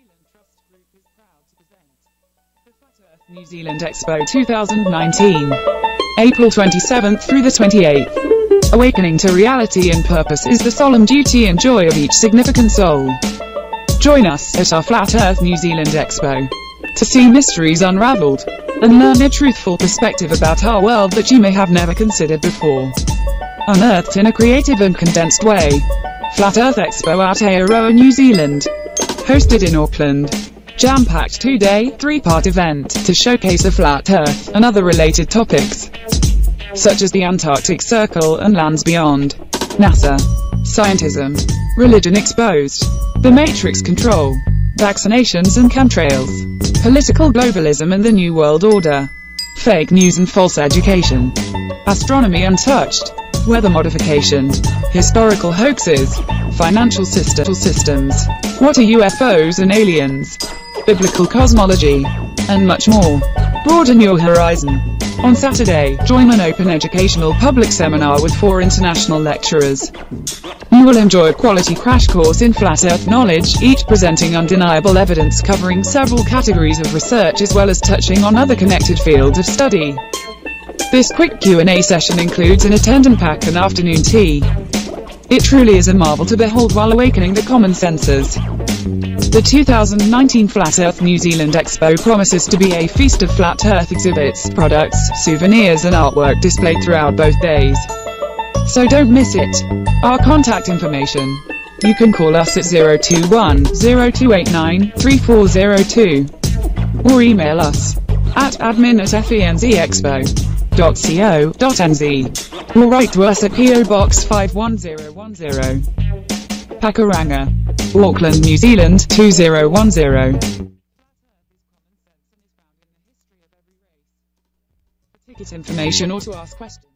Zealand Trust Group is proud to present the Flat Earth New Zealand Expo 2019, April 27th through the 28th. Awakening to reality and purpose is the solemn duty and joy of each significant soul. Join us at our Flat Earth New Zealand Expo to see mysteries unraveled and learn a truthful perspective about our world that you may have never considered before. Unearthed in a creative and condensed way. Flat Earth Expo at Aotearoa, New Zealand. Hosted in Auckland. Jam-packed 2-day, 3-part event to showcase the flat Earth and other related topics, such as the Antarctic Circle and lands beyond, NASA, scientism, religion exposed, the Matrix control, vaccinations and chemtrails, political globalism and the New World Order, fake news and false education, astronomy untouched, weather modification, historical hoaxes, financial systems, what are UFOs and aliens, biblical cosmology, and much more. Broaden your horizon. On Saturday, join an open educational public seminar with 4 international lecturers. You will enjoy a quality crash course in flat Earth knowledge, each presenting undeniable evidence covering several categories of research as well as touching on other connected fields of study. This quick Q&A session includes an attendant pack and afternoon tea. It truly is a marvel to behold while awakening the common senses. The 2019 Flat Earth New Zealand Expo promises to be a feast of flat Earth exhibits, products, souvenirs and artwork displayed throughout both days. So don't miss it. Our contact information. You can call us at 021-0289-3402 or email us at admin@fenzexpo.co.nz or write to us at PO Box 51010, Pakuranga, Auckland, New Zealand 2010. For ticket information or to ask questions.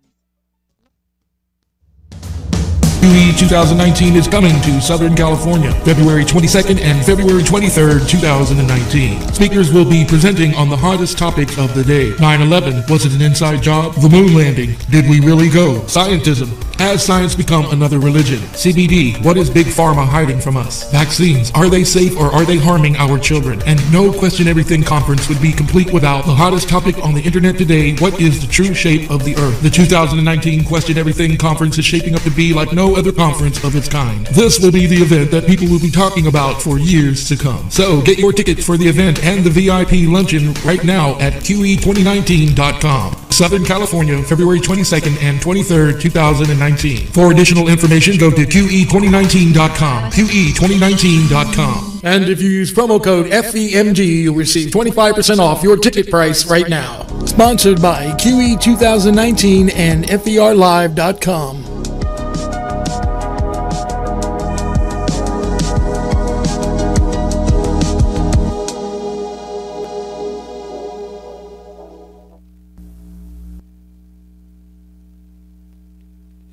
QE 2019 is coming to Southern California, February 22nd and February 23rd, 2019. Speakers will be presenting on the hottest topic of the day. 9/11, was it an inside job? The moon landing, did we really go? Scientism, has science become another religion? CBD, what is Big Pharma hiding from us? Vaccines, are they safe or are they harming our children? And no Question Everything conference would be complete without the hottest topic on the internet today, what is the true shape of the Earth? The 2019 Question Everything conference is shaping up to be like no other conference of its kind. This will be the event that people will be talking about for years to come. So get your tickets for the event and the VIP luncheon right now at QE2019.com. Southern California, February 22nd and 23rd, 2019. For additional information, go to QE2019.com. QE2019.com. And if you use promo code FEMG, you'll receive 25% off your ticket price right now. Sponsored by QE2019 and FERLive.com.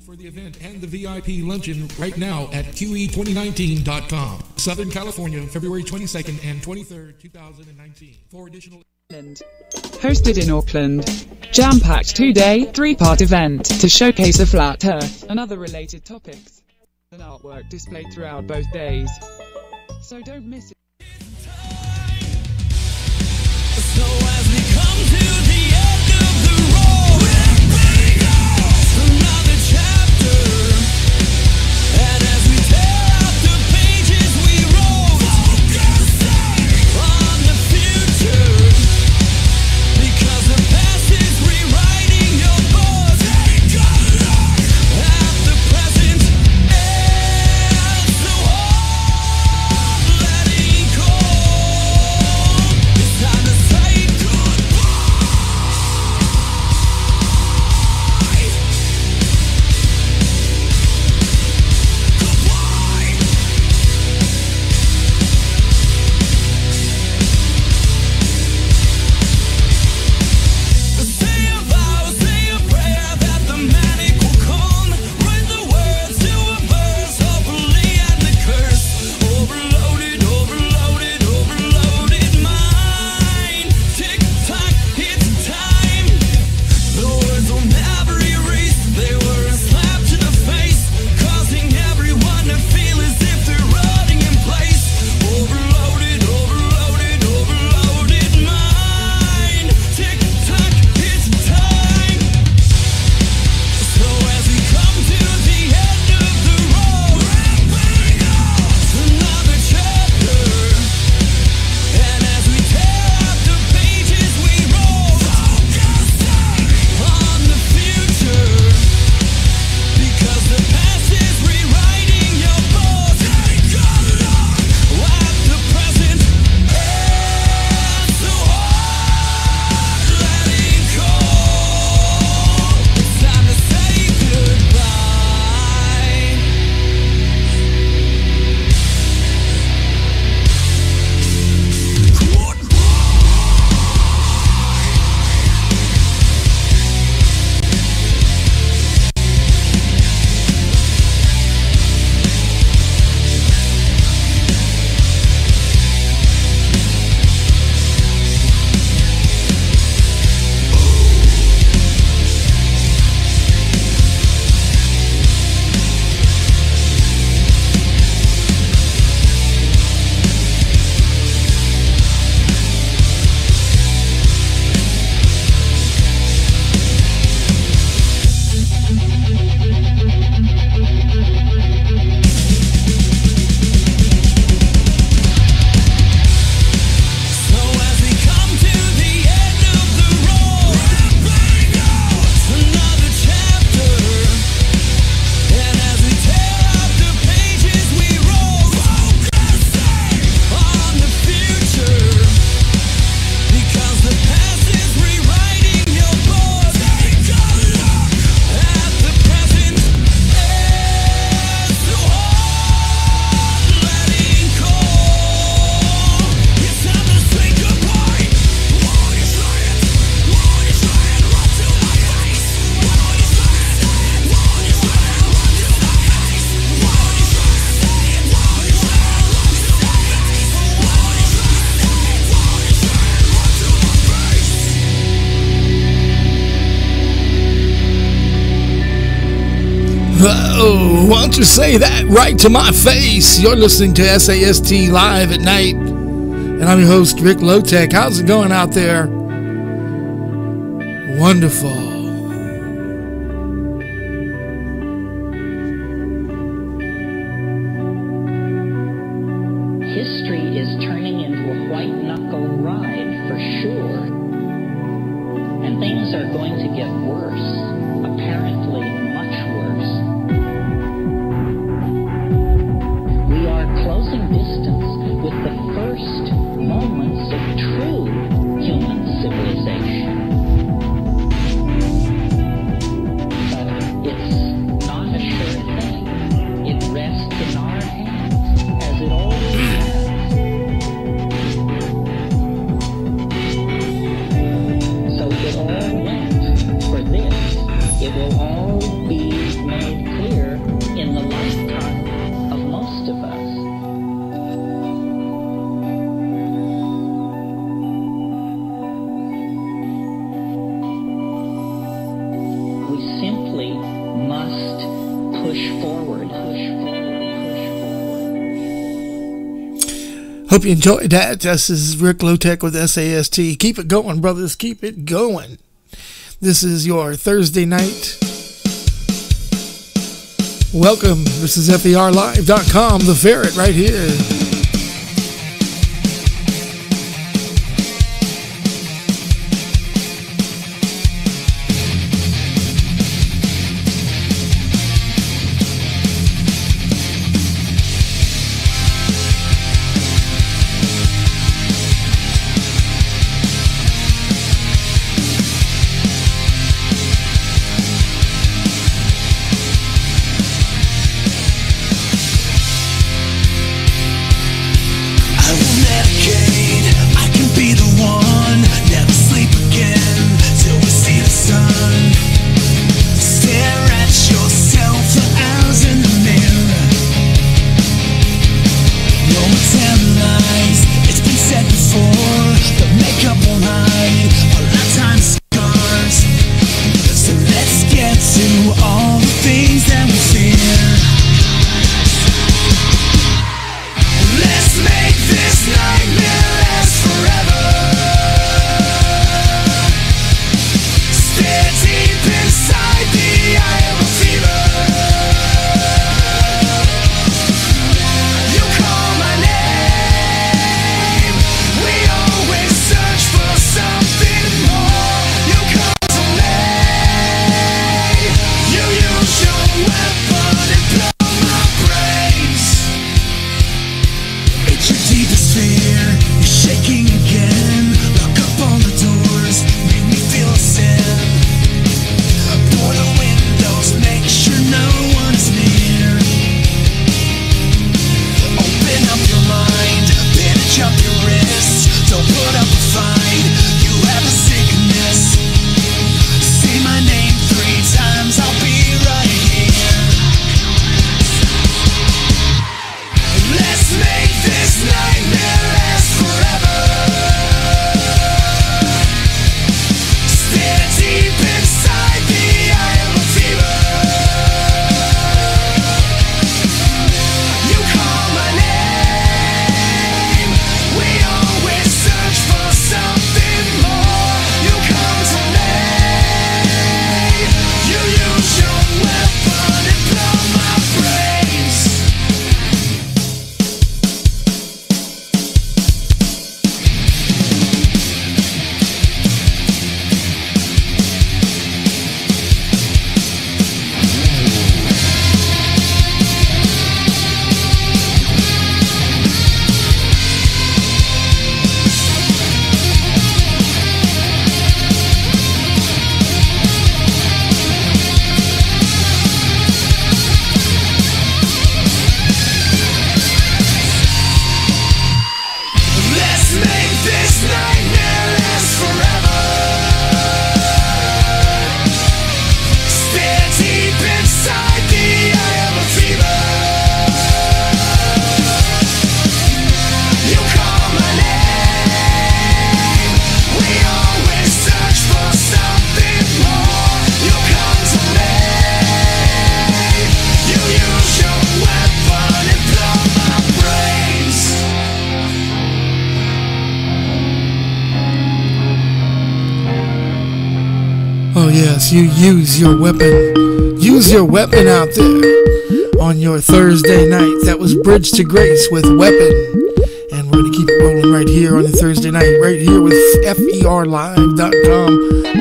For the event and the VIP luncheon right now at QE2019.com. Southern California, February 22nd and 23rd, 2019. For additional... Hosted in Auckland. Jam-packed 2-day, 3-part event to showcase the flat Earth and other related topics. And artwork displayed throughout both days. So don't miss it. So as we come to the end of the road, another chapter, and as we tear out the pages we wrote, on the future, because the past is rewriting your book, at the present, and so on, letting Why don't you say that right to my face? You're listening to SAST Live at Night, and I'm your host, Rick Lotech. How's it going out there? Wonderful. History is turning into a white-knuckle ride for sure. And things are going to get worse, apparently much worse. We are closing distance with the first moments of true human civilization. But it's not a sure thing. It rests in our hands, as it always has. So it all went for this. It will all be made clear in the lifetime of most of us. We simply must push forward. Hope you enjoyed that. This is Rick Lotech with SAST. Keep it going, brothers. Keep it going. This is your Thursday night. Welcome. This is FERLive.com, the ferret right here. Oh yes, you use your weapon. Use your weapon out there on your Thursday night. That was Bridge to Grace with Weapon. And we're going to keep it rolling right here on the Thursday night, right here with FERLive.com,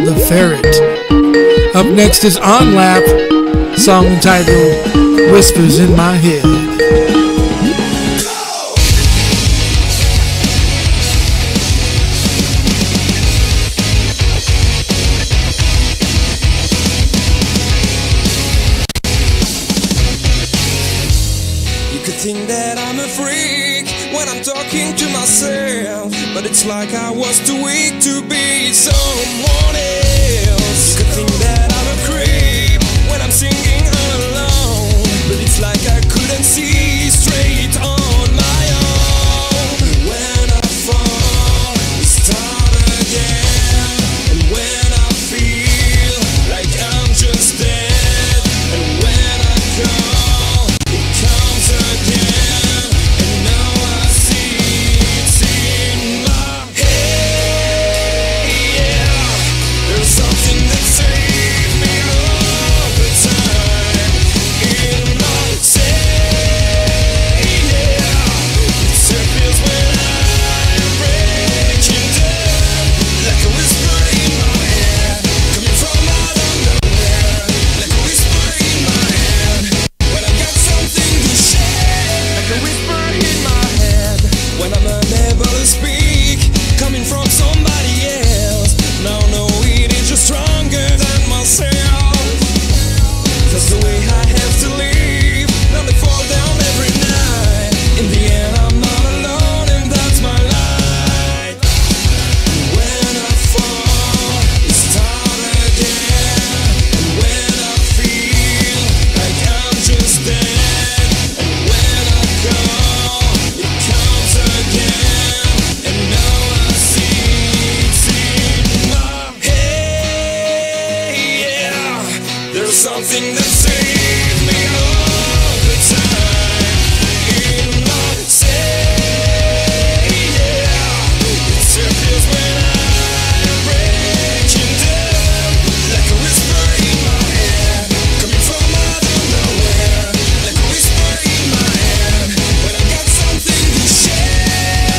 The Ferret. Up next is On Lap, song entitled Whispers in My Head. Think that I'm a freak when I'm talking to myself, but it's like I was too weak to be someone else. You could think that I'm a creep when I'm singing all alone, but it's like I couldn't see straight on my own. When I fall, I start again, and when I feel like I'm just dead, and when I call, it comes again. Something that saved me all the time in my say, yeah. It surfaces when I'm breaking down, like a whisper in my head, coming from out of nowhere, like a whisper in my head, when I got something to share.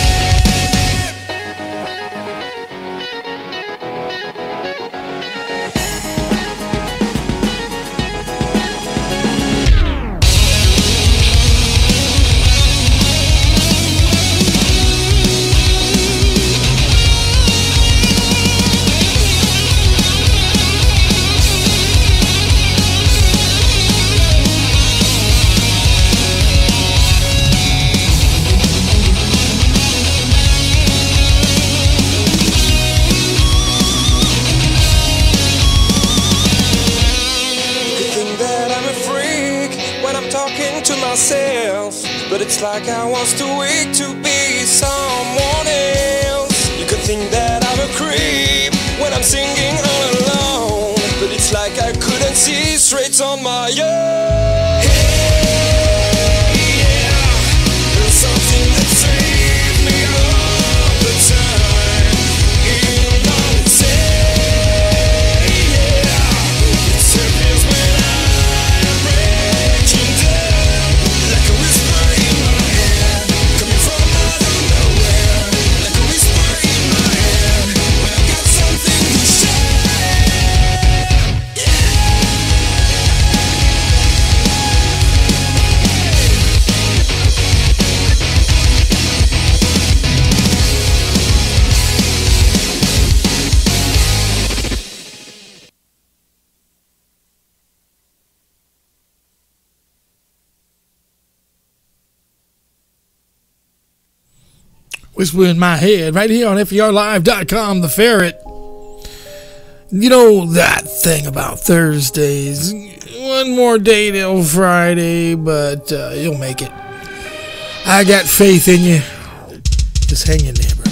But it's like I was too weak to be someone else. You could think that I'm a creep when I'm singing all alone, but it's like I couldn't see straight on my own. Hey, yeah. There's something that saved me all the time in my say, yeah. It surfaces when I'm breaking down, like a whisper in my head, coming from out of nowhere, like a whisper in my head, when I got something to share, yeah. Whisper in My Head, right here on FERLive.com, The Ferret. You know that thing about Thursdays. One more day till Friday, but you'll make it. I got faith in you. Just hang in there, brother.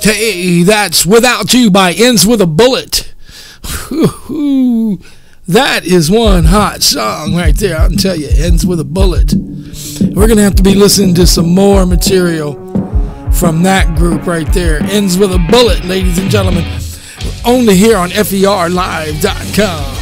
Hey, that's Without You by Ends With a Bullet. That is one hot song right there. I'll tell you, Ends With a Bullet. We're going to have to be listening to some more material from that group right there. Ends With a Bullet, ladies and gentlemen. Only here on FERLive.com.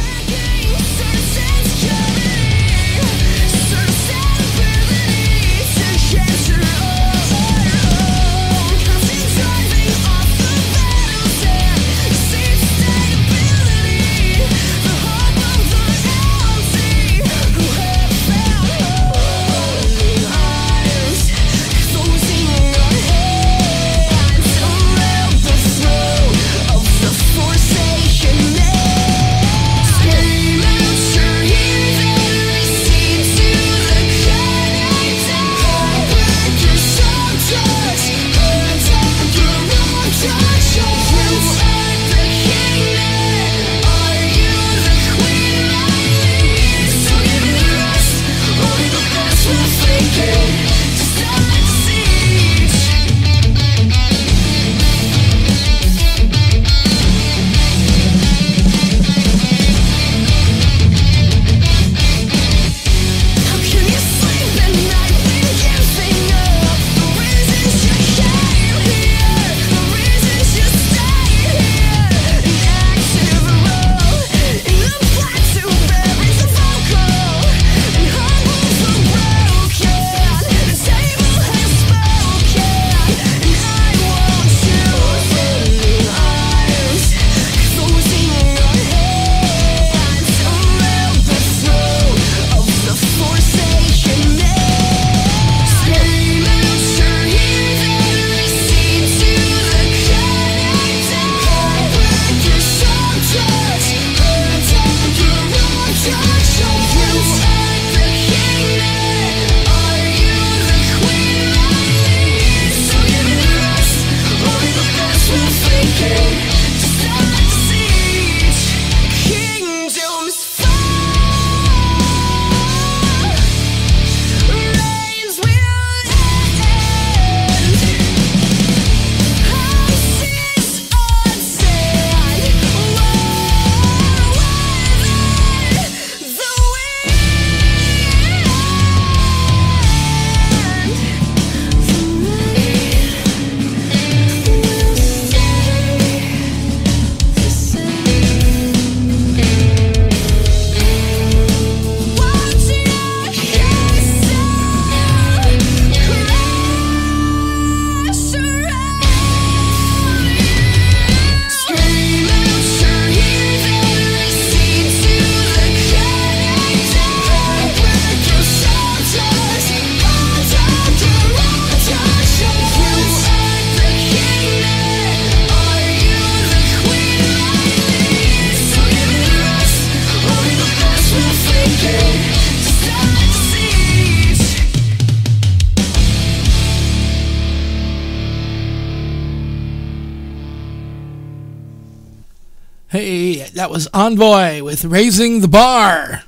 Hey, that was Envoy with Raising the Bar.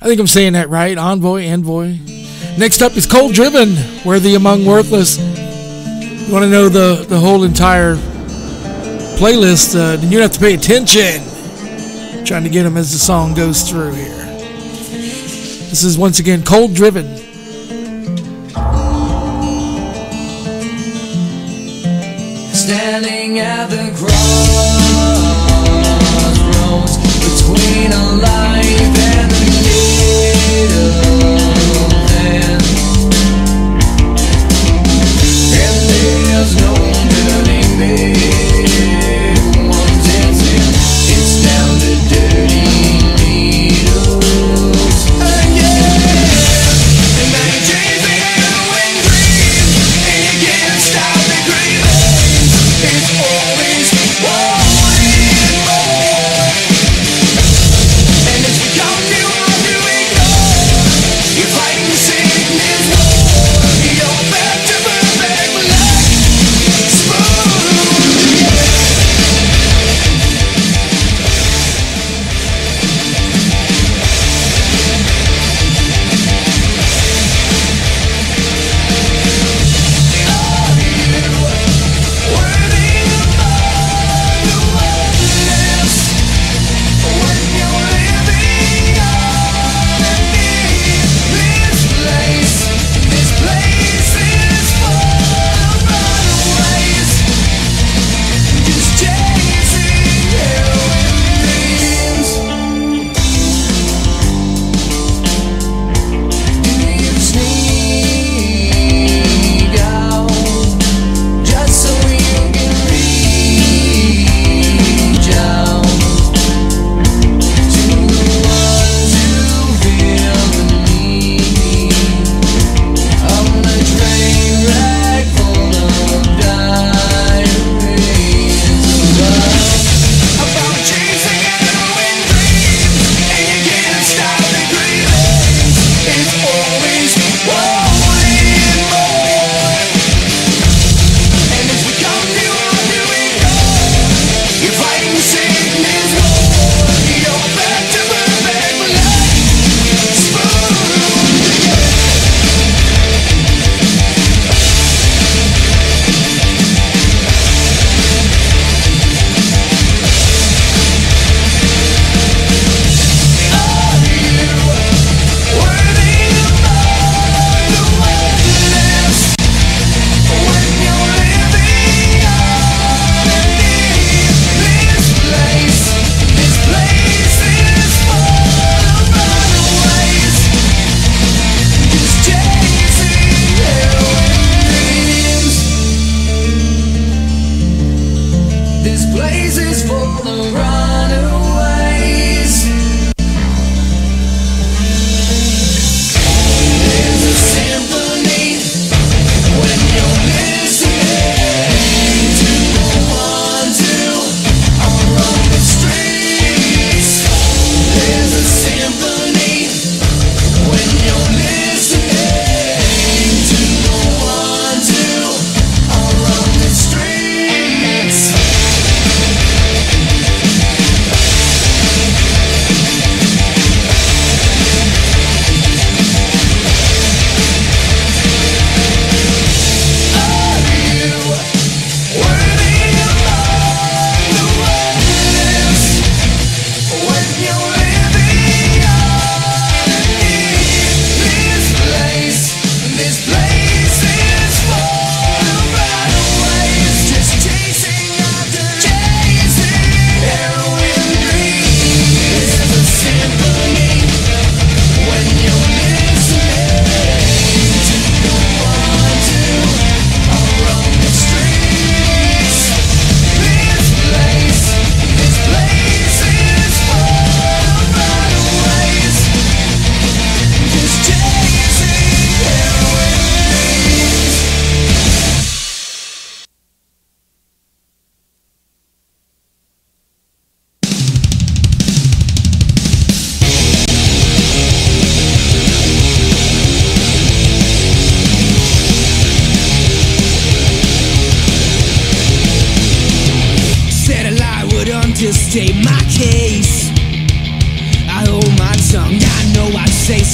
I think I'm saying that right. Envoy. Next up is Cold Driven, Worthy Among Worthless. You want to know the whole entire playlist, then you have to pay attention. Trying to get them as the song goes through here. This is once again Cold Driven. Standing at the crossroads between a life and a little end, and there's no turning back once it's in. It's down to dirty needles again. And now you're chasing and dreams, and you can't stop the craving. It's always wanting more.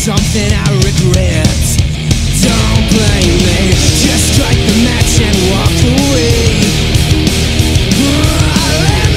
something I regret. Don't blame me, just strike the match and walk away. Let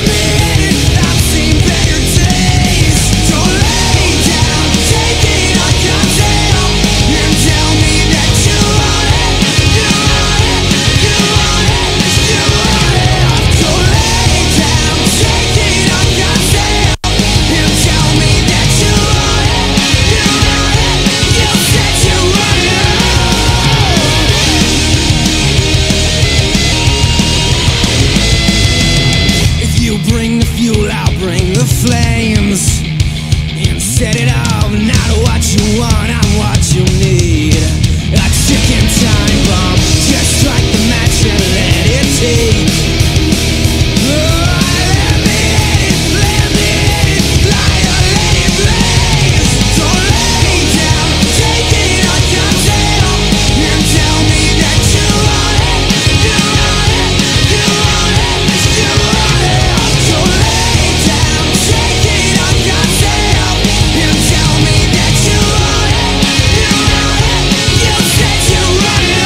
me in, I've seen better days. Don't lay down, take it on yourself, and tell me that you want it, you want it, you want it, you want it. Don't lay down, take it on yourself, and tell me that you want it, you want it, you said you want it. If you bring the fuel, I'll bring the flames, and set it off. Not what you want, I'm what you need. A ticking time bomb, just strike the match and let it take. Let me in, liar, let it blaze. Don't lay down, take it on yourself, and tell me that you want it, you want it, you want it, you want it. Don't lay down, take it on yourself, and tell me that you want it, you want it, you said you want it.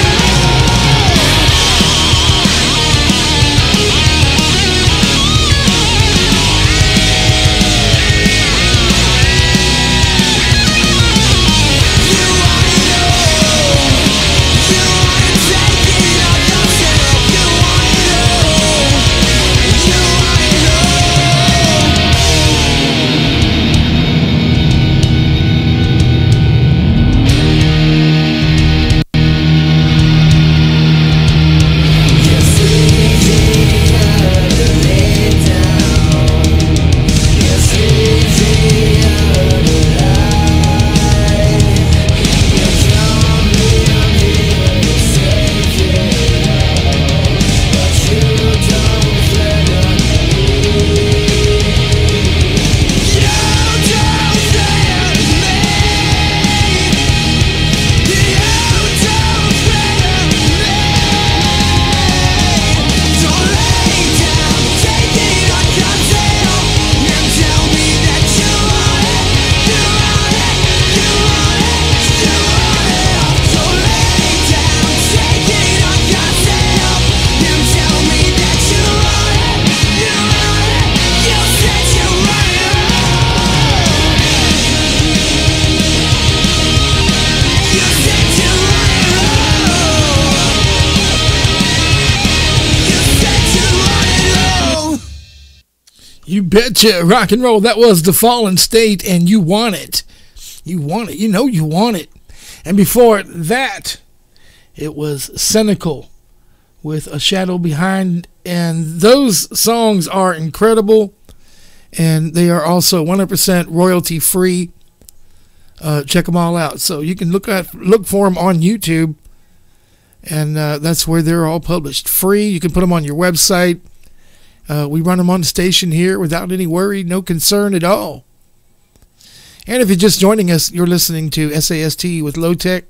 You betcha, rock and roll. That was The Fallen State, and You Want It. You want it. You know you want it. And before that, it was Cynical with A Shadow Behind. And those songs are incredible, and they are also 100% royalty free. Check them all out. So you can look for them on YouTube, and that's where they're all published. Free. You can put them on your website. We run them on the station here without any worry, no concern at all. And if you're just joining us, you're listening to SAST with Low Tech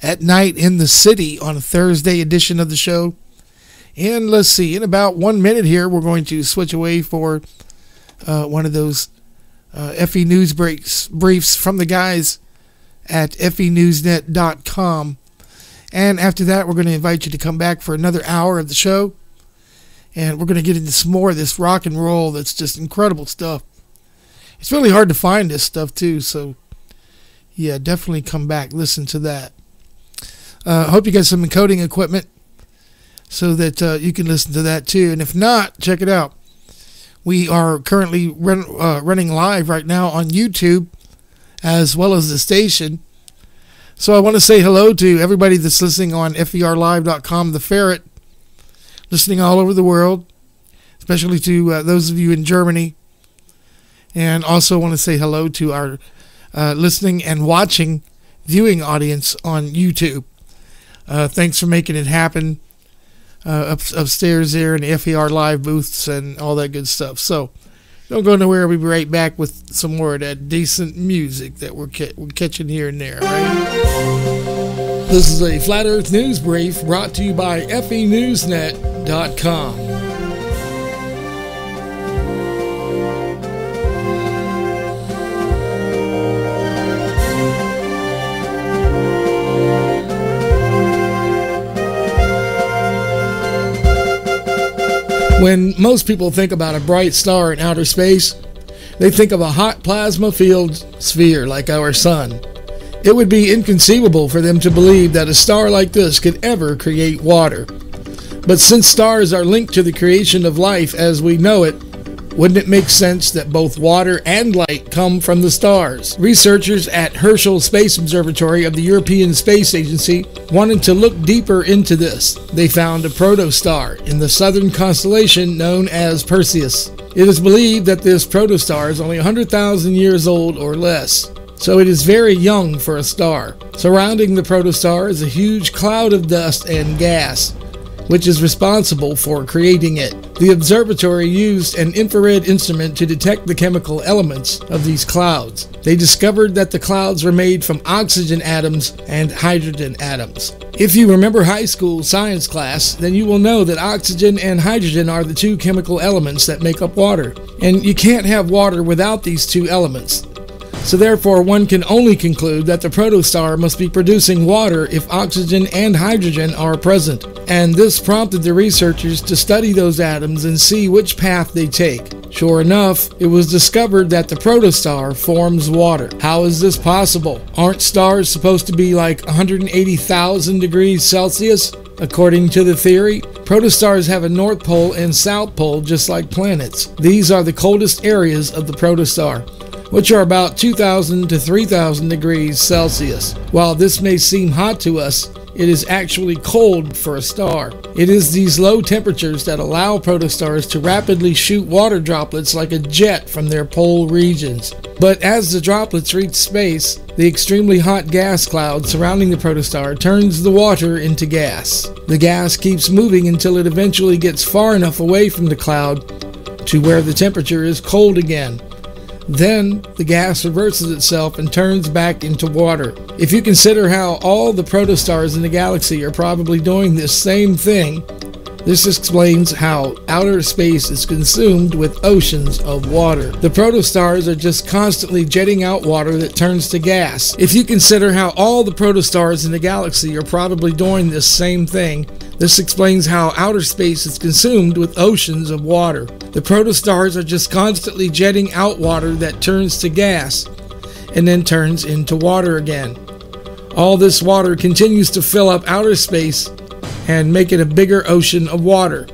at night in the city on a Thursday edition of the show. And let's see, in about 1 minute here, we're going to switch away for one of those FE News briefs from the guys at FENewsNet.com. And after that, we're going to invite you to come back for another hour of the show. And we're going to get into some more of this rock and roll that's just incredible stuff. It's really hard to find this stuff, too. So, yeah, definitely come back. Listen to that. I hope you got some encoding equipment so that you can listen to that, too. And if not, check it out. We are currently running live right now on YouTube as well as the station. So I want to say hello to everybody that's listening on FERLive.com, The Ferret. Listening all over the world, especially to those of you in Germany. And also want to say hello to our listening and watching viewing audience on YouTube. Thanks for making it happen upstairs there in the FER Live booths and all that good stuff. So don't go nowhere. We'll be right back with some more of that decent music that we're catching here and there, right? This is a Flat Earth News Brief brought to you by FENewsNet.com. When most people think about a bright star in outer space, they think of a hot plasma-filled sphere like our sun. It would be inconceivable for them to believe that a star like this could ever create water. But since stars are linked to the creation of life as we know it, wouldn't it make sense that both water and light come from the stars? Researchers at Herschel Space Observatory of the European Space Agency wanted to look deeper into this. They found a protostar in the southern constellation known as Perseus. It is believed that this protostar is only 100,000 years old or less, so it is very young for a star. Surrounding the protostar is a huge cloud of dust and gas, which is responsible for creating it. The observatory used an infrared instrument to detect the chemical elements of these clouds. They discovered that the clouds were made from oxygen atoms and hydrogen atoms. If you remember high school science class, then you will know that oxygen and hydrogen are the two chemical elements that make up water. And you can't have water without these two elements. So therefore, one can only conclude that the protostar must be producing water if oxygen and hydrogen are present. And this prompted the researchers to study those atoms and see which path they take. Sure enough, it was discovered that the protostar forms water. How is this possible? Aren't stars supposed to be like 180,000 degrees Celsius? According to the theory, protostars have a north pole and south pole just like planets. These are the coldest areas of the protostar, which are about 2,000 to 3,000 degrees Celsius. While this may seem hot to us, it is actually cold for a star. It is these low temperatures that allow protostars to rapidly shoot water droplets like a jet from their pole regions. But as the droplets reach space, the extremely hot gas cloud surrounding the protostar turns the water into gas. The gas keeps moving until it eventually gets far enough away from the cloud to where the temperature is cold again. Then the gas reverses itself and turns back into water. If you consider how all the protostars in the galaxy are probably doing this same thing, this explains how outer space is consumed with oceans of water. The protostars are just constantly jetting out water that turns to gas. If you consider how all the protostars in the galaxy are probably doing this same thing, this explains how outer space is consumed with oceans of water. The protostars are just constantly jetting out water that turns to gas and then turns into water again. All this water continues to fill up outer space and make it a bigger ocean of water.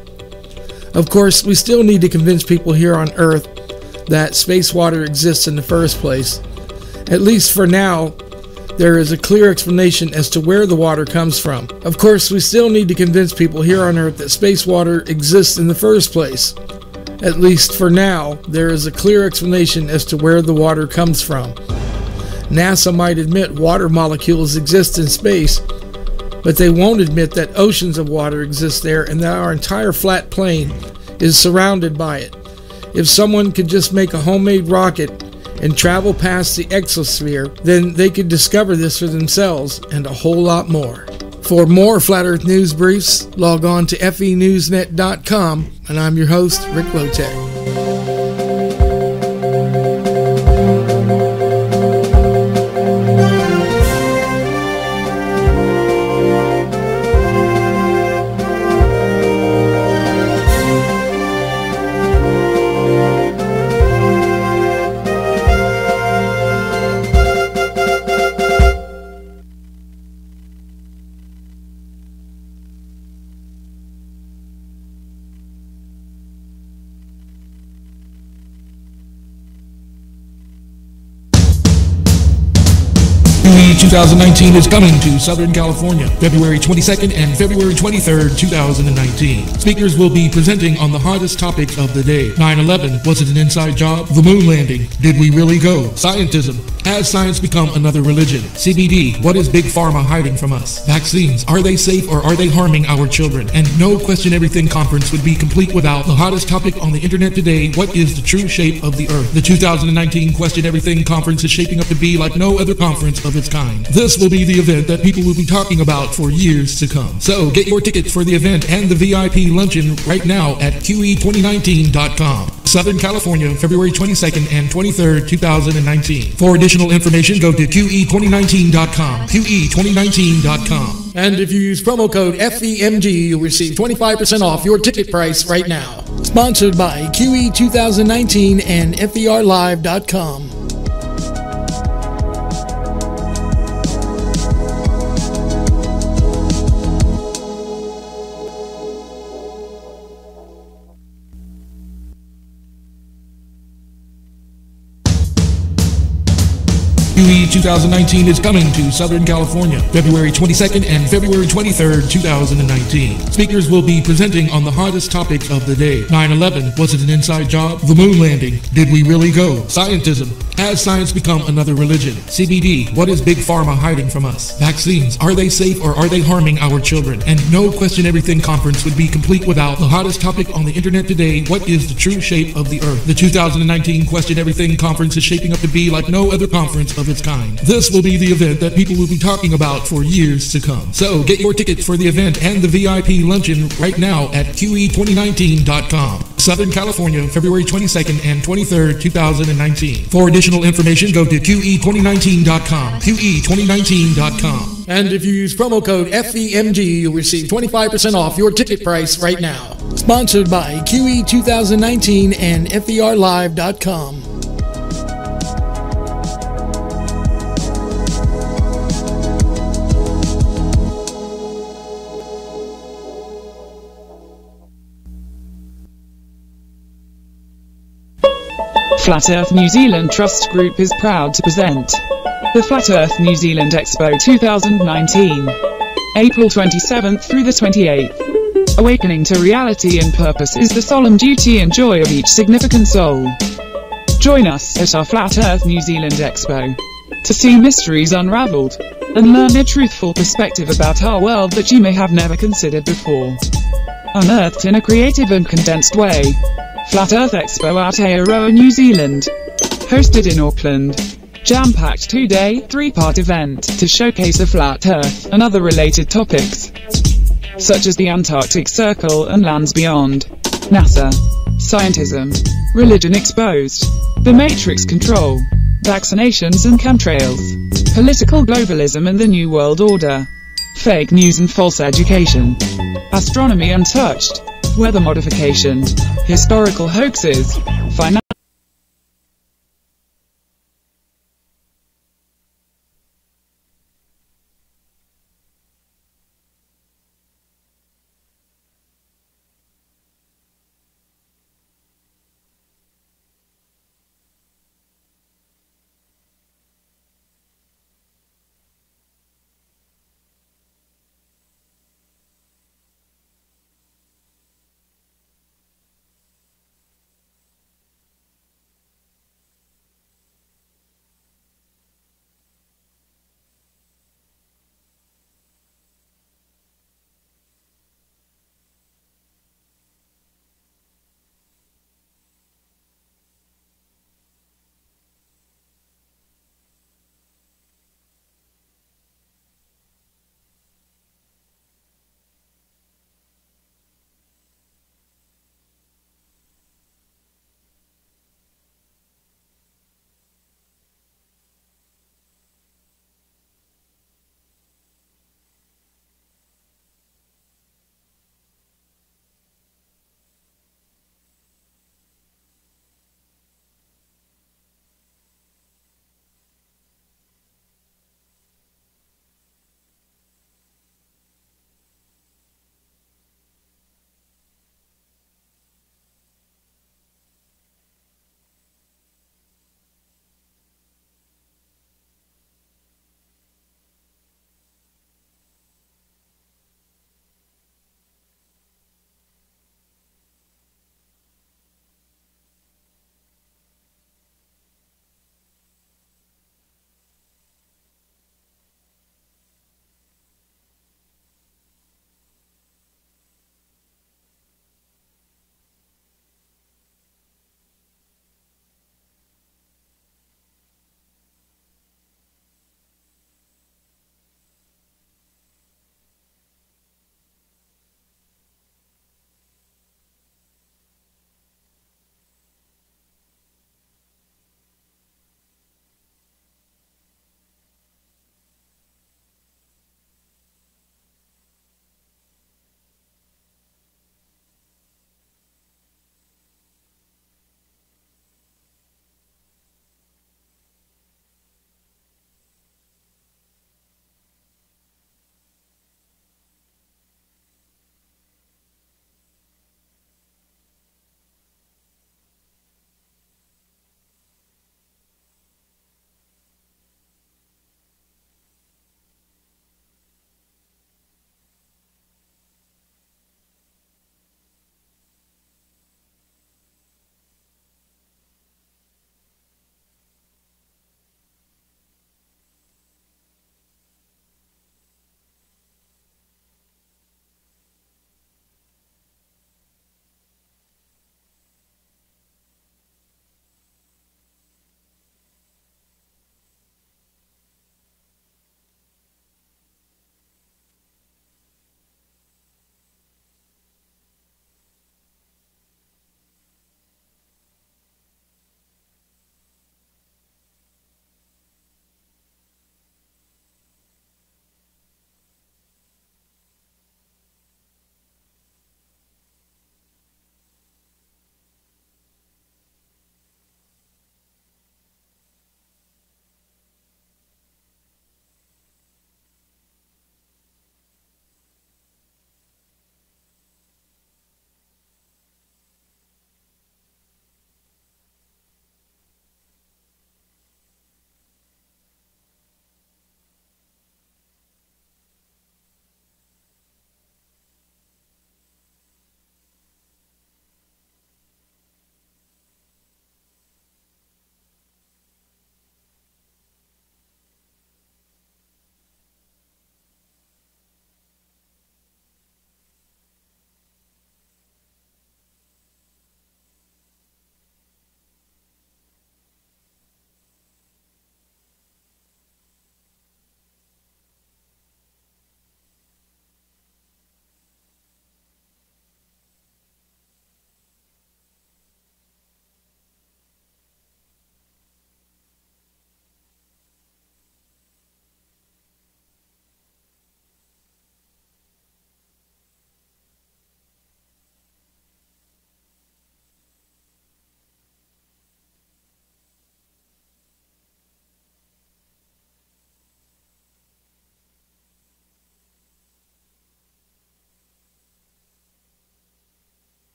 Of course, we still need to convince people here on Earth that space water exists in the first place. At least for now, there is a clear explanation as to where the water comes from. Of course, we still need to convince people here on Earth that space water exists in the first place. At least for now, there is a clear explanation as to where the water comes from. NASA might admit water molecules exist in space, but they won't admit that oceans of water exist there and that our entire flat plane is surrounded by it. If someone could just make a homemade rocket and travel past the exosphere, then they could discover this for themselves and a whole lot more. For more Flat Earth news briefs, log on to FENewsnet.com, and I'm your host, Rick Lotek. QE 2019 is coming to Southern California, February 22nd and February 23rd, 2019. Speakers will be presenting on the hottest topics of the day. 9/11, was it an inside job? The moon landing, did we really go? Scientism, has science become another religion? CBD, what is Big Pharma hiding from us? Vaccines, are they safe or are they harming our children? And no Question Everything conference would be complete without the hottest topic on the internet today, what is the true shape of the Earth? The 2019 Question Everything conference is shaping up to be like no other conference of its kind. This will be the event that people will be talking about for years to come. So get your tickets for the event and the VIP luncheon right now at QE2019.com. Southern California, February 22nd and 23rd, 2019. For additional information, go to QE2019.com. QE2019.com. And if you use promo code FEMG, you'll receive 25% off your ticket price right now. Sponsored by QE 2019 and FERLive.com. QE 2019 is coming to Southern California, February 22nd and February 23rd, 2019. Speakers will be presenting on the hottest topics of the day. 9/11, was it an inside job? The moon landing, did we really go? Scientism, has science become another religion? CBD, what is Big Pharma hiding from us? Vaccines, are they safe or are they harming our children? And no Question Everything conference would be complete without the hottest topic on the internet today, what is the true shape of the earth? The 2019 Question Everything conference is shaping up to be like no other conference of its kind. This will be the event that people will be talking about for years to come. So get your tickets for the event and the VIP luncheon right now at QE2019.com. Southern California, February 22nd and 23rd, 2019. For additional information, go to QE2019.com. QE2019.com. And if you use promo code FEMG, you'll receive 25% off your ticket price right now. Sponsored by QE 2019 and FERLive.com. Flat Earth New Zealand Trust Group is proud to present the Flat Earth New Zealand Expo 2019, April 27th through the 28th. Awakening to reality and purpose is the solemn duty and joy of each significant soul. Join us at our Flat Earth New Zealand Expo to see mysteries unraveled and learn a truthful perspective about our world that you may have never considered before. Unearthed in a creative and condensed way. Flat Earth Expo Aotearoa, New Zealand. Hosted in Auckland. Jam-packed 2-day, 3-part event to showcase the flat Earth and other related topics, such as the Antarctic Circle and lands beyond, NASA, scientism, religion exposed, the Matrix control, vaccinations and chemtrails, political globalism and the New World Order, fake news and false education, astronomy untouched, weather modification, historical hoaxes, financial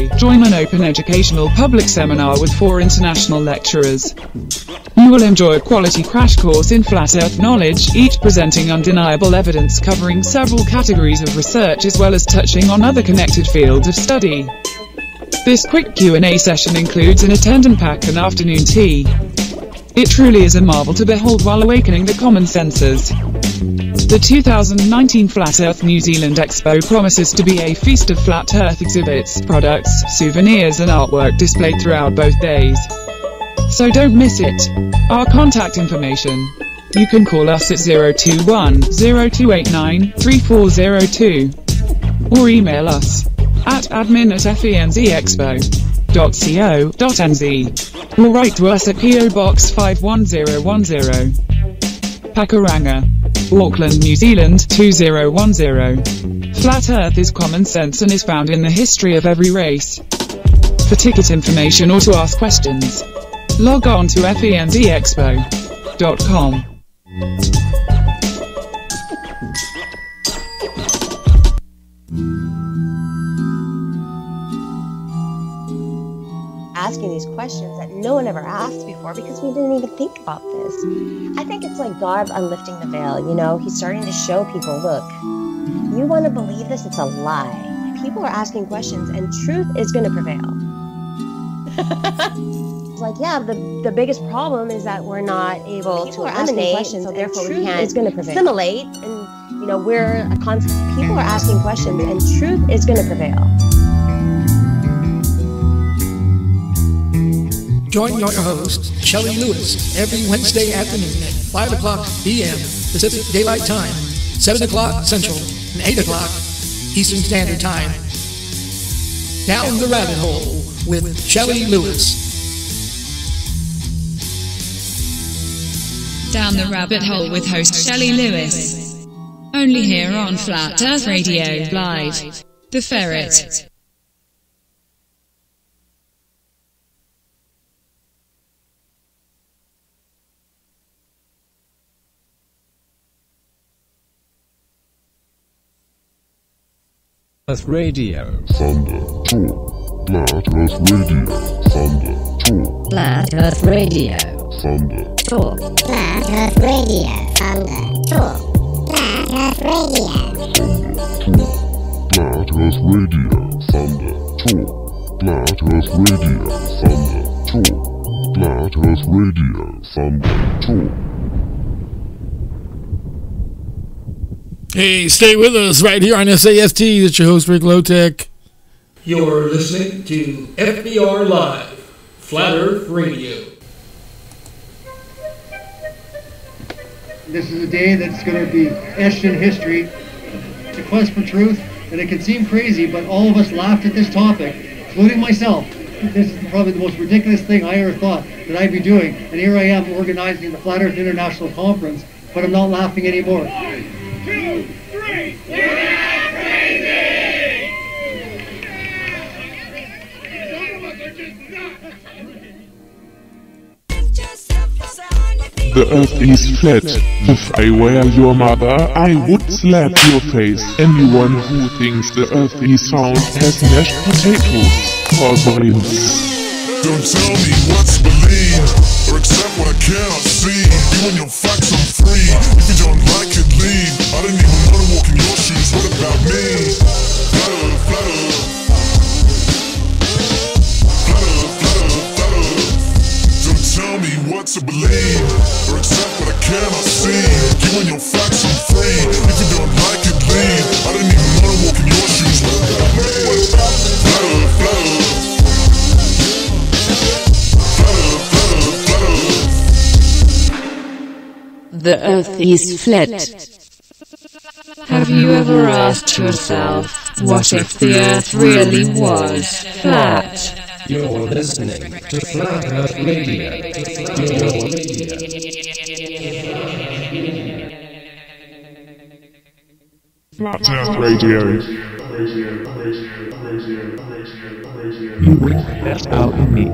Wednesday, join an open educational public seminar with 4 international lecturers. You will enjoy a quality crash course in flat earth knowledge, each presenting undeniable evidence covering several categories of research as well as touching on other connected fields of study. This quick Q&A session includes an attendant pack and afternoon tea. It truly is a marvel to behold while awakening the common senses. The 2019 Flat Earth New Zealand Expo promises to be a feast of flat earth exhibits, products, souvenirs and artwork displayed throughout both days. So don't miss it. Our contact information. You can call us at 021-0289-3402 or email us at admin@fenzexpo.co.nz or write to us at PO Box 51010, Pakuranga, Auckland, New Zealand 2010. Flat Earth is common sense and is found in the history of every race. For ticket information or to ask questions, log on to fenzexpo.com. Asking these questions that no one ever asked before because we didn't even think about this. I think it's like God unlifting the veil, you know? He's starting to show people, look, you want to believe this? It's a lie. People are asking questions and truth is going to prevail. It's like, yeah, the biggest problem is that we're not able to eliminate questions, so therefore we can't assimilate. And, you know, we're a constant. People are asking questions and truth is going to prevail. Join your host, Shelley Lewis, every Wednesday afternoon at 5 o'clock p.m. Pacific Daylight Time, 7 o'clock Central, and 8 o'clock Eastern Standard Time. Down the Rabbit Hole with Shelley Lewis. Down the Rabbit Hole with host Shelley Lewis. Only here on Flat Earth Radio Live. The Ferret. Earth Radio. Thunder, talk, Flat Earth Radio. Thunder, talk, Flat Earth Radio. Thunder, Talk. Flat Earth Radio. Thunder, talk. Flat Earth Radio. Flat Earth Radio. Thunder, talk, Flat Earth Radio. Thunder, talk, Flat Earth Radio. Thunder, talk. Hey, stay with us right here on SAST. It's your host, Rick Lowtech. You're listening to FERLive, Flat Earth Radio. This is a day that's going to be etched in history. The quest for truth, and it can seem crazy, but all of us laughed at this topic, including myself. This is probably the most ridiculous thing I ever thought that I'd be doing, and here I am organizing the Flat Earth International Conference, but I'm not laughing anymore. 1, 2, 3, we're not crazy! Some of us are just not. The earth is flat. If I were your mother, I would slap your face. Anyone who thinks the earth is round has mashed potatoes for brains. Don't tell me what to believe, or accept what I cannot see. You and your facts, I'm free. If you don't like it, leave. I don't even want to walk in your shoes. What about me? Flat Earth, Flat Earth. Flat Earth, Flat Earth, Flat Earth. Don't tell me what to believe, or accept what I cannot see. You and your facts, I'm free. If you don't like it, leave. I don't even want to walk in your shoes. What about me? Flat Earth, Flat Earth. The earth is flat. Have you ever asked yourself, what if the earth really was flat? You're listening to Flat Earth Radio. Flat Earth Radio. You will flat out me.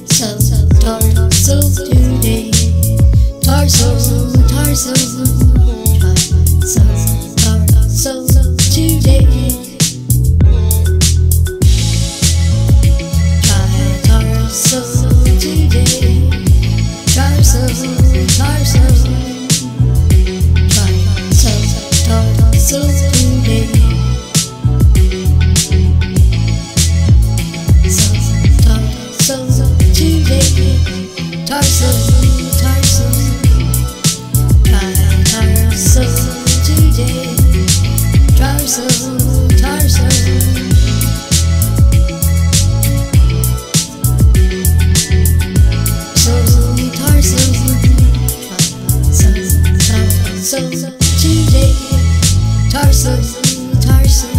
So today. Torso, torso,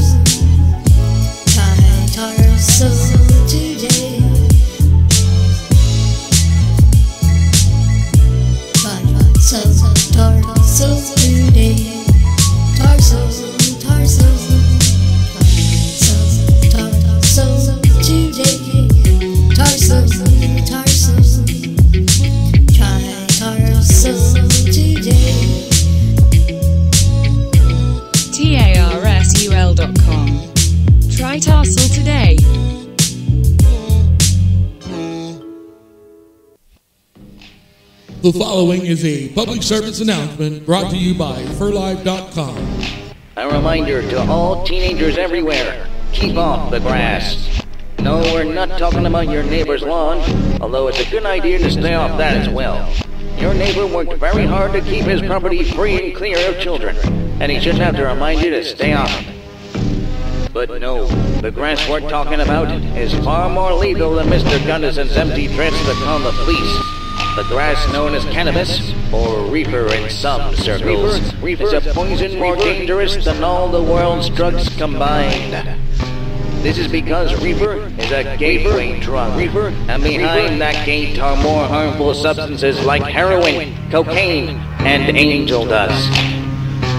try torso today. Torso, torso today. Torso, torso, torso today. Torso, torso, try torso today. TARSUL.com. Try tarsal today. The following is a public service announcement brought to you by FERLive.com. A reminder to all teenagers everywhere, keep off the grass. No, we're not talking about your neighbor's lawn, although it's a good idea to stay off that as well. Your neighbor worked very hard to keep his property free and clear of children, and he shouldn't have to remind you to stay off it. But no, the grass we're talking about is far more lethal than Mr. Gunderson's empty threats to call the police. The grass known as cannabis, or reefer in some circles, is a poison more dangerous than all the world's drugs combined. This is because reefer is a gateway drug, and behind that gate are more harmful substances like heroin, cocaine, and angel dust.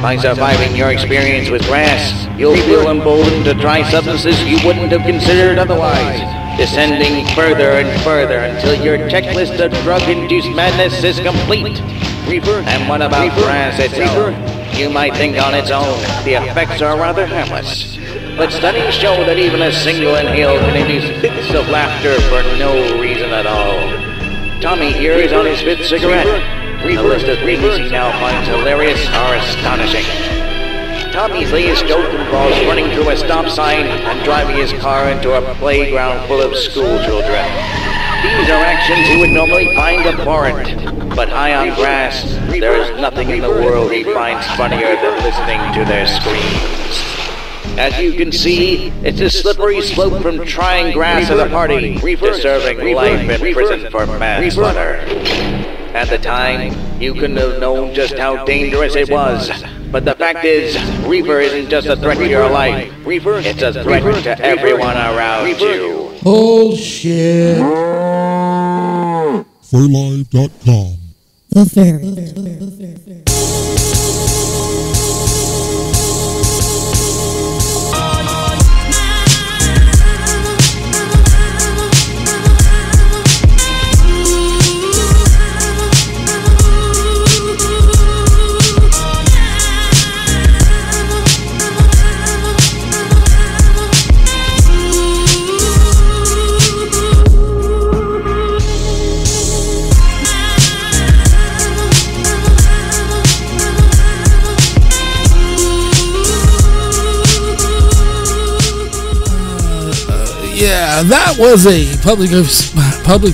By surviving your experience with grass, you'll feel emboldened to try substances you wouldn't have considered otherwise, descending further and further until your checklist of drug-induced madness is complete. And what about grass itself? You might think on its own, the effects are rather harmless. But studies show that even a single inhale can induce fits of laughter for no reason at all. Tommy here is on his 5th cigarette. The list of things he now finds hilarious are astonishing. Tommy's latest joke involves running through a stop sign and driving his car into a playground full of school children. These are actions he would normally find abhorrent, but high on grass, there is nothing in the world he finds funnier than listening to their screams. As you can see, it's a slippery slope from trying grass at a party to serving life in prison for manslaughter. At the time, you couldn't have known just how dangerous it was. But the fact is, reefer isn't just a threat to your life. It's a threat to everyone around you. Bullshit. FERLive.com. The Ferret. Yeah, that was a public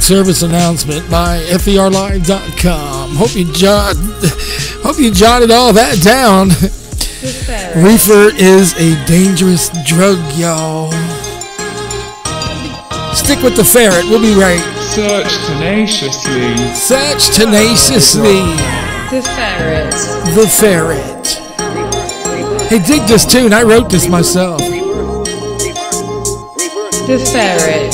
service announcement by FERLive.com. Hope you jotted all that down. Reefer is a dangerous drug, y'all. Stick with the ferret. We'll be right. Search tenaciously. Search tenaciously. The Ferret. The Ferret. Hey, dig this tune. I wrote this myself. The Ferret.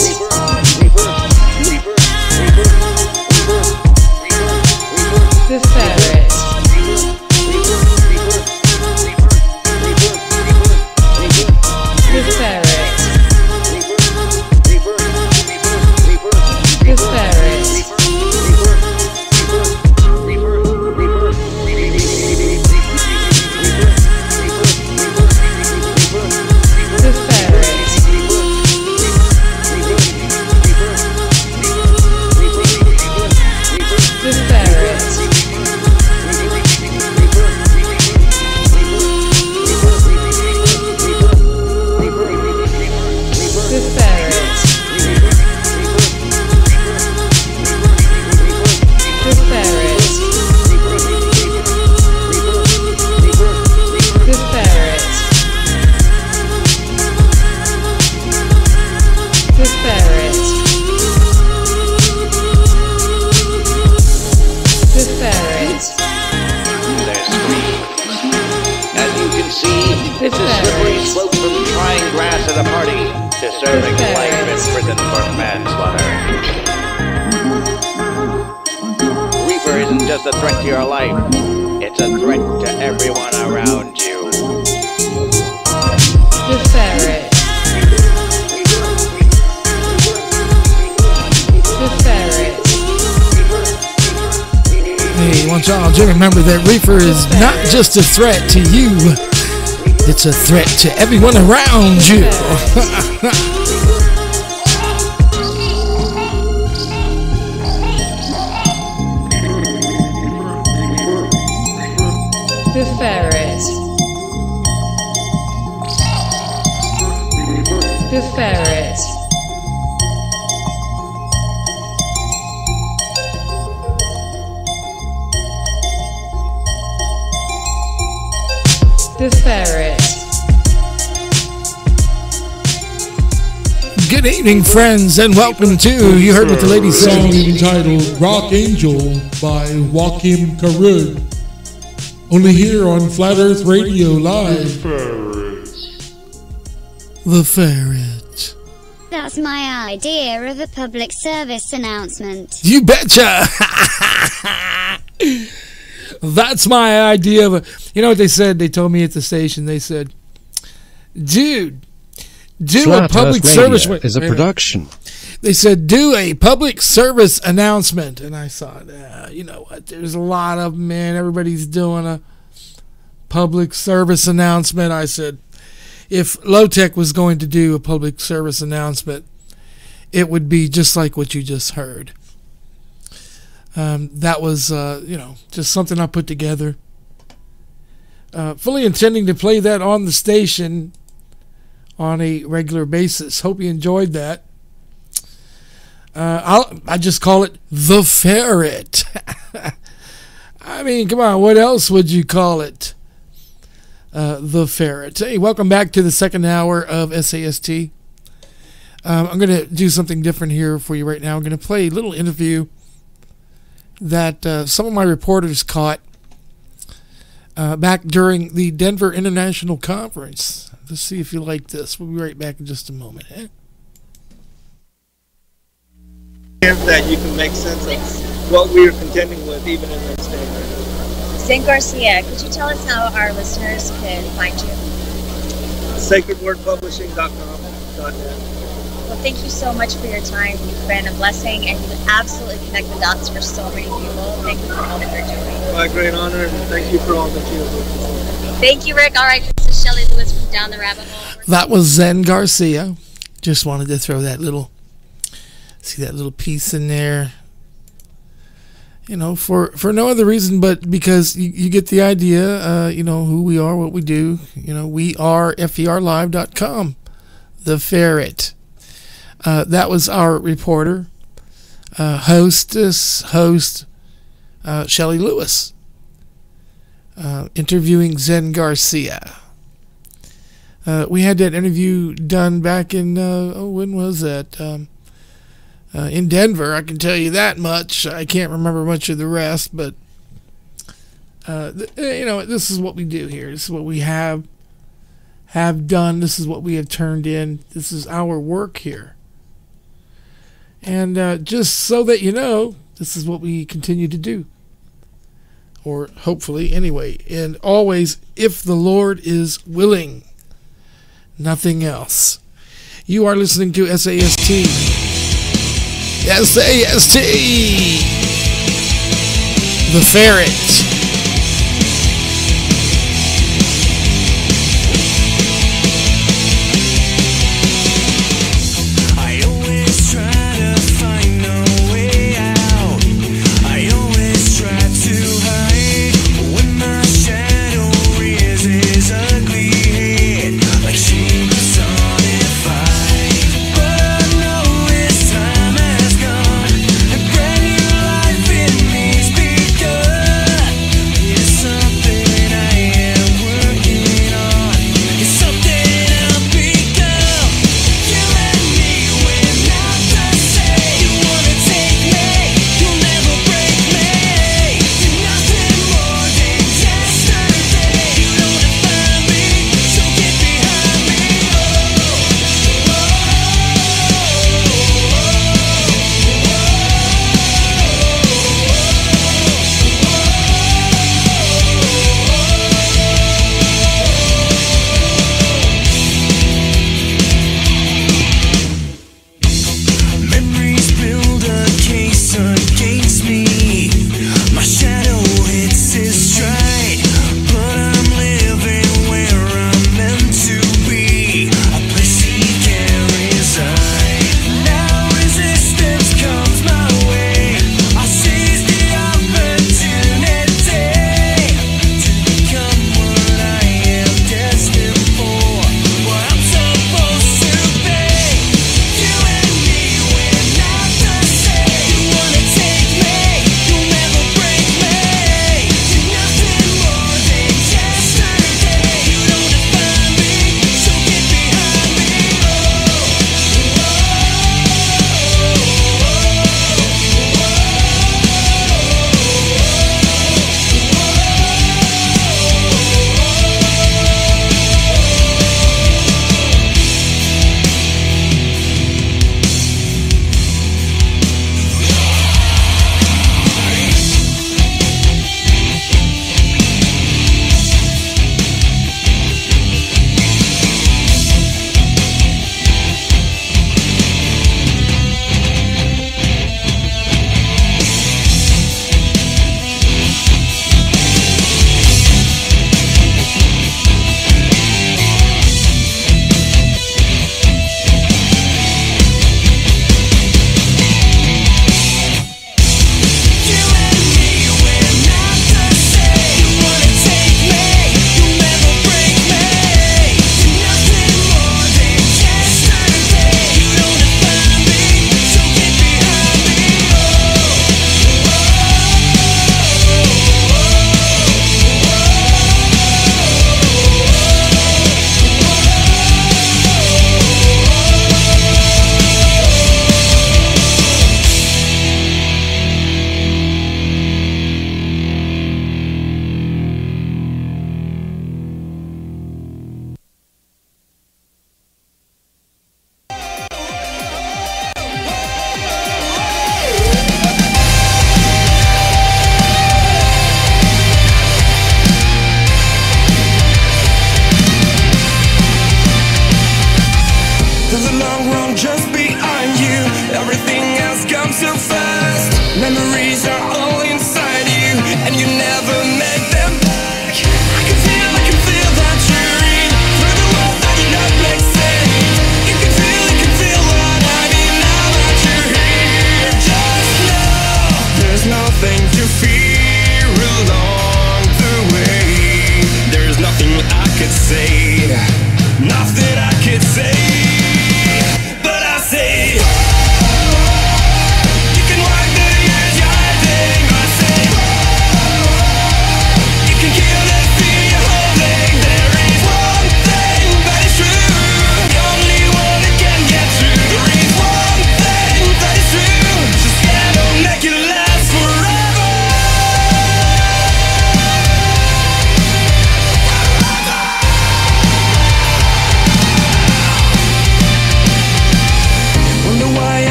The Ferret. The Ferret. The Ferret. The Ferret. See, it's a slippery slope from trying grass at a party to serving life in prison for manslaughter. Reaper isn't just a threat to your life, it's a threat to everyone around you. The ferret. The ferret. Hey, I want y'all to remember that Reaper is not just a threat to you, it's a threat to everyone around you. The ferret. The ferret. The ferret. Good evening, friends, and welcome to, you heard what the lady Song said. entitled Rock Angel by Joachim Karud. Only here on Flat Earth Radio Live. The ferret. That's my idea of a public service announcement. You betcha. That's my idea of a, you know what they said? They told me at the station, they said, dude, do Flat a public Earth service Radio is a production. They said, do a public service announcement. And I thought, you know what? There's a lot of them, man. Everybody's doing a public service announcement. I said, if Low-Tech was going to do a public service announcement, it would be just like what you just heard. That was, you know, just something I put together. Fully intending to play that on the station on a regular basis. Hope you enjoyed that. I just call it The Ferret. I mean, come on, what else would you call it? The Ferret. Hey, welcome back to the second hour of SAST. I'm going to do something different here for you right now. I'm going to play a little interview that some of my reporters caught back during the Denver International Conference. Let's see if you like this. We'll be right back in just a moment. That you can make sense of what we are contending with even in this day. Zen Garcia, could you tell us how our listeners can find you? sacredwordpublishing.com.net. Well, thank you so much for your time. You've been a blessing, and you absolutely connect the dots for so many people. Thank you for all that you're doing. My great honor, and thank you for all that you do. Thank you, Rick. All right, this is Shelley Lewis from Down the Rabbit Hole. That was Zen Garcia. Just wanted to throw that little, see that little piece in there. You know, for no other reason but because you get the idea, you know, who we are, what we do. You know, we are FERLive.com, the Ferret. That was our reporter, host, Shelley Lewis, interviewing Zen Garcia. We had that interview done back in, when was that? In Denver, I can tell you that much. I can't remember much of the rest, but you know, this is what we do here. This is what we have done. This is what we have turned in. This is our work here. And just so that you know, this is what we continue to do. Or hopefully, anyway. And always, if the Lord is willing, nothing else. You are listening to SAST. SAST, the Ferret.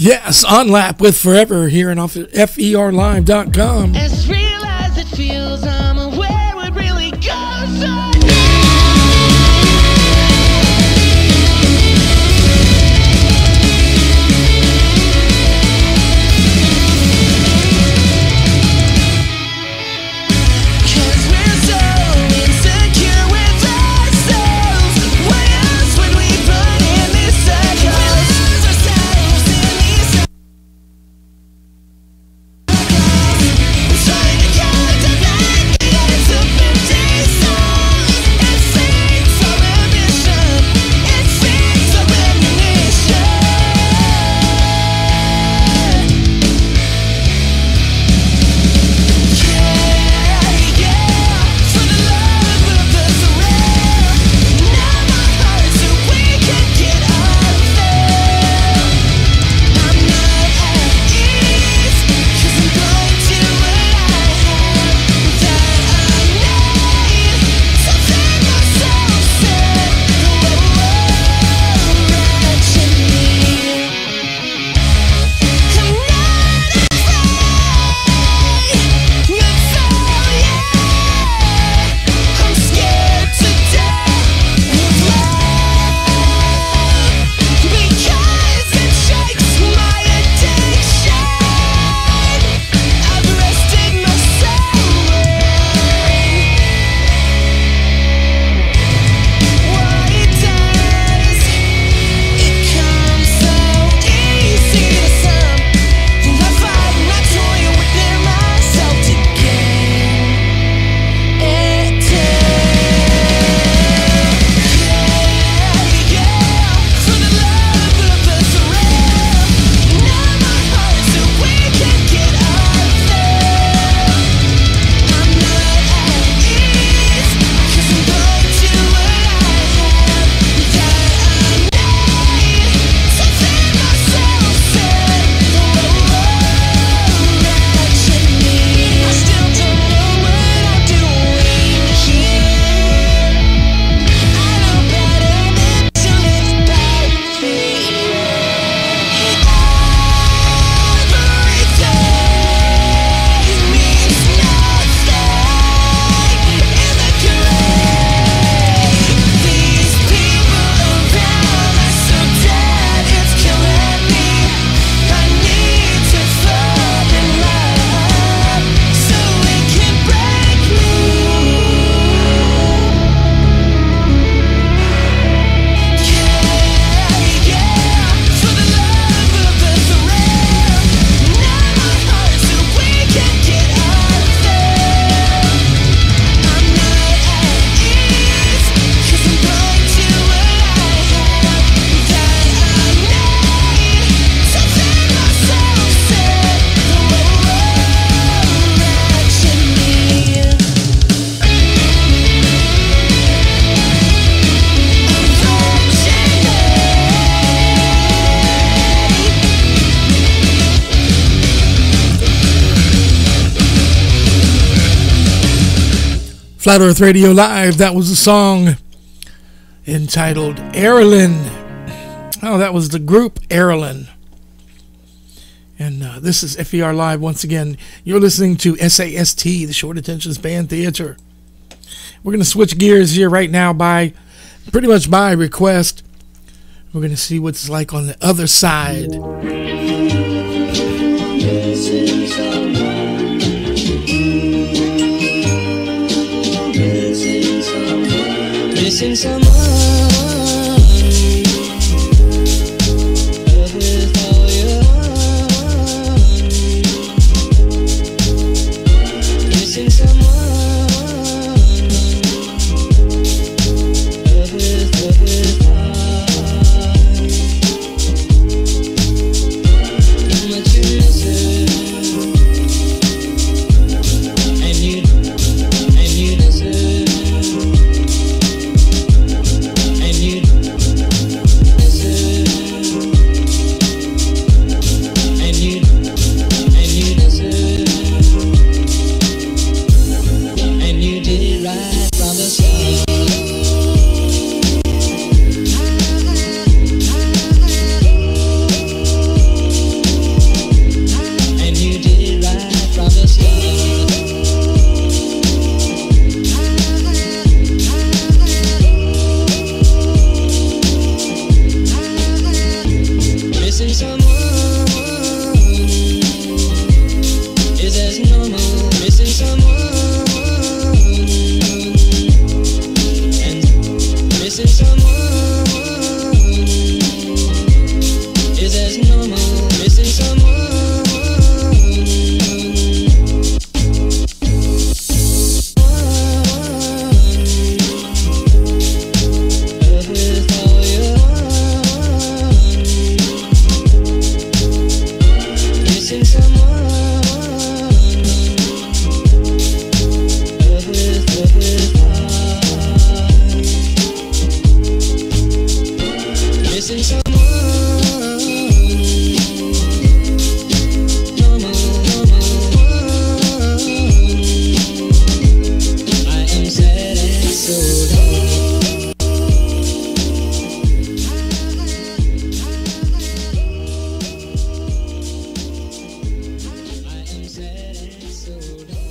Yes, on lap with Forever here and off at FERLive.com. As real as it feels, I'm aware what really goes on. Flat Earth Radio Live. That was a song entitled Erilyn. Oh, that was the group Erilyn. And this is FER Live once again. You're listening to SAST, the Short Attention Span Theater. We're going to switch gears here right now pretty much by request. We're going to see what it's like on the other side. Missing someone. missing someone. I am sad and so down. I am sad and so down.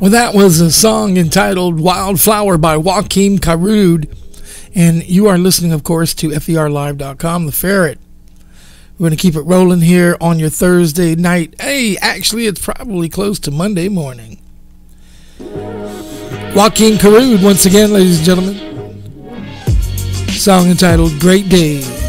Well, that was a song entitled Wildflower by Joaquin Carud. And you are listening, of course, to FERLive.com, The Ferret. We're going to keep it rolling here on your Thursday night. Hey, actually, it's probably close to Monday morning. Joaquin Carud, once again, ladies and gentlemen. Song entitled Great Days.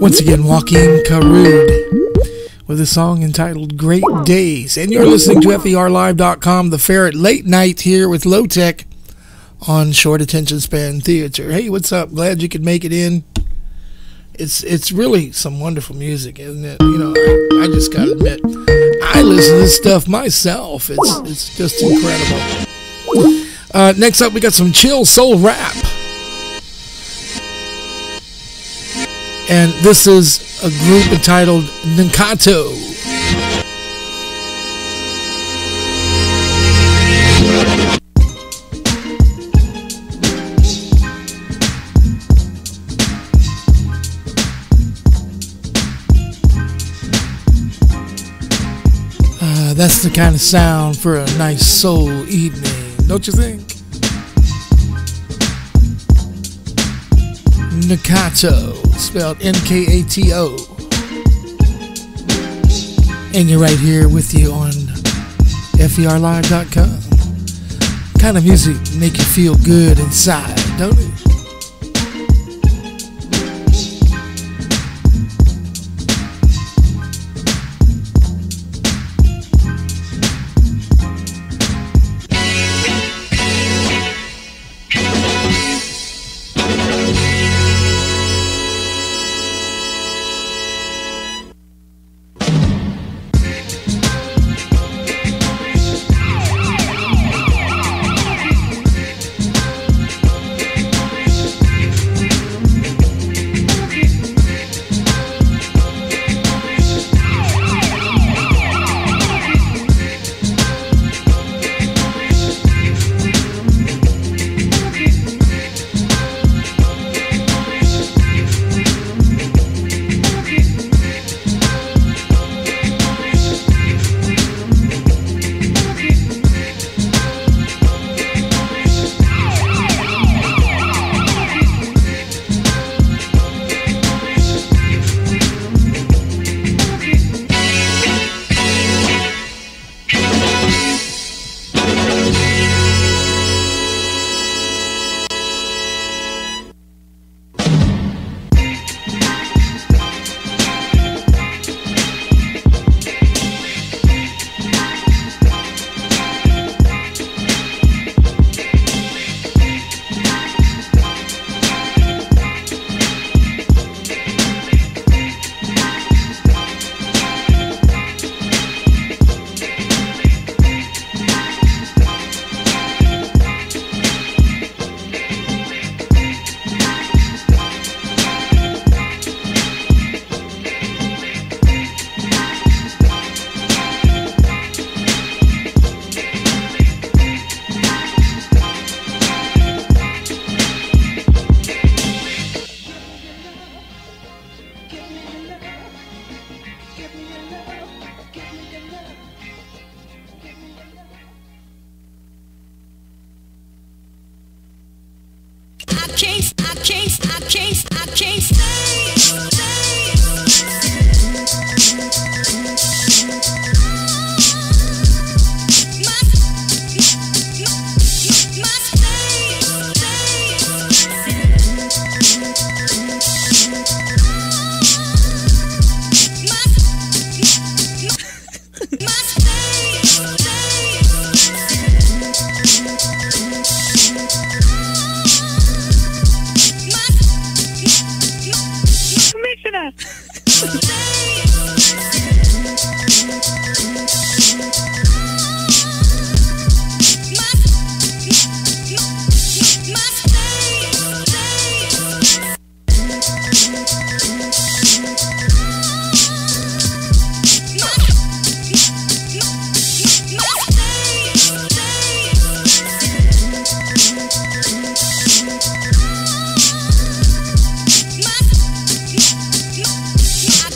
Once again, Joaquin Carud with a song entitled Great Days. And you're listening to FERLive.com, The Ferret, late night here with Low Tech on Short Attention Span Theater. Hey, what's up? Glad you could make it in. It's really some wonderful music, isn't it? You know, I just gotta admit, I listen to this stuff myself. It's just incredible. Next up, we got some chill soul rap. And this is a group entitled Nakato. That's the kind of sound for a nice soul evening, don't you think? Nakato, spelled Nkato. And you're right here with you on FERLive.com. Kind of music make you feel good inside, don't it?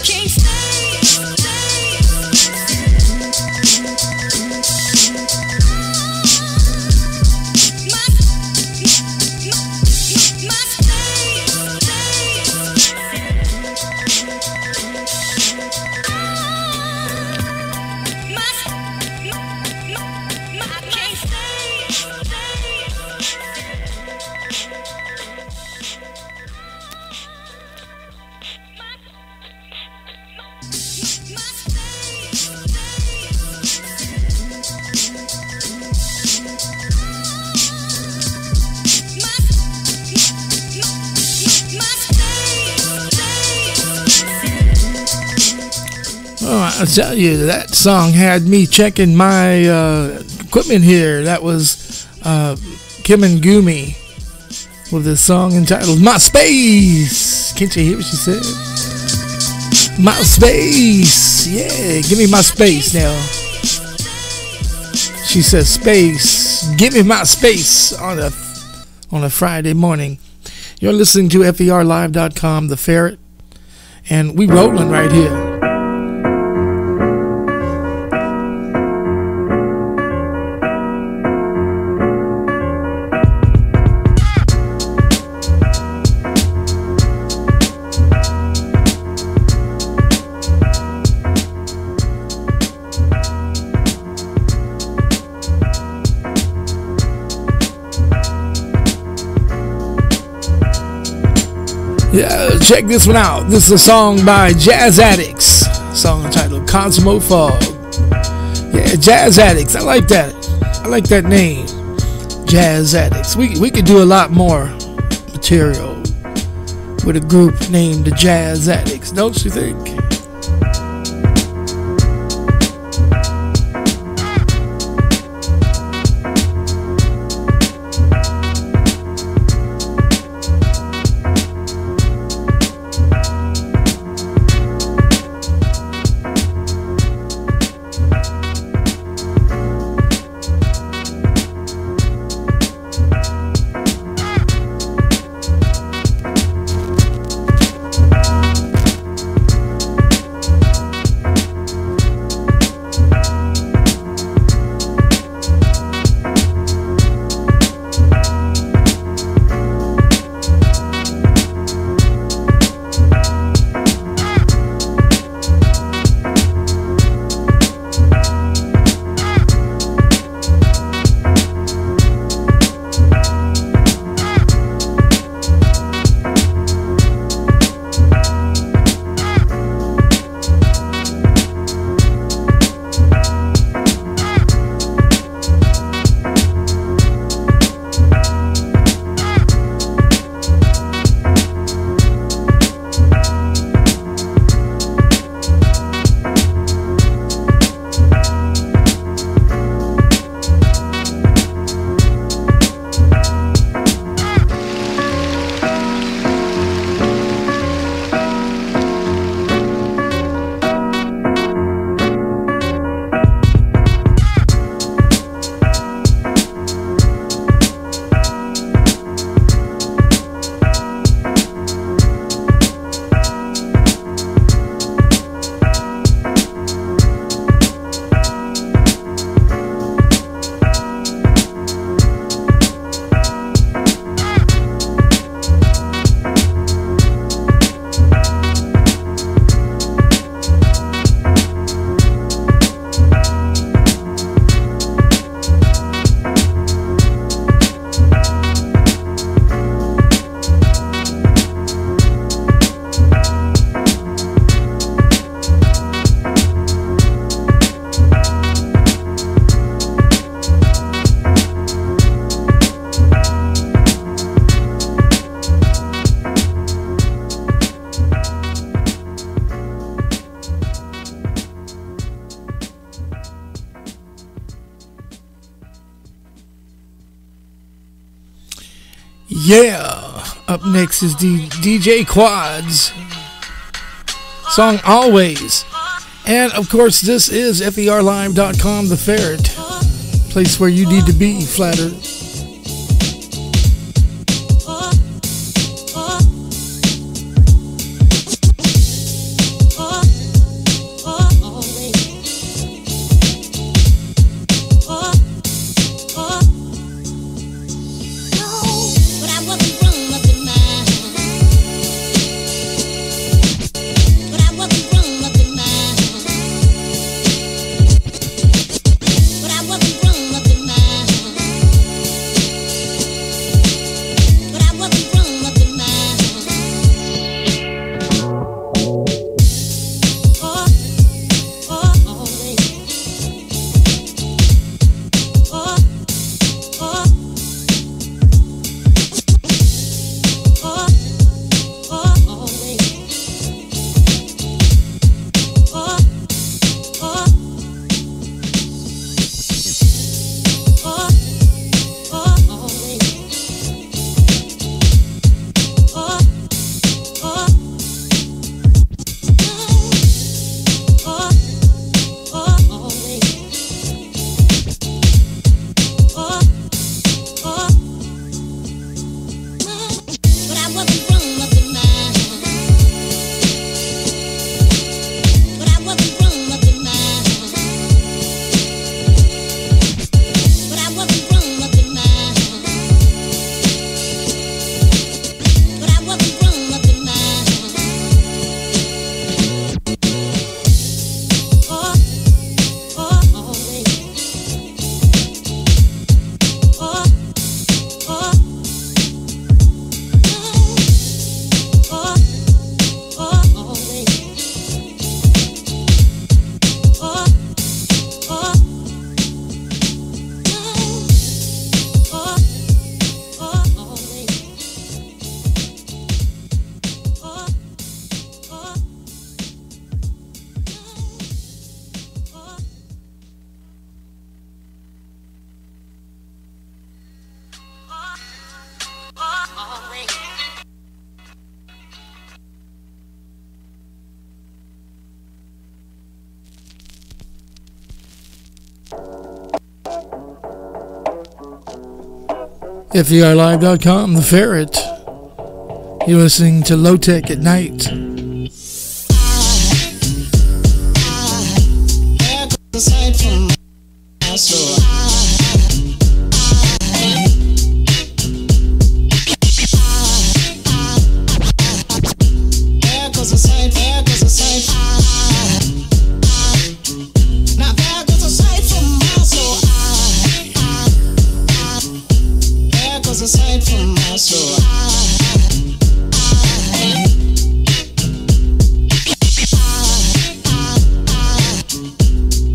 Can't stop. Oh, I'll tell you, that song had me checking my equipment here. That was Kim and Gumi with a song entitled My Space. Can't you hear what she said? My space. Yeah, give me my space now. She says space. Give me my space on a Friday morning. You're listening to FERLive.com, The Ferret, and we rolling right here. Yeah, check this one out. This is a song by Jazz Addicts. A song entitled Cosmo Fog. Yeah, Jazz Addicts. I like that. I like that name. Jazz Addicts. We could do a lot more material with a group named the Jazz Addicts, don't you think? Yeah, up next is the DJ Quads song Always. And of course, this is FERLive.com, The Ferret, place where you need to be, Flat Earth. FERLive.com, The Ferret. You're listening to Low Tech at Night. Aside from my soul, there goes a sight, there goes a sight. Now there goes a sight from my soul. There goes a sight from my soul.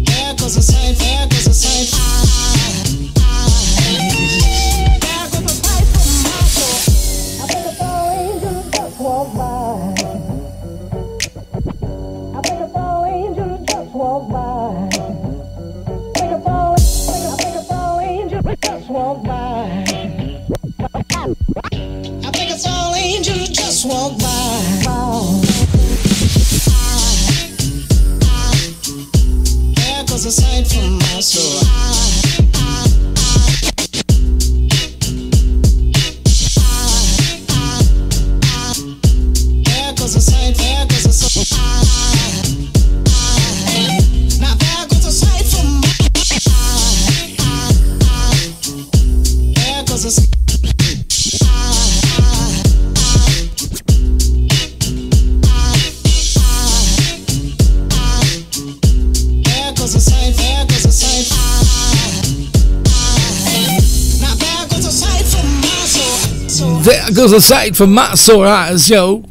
There goes a sight, there goes a sight. There goes a sight from my soul. I think a fall angel just walked by. I think a fall angel just walked by. I think a fall angel just walked by. I think a fall angel just walked by. There goes a sight from my soul. There goes a sight, there goes a sight. Now there goes a sight from my there goes a sight. There goes a sight, there goes a sight. Now there goes a sight from my soul. There goes a sight from my sore eyes, yo.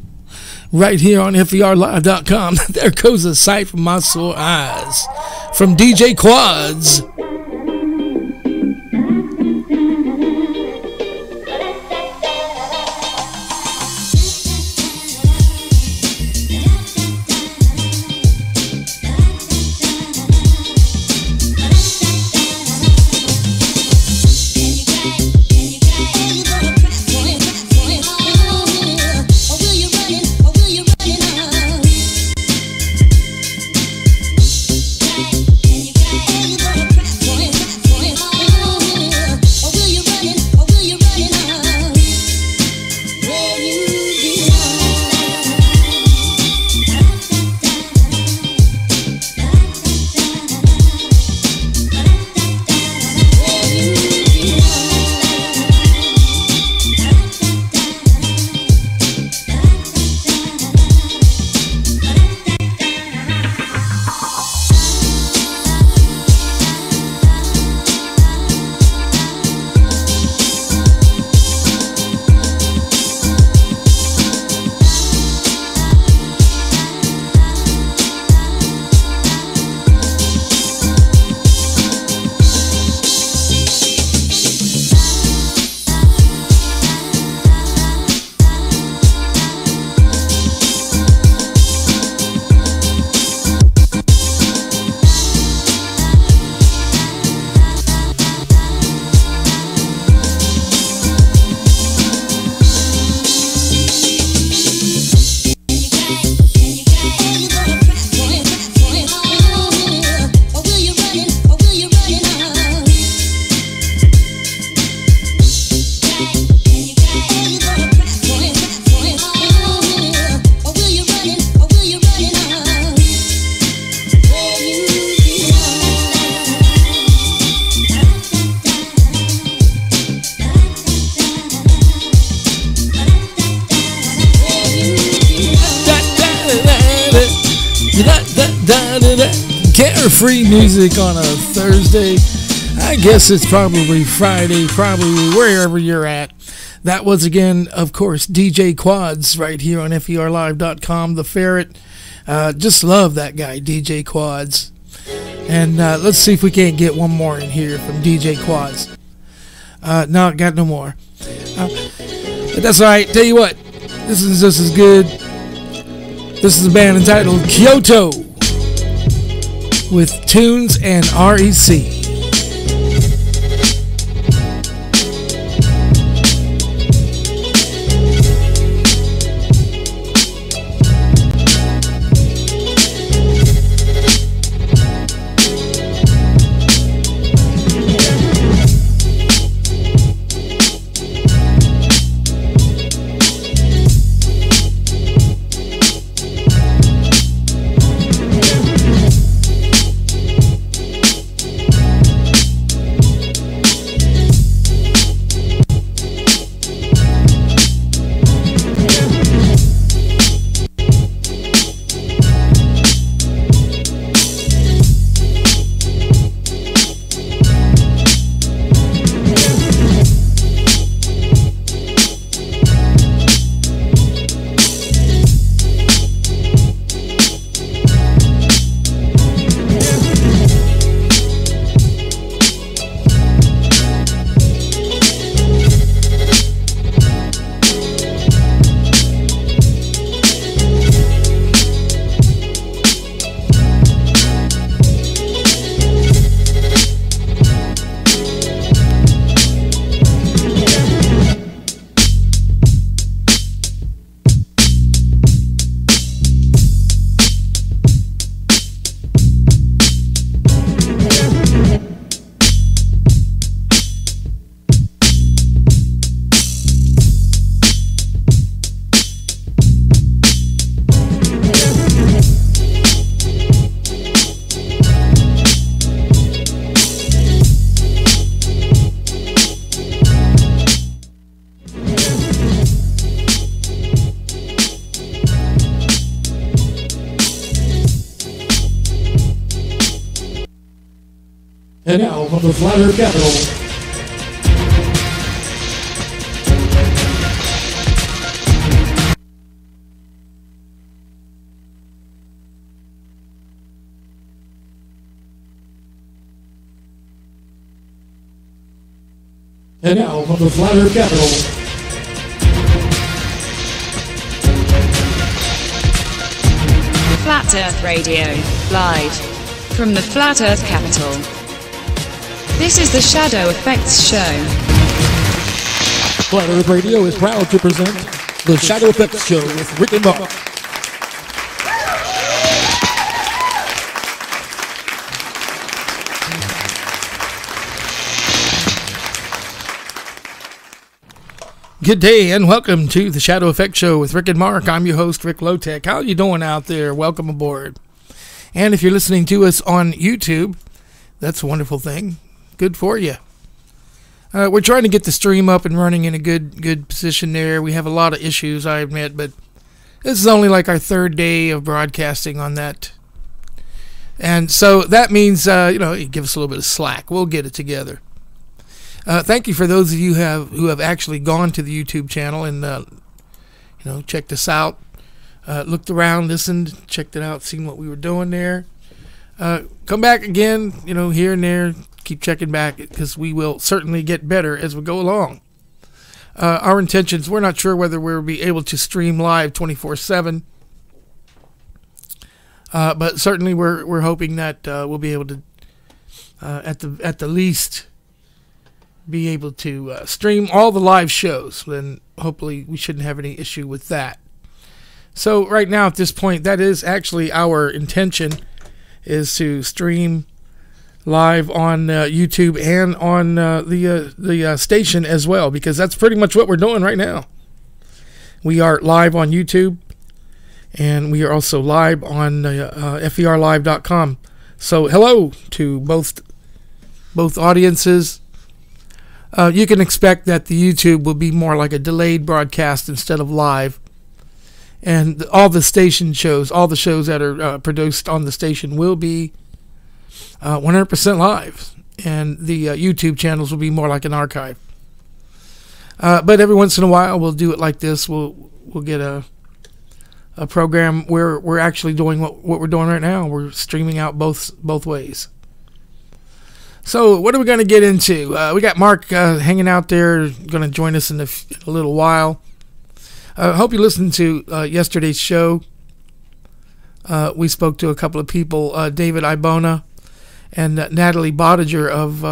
Right here on FERLive.com. There goes a sight from my sore eyes. From DJ Quads. Carefree music on a Thursday. I guess it's probably Friday, probably wherever you're at. That was, again, of course, DJ Quads right here on FERLive.com, The Ferret. Just love that guy, DJ Quads. And let's see if we can't get one more in here from DJ Quads. No, got no more. But that's all right. Tell you what, this is just as good. This is a band entitled Kyoto with Tunes and REC. And now from the Flat Earth capital, and now from the Flat Earth capital, Flat Earth Radio, live from the Flat Earth capital. This is the Shadow Effects Show. Flat Earth Radio is proud to present the Shadow Effects Show with Rick and Mark. Good day and welcome to the Shadow Effect Show with Rick and Mark. I'm your host, Rick Lowtech. How you doing out there? Welcome aboard. And if you're listening to us on YouTube, that's a wonderful thing. Good for you. We're trying to get the stream up and running in a good position there. We have a lot of issues, I admit, but this is only like our third day of broadcasting on that. And so that means, you give us a little bit of slack. We'll get it together. Thank you for those of you who have actually gone to the YouTube channel and checked us out, looked around, listened, checked it out, seen what we were doing there. Come back again, here and there. Keep checking back because we will certainly get better as we go along. Our intentions, we're not sure whether we'll be able to stream live 24/7, but certainly we're hoping that we'll be able to at the least be able to stream all the live shows. Then hopefully we shouldn't have any issue with that. So right now at this point, that is actually our intention, is to stream live on YouTube and on the station as well, because that's pretty much what we're doing right now. We are live on YouTube, and we are also live on FERLive.com. So hello to both audiences. You can expect that the YouTube will be more like a delayed broadcast instead of live. And all the station shows, all the shows that are produced on the station will be 100% live. And the YouTube channels will be more like an archive. But every once in a while, we'll do it like this. We'll get a program where we're actually doing what we're doing right now. We're streaming out both ways. So what are we going to get into? We got Mark hanging out there, going to join us in a little while. I hope you listened to yesterday's show. We spoke to a couple of people, David Ibona and Natalie Bodiger of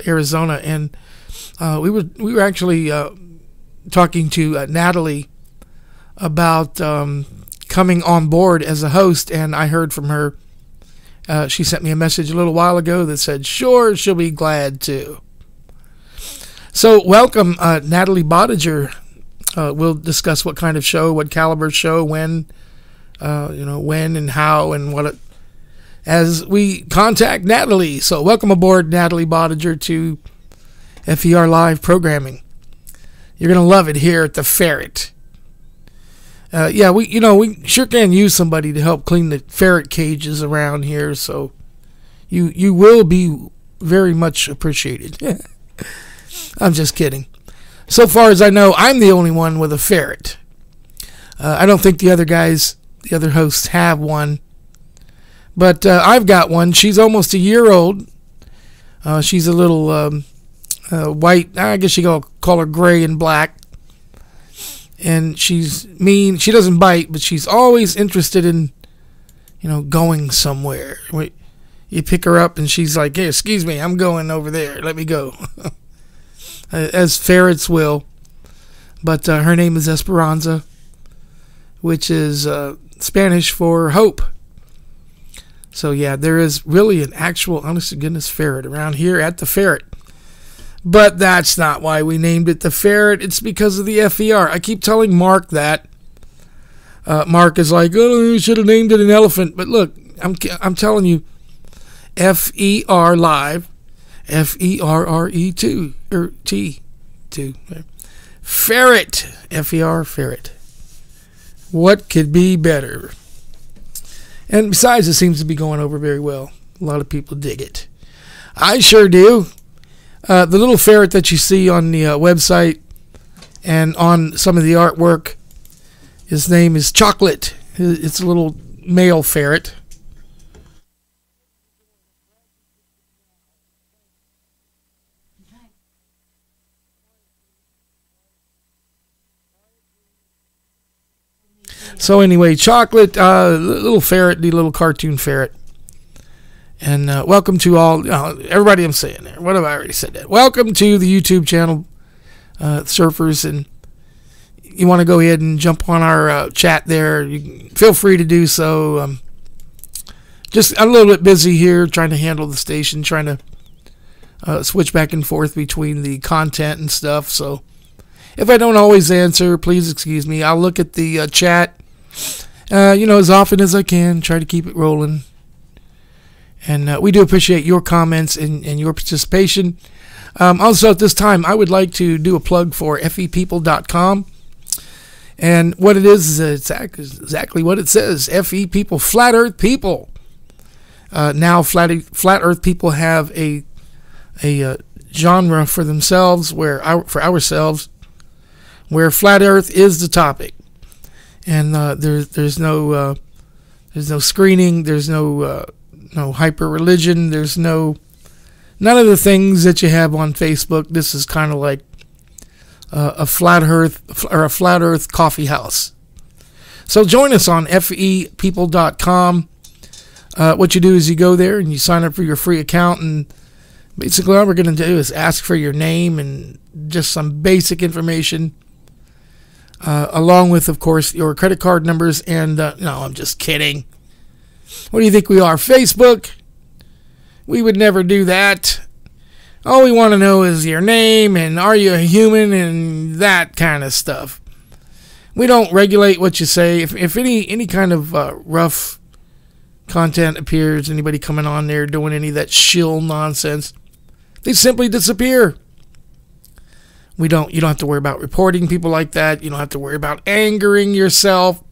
Arizona, and we were actually talking to Natalie about coming on board as a host, and I heard from her. She sent me a message a little while ago that said, sure, she'll be glad to. So welcome, Natalie Bodiger. We'll discuss what kind of show, what caliber show, when and how and what, as we contact Natalie. So welcome aboard, Natalie Bodiger, to FER Live programming. You're going to love it here at the Ferret. We sure can use somebody to help clean the ferret cages around here, so you will be very much appreciated. I'm just kidding. So far as I know, I'm the only one with a ferret. I don't think the other hosts have one, but I've got one. She's almost a year old. She's a little white. I guess you can call her gray and black. And she's mean. She doesn't bite, but she's always interested in, going somewhere. You pick her up and she's like, hey, excuse me, I'm going over there. Let me go. As ferrets will. But her name is Esperanza, which is Spanish for hope. So yeah, there is really an actual, honest to goodness, ferret around here at the Ferret. But that's not why we named it the Ferret. It's because of the FER. I keep telling Mark that. Mark is like, oh, you should have named it an elephant. But look, I'm telling you, FER Live, FERRE2, or T2. Ferret, FER, Ferret. What could be better? And besides, it seems to be going over very well. A lot of people dig it. I sure do. The little ferret that you see on the website and on some of the artwork, his name is Chocolate. It's a little male ferret. So anyway, Chocolate, little ferret, the little cartoon ferret. And welcome to all, everybody I'm saying there. What have I already said that? Welcome to the YouTube channel, surfers. And you want to go ahead and jump on our chat there, you can feel free to do so. Just I'm a little bit busy here trying to handle the station, trying to switch back and forth between the content and stuff. So if I don't always answer, please excuse me. I'll look at the chat, as often as I can, try to keep it rolling. And we do appreciate your comments and your participation. Also, at this time, I would like to do a plug for fepeople.com. And what it is exactly what it says. FE People, Flat Earth People. Now, Flat Earth People have a genre for themselves, for ourselves, where Flat Earth is the topic. And there's no screening, there's no hyper religion, there's none of the things that you have on Facebook. This is kind of like a flat earth coffee house. So join us on fepeople.com. What you do is you go there and you sign up for your free account, and basically all we're going to do is ask for your name and just some basic information, along with, of course, your credit card numbers. And no, I'm just kidding. What do you think we are, Facebook? We would never do that. All we want to know is your name and are you a human and that kind of stuff. We don't regulate what you say. If any kind of rough content appears, anybody coming on there doing any of that shill nonsense, they simply disappear. You don't have to worry about reporting people like that. You don't have to worry about angering yourself.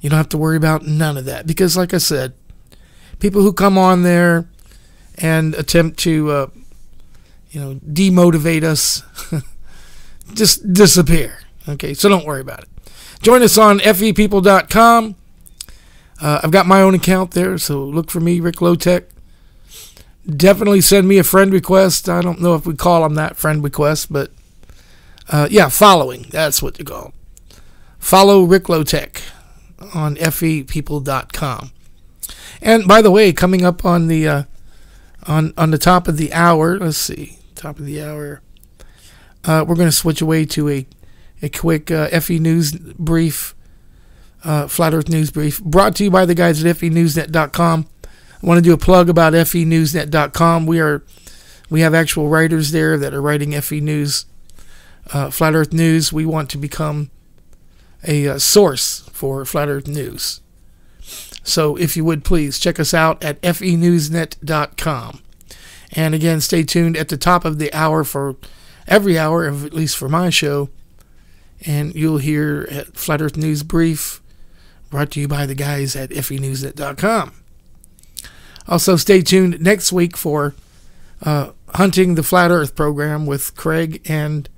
You don't have to worry about none of that. Because like I said, people who come on there and attempt to demotivate us just disappear. Okay, so don't worry about it. Join us on fepeople.com. I've got my own account there, so look for me, Rick Lowtech. Definitely send me a friend request. I don't know if we call them that, friend request, but following. That's what you call them. Follow Rick Lowtech on fepeople.com. And by the way, coming up on the on the top of the hour, let's see, top of the hour, we're going to switch away to a quick FE News brief, Flat Earth News brief, brought to you by the guys at FENewsNet.com. I want to do a plug about FENewsNet.com. We have actual writers there that are writing FE News, Flat Earth News. We want to become a source for Flat Earth News. So if you would please check us out at FENewsNet.com. And again, stay tuned at the top of the hour for every hour, at least for my show. And you'll hear at Flat Earth News Brief, brought to you by the guys at FENewsNet.com. Also, stay tuned next week for Hunting the Flat Earth program with Craig and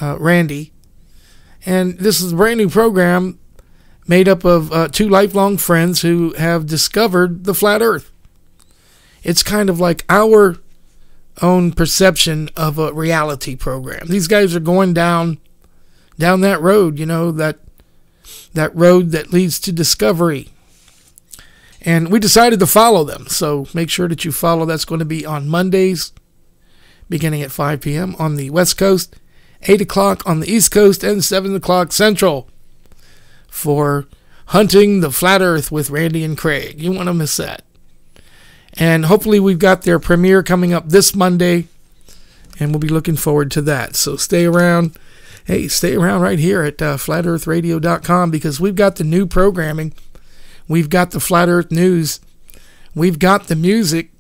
Randy. And this is a brand new program made up of two lifelong friends who have discovered the flat Earth. It's kind of like our own perception of a reality program. These guys are going down that road, that road that leads to discovery. And we decided to follow them. So make sure that you follow. That's going to be on Mondays, beginning at 5 p.m. on the West Coast, 8 o'clock on the East Coast, and 7 o'clock Central for Hunting the Flat Earth with Randy and Craig. You want to miss that. And hopefully we've got their premiere coming up this Monday, and we'll be looking forward to that. So stay around. Hey, stay around right here at flatearthradio.com, because we've got the new programming. We've got the Flat Earth News. We've got the music.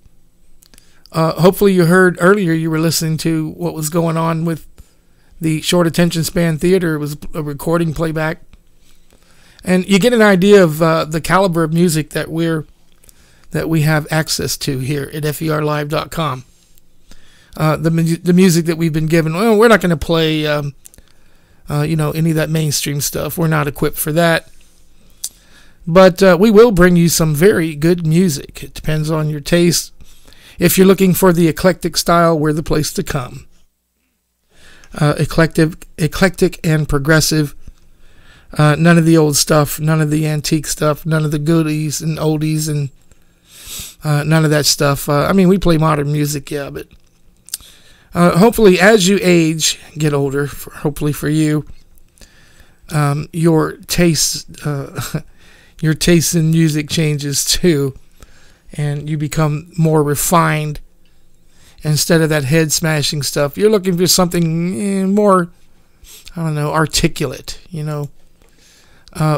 Hopefully you heard earlier, you were listening to what was going on with the Short Attention Span Theater. It was a recording playback. And you get an idea of the caliber of music that we're that we have access to here at FERLive.com. The music that we've been given, well, we're not going to play, any of that mainstream stuff. We're not equipped for that. But we will bring you some very good music. It depends on your taste. If you're looking for the eclectic style, we're the place to come. Eclectic and progressive. None of the old stuff, none of the antique stuff, none of the goodies and oldies, and none of that stuff. We play modern music, yeah, but hopefully as you age, get older, hopefully for you, your taste in music changes too, and you become more refined. Instead of that head smashing stuff, you're looking for something more, articulate,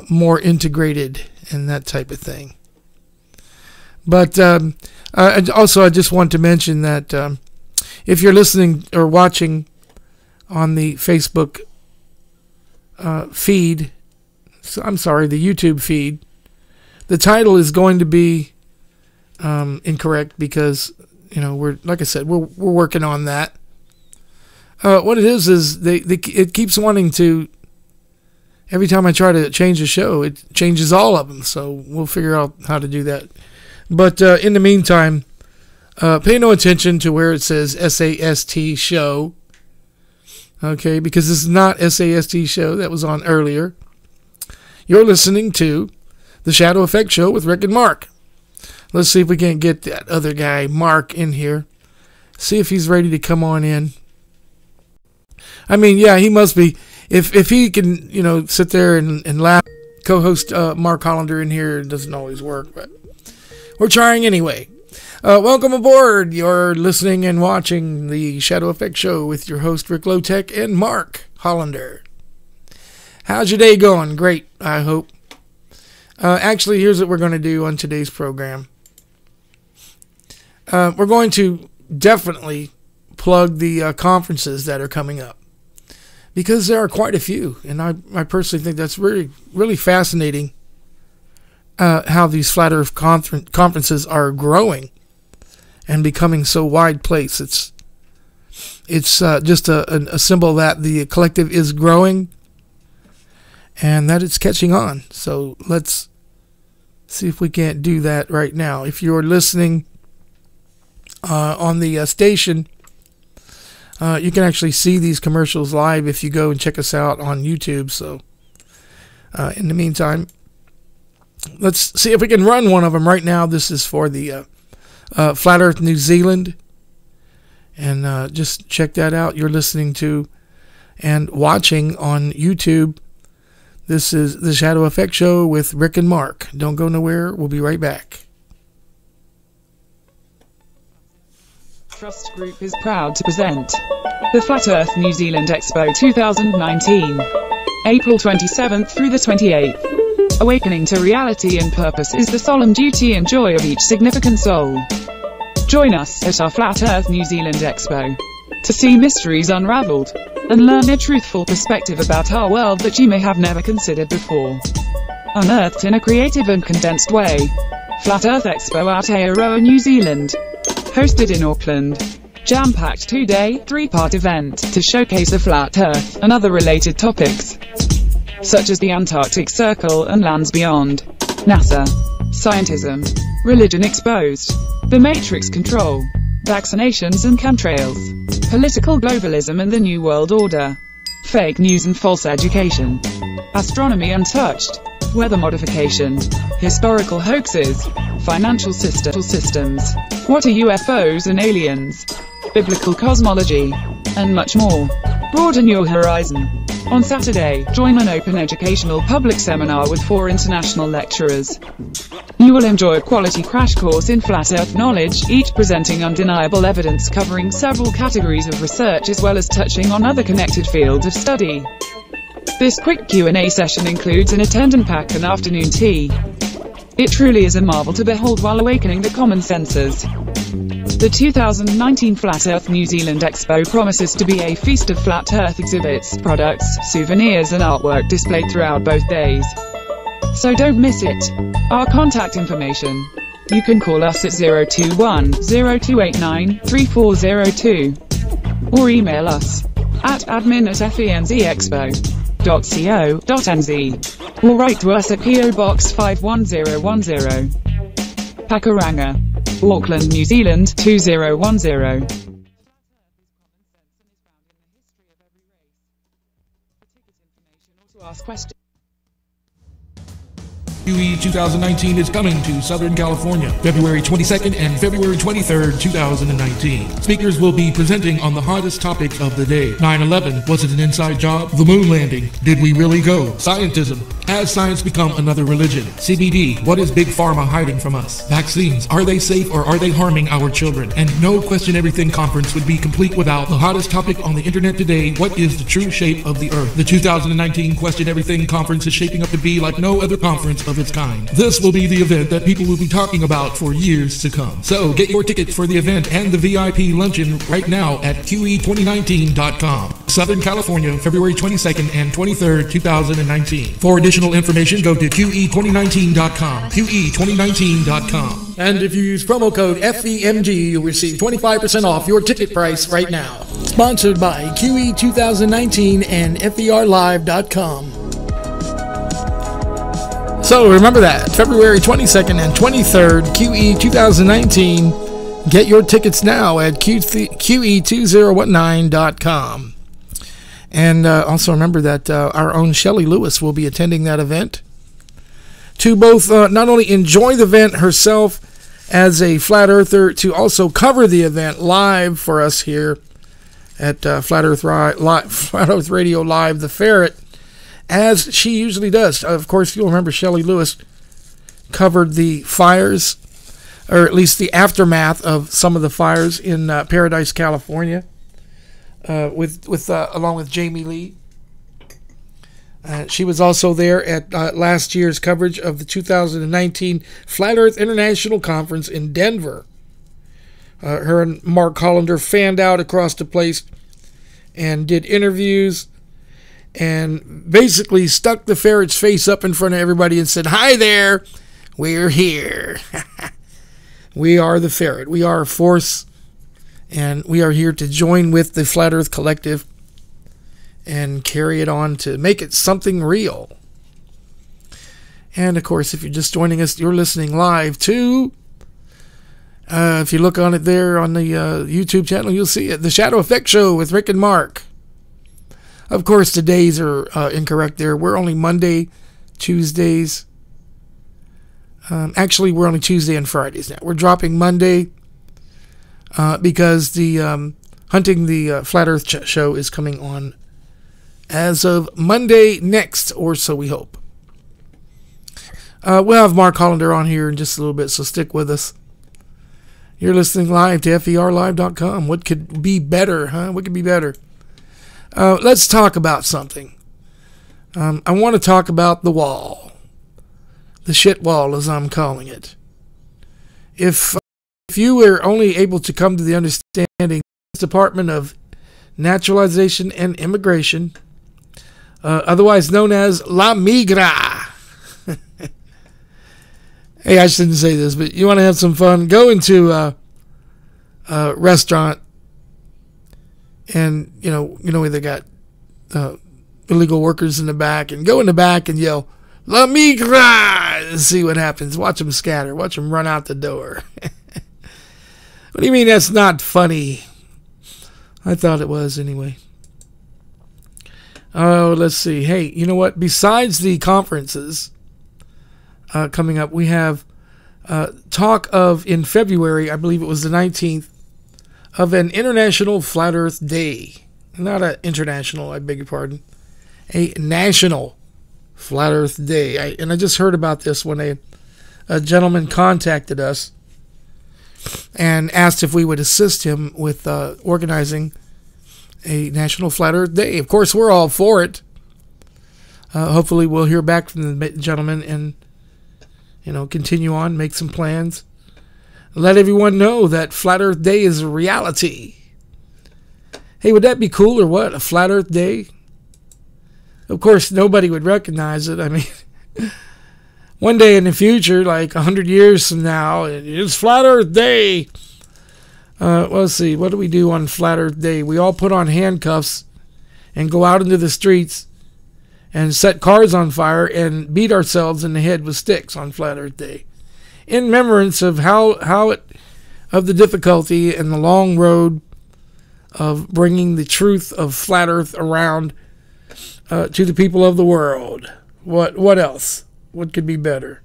more integrated and that type of thing. But I just want to mention that if you're listening or watching on the Facebook feed, the YouTube feed, the title is going to be incorrect because we're working on that. What it is it keeps wanting to. Every time I try to change a show, it changes all of them. So we'll figure out how to do that. But in the meantime, pay no attention to where it says SAST show. Okay, because this is not SAST show that was on earlier. You're listening to the Shadow Effect Show with Rick and Mark. Let's see if we can't get that other guy, Mark, in here. See if he's ready to come on in. He must be. If he can, sit there and laugh, co-host Mark Hollander in here, it doesn't always work, but we're trying anyway. Welcome aboard. You're listening and watching the Shadow Effect Show with your host Rick Lowtech and Mark Hollander. How's your day going? Great, I hope. Actually, here's what we're going to do on today's program. We're going to definitely plug the conferences that are coming up, because there are quite a few, and I personally think that's really, really fascinating how these Flat Earth conferences are growing and becoming so wide place. It's just a symbol that the collective is growing and that it's catching on. So let's see if we can't do that right now. If you're listening on the station, you can actually see these commercials live if you go and check us out on YouTube. So in the meantime, let's see if we can run one of them right now. This is for the Flat Earth New Zealand. And just check that out. You're listening to and watching on YouTube. This is the Shadow Effect Show with Rick and Mark. Don't go nowhere. We'll be right back. Trust Group is proud to present the Flat Earth New Zealand Expo 2019, April 27th through the 28th. Awakening to reality and purpose is the solemn duty and joy of each significant soul. Join us at our Flat Earth New Zealand Expo to see mysteries unraveled and learn a truthful perspective about our world that you may have never considered before. Unearthed in a creative and condensed way. Flat Earth Expo Aotearoa, New Zealand. Hosted in Auckland. Jam-packed 2-day, 3-part event to showcase the Flat Earth and other related topics, such as the Antarctic Circle and lands beyond, NASA, scientism, religion exposed, the Matrix control, vaccinations and chemtrails, political globalism and the New World Order, fake news and false education, astronomy untouched, weather modification, historical hoaxes, financial systems, what are UFOs and aliens, biblical cosmology, and much more. Broaden your horizon. On Saturday, join an open educational public seminar with 4 international lecturers. You will enjoy a quality crash course in flat earth knowledge, each presenting undeniable evidence covering several categories of research as well as touching on other connected fields of study. This quick Q&A session includes an attendant pack and afternoon tea. It truly is a marvel to behold while awakening the common senses. The 2019 Flat Earth New Zealand Expo promises to be a feast of flat earth exhibits, products, souvenirs and artwork displayed throughout both days. So don't miss it. Our contact information: You can call us at 021-0289-3402 or email us at admin@fenzexpo.co.nz or write to us at PO Box 51010, Pakuranga, Auckland, New Zealand 2010. To ask questions. QE 2019 is coming to Southern California, February 22nd and February 23rd, 2019. Speakers will be presenting on the hottest topic of the day. 9/11, was it an inside job? The moon landing, did we really go? Scientism, has science become another religion? CBD, what is Big Pharma hiding from us? Vaccines, are they safe or are they harming our children? And no Question Everything conference would be complete without the hottest topic on the internet today, what is the true shape of the earth? The 2019 Question Everything conference is shaping up to be like no other conference of its kind. This will be the event that people will be talking about for years to come. So get your tickets for the event and the VIP luncheon right now at QE2019.com. Southern California, February 22nd and 23rd, 2019. For additional information, go to QE2019.com. QE2019.com. And if you use promo code FEMG, you'll receive 25% off your ticket price right now. Sponsored by QE 2019 and FERLive.com. So remember that, February 22nd and 23rd, QE 2019. Get your tickets now at QE2019.com. And also remember that our own Shelley Lewis will be attending that event to both not only enjoy the event herself as a flat earther, to also cover the event live for us here at Flat Earth Radio Live, The Ferret, as she usually does. Of course, you'll remember Shelley Lewis covered the fires, or at least the aftermath of some of the fires in Paradise, California, along with Jamie Lee. She was also there at last year's coverage of the 2019 Flat Earth International Conference in Denver. Her and Mark Hollander fanned out across the place and did interviews, and basically stuck the ferret's face up in front of everybody and said, "Hi there, we're here." We are the Ferret. We are a force, and we are here to join with the Flat Earth Collective and carry it on to make it something real. And of course, if you're just joining us, you're listening live to, if you look on it there on the YouTube channel, you'll see it, The Shadow Effect Show with Rick and Mark. Of course, the days are incorrect there. We're only Monday, Tuesdays. Actually, we're only Tuesday and Fridays now. We're dropping Monday because the Hunting the Flat Earth show is coming on as of Monday next, or so we hope. We'll have Mark Hollander on here in just a little bit, so stick with us. You're listening live to FERLive.com. What could be better, huh? What could be better? Let's talk about something. I want to talk about the wall. The shit wall, as I'm calling it. If you were only able to come to the understanding, the Department of Naturalization and Immigration, otherwise known as La Migra. Hey, I shouldn't say this, but you want to have some fun, go into a restaurant, and you know where they got illegal workers in the back, and go in the back and yell "La Migra" and see what happens. Watch them scatter. Watch them run out the door. What do you mean that's not funny? I thought it was anyway. Oh, let's see. Hey, you know what? Besides the conferences coming up, we have talk of, in February, I believe it was the 19th, of an International Flat Earth Day. Not an international, I beg your pardon. A National Flat Earth Day. I just heard about this when a gentleman contacted us and asked if we would assist him with organizing a National Flat Earth Day. Of course, we're all for it. Hopefully we'll hear back from the gentleman and continue on, make some plans. Let everyone know that Flat Earth Day is a reality. Hey, would that be cool or what? A Flat Earth Day? Of course, nobody would recognize it. I mean, one day in the future, like 100 years from now, it's Flat Earth Day. Let's see, what do we do on Flat Earth Day? We all put on handcuffs and go out into the streets and set cars on fire and beat ourselves in the head with sticks on Flat Earth Day, in remembrance of of the difficulty and the long road of bringing the truth of Flat Earth around to the people of the world. What else? What could be better?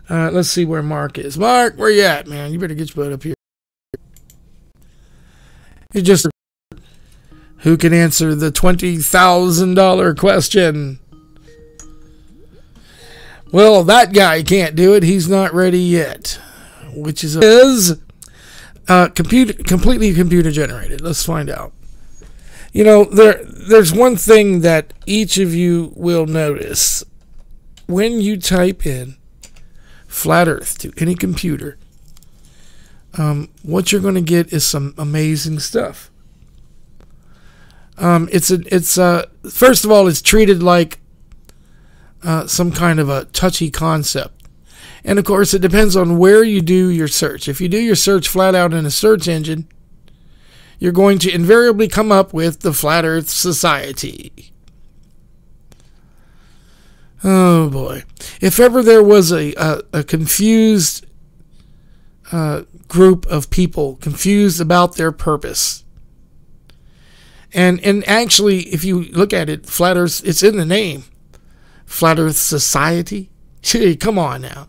Let's see where Mark is. Mark, where you at, man? You better get your butt up here. You just... Who can answer the $20,000 question? Well, that guy can't do it. He's not ready yet. Which is completely computer generated. Let's find out. You know, there's one thing that each of you will notice when you type in Flat Earth to any computer. What you're going to get is some amazing stuff. First of all, it's treated like some kind of a touchy concept. And of course, it depends on where you do your search. If you do your search flat out in a search engine, you're going to invariably come up with the Flat Earth Society. Oh boy. If ever there was a confused group of people, confused about their purpose. And actually, if you look at it, Flat Earth, it's in the name. Flat Earth Society? Gee, come on now.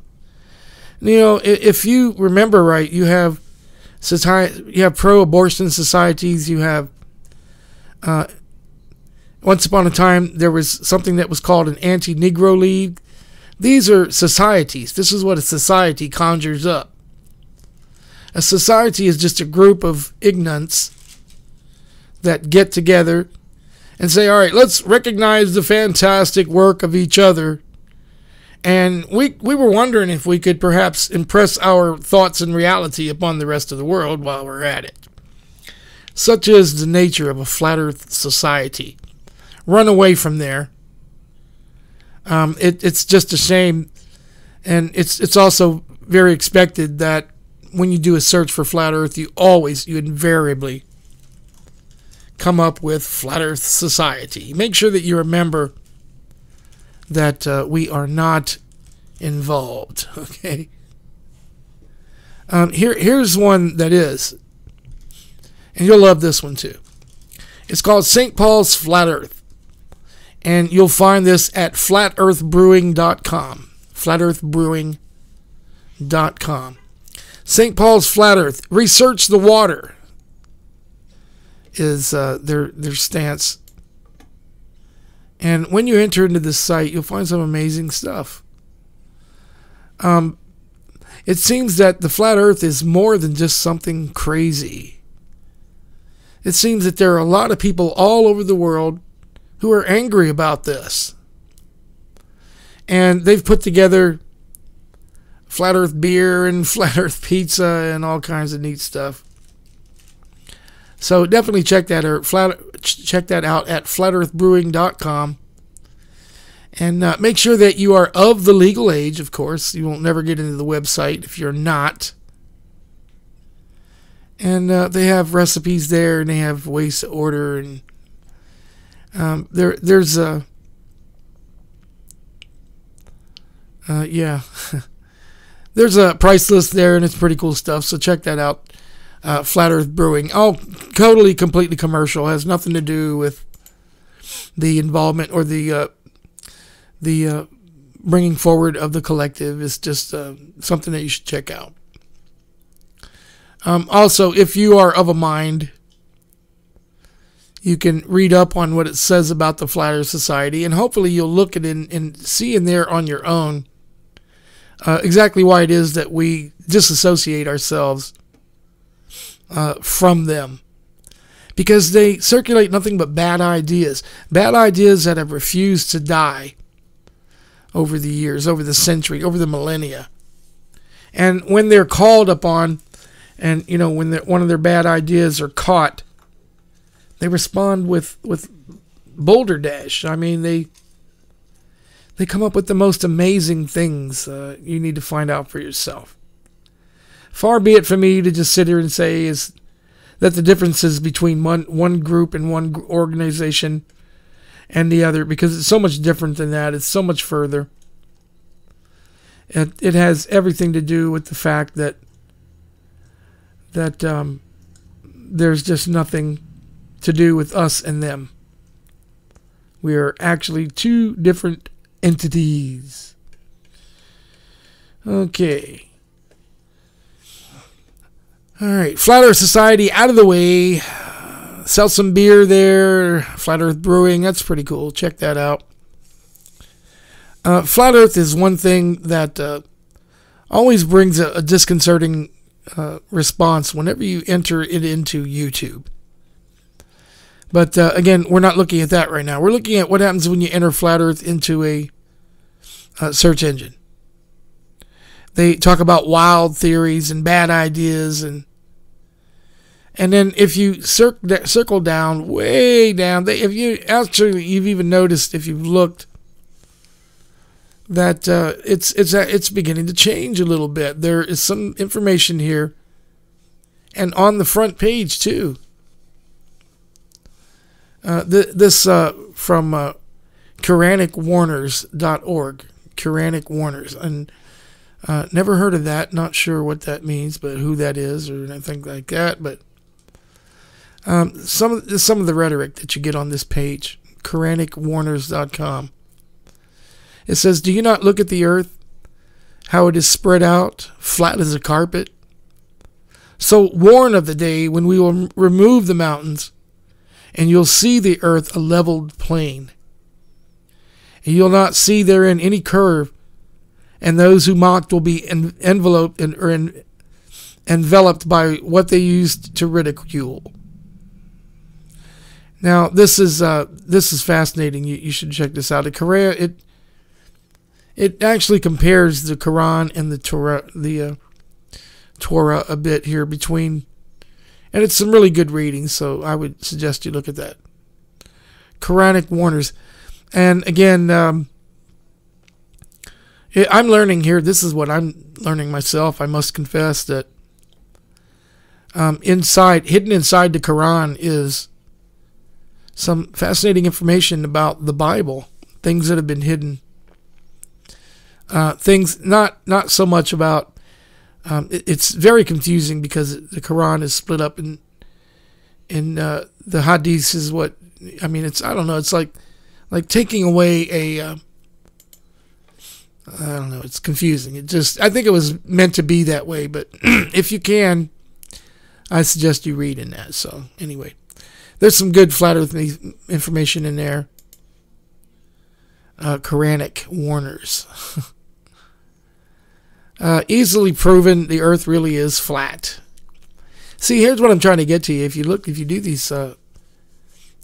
You know, if you remember right, you have pro-abortion societies, you have once upon a time there was something that was called an anti-Negro League. These are societies. This is what a society conjures up. A society is just a group of ignorants that get together and say, all right, let's recognize the fantastic work of each other. And we were wondering if we could perhaps impress our thoughts and reality upon the rest of the world while we're at it. Such is the nature of a Flat Earth Society. Run away from there. It's just a shame. And it's also very expected that when you do a search for Flat Earth, you invariably come up with Flat Earth Society. Make sure that you remember that we are not involved. Okay. Here's one that is, and you'll love this one too. It's called St. Paul's Flat Earth, and you'll find this at flatearthbrewing.com. Flatearthbrewing.com. St. Paul's Flat Earth. Research the water is their stance. And when you enter into this site, you'll find some amazing stuff. It seems that the Flat Earth is more than just something crazy. It seems that there are a lot of people all over the world who are angry about this. And they've put together Flat Earth beer and Flat Earth pizza and all kinds of neat stuff. So definitely check that out at flatearthbrewing.com. And make sure that you are of the legal age, of course. You won't never get into the website if you're not. And they have recipes there, and they have ways to order. And there's a... there's a price list there, and it's pretty cool stuff. So check that out. Flat Earth Brewing. Oh, totally, completely commercial. Has nothing to do with the involvement or the bringing forward of the collective. It's just something that you should check out. Also, if you are of a mind, you can read up on what it says about the Flat Earth Society, and hopefully you'll look at it and see in there on your own exactly why it is that we disassociate ourselves from them, because they circulate nothing but bad ideas that have refused to die over the years, over the century, over the millennia. And when they're called upon, and when one of their bad ideas are caught, they respond with boulder dash. I mean, They come up with the most amazing things. You need to find out for yourself. Far be it from me to just sit here and say is that the differences between one group and one organization and the other, because it's so much different than that. It's so much further. It has everything to do with the fact that there's just nothing to do with us and them. We are actually two different entities. Okay. All right. Flat Earth Society out of the way. Sell some beer there. Flat Earth Brewing. That's pretty cool. Check that out. Flat Earth is one thing that always brings a disconcerting response whenever you enter it into YouTube. But again, we're not looking at that right now. We're looking at what happens when you enter Flat Earth into a search engine. They talk about wild theories and bad ideas, and then if you circle down, way down, if you've even noticed, if you've looked, that it's beginning to change a little bit. There is some information here, and on the front page too. This from QuranicWarners.org. Quranic Warners, and never heard of that. Not sure what that means, but who that is or anything like that. But some of the rhetoric that you get on this page, QuranicWarners.com. It says, "Do you not look at the earth, how it is spread out, flat as a carpet? So warn of the day when we will remove the mountains, and you'll see the earth a leveled plain. And you'll not see therein any curve, and those who mocked will be enveloped by what they used to ridicule." Now, this is fascinating. You should check this out. It actually compares the Quran and the Torah a bit here between, and it's some really good reading. So I would suggest you look at that. Quranic Warners. And again, I'm learning here. This is what I'm learning myself. I must confess that hidden inside the Quran is some fascinating information about the Bible, things that have been hidden. Things not so much about. It's very confusing because the Quran is split up in the Hadiths is what I mean. I don't know. It's like taking away I don't know. It's confusing. I think it was meant to be that way. But if you can, I suggest you read in that. So anyway, there's some good flat earth information in there. Quranic Warners. Easily proven the earth really is flat. See, here's what I'm trying to get to you. If you do these,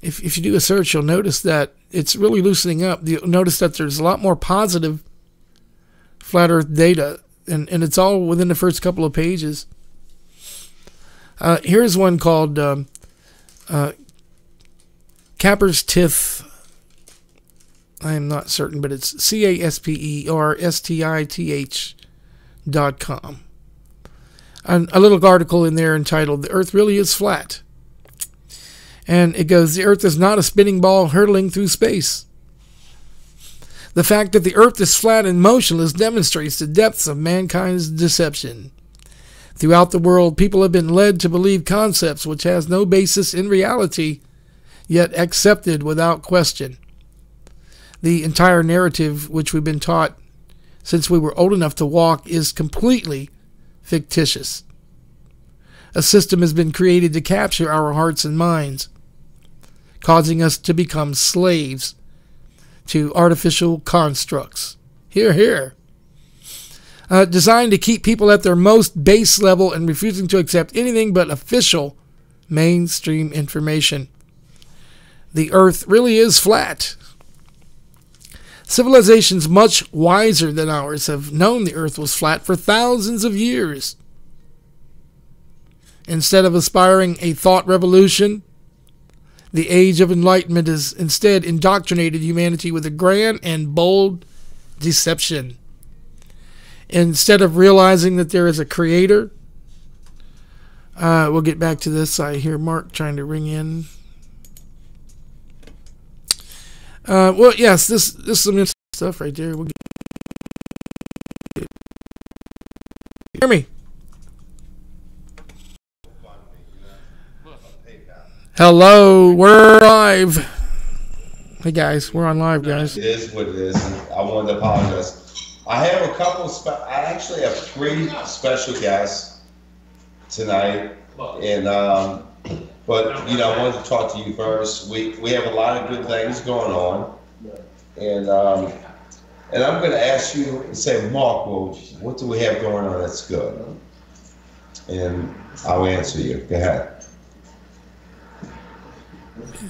if you do a search, you'll notice that it's really loosening up. You'll notice that there's a lot more positive flat earth data, and it's all within the first couple of pages. Here's one called Capper's Tith. I am not certain, but it's CASPERSTITH.com. And a little article in there entitled "The Earth Really Is Flat." And it goes, "The Earth is not a spinning ball hurtling through space. The fact that the Earth is flat and motionless demonstrates the depths of mankind's deception. Throughout the world, people have been led to believe concepts which has no basis in reality, yet accepted without question. The entire narrative which we've been taught since we were old enough to walk is completely fictitious. A system has been created to capture our hearts and minds, causing us to become slaves to artificial constructs." Hear, hear. "Designed to keep people at their most base level and refusing to accept anything but official mainstream information. The earth really is flat. Civilizations much wiser than ours have known the earth was flat for thousands of years. Instead of aspiring a thought revolution, the age of enlightenment has instead indoctrinated humanity with a grand and bold deception. Instead of realizing that there is a creator, we'll get back to this. I hear Mark trying to ring in. Well, yes, this is some interesting stuff right there. We'll hear me? Hello, we're live. Hey guys, we're on live, guys. It is what it is, and I wanted to apologize. I have a couple of I actually have 3 special guests tonight, and but you know, I wanted to talk to you first. We have a lot of good things going on, and I'm going to ask you and say, Mark, well, what do we have going on that's good? And I'll answer you. Go ahead.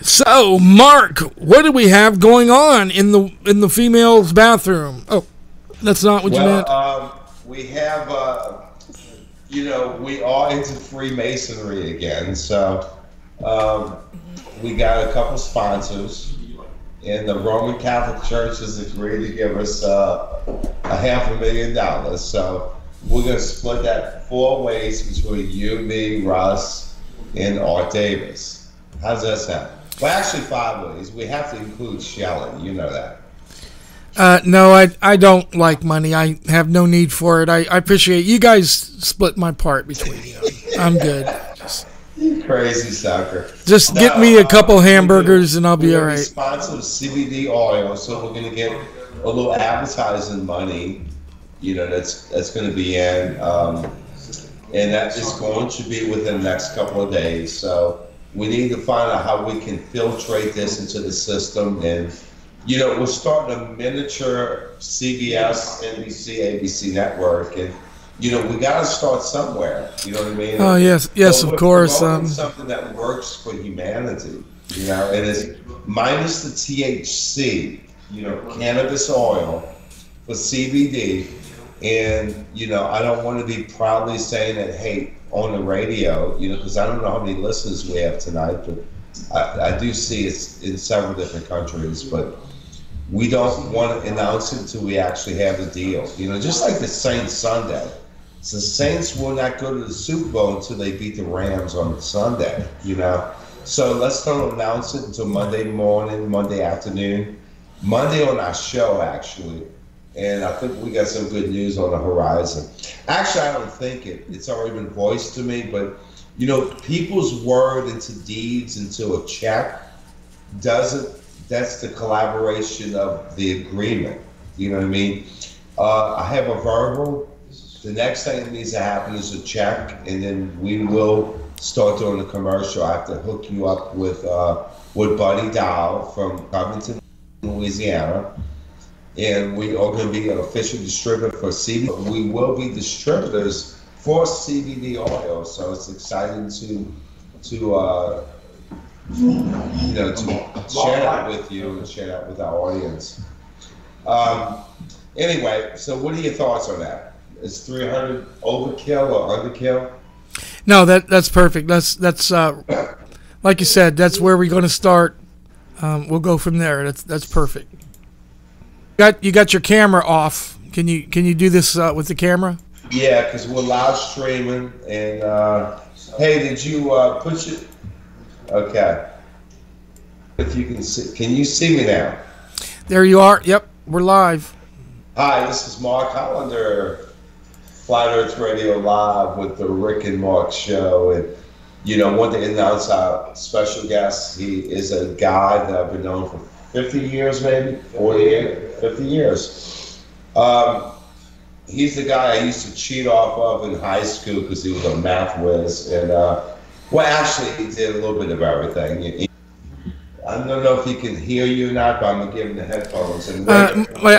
So, Mark, what do we have going on in the female's bathroom? Oh, that's not what you meant. We have, you know, we are into Freemasonry again. So, we got a couple sponsors, and the Roman Catholic Church has agreed to give us $500,000. So, we're going to split that 4 ways between you, me, Russ, and Art Davis. How's that sound? Well, actually 5 ways. We have to include Shelley. You know that. No, I don't like money. I have no need for it. I appreciate you guys split my part between you. I'm good. You crazy sucker. Just get me a couple hamburgers and I'll be all right. Sponsored with CBD oil, so we're going to get a little advertising money. You know, that's going to be in, and that is going to be within the next couple of days. So we need to find out how we can filtrate this into the system. And, you know, we're starting a miniature CBS, NBC, ABC network. And, you know, we got to start somewhere. You know what I mean? Oh, yes, So of course. Something that works for humanity, you know, and it's minus the THC, you know, cannabis oil for CBD. And, you know, I don't want to be proudly saying that, hey, on the radio, you know, because I don't know how many listeners we have tonight, but I do see it's in several different countries, but we don't want to announce it until we actually have the deal. You know, just like the Saints Sunday. So the Saints will not go to the Super Bowl until they beat the Rams on Sunday, you know. So let's don't announce it until Monday morning, Monday afternoon, Monday on our show, actually. And I think we got some good news on the horizon. Actually, I don't think it's already been voiced to me, but, you know, people's word into deeds, into a check, that's the collaboration of the agreement. You know what I mean? I have a verbal. The next thing that needs to happen is a check, and then we will start doing the commercial. I have to hook you up with Buddy Dow from Covington, Louisiana. And we are going to be an official distributor for CBD. We will be distributors for CBD oil, so it's exciting to you know, to share that with you and share that with our audience. Anyway, so what are your thoughts on that? Is 300 overkill or underkill? No, that's perfect. That's like you said, that's where we're going to start. We'll go from there. That's perfect. You got your camera off. Can you do this with the camera? Yeah, because we're live streaming. And hey, did you put your? Okay. If you can you see me now? There you are. Yep, we're live. Hi, this is Mark Hollander, Flat Earth Radio Live with the Rick and Mark Show. And you know, want to announce our special guest. He is a guy that I've been known for 50 years, maybe 50 years. He's the guy I used to cheat off of in high school because he was a math whiz. And well, actually, he did a little bit of everything. I don't know if he can hear you or not, but I'm gonna give him the headphones. And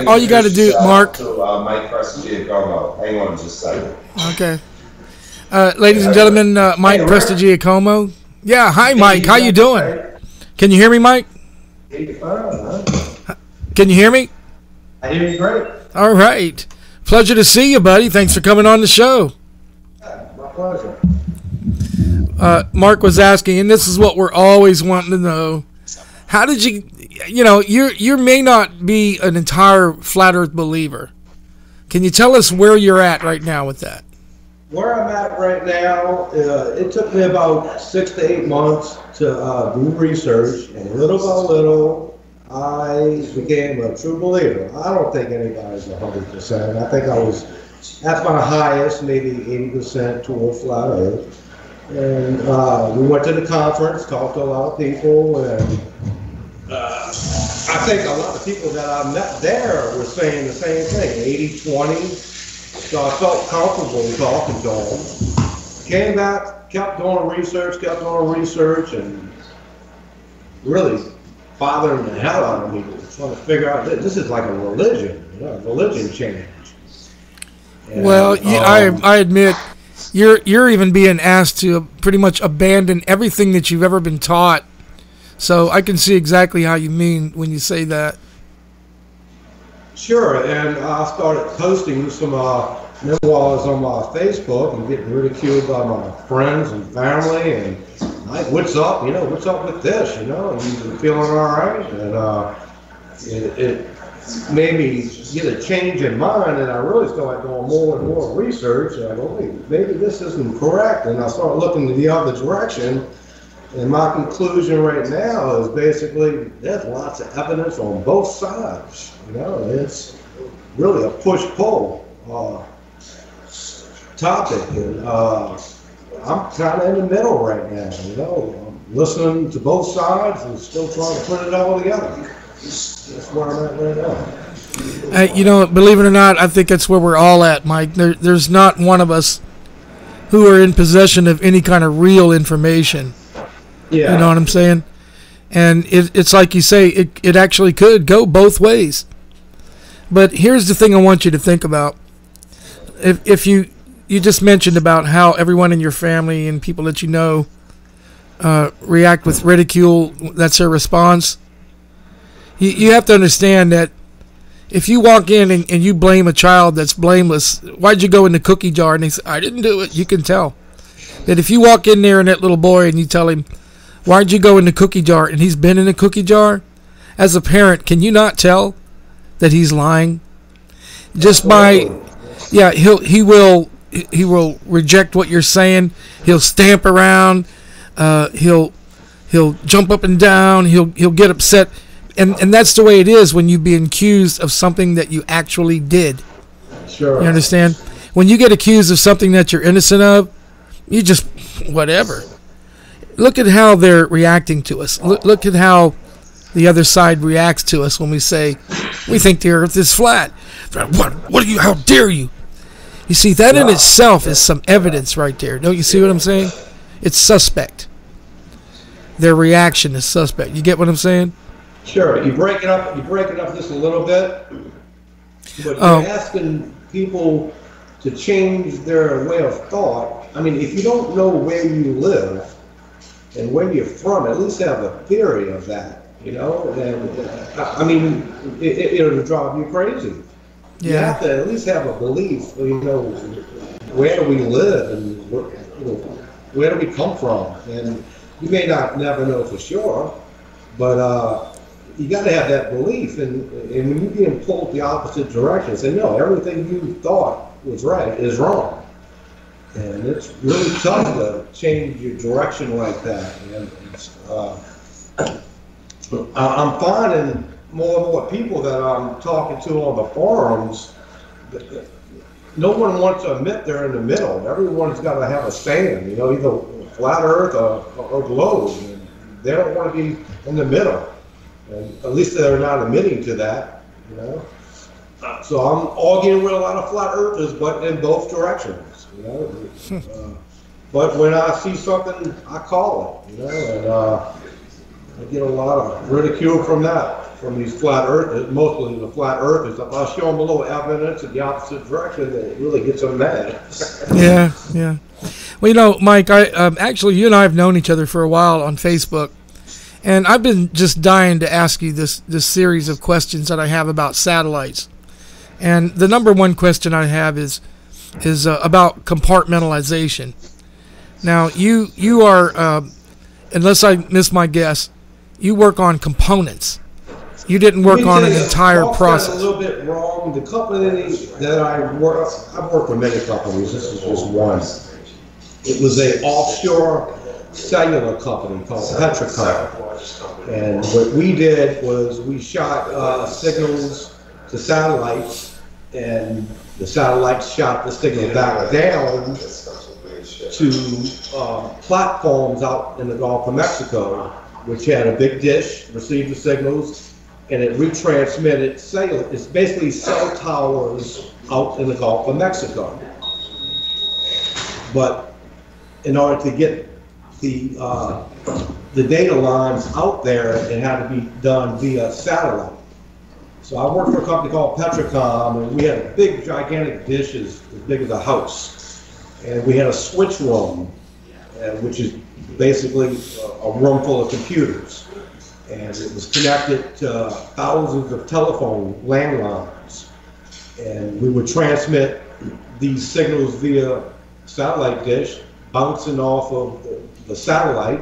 all you got to do, Mark. To Mike Prestigiacomo. Hang on just a second. Okay. Ladies and gentlemen, Mike Prestigiacomo. Yeah, hi, Mike. How you doing? Can you hear me, Mike? Can you hear me? I hear you great. All right. Pleasure to see you, buddy. Thanks for coming on the show. My pleasure. Mark was asking, and this is what we're always wanting to know. How did you you know, you may not be an entire flat Earth believer. Can you tell us where you're at right now with that? Where I'm at right now, it took me about 6 to 8 months to do research, and little by little, I became a true believer. I don't think anybody's 100%. I think I was at my highest, maybe 80% towards flat Earth. And we went to the conference, talked to a lot of people, and I think a lot of people that I met there were saying the same thing, 80-20. So I felt comfortable talking to them. Came back, kept doing research, and really bothering the hell out of me, trying to figure out, this is like a religion, you know, religion change. And, well, I admit, you're even being asked to pretty much abandon everything that you've ever been taught. So I can see exactly how you mean when you say that. Sure, and I started posting some memoirs on my Facebook and getting ridiculed by my friends and family, and like, what's up? You know, what's up with this? You know, and you're feeling all right, and it made me get a change in mind, and I really started doing more and more research. And I go, wait, maybe this isn't correct, and I started looking in the other direction. And my conclusion right now is basically there's lots of evidence on both sides. You know, it's really a push-pull topic, and I'm kind of in the middle right now. You know, I'm listening to both sides and still trying to put it all together. That's where I'm at right now. You know, believe it or not, I think that's where we're all at, Mike. There's not one of us who are in possession of any kind of real information. Yeah. You know what I'm saying? And it's like you say, it actually could go both ways. But here's the thing I want you to think about. If you just mentioned about how everyone in your family and people that you know react with ridicule, that's their response. You have to understand that if you walk in and you blame a child that's blameless, why'd you go in the cookie jar? And they say, I didn't do it. You can tell. That if you walk in there and that little boy and you tell him, why'd you go in the cookie jar? And he's been in a cookie jar. As a parent, can you not tell that he's lying? Just by, yeah, he will reject what you're saying. He'll stamp around. He'll jump up and down. He'll get upset, and that's the way it is when you be accused of something that you actually did. Sure. You understand? When you get accused of something that you're innocent of, you just whatever. Look at how they're reacting to us. Look at how the other side reacts to us when we say, we think the earth is flat. What are you, how dare you? You see, that in itself is some evidence right there. Don't you see what I'm saying? It's suspect. Their reaction is suspect. You get what I'm saying? Sure. You break it up just a little bit, but you're asking people to change their way of thought. I mean, if you don't know where you live and where you're from, at least have a theory of that, you know? And I mean, it'll drive you crazy. Yeah. You have to at least have a belief, you know, where we live and where do we come from. And you may never know for sure, but you got to have that belief. And when you're being pulled the opposite direction, say, no, everything you thought was right is wrong. And it's really tough to change your direction like that. And I'm finding more and more people that I'm talking to on the forums, no one wants to admit they're in the middle. Everyone's got to have a stand, you know, either flat earth or globe. And they don't want to be in the middle. And at least they're not admitting to that, you know. So I'm arguing with a lot of flat earthers, but in both directions, you know. But when I see something, I call it, you know, and I get a lot of ridicule from that, from these flat earthers, mostly the flat earthers. If I show them a little evidence in the opposite direction, it really gets them mad. Yeah, yeah. Well, you know, Mike, actually, you and I have known each other for a while on Facebook. And I've been just dying to ask you this series of questions that I have about satellites. And the number one question I have is about compartmentalization. Now, you are, unless I miss my guess, you work on components. You didn't work on an entire Mark's got it process. a little bit wrong. The company that I've worked with many companies. This is just one. It was a offshore cellular company called Petrocom. And what we did was we shot signals to satellites, and the satellites shot the signal back down to platforms out in the Gulf of Mexico, which had a big dish, received the signals, and it retransmitted cellular. It's basically cell towers out in the Gulf of Mexico. But in order to get the data lines out there, it had to be done via satellite. So I worked for a company called Petrocom, and we had big, gigantic dishes as big as a house. And we had a switch room, which is basically a room full of computers. And it was connected to thousands of telephone landlines. And we would transmit these signals via satellite dish, bouncing off of the satellite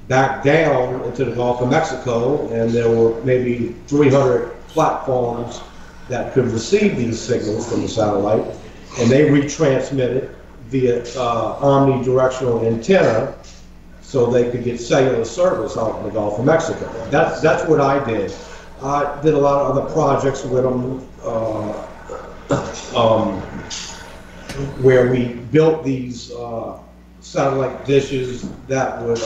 back down into the Gulf of Mexico, and there were maybe 300 platforms that could receive these signals from the satellite, and they retransmitted via omnidirectional antenna so they could get cellular service out in the Gulf of Mexico. That's what I did. I did a lot of other projects with them where we built these satellite dishes that would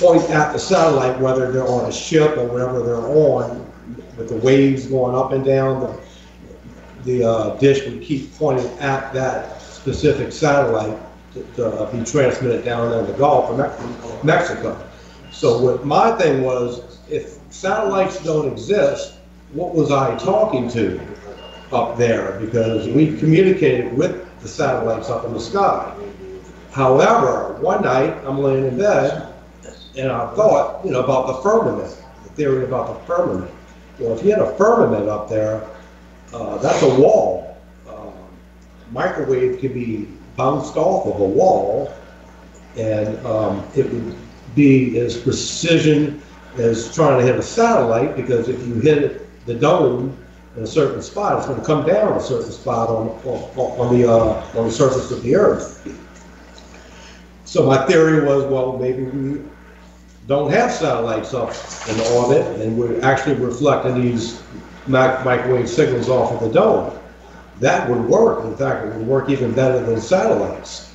point at the satellite, whether they're on a ship or wherever they're on, with the waves going up and down. The dish would keep pointing at that specific satellite to be transmitted down in the Gulf of Mexico. So what my thing was, if satellites don't exist, what was I talking to up there? Because we communicated with the satellites up in the sky. However, one night I'm laying in bed and I thought, about the firmament, the theory about the firmament. Well, if you had a firmament up there, that's a wall. Microwave could be bounced off of a wall, and it would be as precision as trying to hit a satellite, because if you hit the dome in a certain spot, it's going to come down a certain spot on the surface of the Earth. So my theory was, well, maybe we don't have satellites up in orbit, and we're actually reflecting these microwave signals off of the dome. That would work. In fact, it would work even better than satellites.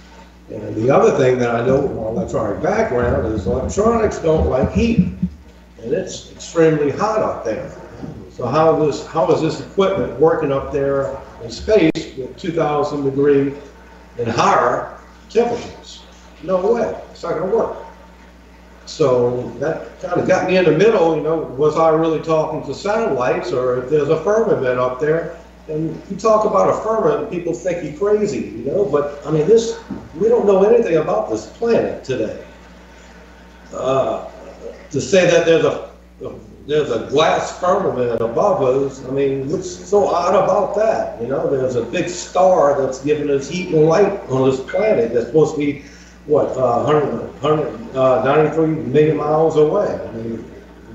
And the other thing that I know from my electronic background is electronics don't like heat, and it's extremely hot up there. So how is this equipment working up there in space with 2,000 degree and higher temperatures? No way. It's not going to work. So that kind of got me in the middle. Was I really talking to satellites, or if there's a firmament up there? And you talk about a firmament, people think you're crazy, But I mean, we don't know anything about this planet today. To say that there's a glass firmament above us, I mean, what's so odd about that? There's a big star that's giving us heat and light on this planet that's supposed to be, 193 million miles away. I mean,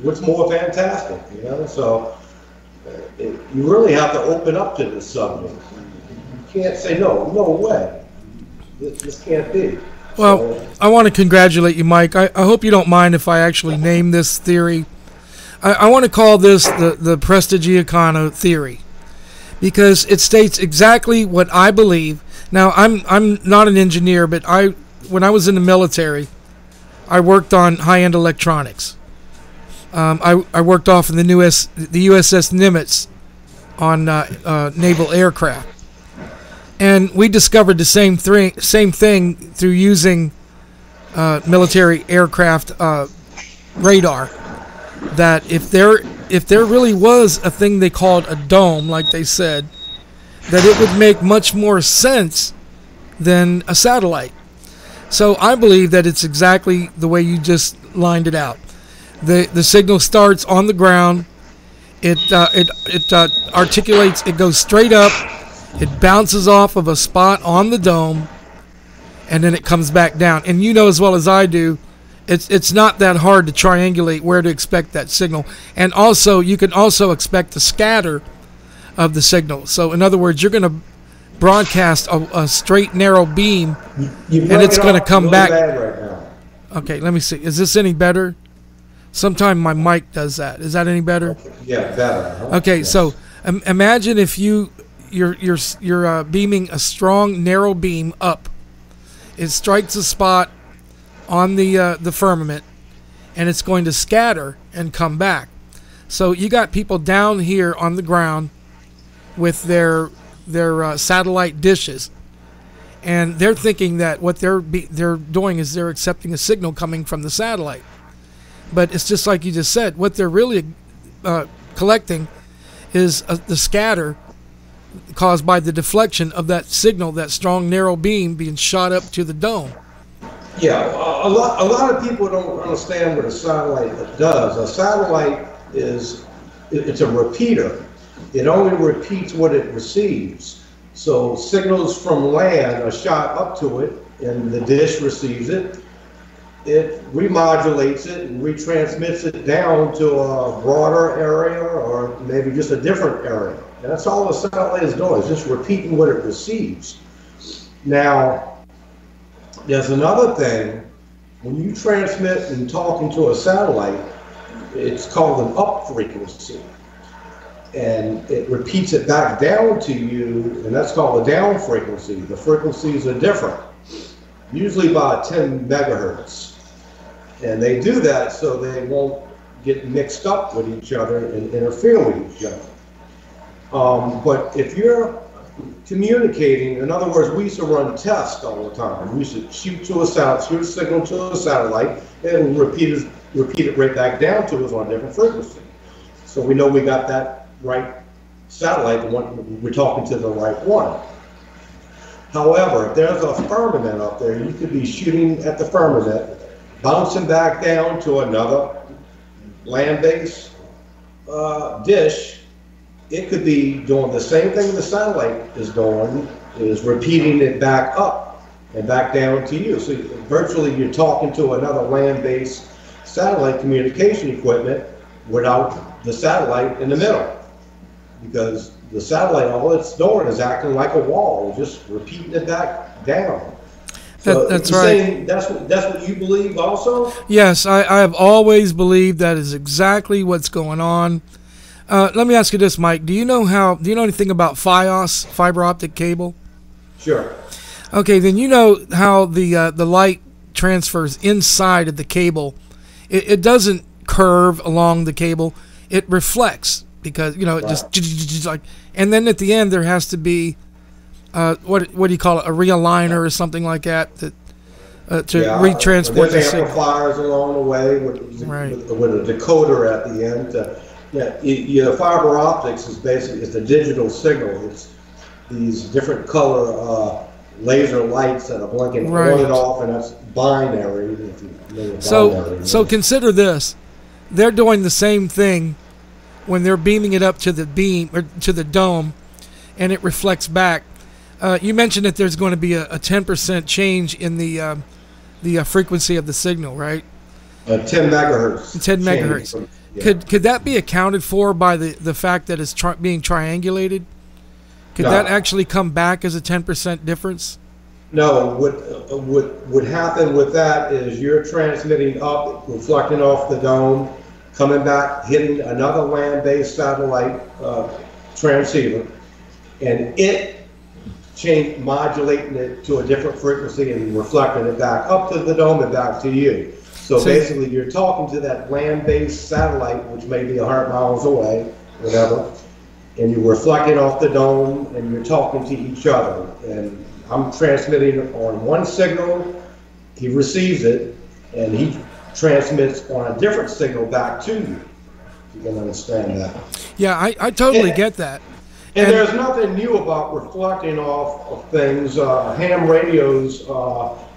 what's more fantastic, So you really have to open up to this subject. You can't say no way. This can't be. Well, I want to congratulate you, Mike. I hope you don't mind if I actually name this theory. I want to call this the Prestigiacono theory, because it states exactly what I believe. Now, I'm not an engineer, but when I was in the military, I worked on high-end electronics. I worked off in the USS Nimitz on naval aircraft, and we discovered the same thing through using military aircraft radar. That if there really was a thing they called a dome, like they said, that it would make much more sense than a satellite. So I believe that it's exactly the way you just lined it out. The signal starts on the ground. It articulates. It goes straight up. It bounces off of a spot on the dome, and then it comes back down. And you know as well as I do, It's not that hard to triangulate where to expect that signal. And also, you can also expect the scatter of the signal. So in other words, you're going to broadcast a straight, narrow beam, and it's going to come back. Right now. Okay, let me see. Is this any better? Sometime my mic does that. Is that any better? Yeah, better. Okay, Yes. so imagine if you're beaming a strong, narrow beam up. It strikes a spot on the firmament, and it's going to scatter and come back. So you got people down here on the ground with their satellite dishes, and they're thinking that what they're doing is they're accepting a signal coming from the satellite. But it's just like you just said. What they're really collecting is the scatter caused by the deflection of that signal, that strong narrow beam being shot up to the dome. Yeah, a lot of people don't understand what a satellite does. A satellite it's a repeater. It only repeats what it receives. So signals from land are shot up to it, and the dish receives it. It remodulates it and retransmits it down to a broader area or maybe just a different area. And that's all the satellite is doing, is just repeating what it receives. Now, there's another thing. When you transmit and talk into a satellite, it's called an up frequency. And it repeats it back down to you, and that's called a down frequency. The frequencies are different, usually about 10 megahertz. And they do that so they won't get mixed up with each other and interfere with each other. But if you're communicating, in other words, we used to run tests all the time. We used to shoot a signal to a satellite and repeat it right back down to us on a different frequency. So we know we got that right satellite, the one we're talking to the right one. However, if there's a firmament up there, you could be shooting at the firmament, bouncing back down to another land-based dish. It could be doing the same thing the satellite is doing, is repeating it back up and back down to you. So virtually you're talking to another land-based satellite communication equipment without the satellite in the middle. Because the satellite, all it's doing is acting like a wall, just repeating it back down. So that's you're right. saying that's what you believe also? Yes, I have always believed that is exactly what's going on. Let me ask you this, Mike. Do you know anything about FiOS, fiber optic cable? Sure. Okay, then you know how the light transfers inside of the cable. It doesn't curve along the cable. It reflects because it just like, and then at the end there has to be what do you call it, a realigner or something like that to retransport the signal. Amplifiers along the way with a decoder at the end. Your fiber optics is basically the digital signal. It's these different color laser lights that are blinking on and off, and that's binary. If you know binary. So consider this: they're doing the same thing when they're beaming it up to the beam or to the dome, and it reflects back. You mentioned that there's going to be a 10% change in the frequency of the signal, right? 10 megahertz. 10 megahertz. Yeah. Could that be accounted for by the fact that it's being triangulated? Could that actually come back as a 10% difference? No. What would happen with that is you're transmitting up, reflecting off the dome, coming back, hitting another land-based satellite transceiver, and it modulating it to a different frequency and reflecting it back up to the dome and back to you. So basically, you're talking to that land-based satellite, which may be 100 miles away, whatever, and you're reflecting off the dome, and you're talking to each other. And I'm transmitting on one signal, he receives it, and he transmits on a different signal back to you. You can understand that. Yeah, I totally get that. And there's nothing new about reflecting off of things. Ham radios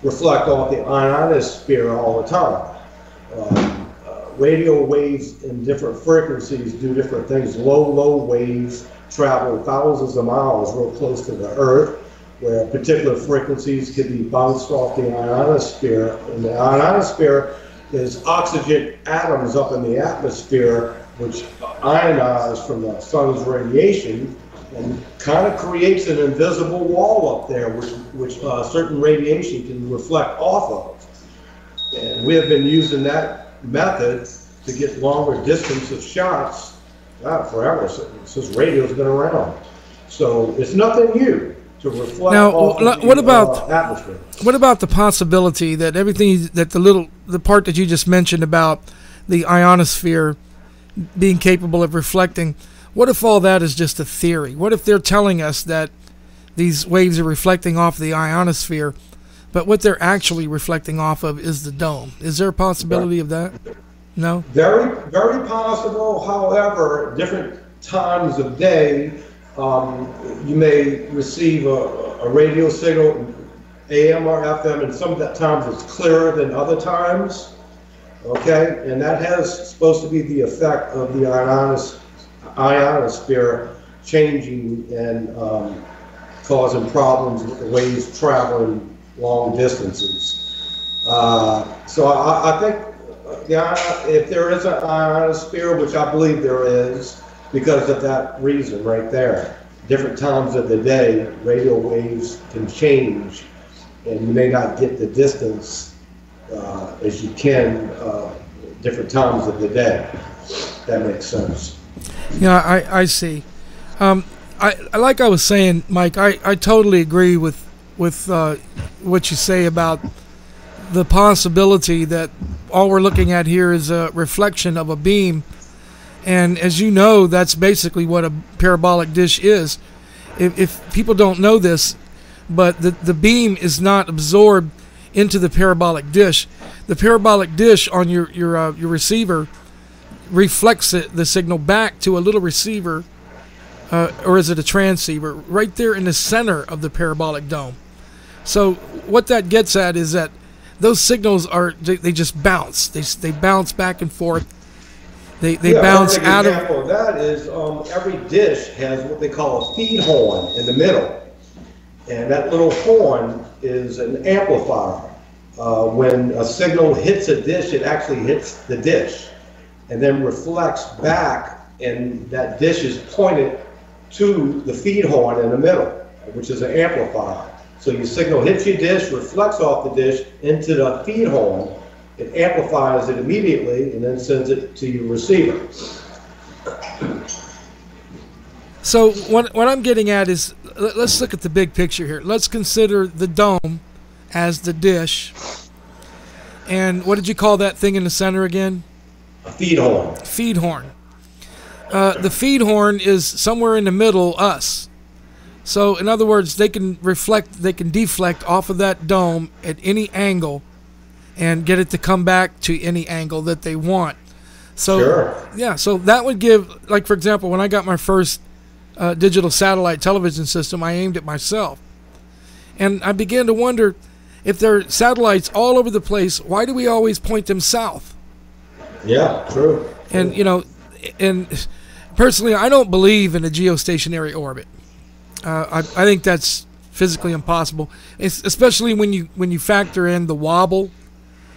reflect off the ionosphere all the time. Radio waves in different frequencies do different things. Low waves travel thousands of miles real close to the Earth, where particular frequencies could be bounced off the ionosphere. And the ionosphere is oxygen atoms up in the atmosphere, which ionize from the sun's radiation and kind of creates an invisible wall up there, which certain radiation can reflect off of. And we have been using that method to get longer distance of shots forever, since radio's been around. So it's nothing new to reflect off of the atmosphere. What about the possibility that everything that the part that you just mentioned about the ionosphere being capable of reflecting, what if all that is just a theory? What if they're telling us that these waves are reflecting off the ionosphere, but what they're actually reflecting off of is the dome? Is there a possibility of that? No? Very, very possible. However, different times of day, you may receive a radio signal, AM or FM, and some of that times it's clearer than other times. Okay, and that has supposed to be the effect of the ionosphere changing and causing problems with the waves traveling long distances. So I think if there is an ionosphere, which I believe there is, because of that reason right there, different times of the day, radio waves can change, and you may not get the distance as you can different times of the day. That makes sense. Yeah, I see. Like I was saying, Mike, I totally agree with what you say about the possibility that all we're looking at here is a reflection of a beam. And as you know, that's basically what a parabolic dish is. If people don't know this, but the beam is not absorbed into the parabolic dish. The parabolic dish on your receiver reflects the signal back to a little receiver, or is it a transceiver, right there in the center of the parabolic dome. So what that gets at is that those signals they just bounce. They bounce back and forth. They bounce out of. An example of that is every dish has what they call a feed horn in the middle, and that little horn is an amplifier. When a signal hits a dish, it actually hits the dish, and then reflects back, and that dish is pointed to the feed horn in the middle, which is an amplifier. So your signal hits your dish, reflects off the dish into the feed horn. It amplifies it immediately and then sends it to your receiver. So what I'm getting at is, let's look at the big picture here. Let's consider the dome as the dish. And what did you call that thing in the center again? A feed horn. Feed horn. The feed horn is somewhere in the middle, us. So in other words, they can deflect off of that dome at any angle and get it to come back to any angle that they want. So sure. Yeah, so that would give, like for example, when I got my first digital satellite television system, I aimed it myself. And I began to wonder, if there are satellites all over the place, why do we always point them south? Yeah, true. And and personally, I don't believe in a geostationary orbit. I think that's physically impossible, especially when you factor in the wobble.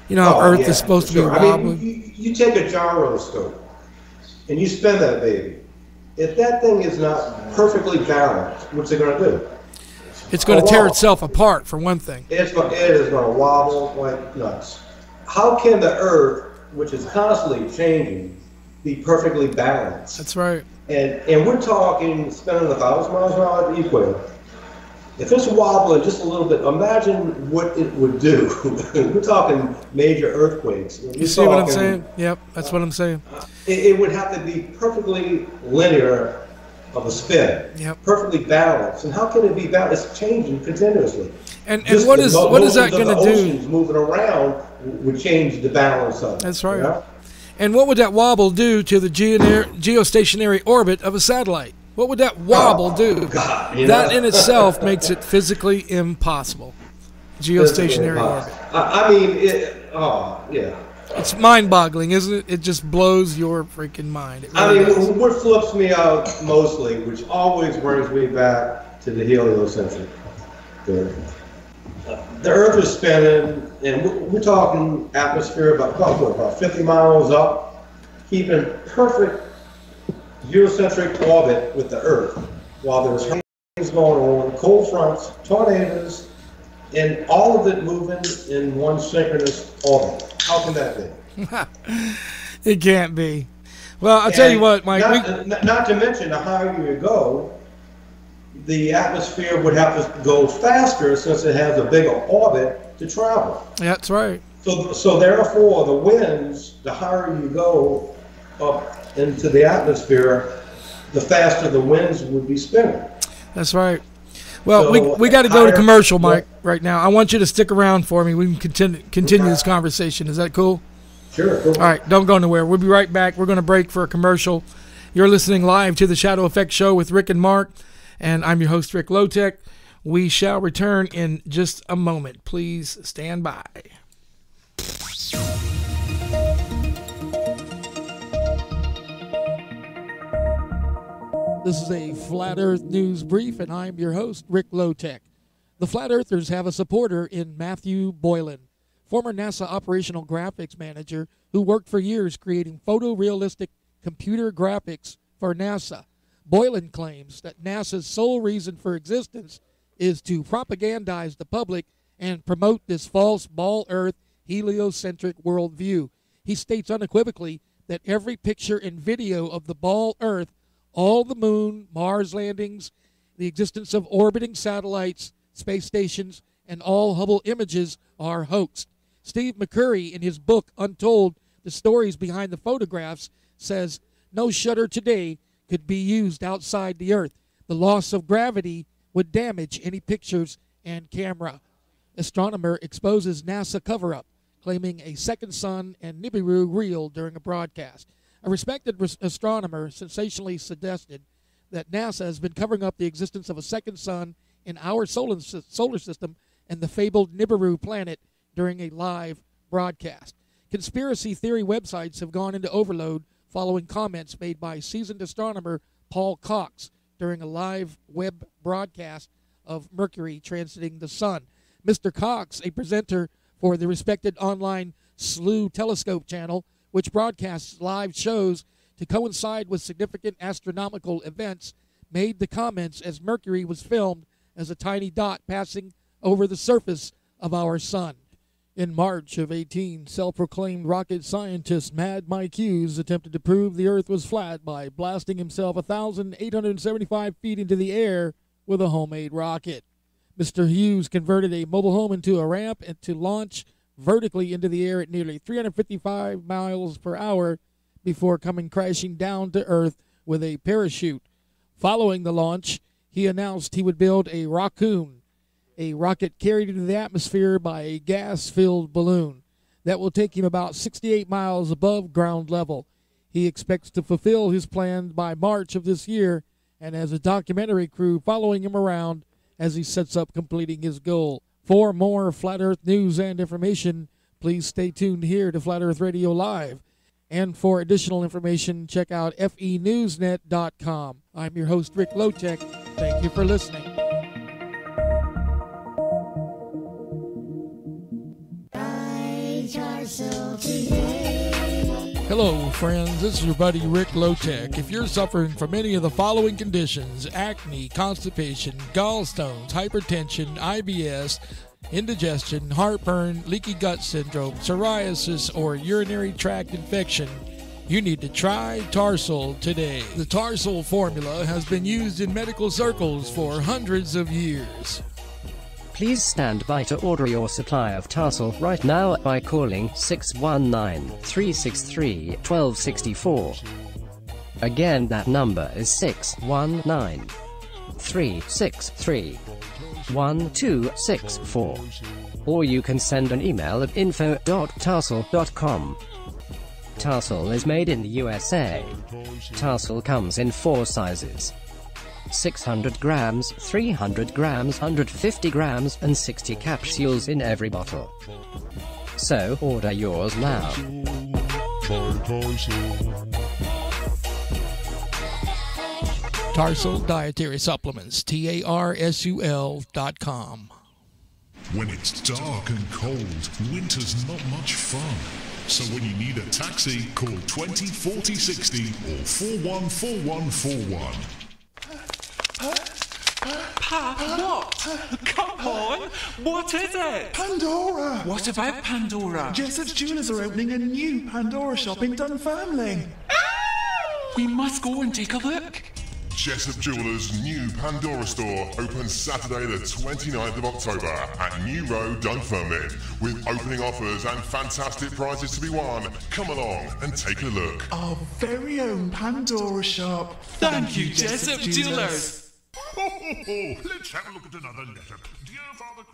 How Earth is supposed to be wobbling. I mean, you take a gyroscope and you spin that baby. If that thing is not perfectly balanced, what's it going to do? It's going to tear itself apart, for one thing. It is going to wobble like nuts. How can the Earth, which is constantly changing, be perfectly balanced? That's right. And we're talking spinning 1,000 miles an hour at the equator. If it's wobbling just a little bit, imagine what it would do. We're talking major earthquakes. You see what I'm saying? Yep, that's what I'm saying. It would have to be perfectly linear of a spin. Yep. Perfectly balanced. And how can it be balanced? It's changing continuously. And what is that going to do? Oceans moving around would change the balance of it. That's right. Yeah? And what would that wobble do to the geostationary orbit of a satellite? What would that wobble do? God, that in itself makes it physically impossible. Geostationary orbit. I mean, yeah. It's mind-boggling, isn't it? It just blows your freaking mind. Really what flips me out mostly, which always brings me back to the heliocentric theory. the Earth is spinning, and we're talking atmosphere about 50 miles up, keeping perfect geocentric orbit with the Earth, while there's things going on, cold fronts, tornadoes, and all of it moving in one synchronous orbit. How can that be? It can't be. Well, I'll tell you what, Mike. Not to mention, the higher you go, the atmosphere would have to go faster since it has a bigger orbit to travel. That's right. So therefore, the winds, the higher you go up into the atmosphere, the faster the winds would be spinning. That's right. Well, So, we got to go to higher- commercial, Mike, right now. I want you to stick around for me. We can continue this conversation. Is that cool? Sure. Cool. All right, don't go anywhere. We'll be right back. We're going to break for a commercial. You're listening live to the Shadow Effect Show with Rick and Mark, and I'm your host, Rick Lowtech. We shall return in just a moment. Please stand by. This is a Flat Earth News Brief, and I'm your host, Rick Lowtech. The Flat Earthers have a supporter in Matthew Boylan, former NASA operational graphics manager who worked for years creating photorealistic computer graphics for NASA. Boylan claims that NASA's sole reason for existence is to propagandize the public and promote this false ball Earth heliocentric worldview. He states unequivocally that every picture and video of the ball Earth, all the moon, Mars landings, the existence of orbiting satellites, space stations, and all Hubble images are hoaxed. Steve McCurry, in his book Untold, The Stories Behind the Photographs, says, no shutter today could be used outside the Earth. The loss of gravity would damage any pictures and camera. Astronomer exposes NASA cover-up, claiming a second sun and Nibiru reel during a broadcast. A respected astronomer sensationally suggested that NASA has been covering up the existence of a second sun in our solar system and the fabled Nibiru planet during a live broadcast. Conspiracy theory websites have gone into overload following comments made by seasoned astronomer Paul Cox during a live web broadcast of Mercury transiting the sun. Mr. Cox, a presenter for the respected online SLEW telescope channel, which broadcasts live shows to coincide with significant astronomical events, made the comments as Mercury was filmed as a tiny dot passing over the surface of our sun. In March of 18, self-proclaimed rocket scientist Mad Mike Hughes attempted to prove the Earth was flat by blasting himself 1,875 feet into the air with a homemade rocket. Mr. Hughes converted a mobile home into a ramp and to launch vertically into the air at nearly 355 miles per hour before coming crashing down to Earth with a parachute. Following the launch, he announced he would build a Raccoon, a rocket carried into the atmosphere by a gas-filled balloon that will take him about 68 miles above ground level. He expects to fulfill his plan by March of this year and has a documentary crew following him around as he sets up completing his goal. For more Flat Earth news and information, please stay tuned here to Flat Earth Radio Live. And for additional information, check out FENewsnet.com. I'm your host, Rick Lowtech. Thank you for listening. Hello, friends. This is your buddy Rick Lowtech. If you're suffering from any of the following conditions, acne, constipation, gallstones, hypertension, IBS, indigestion, heartburn, leaky gut syndrome, psoriasis, or urinary tract infection, you need to try Tarsol today. The Tarsol formula has been used in medical circles for hundreds of years. Please stand by to order your supply of Tarsol right now by calling 619-363-1264. Again, that number is 619-363-1264. Or you can send an email at info@tarsol.com. Tarsol is made in the USA. Tarsol comes in 4 sizes: 600 grams, 300 grams, 150 grams, and 60 capsules in every bottle. So, order yours now. Tarsol Dietary Supplements, TARSUL.com. When it's dark and cold, winter's not much fun. So when you need a taxi, call 20 40 60 or 414141. What? Come on! What is it? Pandora! What about Pandora? Jessop's Jewelers are opening a new Pandora shop in Dunfermline. We must go and take a look. Jessup Jewelers' new Pandora store opens Saturday the 29th of October at New Road, Dunfermline, with opening offers and fantastic prizes to be won. Come along and take a look. Our very own Pandora shop. Thank you, Jessup Jewelers. Let's have a look at another letter. Dear Father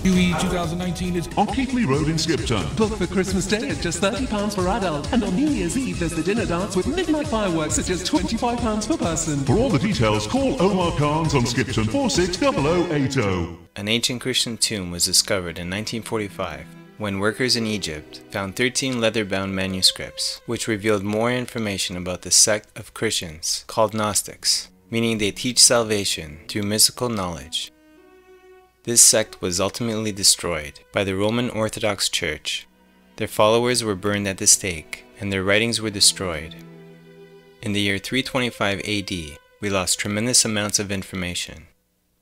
UE 2019 is on Keighley Road in Skipton. Book for Christmas Day at just £30 per adult. And on New Year's Eve, there's the dinner dance with midnight fireworks at just £25 per person. For all the details, call Omar Khan's on Skipton 460080. An ancient Christian tomb was discovered in 1945 when workers in Egypt found 13 leather-bound manuscripts which revealed more information about the sect of Christians called Gnostics, meaning they teach salvation through mystical knowledge. This sect was ultimately destroyed by the Roman Orthodox Church. Their followers were burned at the stake, and their writings were destroyed. In the year 325 AD, we lost tremendous amounts of information.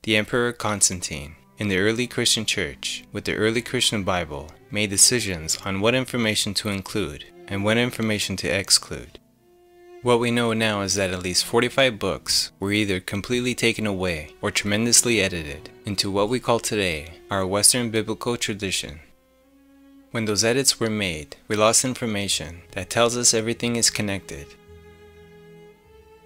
The Emperor Constantine, in the early Christian Church, with the early Christian Bible, made decisions on what information to include and what information to exclude. What we know now is that at least 45 books were either completely taken away or tremendously edited into what we call today our Western biblical tradition. When those edits were made, we lost information that tells us everything is connected.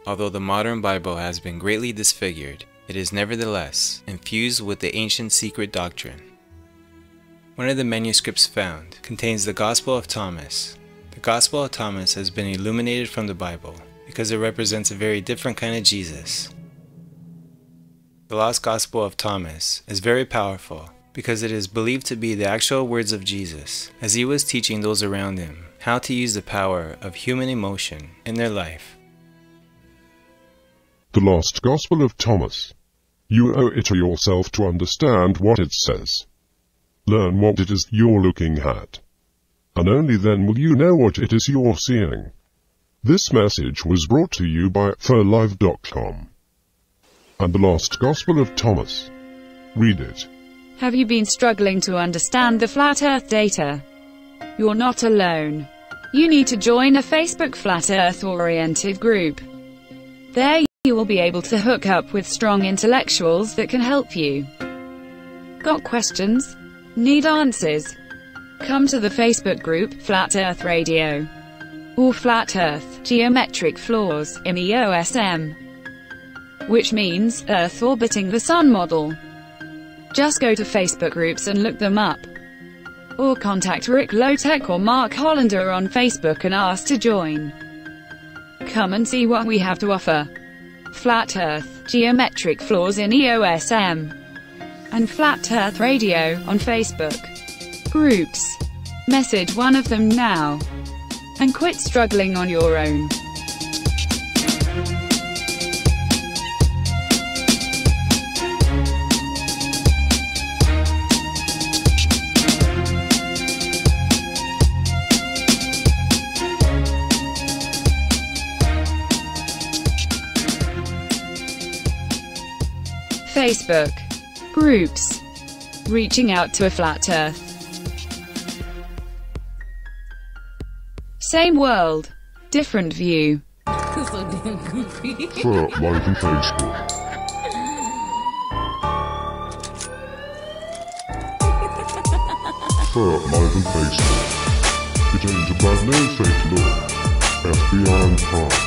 Although the modern Bible has been greatly disfigured, it is nevertheless infused with the ancient secret doctrine. One of the manuscripts found contains the Gospel of Thomas. The Gospel of Thomas has been illuminated from the Bible because it represents a very different kind of Jesus. The Lost Gospel of Thomas is very powerful because it is believed to be the actual words of Jesus as he was teaching those around him how to use the power of human emotion in their life. The Lost Gospel of Thomas. You owe it to yourself to understand what it says. Learn what it is you're looking at. And only then will you know what it is you're seeing. This message was brought to you by FERLive.com. And the Lost Gospel of Thomas. Read it. Have you been struggling to understand the Flat Earth data? You're not alone. You need to join a Facebook Flat Earth-oriented group. There you will be able to hook up with strong intellectuals that can help you. Got questions? Need answers? Come to the Facebook group Flat Earth Radio or Flat Earth Geometric Flaws in EOSM, which means Earth orbiting the Sun model. Just go to Facebook groups and look them up. Or contact Rick Lowtech or Mark Hollander on Facebook and ask to join. Come and see what we have to offer. Flat Earth Geometric Flaws in EOSM and Flat Earth Radio on Facebook groups. Message one of them now and quit struggling on your own. Facebook groups. Reaching out to a flat Earth. Same world, different view. FERLive and Facebook. FERLive and Facebook. It ain't about no fake look. FBI and crime.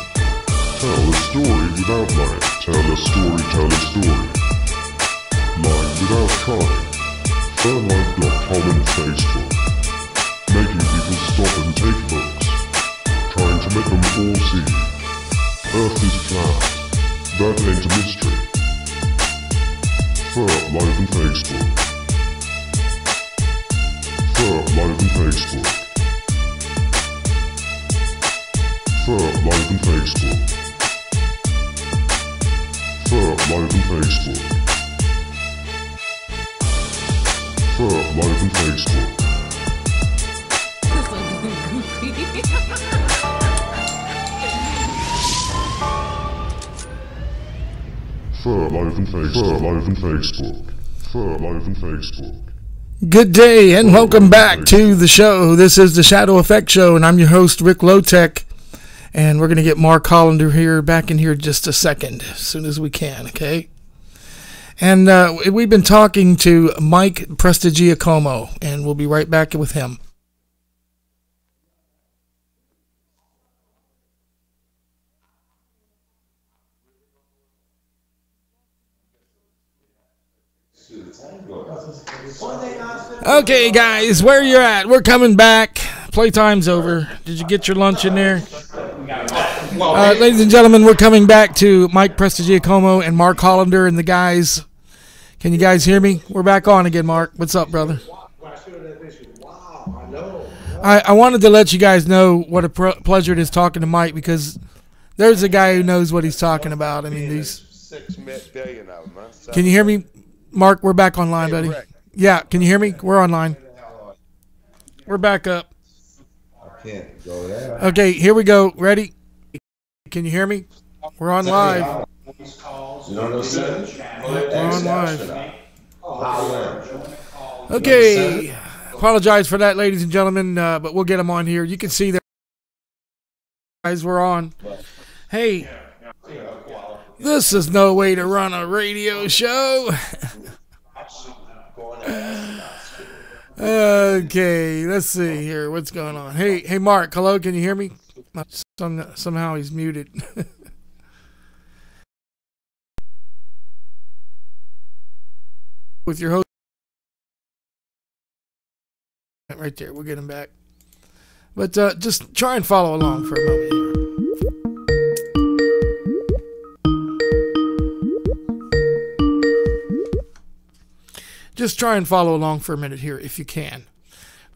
Tell a story without lying. Tell a story, tell a story. Lying without trying. FERLive.com and Facebook. Making people stop and take looks. Trying to make them all see. Earth is flat. That ain't a mystery. FERLive and Facebook. FERLive and Facebook. FERLive and Facebook. FERLive and Facebook. FERLive and Facebook. FERLive and Facebook. FERLive and Facebook. FERLive and Facebook. Good day and welcome back to the show. This is the Shadow Effect Show, and I'm your host, Rick Lowtech. And we're going to get Mark Hollander here back in here just a second, as soon as we can, okay? And we've been talking to Mike Prestigiacomo, and we'll be right back with him. Okay, guys, where you're at? We're coming back. Playtime's over. Did you get your lunch in there? Ladies and gentlemen, we're coming back to Mike Prestigiacomo and Mark Hollander and the guys. Can you guys hear me? We're back on again, Mark. What's up, brother? I wanted to let you guys know what a pleasure it is talking to Mike, because there's a guy who knows what he's talking about. I mean, these. 6 billion of them, huh? Can you hear me, Mark? We're back online, buddy. Yeah, can you hear me? We're online. We're back up. I can't go there. Okay, here we go. Ready? Can you hear me? We're on live. You know what I'm saying? We're on live. Okay. Apologize for that, ladies and gentlemen, but we'll get them on here. You can see there. Guys, we're on. Hey, this is no way to run a radio show. Okay, let's see here. What's going on? Hey, Mark. Hello, can you hear me? Somehow he's muted. With your host. Right there. We'll get him back. But just try and follow along for a moment here. Just try and follow along for a minute here if you can.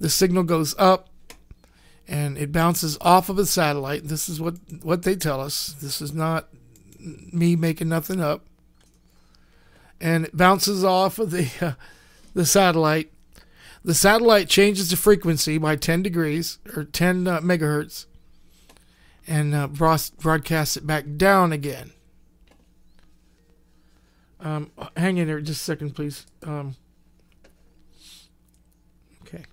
The signal goes up and it bounces off of a satellite. This is what they tell us. This is not me making nothing up. And it bounces off of the satellite. The satellite changes the frequency by 10 degrees or 10 megahertz and broadcasts it back down again. Hang in there just a second, please. Okay.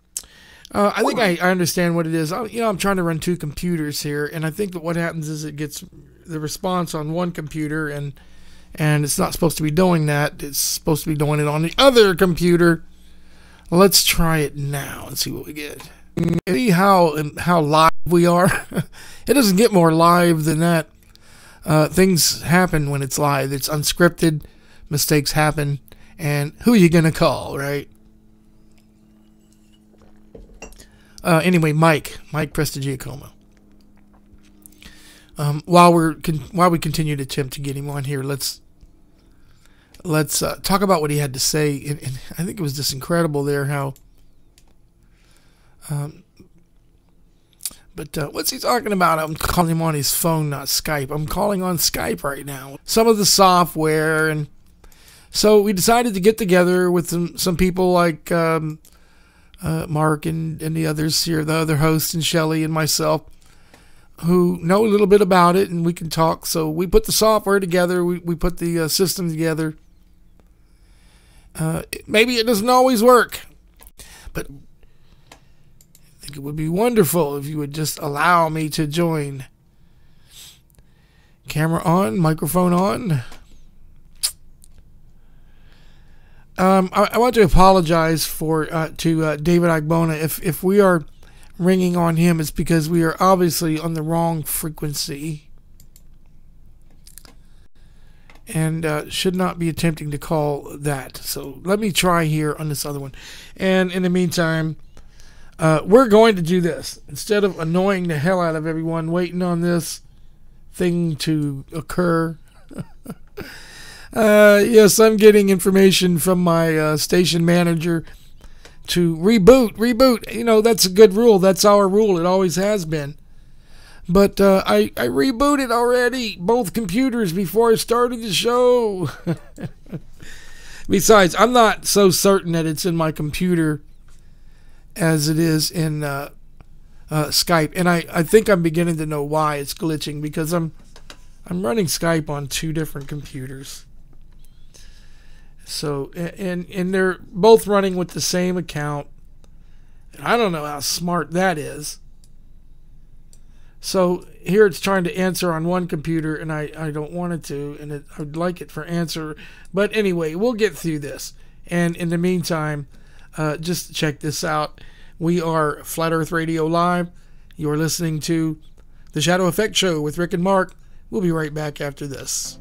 I think I understand what it is. I'm trying to run 2 computers here, and I think that what happens is it gets the response on one computer, and it's not supposed to be doing that. It's supposed to be doing it on the other computer. Let's try it now and see what we get. See how live we are? It doesn't get more live than that. Things happen when it's live. It's unscripted. Mistakes happen. And who are you going to call, right? Anyway, Mike Prestigiacomo. While we continue to attempt to get him on here, let's talk about what he had to say. And I think it was just incredible there how. But what's he talking about? I'm calling him on his phone, not Skype. I'm calling on Skype right now. Some of the software, and so we decided to get together with some people like Mark and the others here, the other hosts, and Shelly and myself, who know a little bit about it, and we can talk. So we put the software together. We put the system together. Maybe it doesn't always work, but I think it would be wonderful if you would just allow me to join. Camera on, microphone on. I want to apologize to David Agbona. If we are ringing on him, it's because we are obviously on the wrong frequency and should not be attempting to call that. So let me try here on this other one. And in the meantime, we're going to do this. Instead of annoying the hell out of everyone waiting on this thing to occur. Yes, I'm getting information from my station manager to reboot. You know, that's a good rule. That's our rule. It always has been. But I rebooted already both computers before I started the show. Besides, I'm not so certain that it's in my computer as it is in Skype. And I think I'm beginning to know why it's glitching, because I'm running Skype on two different computers. So, and they're both running with the same account. And I don't know how smart that is. So here it's trying to answer on one computer, and I don't want it to, and I'd like it for answer. But anyway, we'll get through this. And in the meantime, just check this out. We are Flat Earth Radio Live. You're listening to The Shadow Effect Show with Rick and Mark. We'll be right back after this.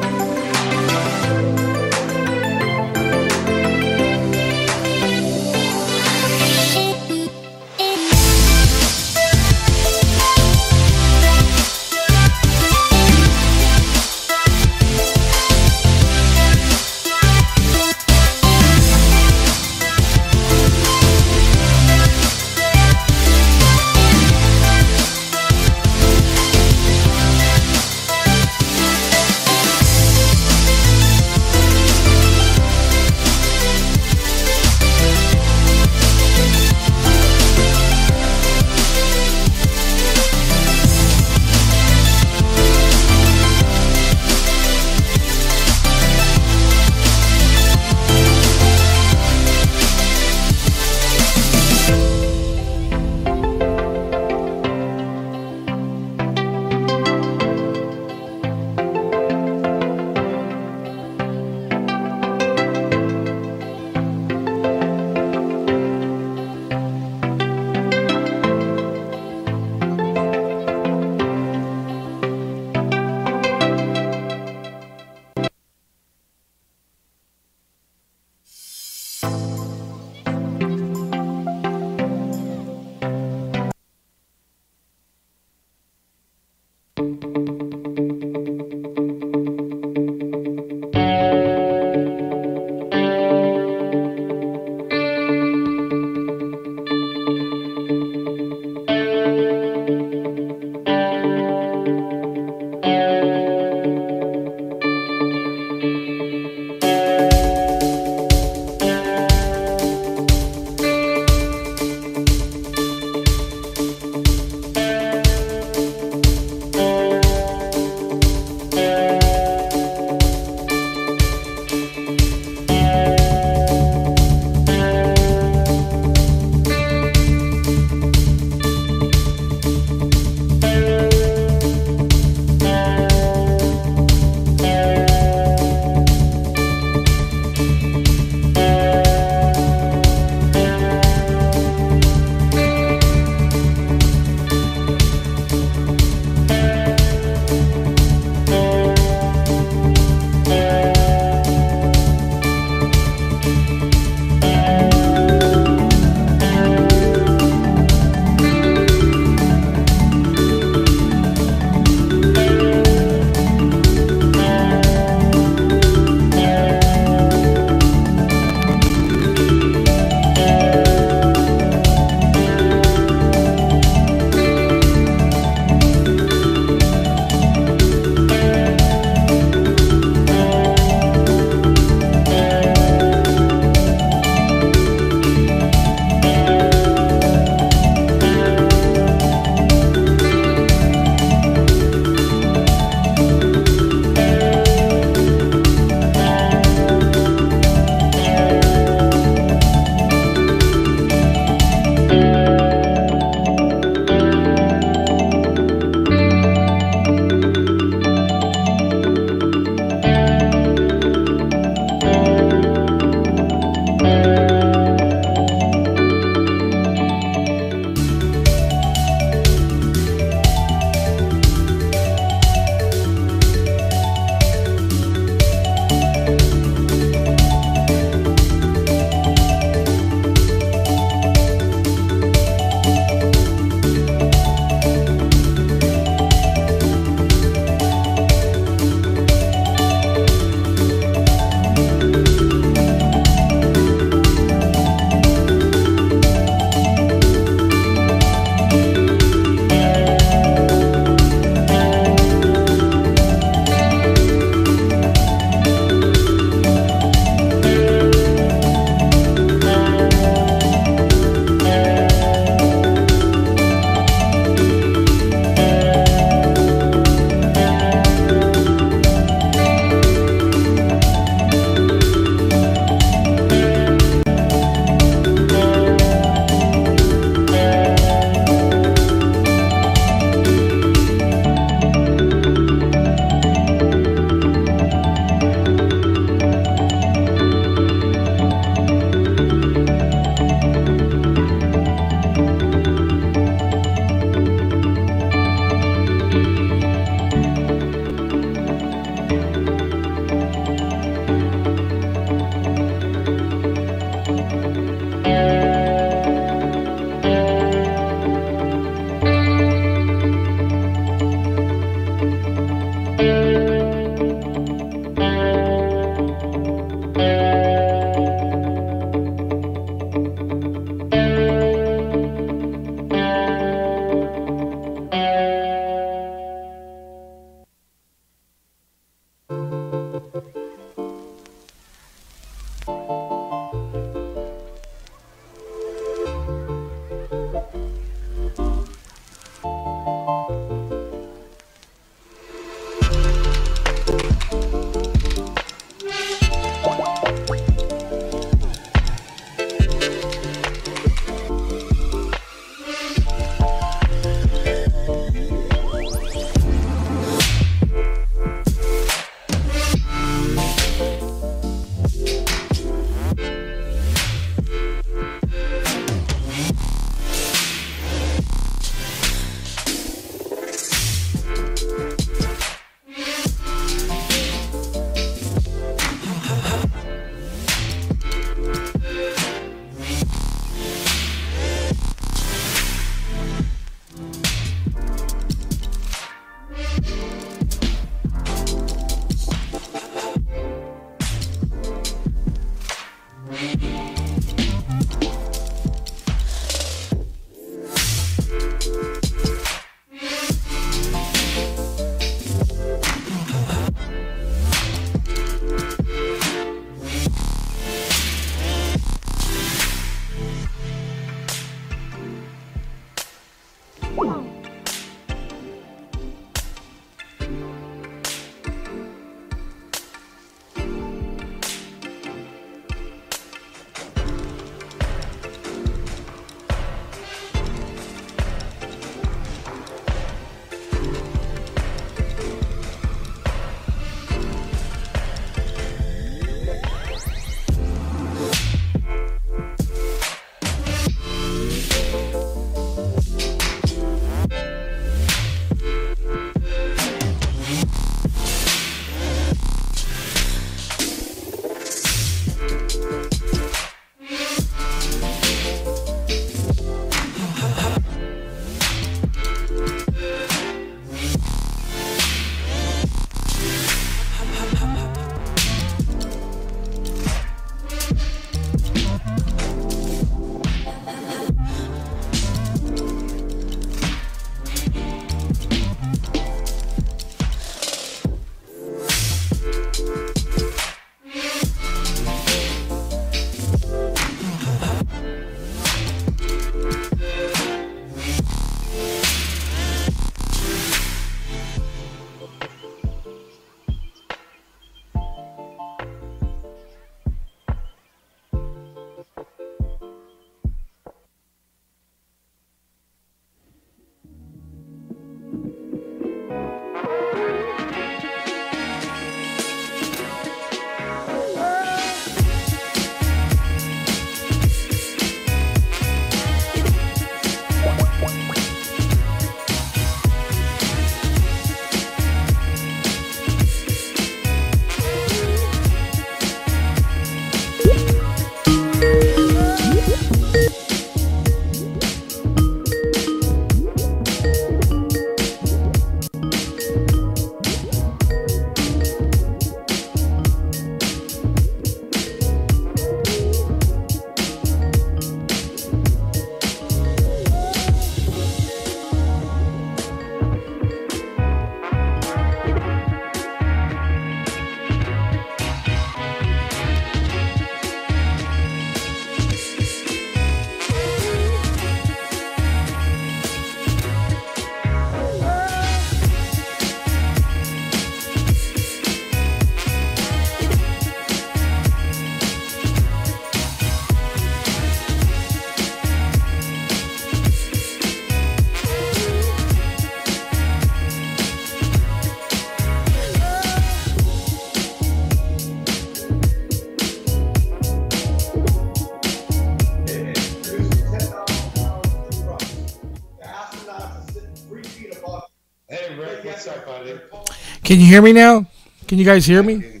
Can you hear me now? Can you guys hear me?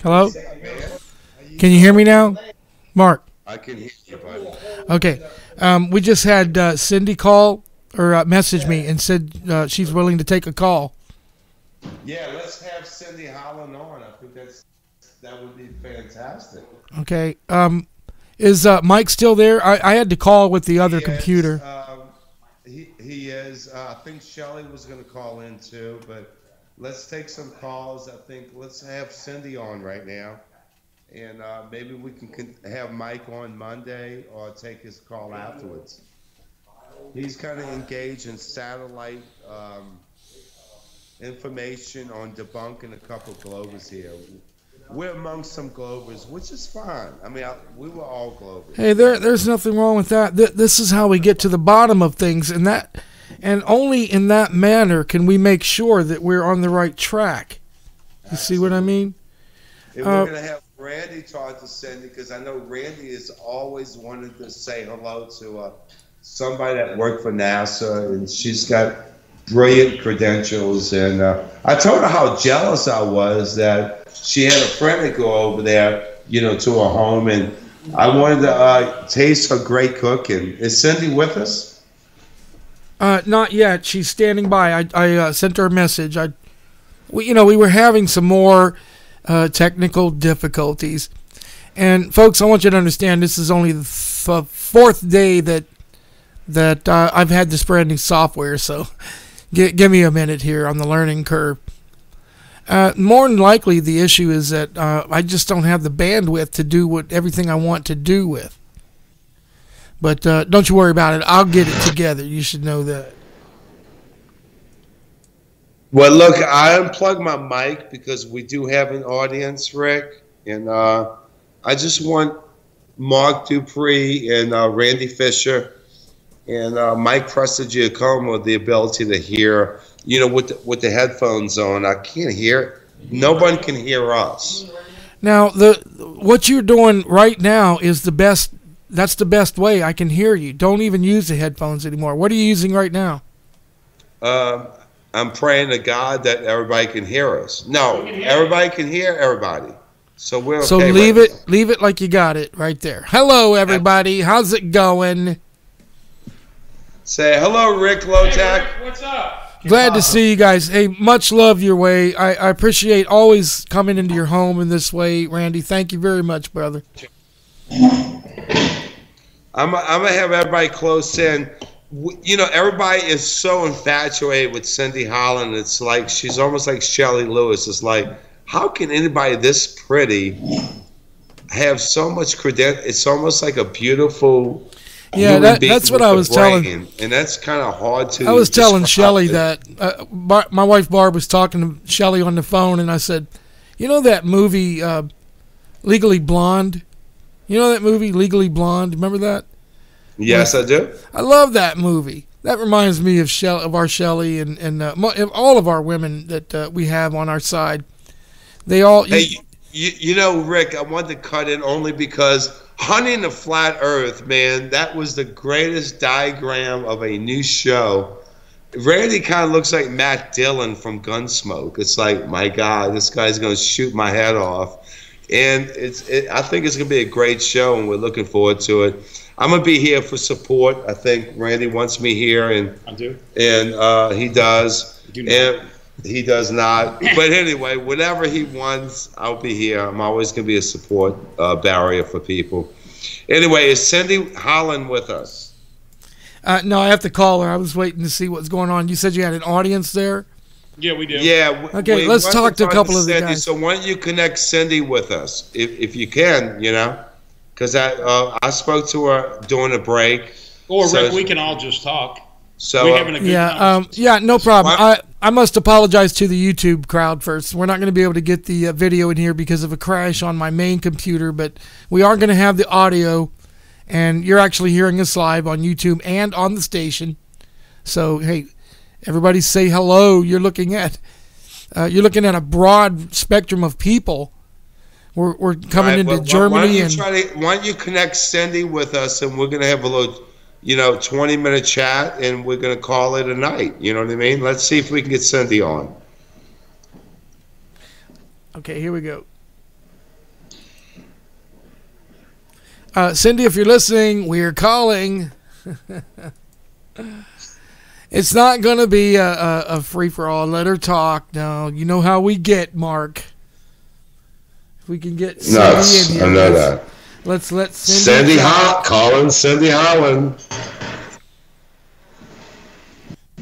Hello? Can you hear me now? Mark? I can hear you, buddy. Okay. We just had Cindy call or message me and said she's willing to take a call. Yeah, let's have Cindy Holland on. I think that would be fantastic. Okay. Is Mike still there? I had to call with the other computer. He is. I think Shelly was going to call in too, but let's take some calls. I think let's have Cindy on right now. And maybe we can have Mike on Monday or take his call afterwards. He's kind of engaged in satellite information on debunking a couple Glovers here. We're among some Glovers, which is fine. I mean, we were all Glovers. Hey, there's nothing wrong with that. This is how we get to the bottom of things, and only in that manner can we make sure that we're on the right track. You see what I mean? And we're going to have Randy talk to Cindy, because I know Randy has always wanted to say hello to somebody that worked for NASA, and she's got brilliant credentials. And I told her how jealous I was that she had a friend to go over there, to her home, and I wanted to taste her great cooking. Is Cindy with us? Not yet. She's standing by. I sent her a message. We were having some more technical difficulties, and folks, I want you to understand this is only the fourth day that I've had this brand new software. So, give me a minute here on the learning curve. More than likely, the issue is that I just don't have the bandwidth to do everything I want to do with. But don't you worry about it. I'll get it together. You should know that. Well, look, I unplugged my mic because we do have an audience, Rick. And I just want Mark Dupree and Randy Fisher and Mike Prestigiacomo the ability to hear, with the headphones on. I can't hear. No one can hear us. Now, what you're doing right now is the best. That's the best way I can hear you. Don't even use the headphones anymore. What are you using right now? I'm praying to God that everybody can hear us. No, everybody can hear everybody. So we're okay. So leave it like you got it right there. Hello, everybody. How's it going? Say hello, Rick Lotak. Hey, Rick, what's up? Glad to see you guys. Hey, much love your way. I appreciate always coming into your home in this way, Randy. Thank you very much, brother. I'm gonna have everybody close in. Everybody is so infatuated with Cindy Holland. It's like she's almost like Shelley Lewis. It's like, how can anybody this pretty have so much credit? It's almost like a beautiful. Yeah, that's what I was telling. And that's kind of hard to. I was telling Shelley that my wife Barb was talking to Shelley on the phone, and I said, that movie Legally Blonde? You know that movie Legally Blonde? Remember that? Yes, I do. I love that movie. That reminds me of our Shelley and all of our women that we have on our side. They all. Hey, Rick, I wanted to cut in only because Hunting the Flat Earth, man, that was the greatest diagram of a new show. Randy kind of looks like Matt Dillon from Gunsmoke. It's like, my God, this guy's going to shoot my head off. And I think it's going to be a great show, and we're looking forward to it. I'm going to be here for support. I think Randy wants me here, and I do. And he does. I do not. And he does not. But anyway, whatever he wants, I'll be here. I'm always going to be a support barrier for people. Anyway, is Cindy Holland with us? No, I have to call her. I was waiting to see what's going on. You said you had an audience there? Yeah, we do. Yeah. Okay, let's talk to a couple of the guys. So why don't you connect Cindy with us, if you can, because I spoke to her during a break. Or Rick, we can all just talk. So we're having a good time. No problem. I must apologize to the YouTube crowd first. We're not going to be able to get the video in here because of a crash on my main computer, but we are going to have the audio, and you're actually hearing us live on YouTube and on the station. So hey, everybody say hello. You're looking at a broad spectrum of people. We're coming into Germany. Why don't you connect Cindy with us, and we're going to have a little 20-minute chat, and we're going to call it a night. You know what I mean? Let's see if we can get Cindy on. Okay, here we go. Cindy, if you're listening, we're calling. It's not going to be a free-for-all. Let her talk. No, you know how we get, Mark. If we can get Cindy in here. I know that. Let's let Cindy calling Cindy Holland.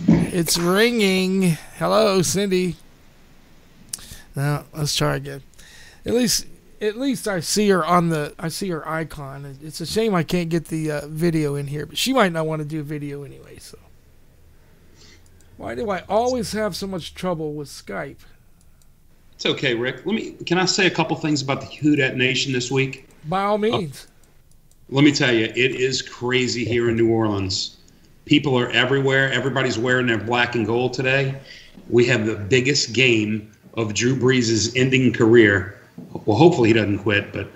It's ringing. Hello, Cindy. Now, let's try again. At least I see her I see her icon. It's a shame I can't get the video in here, but she might not want to do video anyway, so. Why do I always have so much trouble with Skype? It's okay, Rick. Can I say a couple things about the Who Dat Nation this week? By all means. Let me tell you, it is crazy here in New Orleans. People are everywhere. Everybody's wearing their black and gold today. We have the biggest game of Drew Brees' ending career. Well, hopefully he doesn't quit, but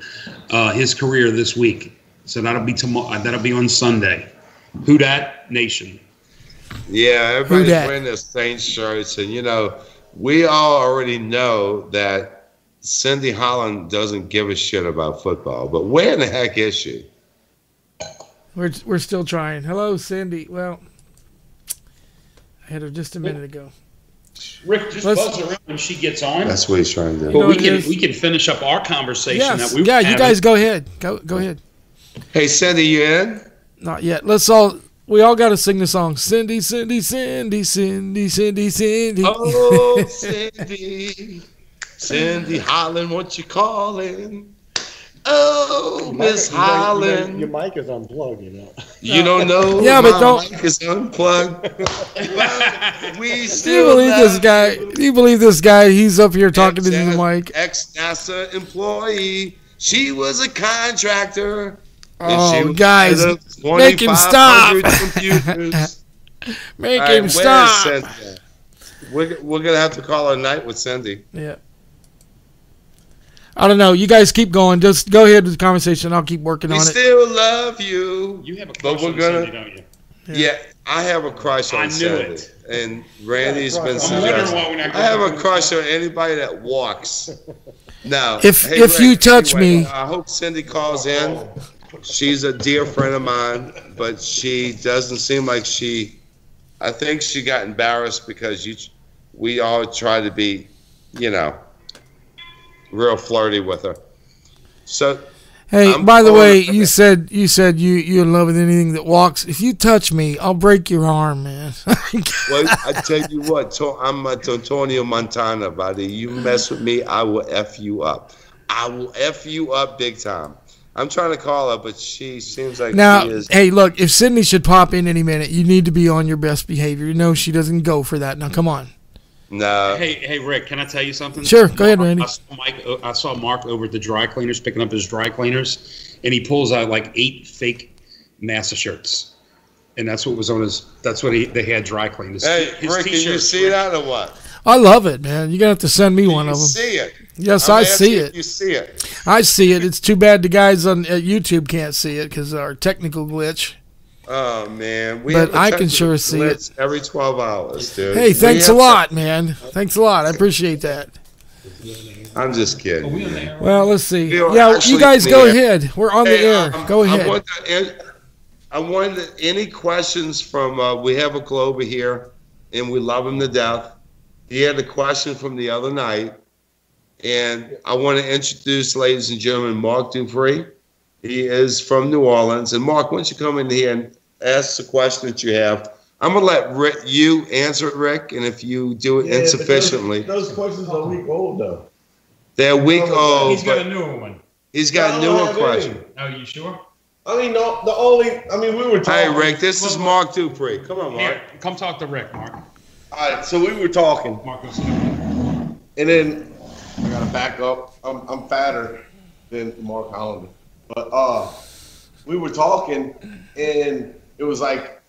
his career this week. So that'll be tomorrow. That'll be on Sunday. Who Dat Nation. Yeah, everybody's wearing their Saints shirts, and we all already know that Cindy Holland doesn't give a shit about football. But where in the heck is she? We're still trying. Hello, Cindy. Well, I had her just a minute ago. Rick, just buzz her when she gets on. That's what he's trying to do. But we can finish up our conversation. Yes. That we Yeah, you guys go ahead. Go ahead. Hey, Cindy, you in? Not yet. We all got to sing the song. Cindy, Cindy, Cindy, Cindy, Cindy, Cindy. Oh, Cindy, Cindy Holland, what you calling? Oh, Miss Holland. Your mic is unplugged, you know. You don't know. Yeah, but don't. Mic is unplugged. We Do you believe this guy? He's up here talking to the mic. Ex-NASA employee. She was a contractor. Oh, guys, make him stop. Make him stop. We're going to have to call her night with Cindy. Yeah. I don't know. You guys keep going. Just go ahead with the conversation. I'll keep working on it. We still love you. You have a crush on Cindy, don't you? Yeah, I have a crush on Cindy. It. And Randy's been suggesting. I have a crush on anybody that walks. Now, if you touch me. I hope Cindy calls in. She's a dear friend of mine, but she doesn't seem like I think she got embarrassed because we all try to be, real flirty with her. So, hey, by the way, you said you're in love with anything that walks. If you touch me, I'll break your arm, man. Well, I tell you what, I'm Antonio Montana, buddy. You mess with me, I will F you up. I will F you up big time. I'm trying to call her, but she seems like she is. Hey, look, if Sydney should pop in any minute, you need to be on your best behavior. You know she doesn't go for that. Now, come on. No. Hey, Rick, can I tell you something? Sure, go ahead, Randy. I saw Mark over at the dry cleaners picking up his dry cleaners, and he pulls out like 8 fake NASA shirts, and that's what was on his. That's what they had dry cleaned. Hey, Rick, can you see that or what? I love it, man. You're gonna have to send me one of them. See it? Yes, I see it. You see it? I see it. It's too bad the guys on YouTube can't see it because of our technical glitch. Oh man, but I can sure see it every 12 hours, dude. Hey, thanks a lot, man. Thanks a lot. I appreciate that. I'm just kidding. Well, let's see. Yeah, you guys go ahead. We're on the air. Go ahead. I wanted any questions from. We have a Glover here, and we love him to death. He had a question from the other night, and I want to introduce, ladies and gentlemen, Mark Dupree. He is from New Orleans. And Mark, why don't you come in here and ask the question that you have? I'm going to let you answer it, Rick, and if you do it insufficiently. Those questions are week old, though. They're week old. He's got a newer one. He's got a newer question. Oh, you sure? I mean, we were talking. Hey, Rick, this is Mark Dupree. Come on, Mark. Here, come talk to Rick, Mark. All right, so we were talking. Mark, and then I got to back up. I'm fatter than Mark Hollander. But we were talking, and it was like,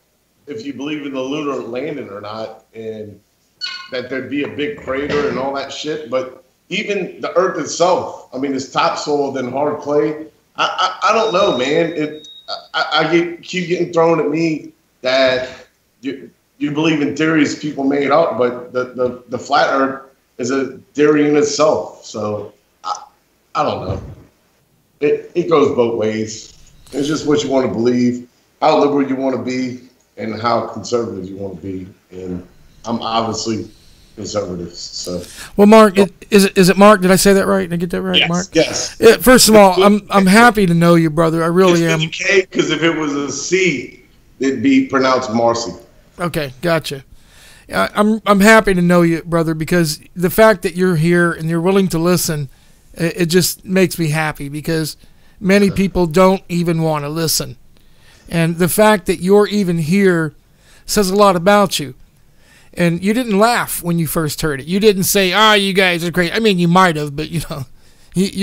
if you believe in the lunar landing or not, and that there'd be a big crater and all that shit. But even the Earth itself, I mean, it's topsoil than hard clay. I don't know, man. I keep getting thrown at me that you believe in theories people made up, but the flat Earth a theory in itself. So I don't know. It goes both ways. It's just what you want to believe, how liberal you want to be, and how conservative you want to be. And I'm obviously conservative. So, well, Mark, is it Mark? Did I say that right? Did I get that right, yes, Mark? Yes. First of all, I'm happy to know you, brother. I really am. Because if it was a C, it'd be pronounced Marcy. Okay, gotcha. I'm happy to know you, brother, because the fact that you're here and you're willing to listen, it just makes me happy, because many people don't even want to listen. And the fact that you're even here says a lot about you. And you didn't laugh when you first heard it. You didn't say, you guys are great. I mean, you might have, but, you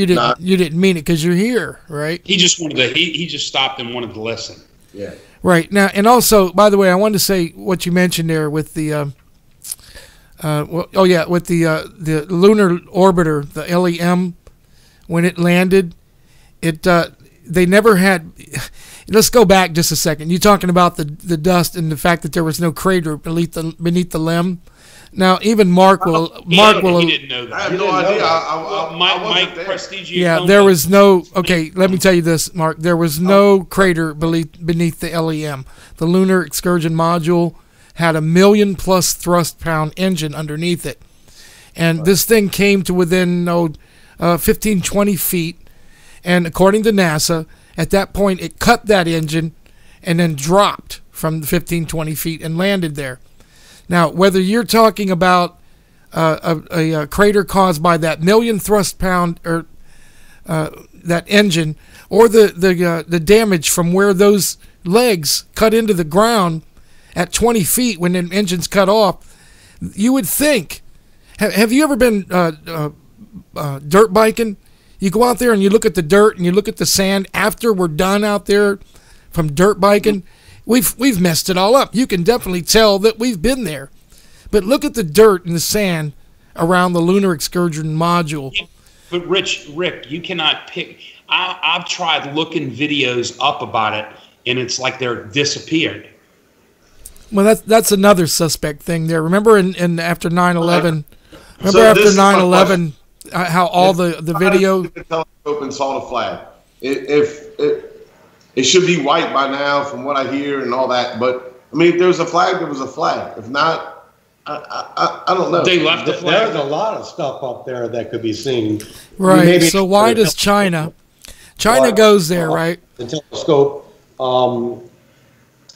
didn't mean it because you're here, right? He just wanted to, he just stopped and wanted to listen. Yeah. Right. Now, and also, by the way, I wanted to say what you mentioned there with the, with the lunar orbiter, the LEM, when it landed, they never had. Let's go back just a second. You're talking about the dust and the fact that there was no crater beneath the LEM. Now, even Mark will. He didn't know that. I have no idea. Mike Prestigio. Yeah, there was no. Okay, let me tell you this, Mark. There was no crater beneath the LEM. The Lunar Excursion Module had a 1,000,000+ thrust pound engine underneath it, and this thing came to within 15, 20 feet. And according to NASA, at that point, it cut that engine and then dropped from the 15, 20 feet and landed there. Now, whether you're talking about a crater caused by that 1,000,000 thrust pound or that engine, or the damage from where those legs cut into the ground at 20 feet when the engine's cut off, you would think. Have you ever been dirt biking? You go out there and you look at the dirt and you look at the sand after we're done out there from dirt biking. We've messed it all up. You can definitely tell that we've been there. But look at the dirt and the sand around the Lunar Excursion Module. But Rick, you cannot pick. I've tried looking videos up about it, and it's like they're disappeared. Well, that's another suspect thing there. Remember after 9/11? Remember after 9/11? How all the video. The telescope and saw the flag. It should be white by now, from what I hear and all that. But I mean, if there was a flag, there was a flag. If not, I don't know. They left the flag. There's a lot of stuff up there that could be seen. Right. So why does China goes there, right? The telescope.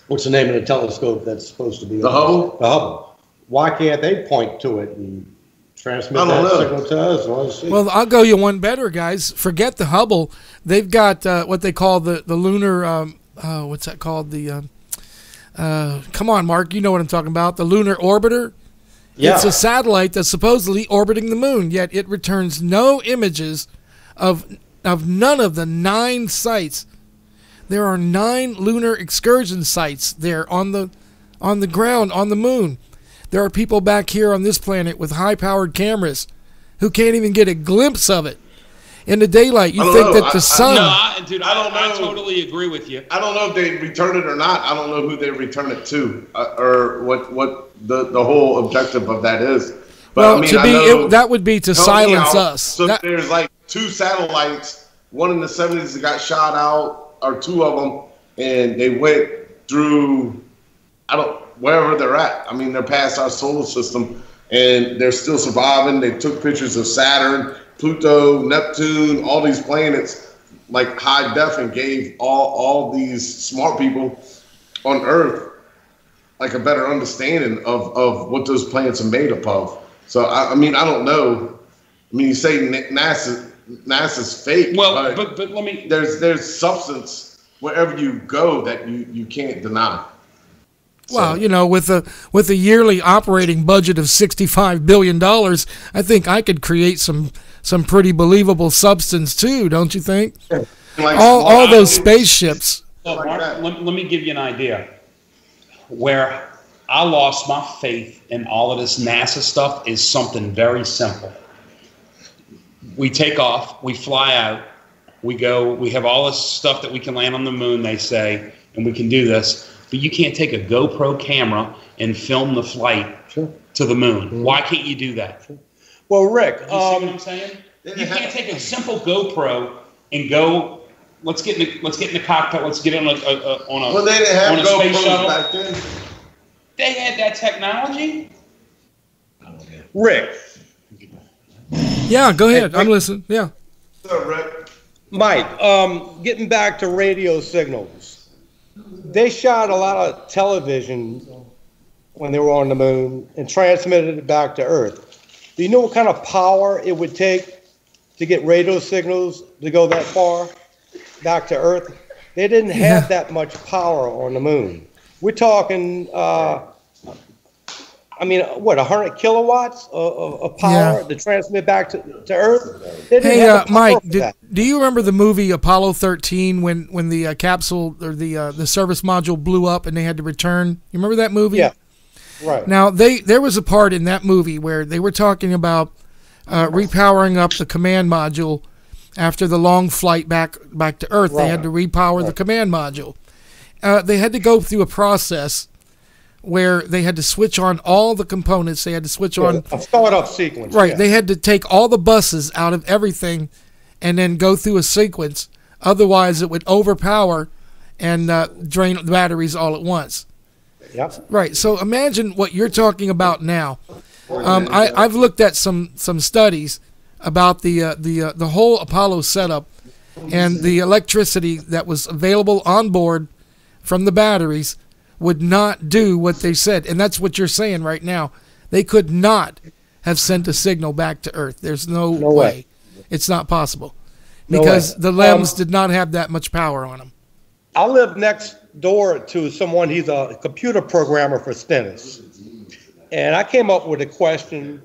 What's the name of the telescope that's supposed to be? The Hubble. The Hubble. Why can't they point to it and transmit that signal to us? Well, I'll go you one better, guys. Forget the Hubble. They've got what they call the lunar. What's that called? Come on, Mark. You know what I'm talking about. The lunar orbiter. Yeah. It's a satellite that's supposedly orbiting the moon, yet it returns no images of none of the 9 sites. There are 9 lunar excursion sites there on the ground on the moon. There are people back here on this planet with high-powered cameras who can't even get a glimpse of it in the daylight. You think that the sun... I don't know. I totally agree with you. I don't know if they return it or not. I don't know who they return it to, or what the whole objective of that is. But well, I mean, that would be to silence us. So there's like 2 satellites. One in the 70s that got shot out, or 2 of them, and they went through wherever they're at. I mean, they're past our solar system, and they're still surviving. They took pictures of Saturn, Pluto, Neptune, all these planets, like high def, and gave all these smart people on Earth like a better understanding of what those planets are made up of. So I mean, I don't know. I mean, you say NASA's fake. Well, but let me. There's substance wherever you go that you can't deny. Well, you know, with a yearly operating budget of $65 billion, I think I could create some pretty believable substance too, don't you think? Like all those spaceships. Well, Mark, let me give you an idea. Where I lost my faith in all of this NASA stuff is something very simple. We take off, we fly out, we go, we have all this stuff that we can land on the moon, they say, and we can do this. But you can't take a GoPro camera and film the flight to the moon. Why can't you do that? Well, Rick, you see what I'm saying? You can't take a simple GoPro and go. Let's get in the cockpit. Let's get on a Well, they didn't have space GoPros shuttle. back then. They had that technology. Rick. Yeah, go ahead. I'm listening. Yeah. Mike, getting back to radio signals, they shot a lot of television when they were on the moon and transmitted it back to Earth. Do you know what kind of power it would take to get radio signals to go that far back to Earth? They didn't have that much power on the moon. We're talking, 100 kilowatts of power to transmit back to Earth? They didn't have the power Mike, for that. do you remember the movie Apollo 13 when the capsule or the service module blew up and they had to return? You remember that movie? Yeah, right. Now, there was a part in that movie where they were talking about repowering up the command module after the long flight back to Earth. They had to repower the command module. They had to go through a process where they had to switch on all the components. They had to switch on a startup sequence. Right. Yeah. They had to take all the buses out of everything and then go through a sequence. Otherwise, it would overpower and drain the batteries all at once. Yep. Right. So imagine what you're talking about now. I've looked at some studies about the whole Apollo setup and the electricity that was available on board from the batteries would not do what they said. And that's what you're saying right now. They could not have sent a signal back to Earth. There's no way. It's not possible. Because the LEMs did not have that much power on them. I live next door to someone, he's a computer programmer for Stennis. And I came up with a question.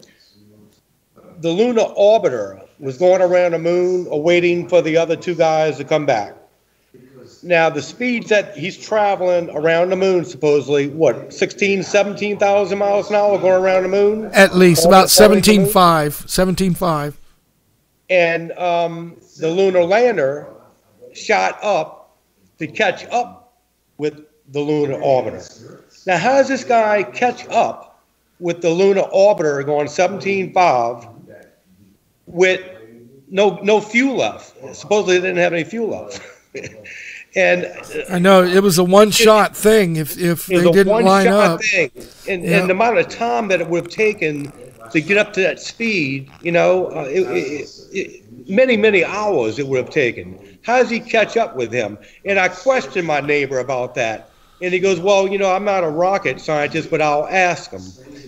The lunar orbiter was going around the moon awaiting for the other two guys to come back. Now, the speeds that he's traveling around the moon, supposedly, 17,000 miles an hour going around the moon? At least, about 17.5. And the lunar lander shot up to catch up with the lunar orbiter. Now, how does this guy catch up with the lunar orbiter going 17.5 with no fuel left? Supposedly, they didn't have any fuel left. And I know it was a one-shot thing if they didn't line up. And the amount of time that it would have taken to get up to that speed, many hours it would have taken. How does he catch up with him? And I questioned my neighbor about that. And he goes, well, I'm not a rocket scientist, but I'll ask him.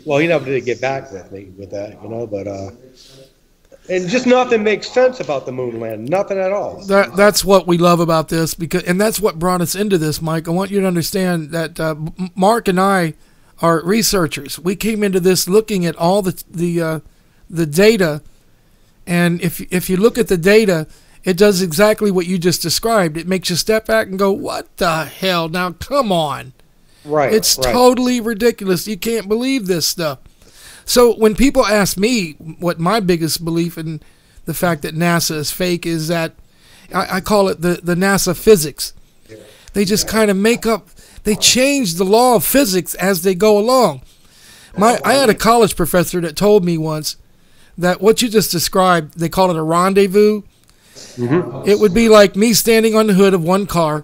Well, he never did get back with me with that, but and just nothing makes sense about the moon landing. Nothing at all. That's what we love about this, and that's what brought us into this, Mike. I want you to understand that Mark and I are researchers. We came into this looking at all the data, and if you look at the data, it does exactly what you just described. It makes you step back and go, "What the hell? Now, come on!" Right. It's totally ridiculous. You can't believe this stuff. So when people ask me what my biggest belief in the fact that NASA is fake is that I call it the NASA physics. They just kind of they change the law of physics as they go along. I had a college professor that told me once that what you just described, they call it a rendezvous. Mm-hmm. It would be like me standing on the hood of one car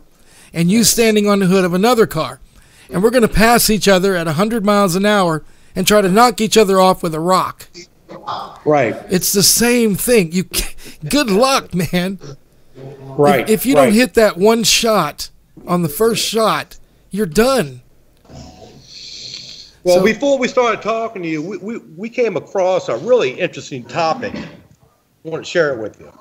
and you standing on the hood of another car. And we're going to pass each other at 100 miles an hour and try to knock each other off with a rock. Right. It's the same thing. Good luck, man. Right. If you don't hit that one shot on the first shot, you're done. Well, before we started talking to you, we came across a really interesting topic. I want to share it with you.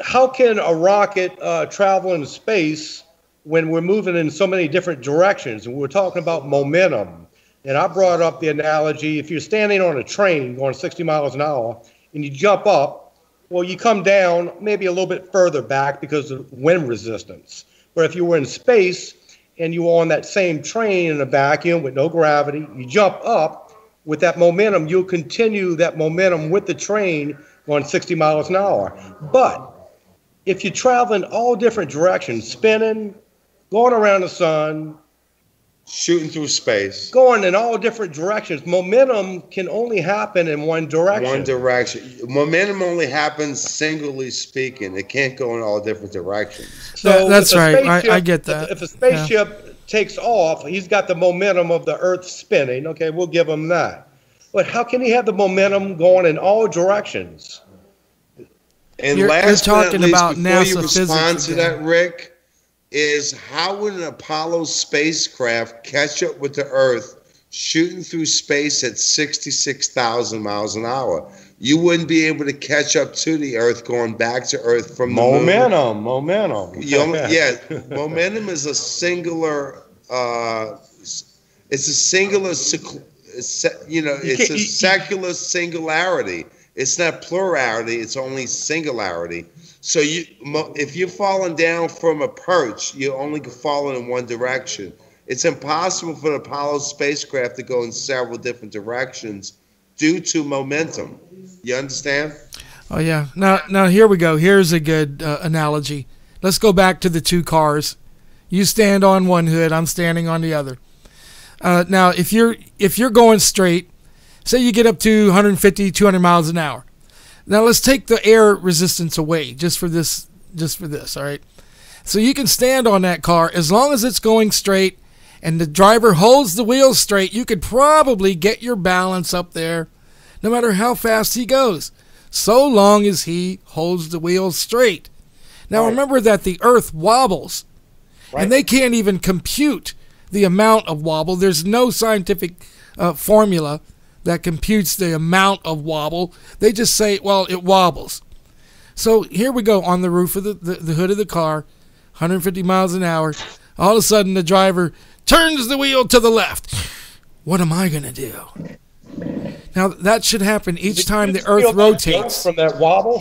How can a rocket travel in space when we're moving in so many different directions? And we're talking about momentum. And I brought up the analogy, if you're standing on a train going 60 miles an hour and you jump up, well, you come down maybe a little bit further back because of wind resistance. But if you were in space and you were on that same train in a vacuum with no gravity, you jump up with that momentum, you'll continue that momentum with the train going 60 miles an hour. But if you travel in all different directions, spinning, going around the sun, shooting through space, going in all different directions. Momentum can only happen in one direction. One direction. Momentum only happens singly speaking. It can't go in all different directions. So that's if a right. spaceship- I get that. If a spaceship takes off, he's got the momentum of the Earth spinning. Okay, we'll give him that. But how can he have the momentum going in all directions? And You're last but talking not least, about before NASA you respond physics to again. that, Rick, is how would an Apollo spacecraft catch up with the Earth shooting through space at 66,000 miles an hour? You wouldn't be able to catch up to the Earth going back to Earth from the moon. Momentum. Yeah, momentum is a singular. It's a singular. It's a secular singularity. It's not plurality. It's only singularity. So if you're falling down from a perch, you're only falling in one direction. It's impossible for the Apollo spacecraft to go in several different directions due to momentum. You understand? Oh yeah. Now here we go. Here's a good analogy. Let's go back to the two cars. You stand on one hood. I'm standing on the other. Now, if you're going straight, say you get up to 150, 200 miles an hour. Now let's take the air resistance away just for this, all right? So you can stand on that car as long as it's going straight and the driver holds the wheels straight. You could probably get your balance up there no matter how fast he goes, so long as he holds the wheels straight. Now remember that the Earth wobbles, and they can't even compute the amount of wobble. There's no scientific formula that computes the amount of wobble. They just say, well, it wobbles. So here we go on the roof of the hood of the car, 150 miles an hour. All of a sudden, the driver turns the wheel to the left. What am I going to do? Now, that should happen each time the Earth rotates. From that wobble?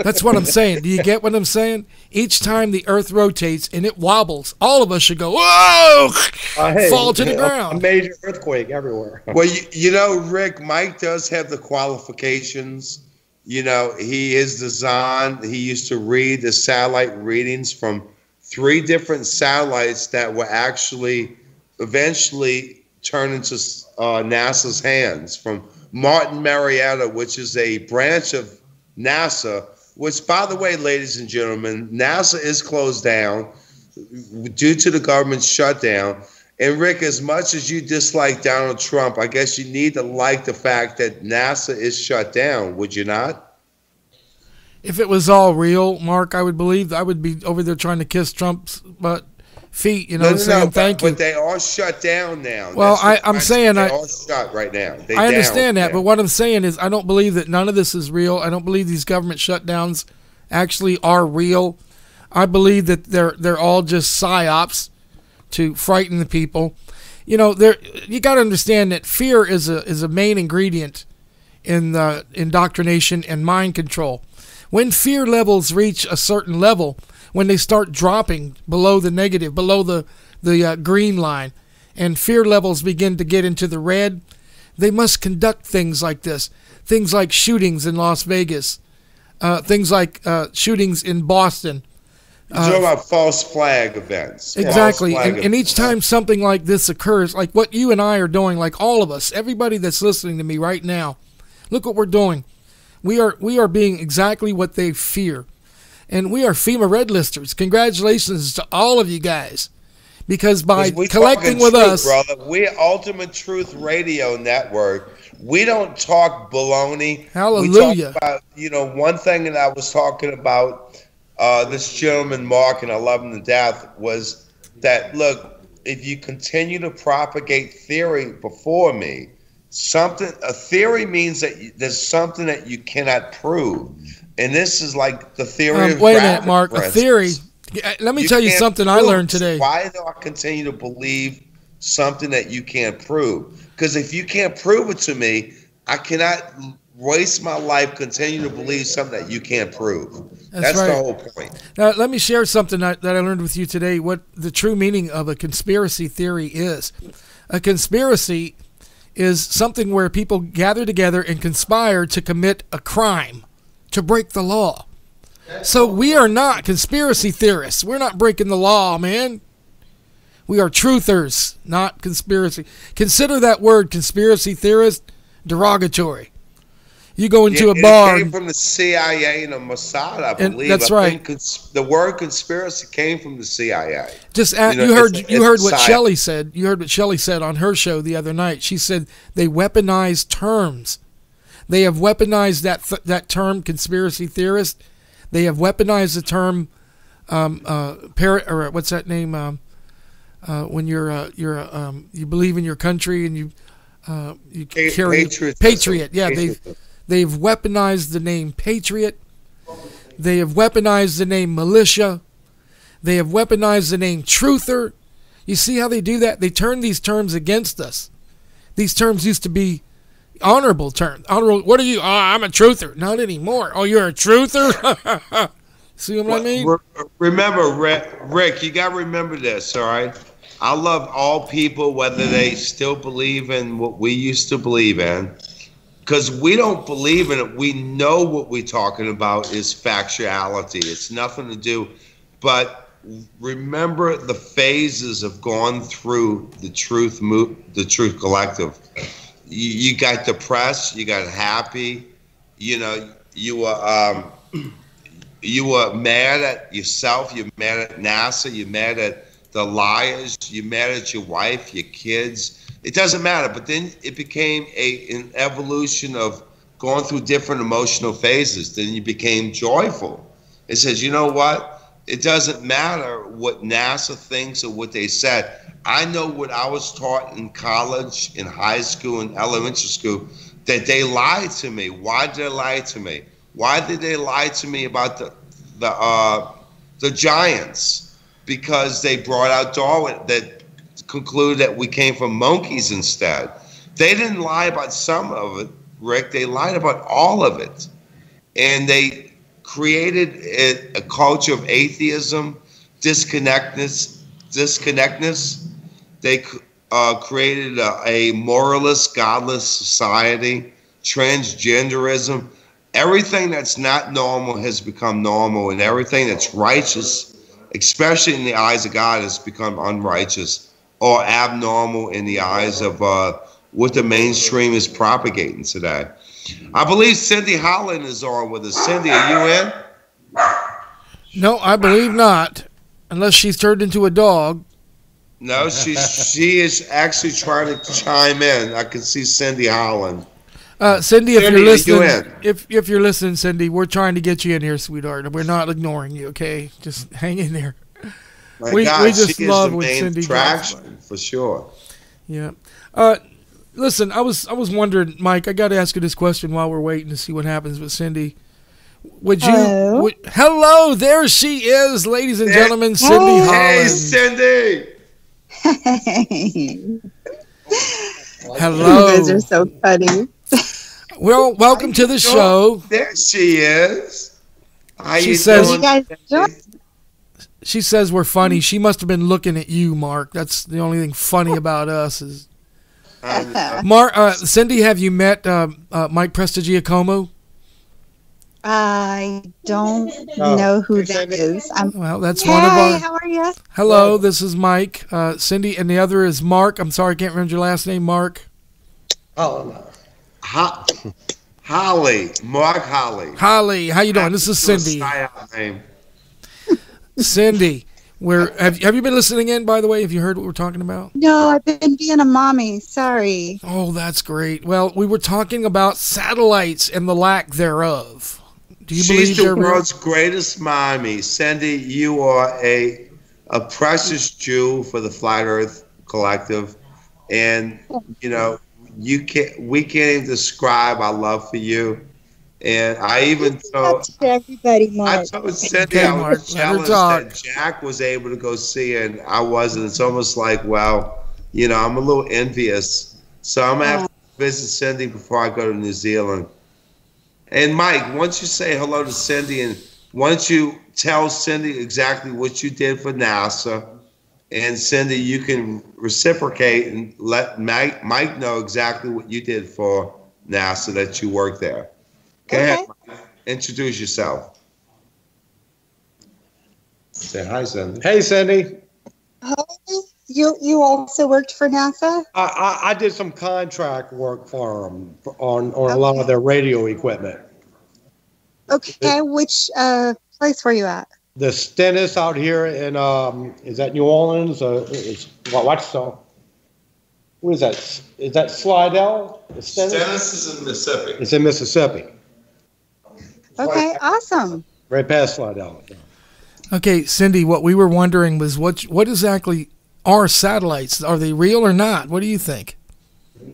That's what I'm saying. Do you get what I'm saying? Each time the Earth rotates and it wobbles, all of us should go, whoa, fall to the ground. A major earthquake everywhere. Well, you know, Rick, Mike does have the qualifications. You know, he is designed. He used to read the satellite readings from 3 different satellites that were actually eventually turned into NASA's hands, from Martin Marietta, which is a branch of NASA, which, by the way, ladies and gentlemen, NASA is closed down due to the government shutdown. And Rick, as much as you dislike Donald Trump, I guess you need to like the fact that NASA is shut down, would you not? If it was all real, Mark, I would believe I would be over there trying to kiss Trump's feet, saying thank you. But they are shut down now. Well, I'm saying they're all shut right now. I understand that, but what I'm saying is I don't believe that none of this is real. I don't believe these government shutdowns actually are real. I believe that they're all just psyops to frighten the people. You got to understand that fear is a main ingredient in the indoctrination and mind control. When fear levels reach a certain level, when they start dropping below the negative, below the green line, and fear levels begin to get into the red, they must conduct things like this. Things like shootings in Las Vegas, things like shootings in Boston. You're talking about false flag events. Exactly. And each time something like this occurs, like what you and I are doing, like all of us, everybody that's listening to me right now, look what we're doing. We are being exactly what they fear. And we are FEMA red listers. Congratulations to all of you guys. Because by collecting with us, brother, we're Ultimate Truth Radio Network. We don't talk baloney. Hallelujah. We talk about, one thing that I was talking about, this gentleman, Mark, and I love him to death, was that, look, if you continue to propagate theory before me, a theory means that there's something that you cannot prove. And this is like the theory of wait a minute, Mark. A theory. Let me tell you something I learned today. Why do I continue to believe something that you can't prove? Because if you can't prove it to me, I cannot waste my life continuing to believe something that you can't prove. That's right. The whole point. Now, let me share something that I learned with you today, what the true meaning of a conspiracy theory is. A conspiracy is something where people gather together and conspire to commit a crime, to break the law. So we are not conspiracy theorists. We're not breaking the law, man. We are truthers, not conspiracy. Consider that word conspiracy theorist derogatory. You go into a bar. It came from the CIA and the Mossad, I believe. That's right. The word conspiracy came from the CIA. Just you heard what Shelley said. You heard what Shelley said on her show the other night. She said they weaponize terms. They have weaponized that term conspiracy theorist. They have weaponized the term or what's that name? When you believe in your country and you carry patriot. Yeah, they've weaponized the name patriot. They have weaponized the name militia. They have weaponized the name truther. You see how they do that? They turn these terms against us. These terms used to be honorable terms. Honorable. What are you? Oh, I'm a truther. Not anymore. Oh, you're a truther. See what I mean? Remember, Rick, you got to remember this, all right? I love all people, whether they still believe in what we used to believe in, because we don't believe in it. We know what we're talking about is factuality. It's nothing to do. But remember the phases of going through the truth collective. You got depressed, you got happy, you were mad at yourself, you're mad at NASA, you're mad at the liars, you're mad at your wife, your kids. It doesn't matter. But then it became an evolution of going through different emotional phases. Then you became joyful. It says, you know what? It doesn't matter what NASA thinks or what they said. I know what I was taught in college, in high school, in elementary school, that they lied to me. Why did they lie to me? Why did they lie to me about the giants? Because they brought out Darwin, that concluded that we came from monkeys instead. They didn't lie about some of it, Rick. They lied about all of it. And they created a culture of atheism, disconnectedness. They created a moralist, godless society, transgenderism. Everything that's not normal has become normal, and everything that's righteous, especially in the eyes of God, has become unrighteous or abnormal in the eyes of what the mainstream is propagating today. I believe Cindy Holland is on with us. Cindy, are you in? No, I believe not, unless she's turned into a dog. No, she is actually trying to chime in. I can see Cindy Holland. Cindy, if you're listening, if you're listening, Cindy, we're trying to get you in here, sweetheart. We're not ignoring you, okay? Just hang in there. We just love when Cindy traction for sure. Yeah. Listen, I was wondering, Mike. I got to ask you this question while we're waiting to see what happens with Cindy. Would you? Hello, there she is, ladies and gentlemen, Cindy Holland. Hey, Cindy. Hello. You guys are so funny. Well, welcome to the show. There she is. She says we're funny. She must have been looking at you, Mark. That's the only thing funny about us is. Mark, Cindy, have you met Mike Prestigiacomo? I don't know who that is. Well, that's one of our. How are you? Hello, this is Mike. Cindy, and the other is Mark. I'm sorry, I can't remember your last name, Mark. Holly. Mark Holly. Holly, how you doing? This is Cindy. Cindy, have you been listening in, by the way? Have you heard what we're talking about? No, I've been being a mommy. Sorry. Oh, that's great. Well, we were talking about satellites and the lack thereof. Do you believe She's the world's greatest mommy. Cindy, you are a precious jewel for the Flat Earth Collective. And, you know, we can't even describe our love for you. And I even told everybody, Mark. I told Cindy I was jealous that Jack was able to go see it and I wasn't. It's almost like, well, you know, I'm a little envious. So I'm going to have to visit Cindy before I go to New Zealand. And Mike, once you say hello to Cindy and once you tell Cindy exactly what you did for NASA, and Cindy, you can reciprocate and let Mike know exactly what you did for NASA, that you worked there. Go ahead, Mike. Introduce yourself. Say hi, Cindy. Hey, Cindy. Hi, You also worked for NASA? I did some contract work for them on a lot of their radio equipment. Okay, which place were you at? The Stennis out here in is that New Orleans? It's what is that? Is that Slidell? Stennis is in Mississippi. It's in Mississippi. Okay, awesome. Right past Slidell. Okay, Cindy, what we were wondering was what exactly are satellites? Are they real or not? What do you think?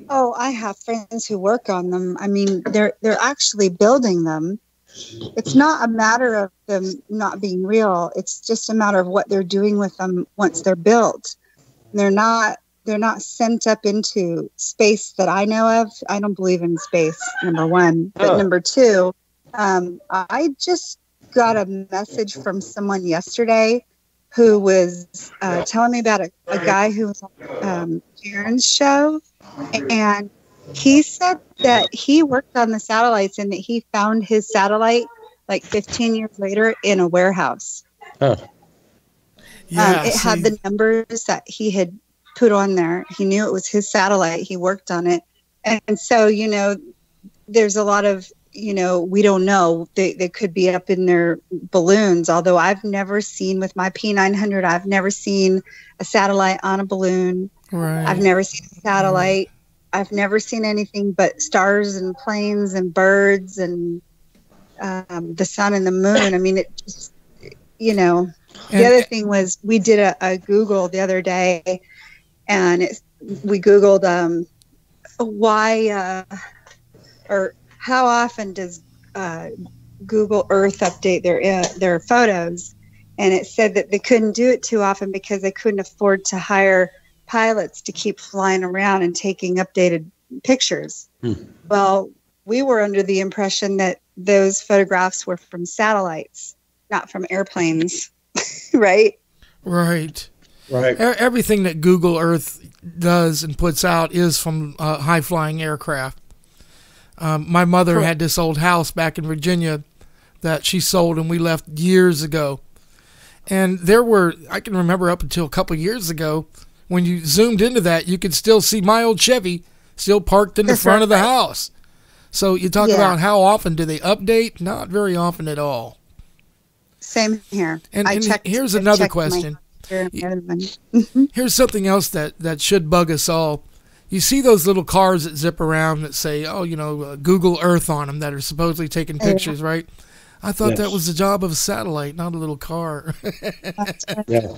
Oh, I have friends who work on them. I mean, they're actually building them. It's not a matter of them not being real. It's just a matter of what they're doing with them once they're built. They're not sent up into space that I know of. I don't believe in space, number one. But number two, I just got a message from someone yesterday who was telling me about a guy who was on Karen's show, and he said that he worked on the satellites and that he found his satellite like 15 years later in a warehouse. Huh. Yeah, it had the numbers that he had put on there. He knew it was his satellite. He worked on it. And so, there's a lot of, we don't know. They could be up in their balloons, although I've never seen with my P900, I've never seen a satellite on a balloon. Right. I've never seen a satellite. I've never seen anything but stars and planes and birds and the sun and the moon. I mean, it just, The other thing was we did a Google the other day, and we Googled why or how often does Google Earth update their photos, and it said that they couldn't do it too often because they couldn't afford to hire pilots to keep flying around and taking updated pictures. Well, we were under the impression that those photographs were from satellites, not from airplanes, right? Right. Right. Everything that Google Earth does and puts out is from high-flying aircraft. My mother had this old house back in Virginia that she sold, and we left years ago. And I can remember up until a couple years ago, when you zoomed into that, you could still see my old Chevy still parked in the front of the house. So you talk about how often do they update? Not very often at all. Same here. And here's another question. Here's something else that should bug us all. You see those little cars that zip around that say, Google Earth on them that are supposedly taking pictures, right? I thought that was the job of a satellite, not a little car. Yeah.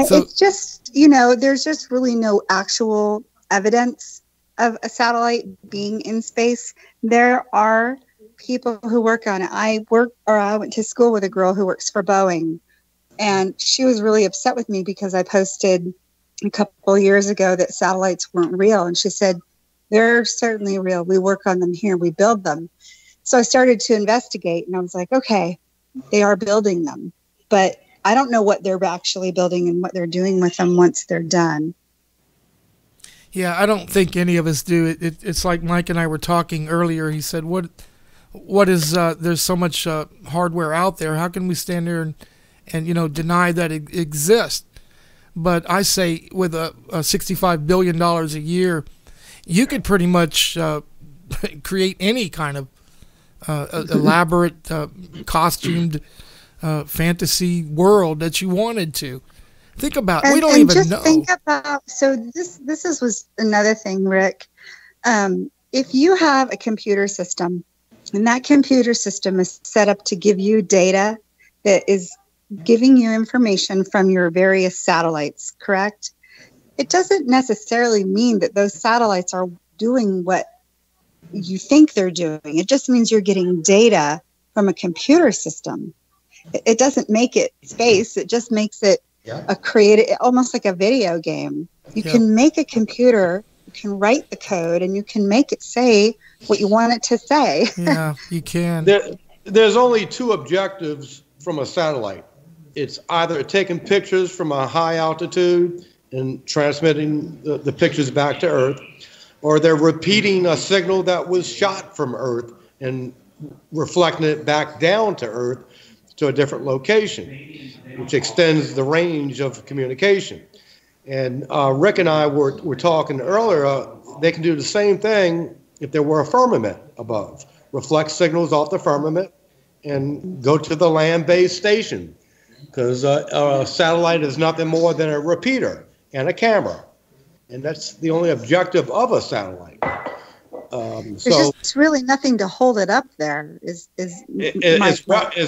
So, it's just, there's just really no actual evidence of a satellite being in space. There are people who work on it. I went to school with a girl who works for Boeing, and she was really upset with me because I posted a couple years ago that satellites weren't real. And she said, they're certainly real. We work on them here. We build them. So I started to investigate, and I was like, okay, they are building them, but I don't know what they're actually building and what they're doing with them once they're done. Yeah, I don't think any of us do. It's like Mike and I were talking earlier. He said, what is, there's so much hardware out there. How can we stand there and deny that it exists? But I say with a $65 billion a year, you could pretty much create any kind of elaborate, costumed fantasy world that you wanted to. Think about it. We don't even know. Think about, so this was another thing, Rick. If you have a computer system, and that computer system is set up to give you data that is giving you information from your various satellites, correct? It doesn't necessarily mean that those satellites are doing what you think they're doing. It just means you're getting data from a computer system. It doesn't make it space. It just makes it almost like a video game. You can make a computer, you can write the code, and you can make it say what you want it to say. Yeah, you can. There's only two objectives from a satellite. It's either taking pictures from a high altitude and transmitting the pictures back to Earth, or they're repeating a signal that was shot from Earth and reflecting it back down to Earth to a different location, which extends the range of communication. And Rick and I were talking earlier. They can do the same thing if there were a firmament above. Reflect signals off the firmament and go to the land-based station, because a satellite is nothing more than a repeater and a camera, and that's the only objective of a satellite. There's just really nothing to hold it up there. As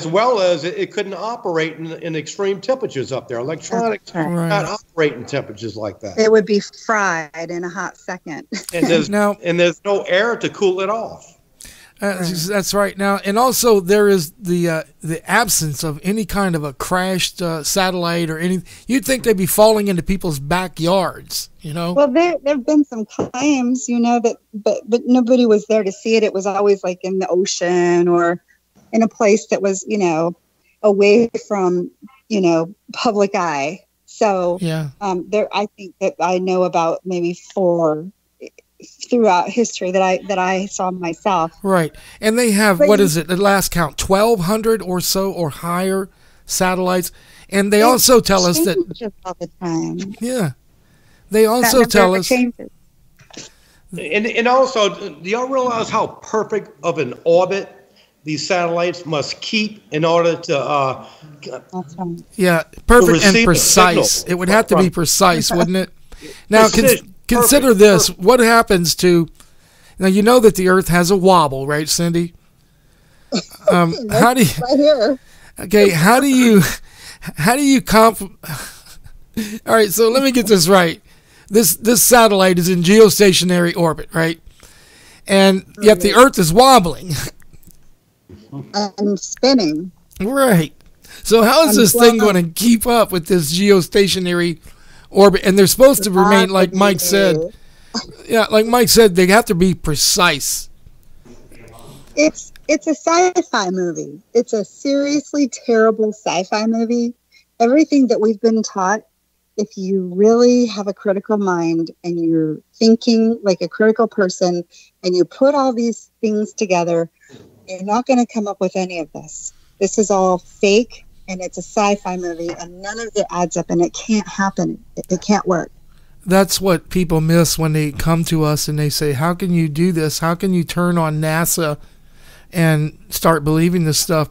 well as it couldn't operate in extreme temperatures up there. Electronics cannot operate in temperatures like that. It would be fried in a hot second. And there's no air to cool it off. That's right. Now, and also there is the absence of any kind of a crashed satellite or anything. You'd think they'd be falling into people's backyards, you know? Well, there have been some claims, you know, that but nobody was there to see it. It was always like in the ocean or in a place that was, you know, away from, you know, public eye. So yeah, I think that I know about maybe 4 throughout history that I saw myself. Right. And they have, what is it, the last count, 1,200 or so or higher satellites. And they also tell us that all the time. Yeah. They also tell us and also, do y'all realize how perfect of an orbit these satellites must keep in order to yeah, perfect and precise. It would have to be precise, wouldn't it? Now consider this. What happens to, now you know that the Earth has a wobble, right, Cindy? How do you, right here. Okay, how do you all right, so let me get this right. This satellite is in geostationary orbit, right? And yet the Earth is wobbling. And spinning. Right. So how is this thing going to keep up with this geostationary orbit? And they're supposed to remain, like Mike said. Yeah, like Mike said, they have to be precise. It's a sci-fi movie. It's a seriously terrible sci-fi movie. Everything that we've been taught, if you really have a critical mind and you're thinking like a critical person and you put all these things together, you're not going to come up with any of this. This is all fake, and it's a sci-fi movie, and none of it adds up, and it can't happen. It can't work. That's what people miss when they come to us and they say, how can you do this? How can you turn on NASA and start believing this stuff?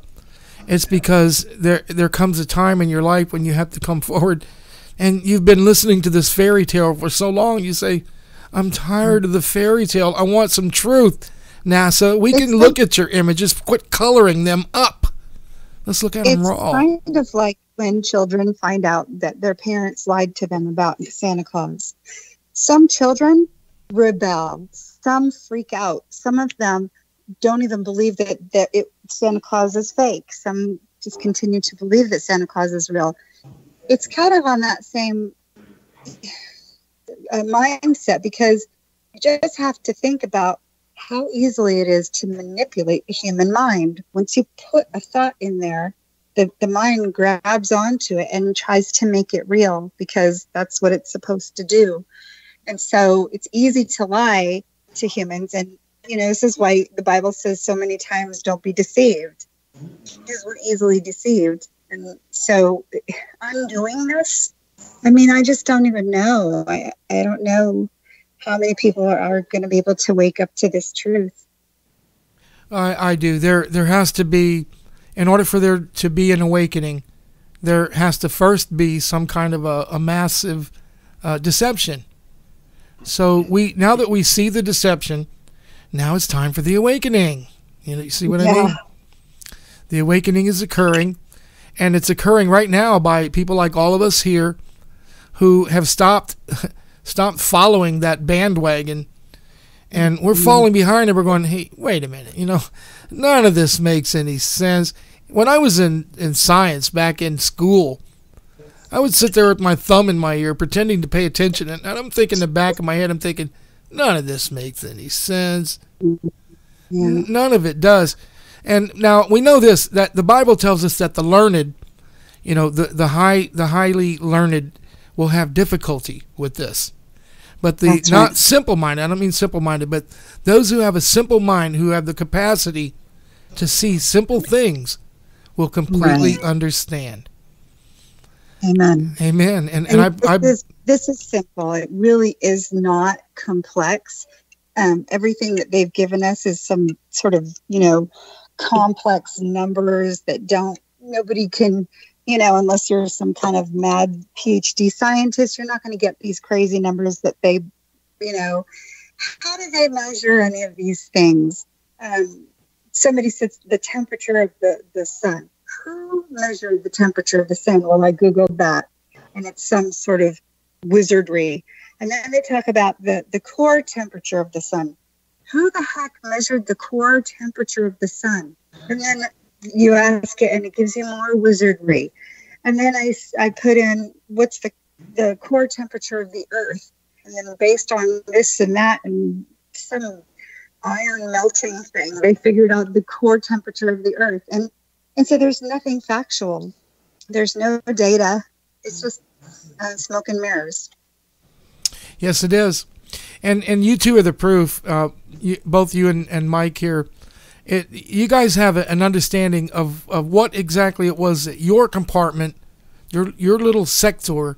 It's because there comes a time in your life when you have to come forward, and you've been listening to this fairy tale for so long. You say, I'm tired of the fairy tale. I want some truth. NASA, we can look at your images. Quit coloring them up. Let's look at them raw. It's kind of like when children find out that their parents lied to them about Santa Claus. Some children rebel. Some freak out. Some of them don't even believe that Santa Claus is fake. Some just continue to believe that Santa Claus is real. It's kind of on that same mindset, because you just have to think about how easily it is to manipulate the human mind. Once you put a thought in there, the mind grabs onto it and tries to make it real, because that's what it's supposed to do. And so it's easy to lie to humans. And, you know, this is why the Bible says so many times, don't be deceived, because we're easily deceived. And so undoing this, I mean, I just don't even know. I don't know how many people are going to be able to wake up to this truth. I do. There has to be, in order for there to be an awakening, there has to first be some kind of a massive deception. So now that we see the deception, now it's time for the awakening. You see what I mean? The awakening is occurring, and it's occurring right now by people like all of us here who have stopped following that bandwagon, and we're falling behind, and we're going, hey, wait a minute, none of this makes any sense. When I was in science back in school, I would sit there with my thumb in my ear pretending to pay attention, and I'm thinking in the back of my head, I'm thinking, none of this makes any sense. None of it does. And now we know this, that the Bible tells us that the learned, the highly learned will have difficulty with this. But the not simple-minded, I don't mean simple-minded, but those who have a simple mind, who have the capacity to see simple things, will completely understand. Amen. Amen. And this is simple. It really is not complex. Everything that they've given us is some sort of, complex numbers that nobody can, unless you're some kind of mad PhD scientist, you're not going to get these crazy numbers that they, how do they measure any of these things? Somebody said the temperature of the sun. Who measured the temperature of the sun? Well, I Googled that, and it's some sort of wizardry. And then they talk about the core temperature of the sun. Who the heck measured the core temperature of the sun? And then you ask it, and it gives you more wizardry. And then I put in, what's the core temperature of the earth? And then based on this and that and some iron melting thing, they figured out the core temperature of the earth. And so there's nothing factual. There's no data. It's just smoke and mirrors. Yes, it is. And you two are the proof, both you and Mike here. You guys have an understanding of what exactly it was that your compartment, your little sector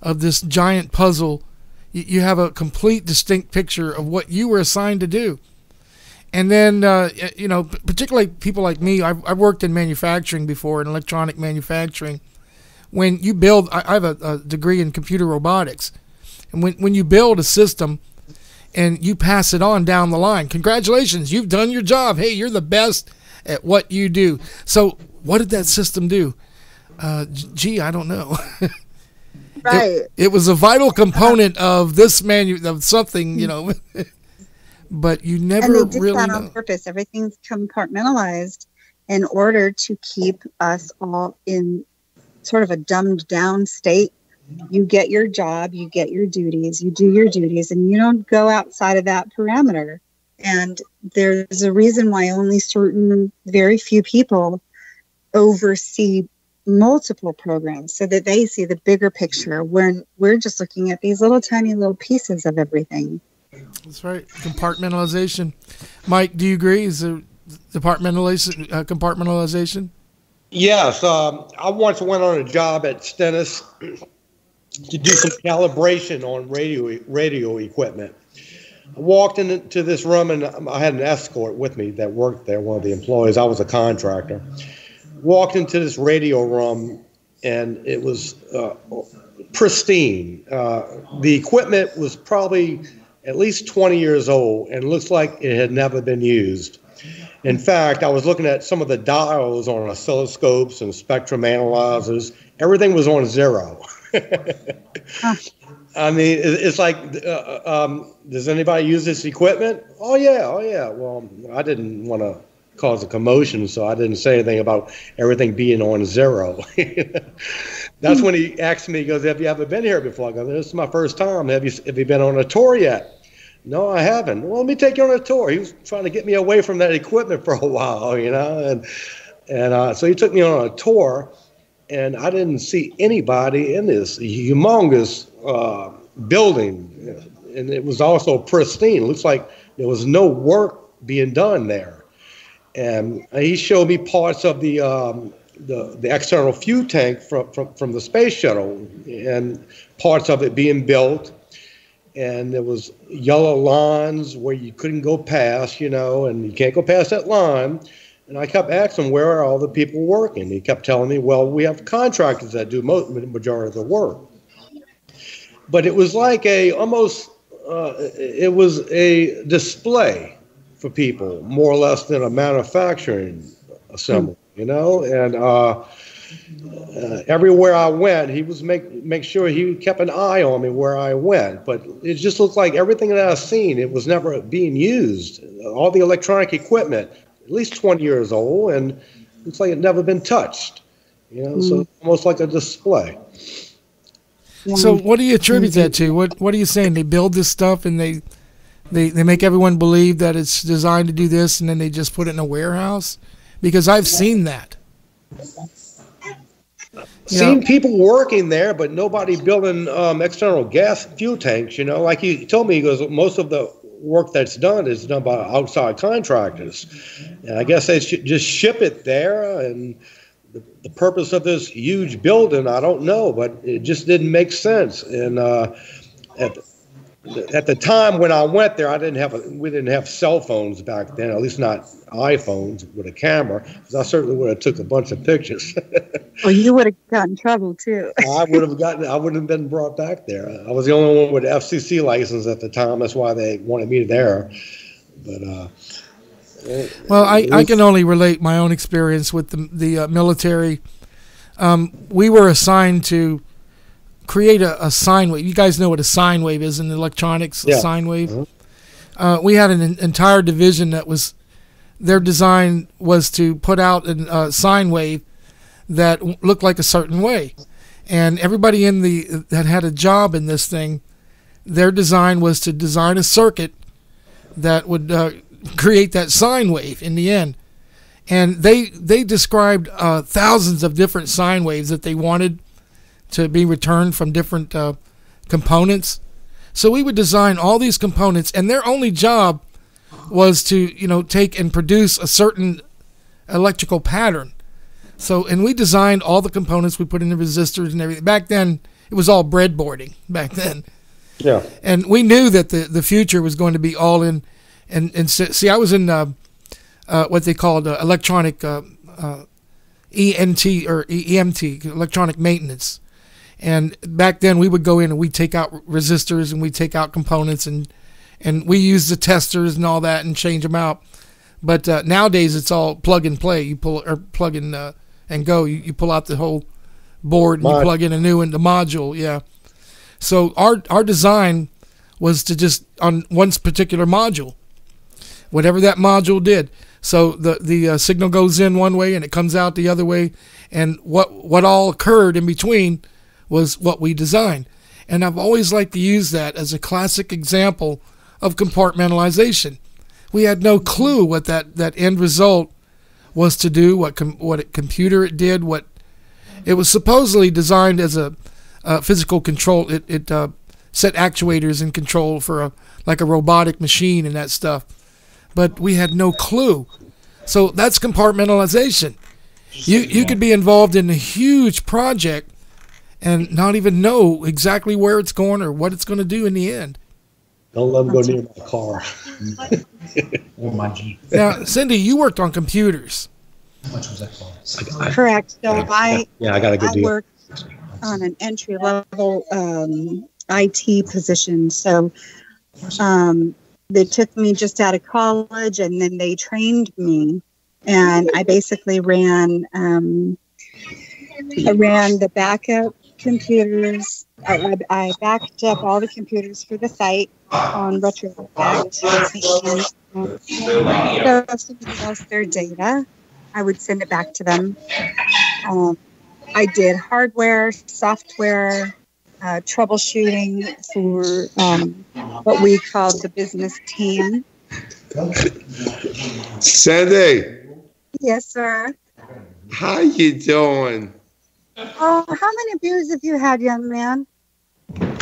of this giant puzzle, you have a complete distinct picture of what you were assigned to do. And then, particularly people like me, I've worked in manufacturing before, in electronic manufacturing. When you build, I have a degree in computer robotics. And when you build a system and you pass it on down the line, congratulations, you've done your job. Hey, you're the best at what you do. So what did that system do? I don't know. Right. It was a vital component of this of something, but you never and they did really that know. on purpose. Everything's compartmentalized in order to keep us all in sort of a dumbed down state. You get your job, you get your duties, you do your duties, and you don't go outside of that parameter. And there's a reason why only very few people oversee multiple programs, so that they see the bigger picture, when we're just looking at these tiny little pieces of everything. That's right. Compartmentalization. Mike, do you agree? Is there compartmentalization? Yes. I once went on a job at Stennis to do some calibration on radio equipment. I walked into this room, and I had an escort with me that worked there, one of the employees. I was a contractor. Walked into this radio room, and it was pristine. The equipment was probably at least 20 years old, and looks like it had never been used. In fact, I was looking at some of the dials on oscilloscopes and spectrum analyzers. Everything was on zero. I mean, it's like, does anybody use this equipment? Oh, yeah. Well, I didn't want to cause a commotion, so I didn't say anything about everything being on zero. That's when he asked me, he goes, have you ever been here before? I go, this is my first time. Have you been on a tour yet? No, I haven't. Well, let me take you on a tour. He was trying to get me away from that equipment for a while, and so he took me on a tour, and I didn't see anybody in this humongous building, and it was also pristine. It looks like there was no work being done there. And he showed me parts of the external fuel tank from the space shuttle, and parts of it being built. And there was yellow lines where you couldn't go past, and you can't go past that line. And I kept asking, where are all the people working? He kept telling me, well, we have contractors that do the majority of the work. But it was like it was a display for people, more or less than a manufacturing assembly, and everywhere I went, he was make sure he kept an eye on me where I went. But it just looked like everything that I've seen, it was never being used. All the electronic equipment, at least 20 years old, and looks like it never been touched. So almost like a display. So what do you attribute that to? What are you saying? They build this stuff and they make everyone believe that it's designed to do this, and then they just put it in a warehouse? Because I've seen that. Seen people working there, but nobody building external gas fuel tanks. Like he told me, he goes, most of the work that's done is done by outside contractors, and I guess they should just ship it there, and the purpose of this huge building, I don't know, but it just didn't make sense. And at the time when I went there, we didn't have cell phones back then, at least not iPhones with a camera, because I certainly would have took a bunch of pictures. Well, you would have gotten in trouble too. I wouldn't have been brought back there. I was the only one with an FCC license at the time. That's why they wanted me there. But well, I can only relate my own experience with the military. We were assigned to create a sine wave. You guys know what a sine wave is in electronics, a sine wave. We had an entire division that was, their design was to put out a sine wave that looked like a certain way. And everybody that had a job in this thing, their design was to design a circuit that would create that sine wave in the end. And they described thousands of different sine waves that they wanted to be returned from different components. So we would design all these components, and their only job was to, take and produce a certain electrical pattern. So, and we designed all the components, we put in the resistors and everything. Back then, it was all breadboarding back then. Yeah. And we knew that the future was going to be all in, and see, I was in what they called electronic ENT or EMT, electronic maintenance. And back then we would go in and we'd take out resistors and we'd take out components and we use the testers and all that and change them out. But nowadays it's all plug and play. You pull or plug in and go. You pull out the whole board and you plug in a new one, the module. Yeah. So our design was to just on one particular module, whatever that module did. So the signal goes in one way and it comes out the other way, and what all occurred in between was what we designed. And I've always liked to use that as a classic example of compartmentalization. We had no clue what that end result was to do, what computer it did, what it was supposedly designed as a physical control. It set actuators in control for like a robotic machine and that stuff. But we had no clue. So that's compartmentalization. You could be involved in a huge project and not even know exactly where it's going or what it's going to do in the end. Don't let them go near my car. Or my Jeep. Now, Cindy, you worked on computers. How much was that for? Correct. So I got a good deal. worked on an entry level IT position. So they took me just out of college and then they trained me, and I basically ran the backup computers. I backed up all the computers for the site on retrospect. So if somebody lost their data, I would send it back to them. I did hardware, software, troubleshooting for what we called the business team. Sandy, Yes, sir. how you doing? Oh, how many beers have you had, young man?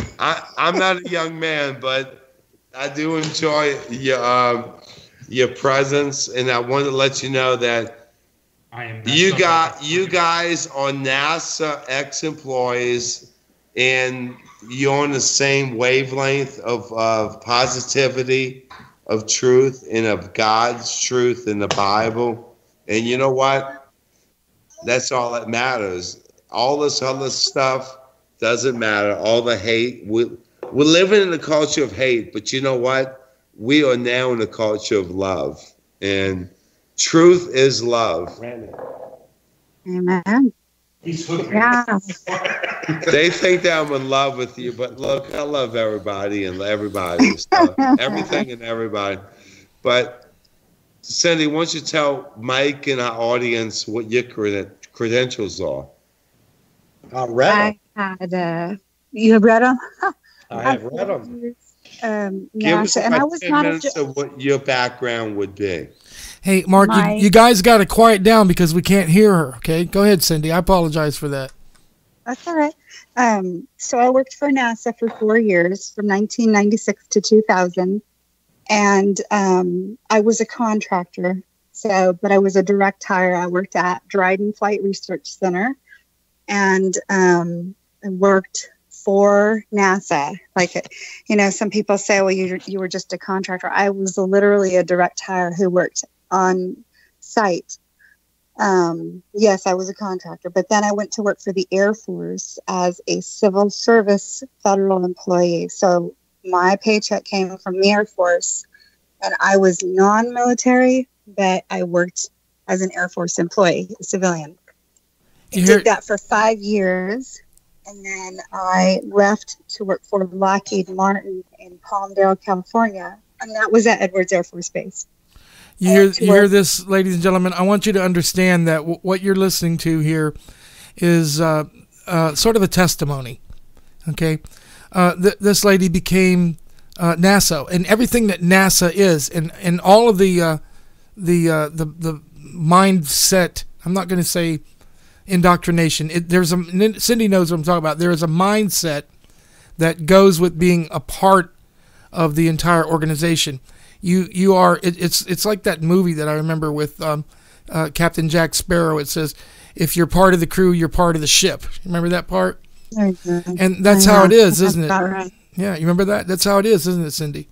I'm not a young man, but I do enjoy your presence, and I wanted to let you know that you guys are NASA ex-employees, and you're on the same wavelength of positivity, of truth, and of God's truth in the Bible. And you know what? That's all that matters. All this other stuff doesn't matter. All the hate. We're living in a culture of hate, but you know what? We are now in a culture of love. And truth is love. Amen. Yeah. They think that I'm in love with you, but look, I love everybody and everybody. So everything and everybody. But Cindy, why don't you tell Mike and our audience what your credentials are? I read them. You have read them? I have read them. Give us and I was 10 not minutes of what your background would be. Hey, Mark, you guys got to quiet down because we can't hear her, okay? Go ahead, Cindy. I apologize for that. That's all right. So I worked for NASA for 4 years, from 1996 to 2000. And I was a contractor. So, but I was a direct hire. I worked at Dryden Flight Research Center, and I worked for NASA. Like, you know, some people say, well, you were just a contractor. I was literally a direct hire who worked on site. Yes, I was a contractor, but then I went to work for the Air Force as a civil service federal employee. So my paycheck came from the Air Force, and I was non-military, but I worked as an Air Force employee, a civilian. I did that for 5 years, and then I left to work for Lockheed Martin in Palmdale, California, and that was at Edwards Air Force Base. You hear this, ladies and gentlemen? I want you to understand that what you're listening to here is sort of a testimony. Okay, this lady became NASA, and everything that NASA is, and all of the mindset. I'm not going to say indoctrination. Cindy knows what I'm talking about. There is a mindset that goes with being a part of the entire organization. You are. It's like that movie that I remember with Captain Jack Sparrow. It says, "If you're part of the crew, you're part of the ship." Remember that part? And that's how it is, isn't it? Right. Yeah, you remember that? That's how it is, isn't it, Cindy?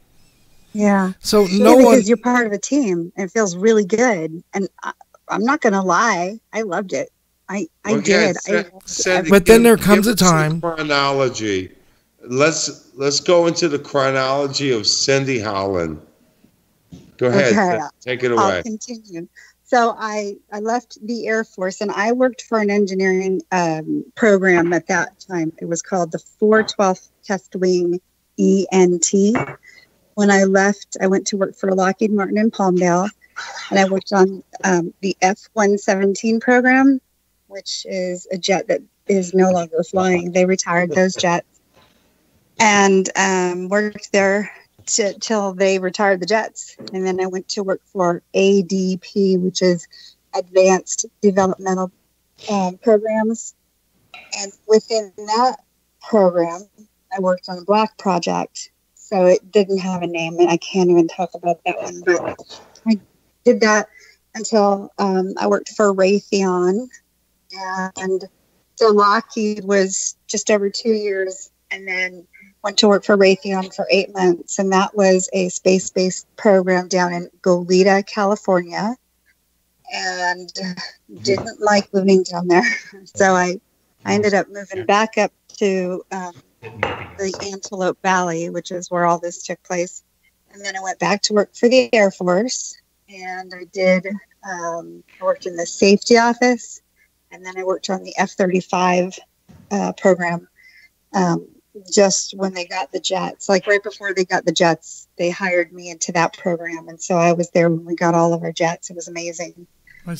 Yeah. So because you're part of a team, and it feels really good. And I'm not going to lie, I loved it. I did. Cindy, but then there comes a time. Chronology. Let's go into the chronology of Cindy Holland. Go ahead. Okay. Take it away. I'll continue. So I left the Air Force, and I worked for an engineering program at that time. It was called the 412th Test Wing ENT. When I left, I went to work for Lockheed Martin in Palmdale, and I worked on the F-117 program, which is a jet that is no longer flying. They retired those jets, and worked there till they retired the jets. And then I went to work for ADP, which is Advanced Developmental Programs. And within that program, I worked on a black project. So it didn't have a name, and I can't even talk about that one. But I did that until I worked for Raytheon. And so Lockheed was just over 2 years, and then went to work for Raytheon for 8 months, and that was a space-based program down in Goleta, California, and didn't like living down there. So I ended up moving back up to the Antelope Valley, which is where all this took place. And then I went back to work for the Air Force, and I worked in the safety office, and then I worked on the F-35 program. Just when they got the jets, like right before they got the jets, they hired me into that program. And so I was there when we got all of our jets. It was amazing.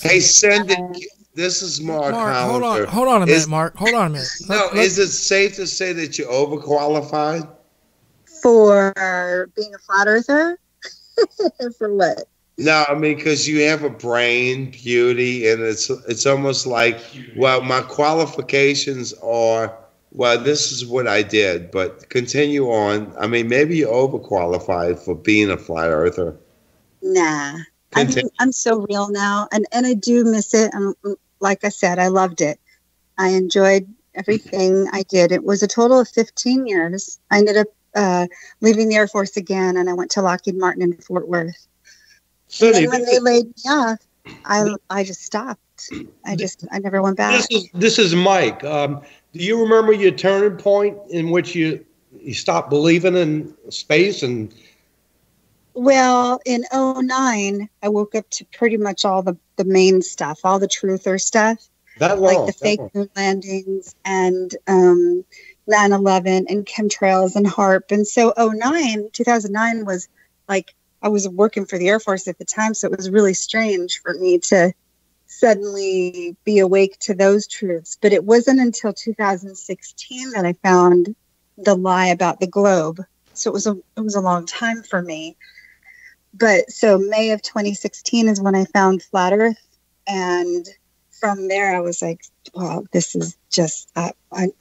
Hey, Cindy, this is Mark Hollander. Hold on a minute, Mark. Hold on a minute. Is it safe to say that you're overqualified? For being a flat earther? For what? No, I mean, because you have a brain, beauty, and it's almost like, well, my qualifications are, well, this is what I did, but continue on. I mean, maybe you're overqualified for being a flat earther. Nah. I'm so real now, and I do miss it. Like I said, I loved it. I enjoyed everything I did. It was a total of 15 years. I ended up leaving the Air Force again, and I went to Lockheed Martin in Fort Worth. And then when they laid me off, I just stopped. I never went back. This is Mike. Do you remember your turning point in which you stopped believing in space? And well, in 2009, I woke up to pretty much all the main stuff, all the truther stuff. Like the fake moon landings and 9/11 and chemtrails and HARP. And so 2009 was like, I was working for the Air Force at the time, so it was really strange for me to suddenly be awake to those truths. But it wasn't until 2016 that I found the lie about the globe. So it was a long time for me. But so May of 2016 is when I found Flat Earth, and from there I was like, well, this is just I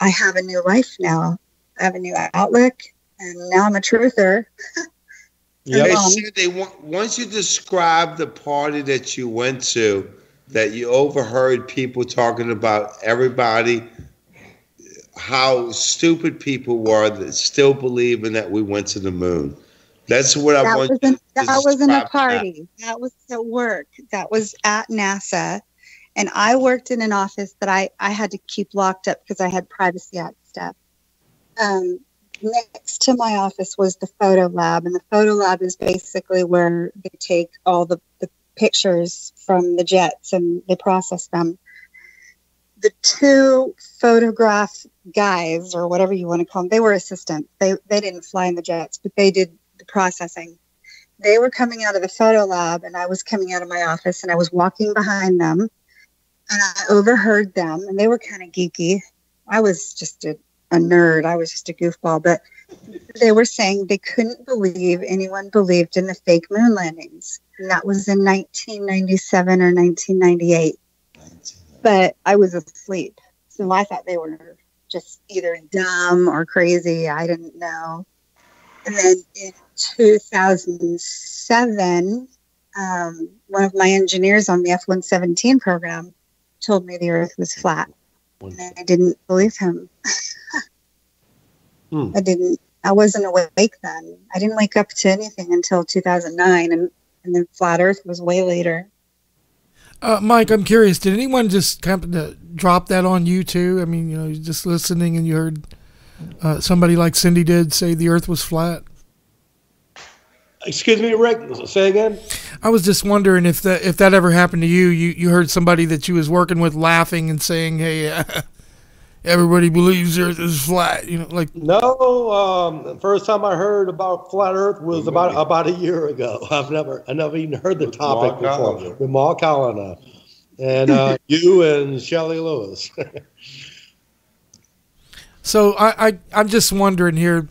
have a new life now. I have a new outlook, and now I'm a truther. Yep. Hey, Cindy, once you describe the party that you went to, that you overheard people talking about everybody, how stupid people were that still believing that we went to the moon. That's what I want you to That wasn't a describe that. party. That was at work. That was at NASA. And I worked in an office that I had to keep locked up because I had Privacy Act stuff. Next to my office was the photo lab. And the photo lab is basically where they take all the pictures from the jets and they process them. The two photograph guys, or whatever you want to call them, they were assistants. They didn't fly in the jets, but they did the processing. They were coming out of the photo lab, and I was coming out of my office, and I was walking behind them, and I overheard them, and they were kind of geeky. I was just a nerd. I was just a goofball, but they were saying they couldn't believe anyone believed in the fake moon landings. And that was in 1997 or 1998. But I was asleep. So I thought they were just either dumb or crazy. I didn't know. And then in 2007, one of my engineers on the F-117 program told me the Earth was flat. And I didn't believe him. I wasn't awake then. I didn't wake up to anything until 2009. And then flat Earth was way later. Mike, I'm curious, did anyone just kind of drop that on you too? I mean, you're just listening and you heard somebody like Cindy did say the Earth was flat? Excuse me, Rick, say again? I was just wondering if that ever happened to you. You heard somebody that you was working with laughing and saying, hey, everybody believes the Earth is flat. No, the first time I heard about flat Earth was about a year ago. I never even heard the topic before. With Mark Colliner and you and Shelley Lewis. So I'm just wondering here.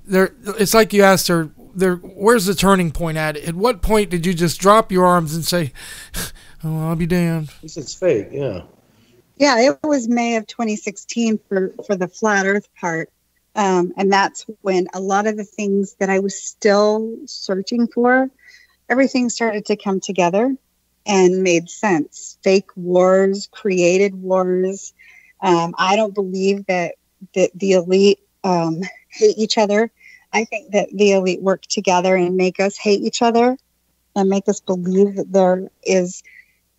It's like you asked her. Where's the turning point at? At what point did you just drop your arms and say, "Oh, I'll be damned"? This is fake. Yeah. Yeah, it was May of 2016 for the flat Earth part. And that's when a lot of the things that I was still searching for, everything started to come together and made sense. Fake wars, created wars. I don't believe that the elite hate each other. I think that the elite work together and make us hate each other and make us believe that there is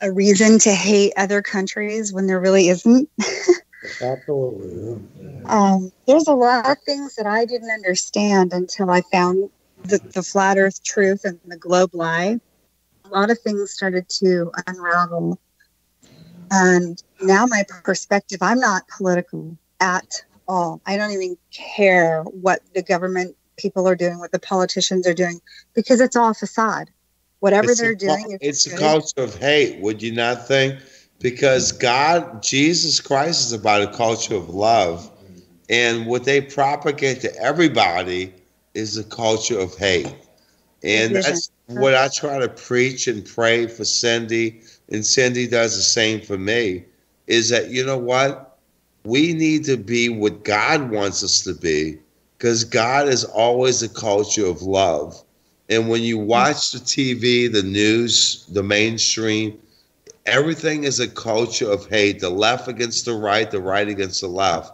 a reason to hate other countries when there really isn't. Absolutely. There's a lot of things that I didn't understand until I found the flat Earth truth and the globe lie. A lot of things started to unravel. And now my perspective, I'm not political at all. I don't even care what the government people are doing, what the politicians are doing, because it's all facade. Whatever they're doing, it's a culture of hate, would you not think? Because Jesus Christ is about a culture of love. And what they propagate to everybody is a culture of hate. And that's what I try to preach and pray for Cindy, and Cindy does the same for me, is that, you know what? We need to be what God wants us to be, because God is always a culture of love. And when you watch the TV, the news, the mainstream, everything is a culture of hate, the left against the right against the left.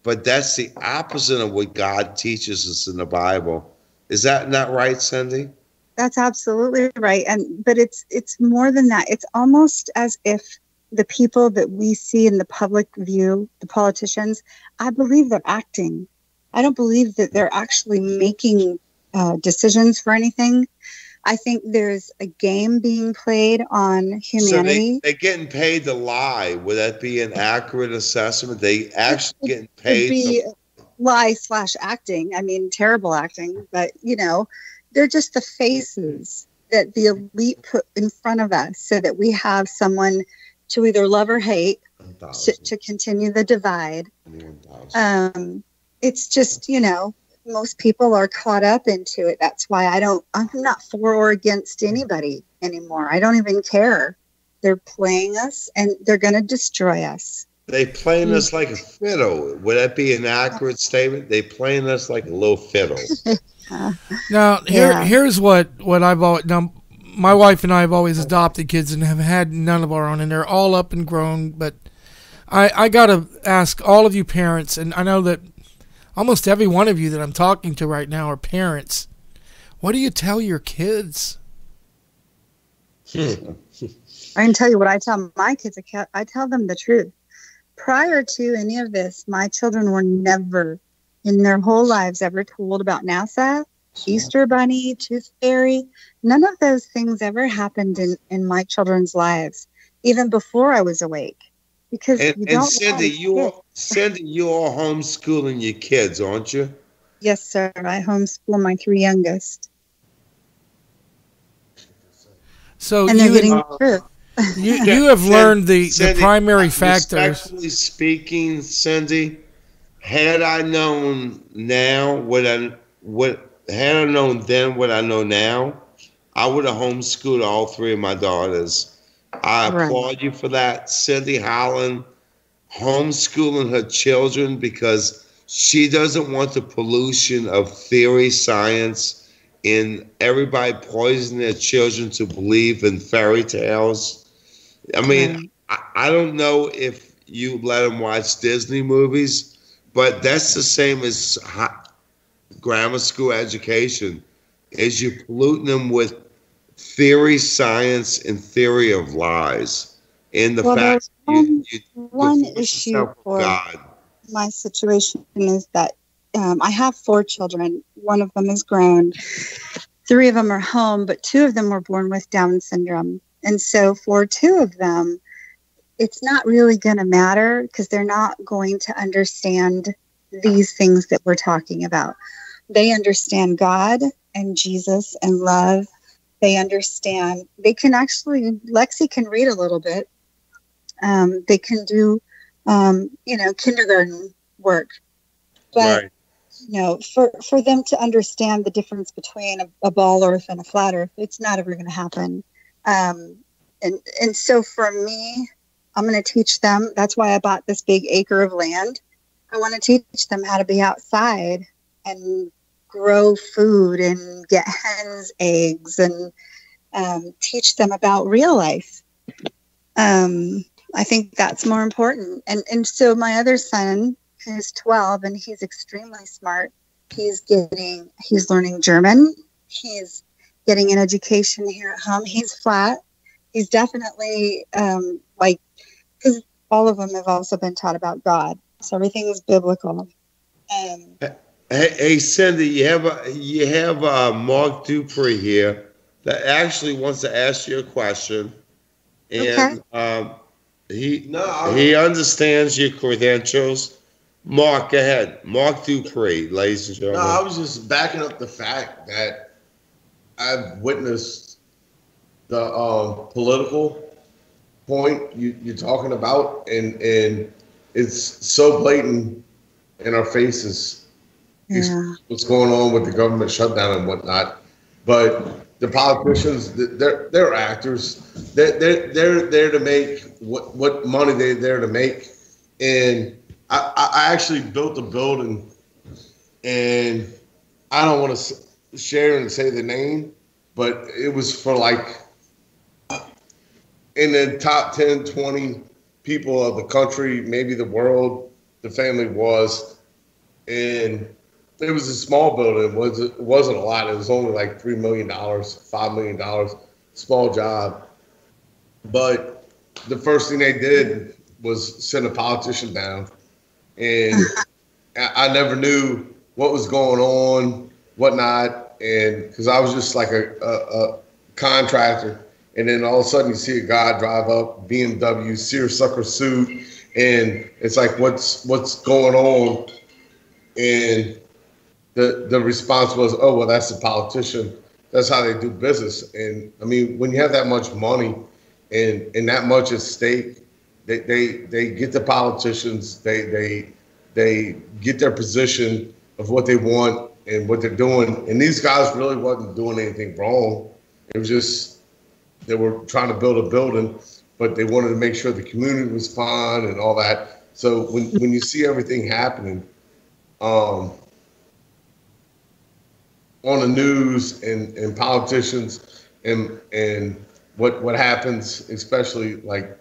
But that's the opposite of what God teaches us in the Bible. Is that not right, Cindy? That's absolutely right. But it's more than that. It's almost as if the people that we see in the public view, the politicians, I believe they're acting. I don't believe that they're actually making decisions for anything. I think there's a game being played on humanity. So they're getting paid to lie. Would that be an accurate assessment? They actually getting paid to lie / acting. I mean, terrible acting, but they're just the faces that the elite put in front of us so that we have someone to either love or hate to continue the divide. It's just, most people are caught up into it. That's why I'm not for or against anybody anymore. I don't even care. They're playing us and they're going to destroy us. They playing us like a fiddle. Would that be an accurate statement? They playing us like a little fiddle. Now, here's what I've always now. My wife and I have always adopted kids and have had none of our own, and they're all up and grown. But I gotta ask all of you parents, and I know that almost every one of you that I'm talking to right now are parents. What do you tell your kids? I can tell you what I tell my kids. I tell them the truth. Prior to any of this, my children were never in their whole lives ever told about NASA, Easter Bunny, Tooth Fairy. None of those things ever happened in my children's lives, even before I was awake. Because you don't. Cindy, you are homeschooling your kids, aren't you? Yes, sir. I homeschool my 3 youngest. So and they're getting the truth. You have learned the primary factors. Respectfully speaking, Cindy, had I known now had I known then what I know now, I would have homeschooled all 3 of my daughters. I applaud you for that. Cindy Holland homeschooling her children because she doesn't want the pollution of theory, science, and everybody poisoning their children to believe in fairy tales. I mean, I don't know if you let them watch Disney movies, but that's the same as grammar school education, is you're polluting them with theory, science, and theory of lies. And the fact you one issue for God. My situation is that I have 4 children. One of them is grown. 3 of them are home, but 2 of them were born with Down syndrome. And so for 2 of them, it's not really going to matter because they're not going to understand these things that we're talking about. They understand God and Jesus and love. They understand. They can actually, Lexi can read a little bit. They can do, kindergarten work. But, for them to understand the difference between a ball earth and a flat earth, it's not ever going to happen. And so for me, I'm going to teach them. That's why I bought this big acre of land. I want to teach them how to be outside and grow food and get hens' eggs and teach them about real life. I think that's more important. And so my other son, who's 12, and he's extremely smart. He's learning German. He's getting an education here at home. He's flat. He's definitely because all of them have also been taught about God. So everything is biblical. Hey, Cindy, you have Mark Dupree here that actually wants to ask you a question, and he understands your credentials. Mark, go ahead. Mark Dupree, ladies and gentlemen. No, I was just backing up the fact that I've witnessed the political point you're talking about, and it's so blatant in our faces. What's going on with the government shutdown and whatnot, but the politicians, they're actors. They're there to make what money they're there to make. And I actually built a building, and I don't want to share and say the name, but it was for in the top 10, 20 people of the country, maybe the world, the family was. And it was a small building. It wasn't a lot. It was only like $3 million, $5 million, small job. But the first thing they did was send a politician down. And I never knew what was going on, whatnot. And because I was just like a contractor. And then all of a sudden you see a guy drive up, BMW, seersucker suit. And it's like, what's going on? And the response was, oh, well, that's a politician. That's how they do business. And I mean, when you have that much money and that much at stake, they get the politicians, they get their position of what they want and what they're doing. And these guys really wasn't doing anything wrong. It was just, they were trying to build a building, but they wanted to make sure the community was fine and all that. So when you see everything happening on the news and politicians and what happens, especially like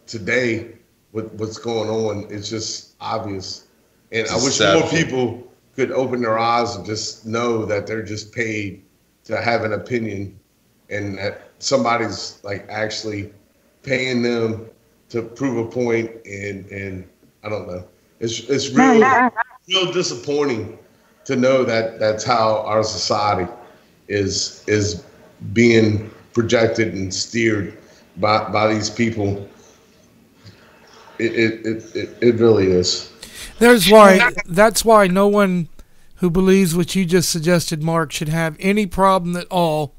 today with what's going on, it's just obvious. And I wish more people could open their eyes and just know that they're just paid to have an opinion, and that somebody's like actually paying them to prove a point. And I don't know. It's real disappointing to know that that's how our society is being projected and steered by these people. It really is. That's why no one who believes what you just suggested, Mark, should have any problem at all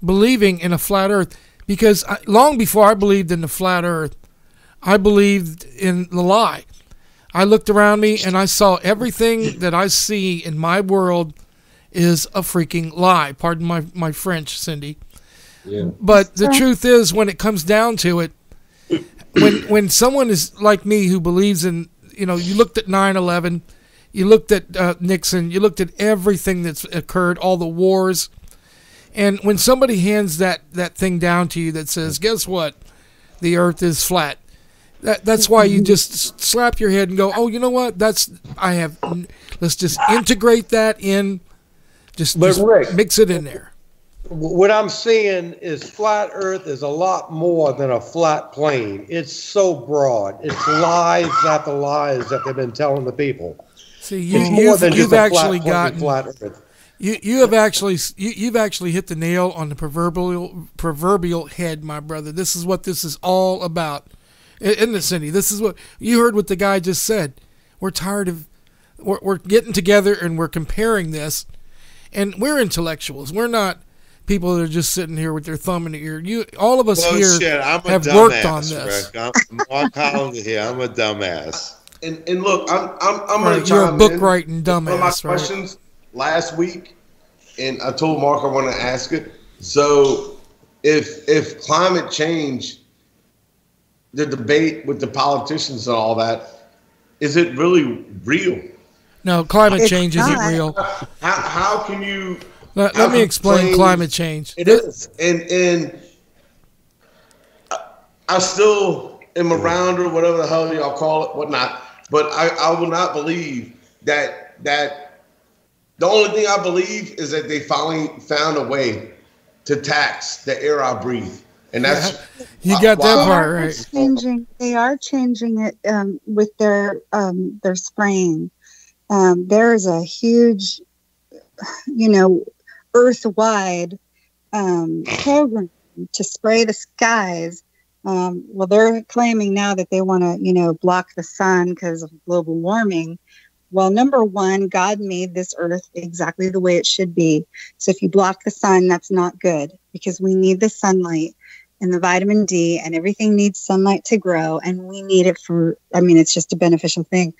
believing in a flat earth. Because long before I believed in the flat earth, I believed in the lie. I looked around me and I saw everything that I see in my world is a freaking lie. Pardon my French, Cindy. Yeah. But the truth is, when it comes down to it, when someone is like me who believes in, you looked at 9/11, you looked at Nixon, you looked at everything that's occurred, all the wars, and when somebody hands that thing down to you that says, guess what, the earth is flat, that's why you just slap your head and go, oh, you know what, let's just integrate that in, just Rick, mix it in there. What I'm seeing is flat earth is a lot more than a flat plane. It's so broad. It's lies after lies that they've been telling the people. See, you've actually gotten flat earth. You've actually hit the nail on the proverbial head, my brother. This is what this is all about. Isn't it, Cindy? This is what you heard what the guy just said. We're tired of we're getting together and we're comparing this, and we're intellectuals. We're not people that are just sitting here with their thumb in the ear. All of us here have worked on this. Rick. I'm Mark Hollander here. I'm a dumbass. And look, I'm going to You're chime a book in. writing dumbass. One of my questions last week, and I told Mark I want to ask it. So, if climate change, the debate with the politicians and all that, is it really real? No, climate change isn't real. How can you? Let me explain climate change. It is, and I still am around or whatever the hell y'all call it, whatnot. But I will not believe that the only thing I believe is that they finally found a way to tax the air I breathe, and that's you got that part right. They are changing it with their spraying. There is a huge, earth-wide program to spray the skies. Well, they're claiming now that they want to, block the sun because of global warming. Well, number one, God made this earth exactly the way it should be. So if you block the sun, that's not good, because we need the sunlight and the vitamin D, and everything needs sunlight to grow, and we need it it's just a beneficial thing.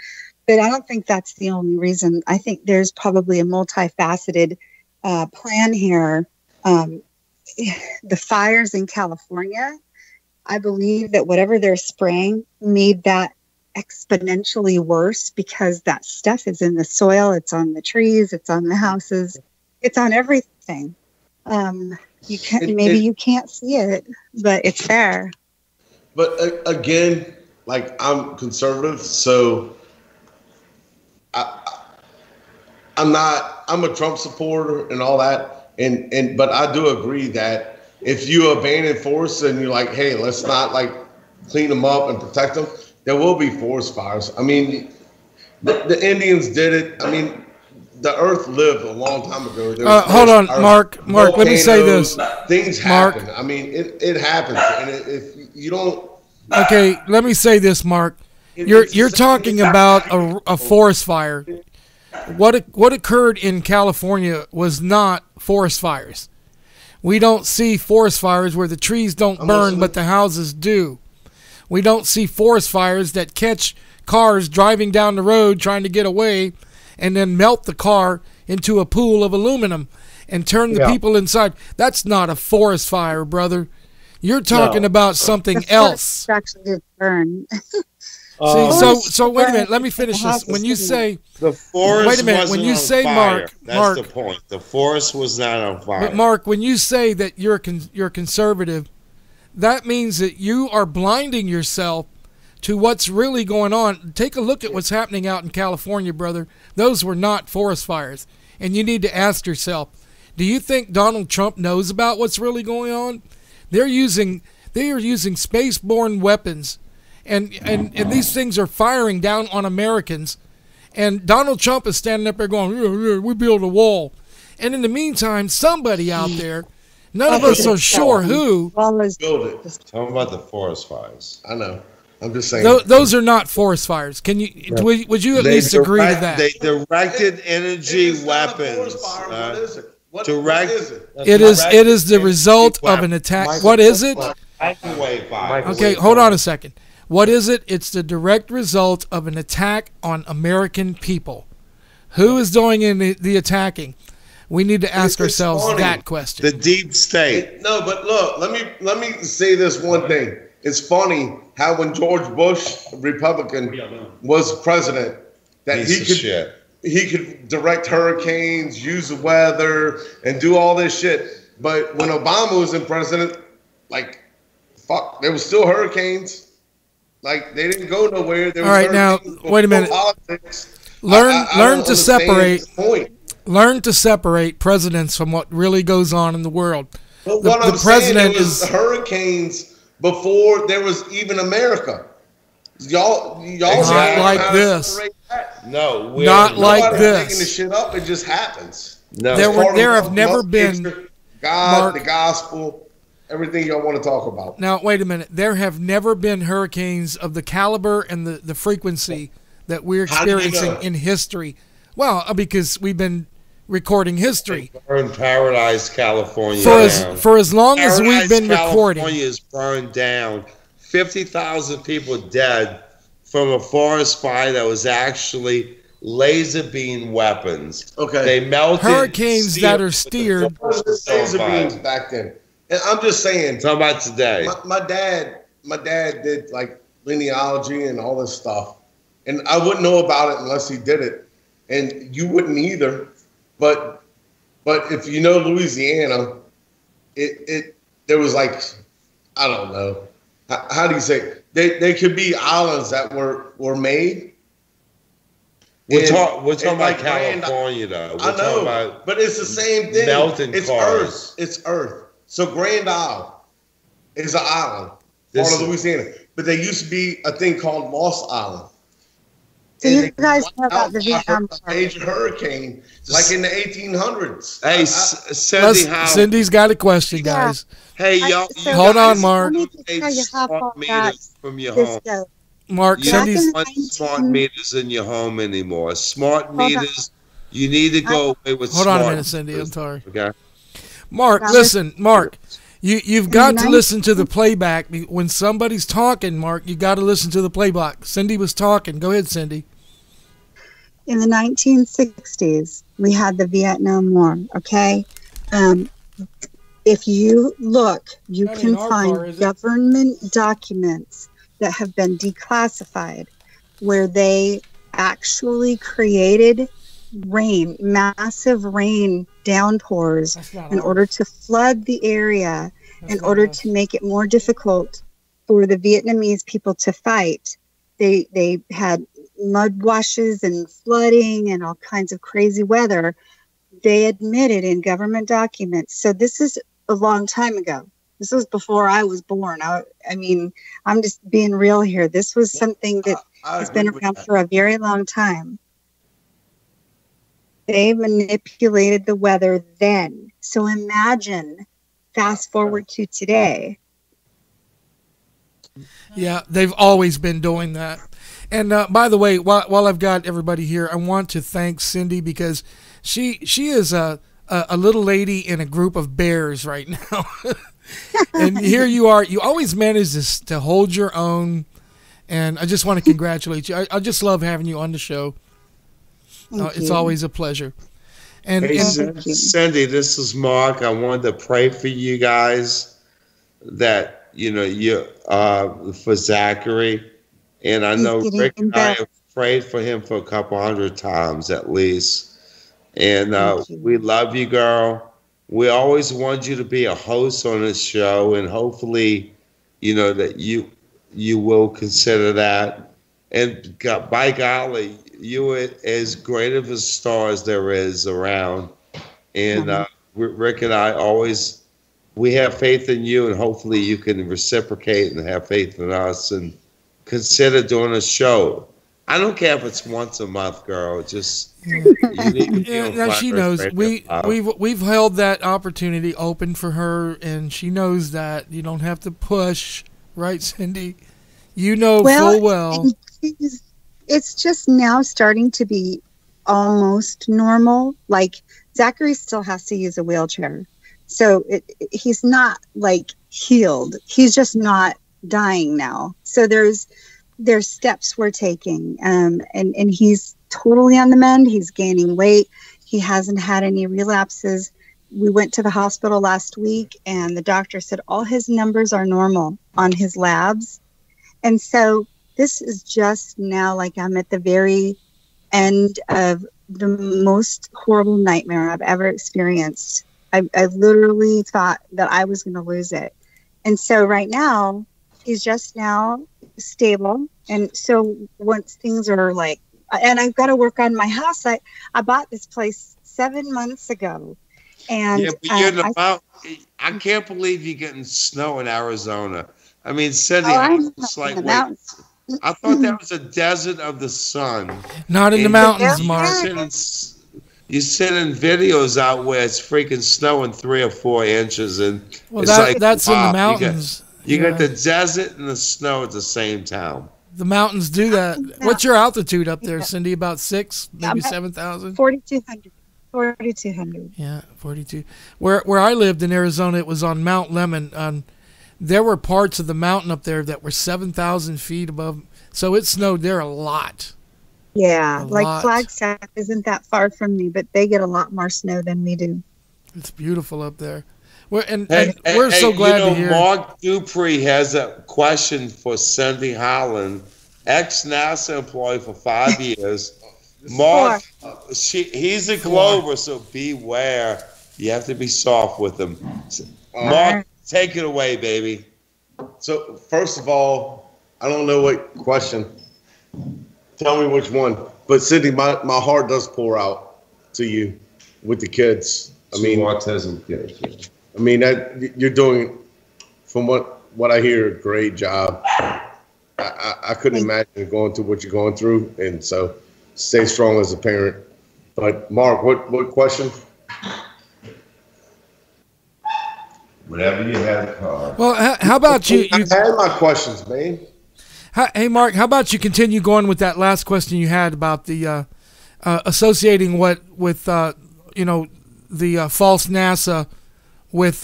But I don't think that's the only reason. I think there's probably a multifaceted plan here. The fires in California, I believe that whatever they're spraying made that exponentially worse, because that stuff is in the soil, it's on the trees, it's on the houses, it's on everything. You can't see it, but it's there. But again, like, I'm conservative, so I'm a Trump supporter and all that, but I do agree that if you abandon forests and you're like, hey, let's not clean them up and protect them, there will be forest fires. I mean, the Indians did it. I mean, the earth lived a long time ago. Hold on, Mark, let me say this. Things happen. I mean, it happens. And if you don't... Okay, let me say this, Mark. You're talking about a forest fire. What occurred in California was not forest fires. We don't see forest fires where the trees don't burn, but the houses do. We don't see forest fires that catch cars driving down the road trying to get away and then melt the car into a pool of aluminum and turn the people inside. That's not a forest fire, brother. You're talking about something else. Actually did burn. So wait a minute. Let me finish this. When you say the forest, wait a minute. wasn't When you on say fire. That's Mark, the point. The forest was not on fire. but Mark, when you say that you're conservative, that means that you are blinding yourself to what's really going on. Take a look at what's happening out in California, brother. Those were not forest fires, and you need to ask yourself: do you think Donald Trump knows about what's really going on? They are using spaceborne weapons. And these things are firing down on Americans. And Donald Trump is standing up there going, yeah, we build a wall. And in the meantime, somebody out there, none of us are sure who. Build it. Tell me about the forest fires. I know. I'm just saying. Those are not forest fires. Can you? Would you at least agree to that? They directed energy weapons. What is it? What is it? It is the result of an attack. What is it? Microwave fire. Okay, hold on a second. What is it? It's the direct result of an attack on American people. Who is doing the attacking? We need to ask ourselves that question. The deep state. No, but look, let me say this one thing. It's funny how when George Bush, Republican, was president, that he could direct hurricanes, use the weather, and do all this shit. But when Obama was in president, like, fuck, there was still hurricanes. Like, they didn't go nowhere. All right, now wait a minute. Politics. Learn to separate. Learn to separate presidents from what really goes on in the world. But what I'm saying is hurricanes before there was even America. Y'all not like this. No, not like this. Making the shit up. It just happens. No, there have never been God, the gospel. Everything y'all want to talk about. Now, wait a minute. There have never been hurricanes of the caliber and the frequency that we're experiencing in history. Well, because we've been recording history. Burned Paradise, California. For as long as we've been recording. California is burned down. 50,000 people dead from a forest fire that was actually laser beam weapons. Okay. They melted. Hurricanes that are steered. Laser beams back then. And I'm just saying. Talk about today. My dad did like linealogy and all this stuff, and I wouldn't know about it unless he did it, and you wouldn't either. But if you know Louisiana, there was like, I don't know, how do you say it? They could be islands that were made. We're talking about California, though. I know, but it's the same thing. It's Earth. It's Earth. So Grand Isle is an island, part of Louisiana. But there used to be a thing called Lost Island. So you guys know about the Vietnam War. Major hurricane, like in the 1800s. Hey, Cindy's got a question, guys. Hey, y'all. Hold on, Mark. Let me tell you how far back from your this home. goes. Mark, you Cindy's don't want smart meters in your home anymore. Smart meters, you need to go away with Hold smart on a minute, Cindy. I'm sorry. Okay. Mark, listen, Mark. You've got to listen to the playback. When somebody's talking, Mark, you got to listen to the playback. Cindy was talking. Go ahead, Cindy. In the 1960s, we had the Vietnam War, okay? If you look, you can find government documents that have been declassified where they actually created rain, massive rain downpours in order to flood the area, in order to make it more difficult for the Vietnamese people to fight. They had mud washes and flooding and all kinds of crazy weather. They admitted in government documents. So this is a long time ago. This was before I was born. I mean, I'm just being real here. This was something that has been around for a very long time. They manipulated the weather then. So imagine, fast forward to today. Yeah, they've always been doing that. And by the way, while I've got everybody here, I want to thank Cindy because she is a little lady in a group of bears right now. And here you are. You always manage to hold your own. And I just want to congratulate you. I just love having you on the show. It's always a pleasure. And, hey, Cindy, this is Mark. I wanted to pray for you guys that, you for Zachary And I He's know getting Rick and I better. have prayed for him for a couple hundred times at least. And we love you, girl. We always want you to be a host on this show, and hopefully, you know that you will consider that. And by golly, you are as great of a star as there is around. And Rick and I always, we have faith in you, and hopefully you can reciprocate and have faith in us and consider doing a show. I don't care if it's once a month, girl. Just you need to be on Now Flat she Earth knows Radio. we've held that opportunity open for her, and she knows that you don't have to push, right, Cindy? You know full well. It's just now starting to be almost normal. Like Zachary still has to use a wheelchair, so he's not like healed. He's just not dying now. So there's steps we're taking, and he's totally on the mend. He's gaining weight. He hasn't had any relapses. We went to the hospital last week, and the doctor said all his numbers are normal on his labs. And so this is just now like I'm at the very end of the most horrible nightmare I've ever experienced. I literally thought that I was going to lose it. And so right now, he's just now stable. And so once things are like, and I've got to work on my house. I bought this place 7 months ago. And Yeah, but you're in the mountain. I can't believe you're getting snow in Arizona. I mean, Cindy, it's like, wait, I thought that was a desert of the sun. Not in the mountains, Mark. You sending videos out where it's freaking snowing 3 or 4 inches, and well, it's that's in the mountains. You got the desert and the snow at the same time. The mountains do that. What's your altitude up there, Cindy? About 6, maybe 7,000? 4,200. 4,200. Yeah, 42. Where I lived in Arizona, it was on Mount Lemmon. There were parts of the mountain up there that were 7,000 feet above. So it snowed there a lot. Yeah, like Flagstaff isn't that far from me, but they get a lot more snow than we do. It's beautiful up there. And we're so glad to hear. Mark Dupree has a question for Cindy Holland, ex-NASA employee for 5 years. Mark, he's a Glober, so beware. You have to be soft with him. Mark, take it away, baby. So, first of all, I don't know what question. Tell me which one. But, Cindy, my heart does pour out to you with the kids. I mean, autism kids. I mean, that you're doing, from what I hear, a great job. I couldn't imagine going through what you're going through, and so stay strong as a parent. But Mark, what question? Whatever you have, Carl. Well, how about you? I had my questions, man. Hey, Mark, how about you continue going with that last question you had about the associating with the false NASA with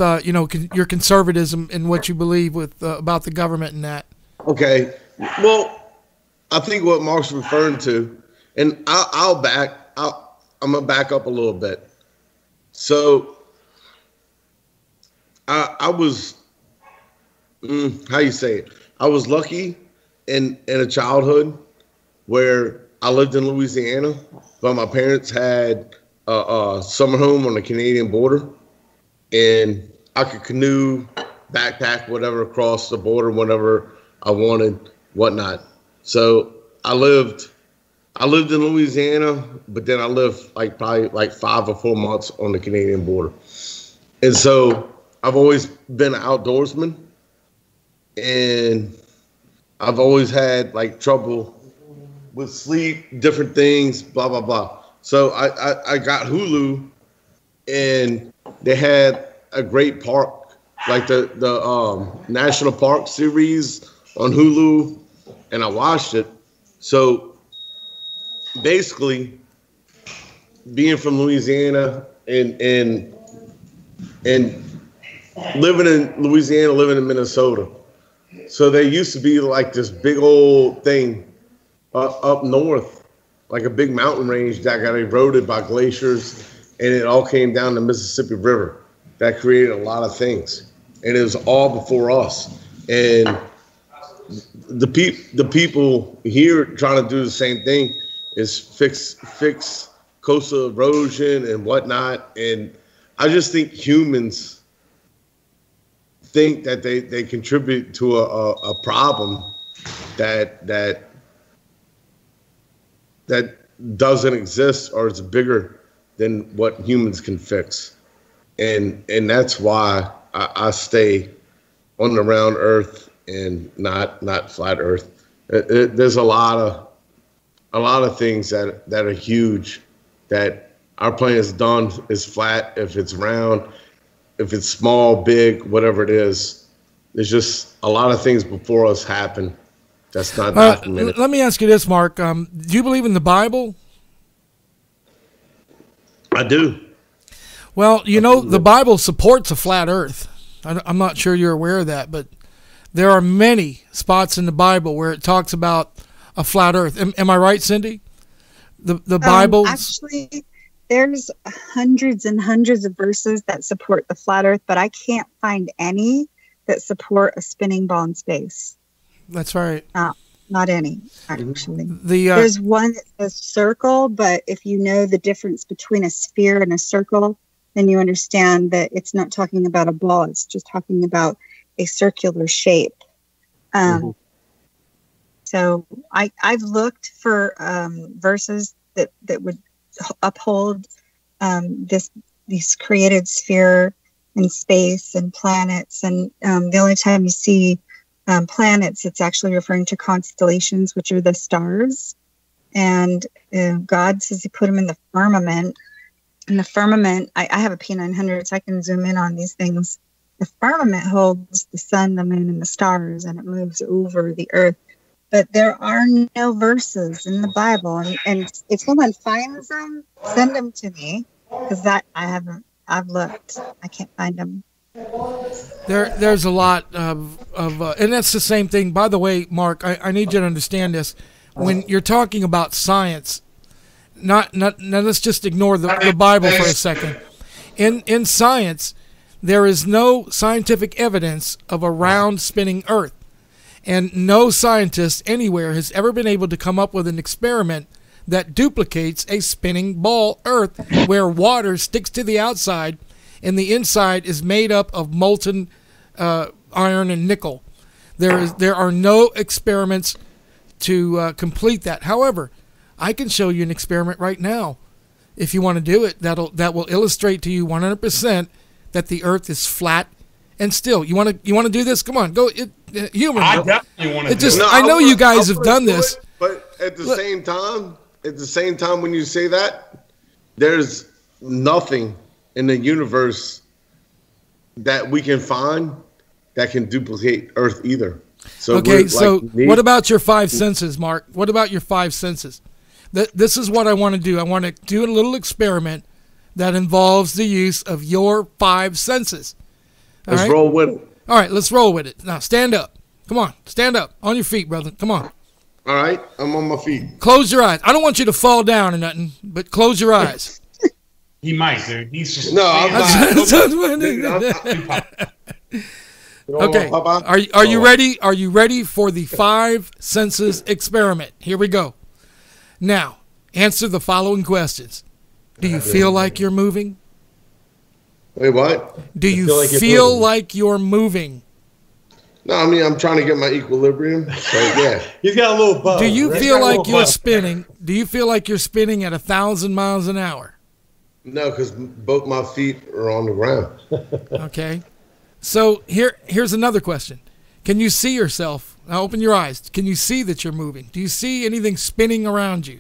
your conservatism and what you believe with about the government and that. Okay, well, I think what Mark's referring to, and I'm gonna back up a little bit. So I was, how you say it? I was lucky in a childhood where I lived in Louisiana, but my parents had a summer home on the Canadian border, and I could canoe, backpack, whatever, across the border whenever I wanted, whatnot. So I lived in Louisiana, but then I lived probably 5 or 4 months on the Canadian border. And so I've always been an outdoorsman, and I've always had trouble with sleep, different things, blah, blah, blah. So I got Hulu, and they had a great park, like the National Park series on Hulu, and I watched it. So basically, being from Louisiana and living in Louisiana, living in Minnesota. So there used to be like this big old thing up north, like a big mountain range that got eroded by glaciers, and it all came down the Mississippi River. That created a lot of things, and it was all before us. And the people here trying to do the same thing is fix coastal erosion and whatnot. And I just think humans think that they contribute to a problem that doesn't exist or is bigger than what humans can fix. And that's why I stay on the round earth and not flat earth. There's a lot of things that are huge that our planet is flat, if it's round, if it's small, big, whatever it is. There's just a lot of things before us happen that's not documented. Let me ask you this, Mark. Do you believe in the Bible? I do. Well, you know, the Bible supports a flat earth. I'm not sure you're aware of that, but there are many spots in the Bible where it talks about a flat earth. Am I right, Cindy? The Bible? Actually, there's hundreds and hundreds of verses that support the flat earth, but I can't find any that support a spinning ball in space. That's right. Not any, actually. There's one that says circle, but if you know the difference between a sphere and a circle, then you understand that it's not talking about a ball. It's just talking about a circular shape. So I've looked for verses that would uphold these created sphere and space and planets. And the only time you see planets, it's actually referring to constellations, which are the stars. And God says he put them in the firmament. And the firmament, I have a P900, so I can zoom in on these things. The firmament holds the sun, the moon, and the stars, and it moves over the earth. But there are no verses in the Bible. And if someone finds them, send them to me, because I've looked. I can't find them. There's a lot of and that's the same thing. By the way, Mark, I need you to understand this. When you're talking about science, now let's just ignore the Bible for a second. In science, there is no scientific evidence of a round spinning earth. And no scientist anywhere has ever been able to come up with an experiment that duplicates a spinning ball earth where water sticks to the outside and the inside is made up of molten iron and nickel. There are no experiments to complete that. However, I can show you an experiment right now, if you want to do it. That will illustrate to you 100% that the Earth is flat and still. You want to do this? Come on, go. Human. I definitely want to. do it. I know you guys have done this, but at the same time, when you say that, there's nothing in the universe that we can find that can duplicate Earth either. So okay, so what about your five senses, Mark? What about your five senses? This is what I want to do. I want to do a little experiment that involves the use of your five senses. Let's roll with it. All right, let's roll with it. Now, stand up. Come on, stand up. On your feet, brother. Come on. All right, I'm on my feet. Close your eyes. I don't want you to fall down or nothing, but close your eyes. He might, dude. He's just I'm not. Okay, are you ready? Are you ready for the five senses experiment? Here we go. Now, answer the following questions. Do you feel like you're moving? Wait, what? Do you feel like you're moving? No, I mean, I'm trying to get my equilibrium. So, yeah. He's got a little buzz. Do you feel like you're spinning? Do you feel like you're spinning at 1,000 miles an hour? No, because both my feet are on the ground. Okay. So here's another question. Can you see yourself? Now open your eyes. Can you see that you're moving? Do you see anything spinning around you?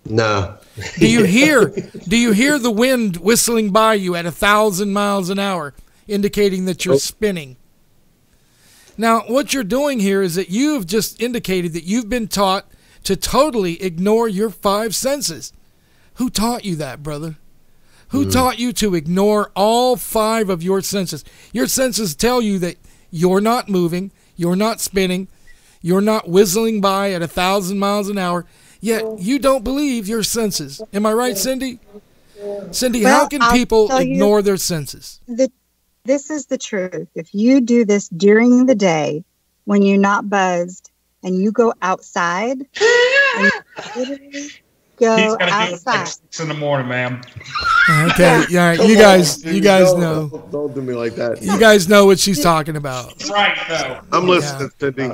No. Do you hear the wind whistling by you at 1,000 miles an hour, indicating that you're spinning? Now, what you're doing here is that you've just indicated that you've been taught to totally ignore your five senses. Who taught you that, brother? Who taught you to ignore all five of your senses? Your senses tell you that you're not moving, you're not spinning, you're not whistling by at 1,000 miles an hour, yet you don't believe your senses. Am I right, Cindy? Cindy, how can people ignore their senses? This is the truth. If you do this during the day, when you're not buzzed and you go outside and you literally go He's got to do it like outside. 6 in the morning, ma'am. Okay, yeah, Come you on, guys dude, know. Don't do me like that. You guys know what she's talking about. Right, though. I'm listening, Cindy.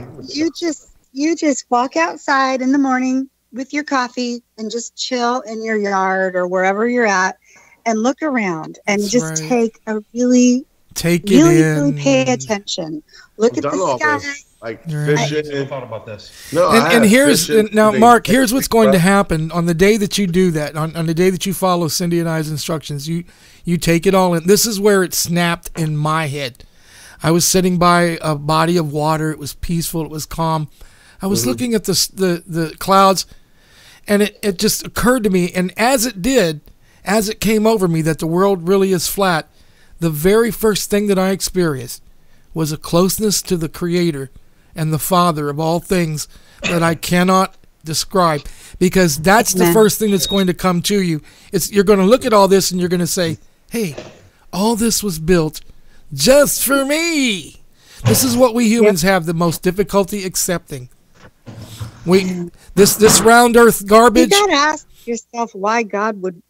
You just walk outside in the morning with your coffee and just chill in your yard or wherever you're at and look around and That's just right. take a really really pay attention. Look at the sky. Like Right. fishing. I thought about this. No, And here's now, They- Mark. Here's what's going to happen on the day that you do that. On the day that you follow Cindy and I's instructions, you take it all in. This is where it snapped in my head. I was sitting by a body of water. It was peaceful. It was calm. I was looking at the clouds, and it just occurred to me. And as it did, as it came over me that the world really is flat, the very first thing that I experienced was a closeness to the Creator and the Father of all things that I cannot describe, because that's the first thing that's going to come to you. You're going to look at all this and you're going to say, hey, all this was built just for me. This is what we humans have the most difficulty accepting. This round earth garbage. You gotta ask yourself why God would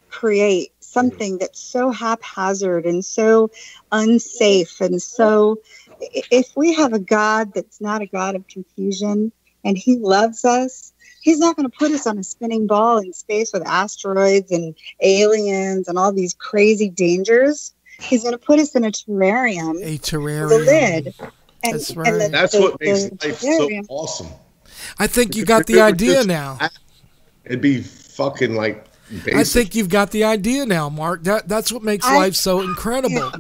create something that's so haphazard and so unsafe and so. If we have a God that's not a God of confusion and he loves us, he's not going to put us on a spinning ball in space with asteroids and aliens and all these crazy dangers. He's going to put us in a terrarium. With a lid. And, That's right. That's what makes life so awesome. I think you got the idea now. It'd be fucking like basic. I think you've got the idea now, Mark. That's what makes life so incredible.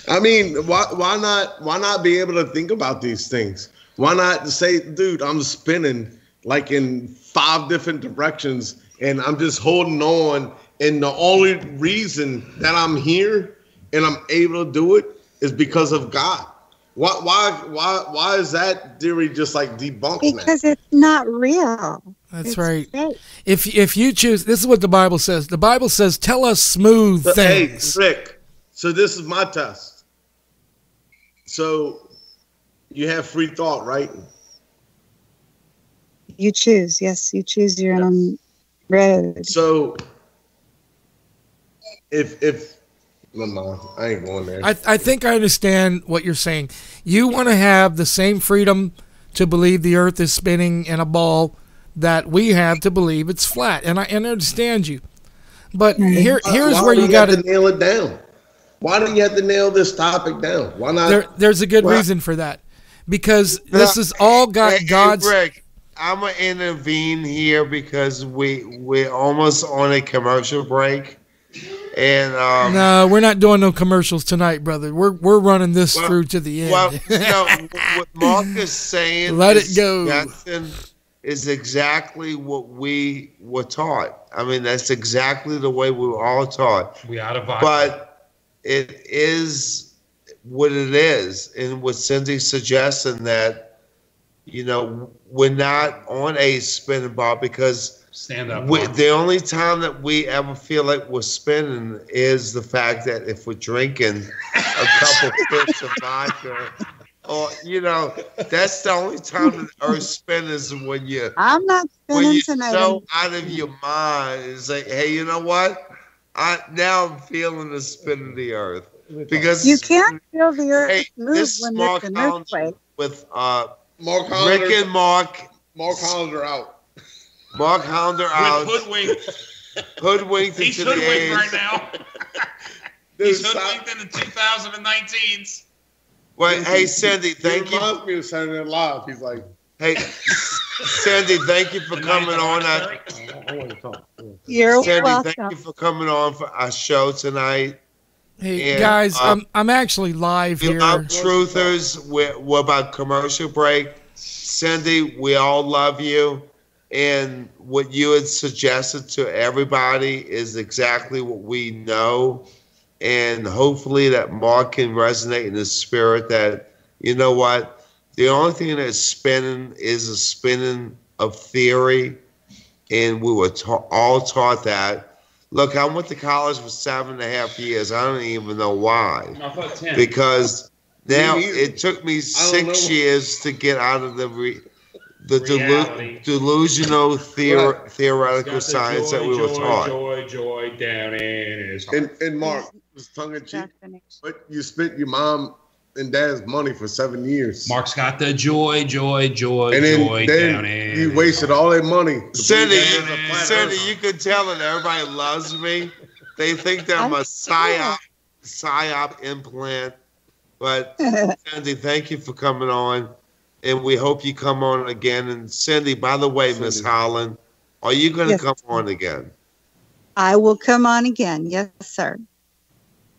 I mean, why not be able to think about these things? Why not say, dude, I'm spinning like in 5 different directions and I'm just holding on, and the only reason that I'm here and I'm able to do it is because of God. Why is that theory just like debunked now? Because it's not real. That's right. If you choose, this is what the Bible says. The Bible says, tell us smooth things. Hey, Rick, so this is my test. So you have free thought, right? You choose. Yes, you choose your own road. So if no, I ain't going there. I think I understand what you're saying. You want to have the same freedom to believe the earth is spinning in a ball that we have to believe it's flat. And I understand you. But here's where you got to nail it down. Why do you have to nail this topic down? Why not? There's a good reason for that. Because this is all God's... Hey, Rick, I'm going to intervene here because we're almost on a commercial break. And no, we're not doing no commercials tonight, brother. We're running this through to the end. Well, what Mark is saying, let it go. Jackson, is exactly what we were taught. I mean, that's exactly the way we were all taught. We out of but it is what it is, and what Cindy's suggesting that we're not on a spinning ball because. Stand up. The only time that we ever feel like we're spinning is the fact that if we're drinking a couple sips of vodka, or that's the only time that the earth spins is when I'm not spinning tonight. So out of your mind, it's like, hey, you know what? Now I'm feeling the spin of the earth because you can't feel the earth move this when Mark there's an earthquake. With Rick and Mark Hollander out. Mark Hollander out. Hoodwinked into He's the hoodwinked edge. right now. He's hoodwinked in the 2019s. Well, hey, Cindy, thank you. He reminds me of Saturday Night Live. He's like, hey, Cindy, thank you for coming on. I want to talk. You're Cindy, welcome. thank you for coming on for our show tonight. Hey, And, guys, I'm actually live we here. love truthers. We're about commercial break. Cindy, we all love you. And what you had suggested to everybody is exactly what we know. And hopefully that Mark can resonate in the spirit that, you know what, the only thing that's spinning is a spinning of theory. And we were all taught that. Look, I went to college for 7.5 years. I don't even know why. I thought 10. Because now Me neither. it took me 6 know. years to get out of the Reality. delusional theoretical Got the science joy, that we were joy, taught. Joy down in his heart. And Mark, was tongue in cheek, but you spent your mom and dad's money for 7 years. Mark's got the joy and down then in you his wasted all that money. to Cindy, bring that as a flat Cindy, earther. you can tell that everybody loves me. They think that I'm a psyop implant. But Cindy, thank you for coming on, and we hope you come on again. And Cindy, by the way, Miss Holland, are you going to Yes. come on again? I will come on again. Yes, sir.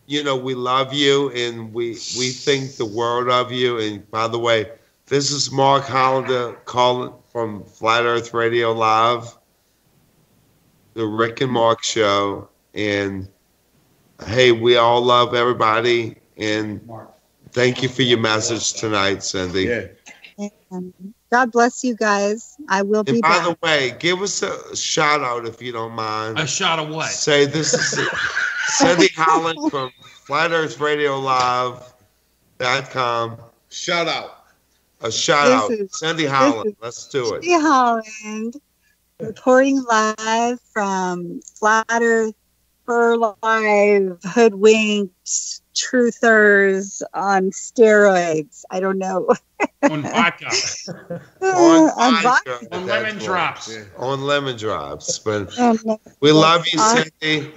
You know, we love you, and we think the world of you. And by the way, this is Mark Hollander calling from Flat Earth Radio Live, the Rick and Mark Show. And hey, we all love everybody. And thank you for your message tonight, Cindy. Yeah. And God bless you guys. I will be And by back. the way, give us a shout out if you don't mind. A shot of what? Say this is Cindy Holland from Flat Earth Radio Live.com. Shout out. A shout out. This is- Cindy this Holland. is Let's do it. Cindy Holland, reporting live from Flat Earth, FERLive, hoodwinked, truthers on steroids. I don't know. On vodka. On vodka. vodka. On lemon drops. On lemon drops. But Um, we love you, awesome. Cindy.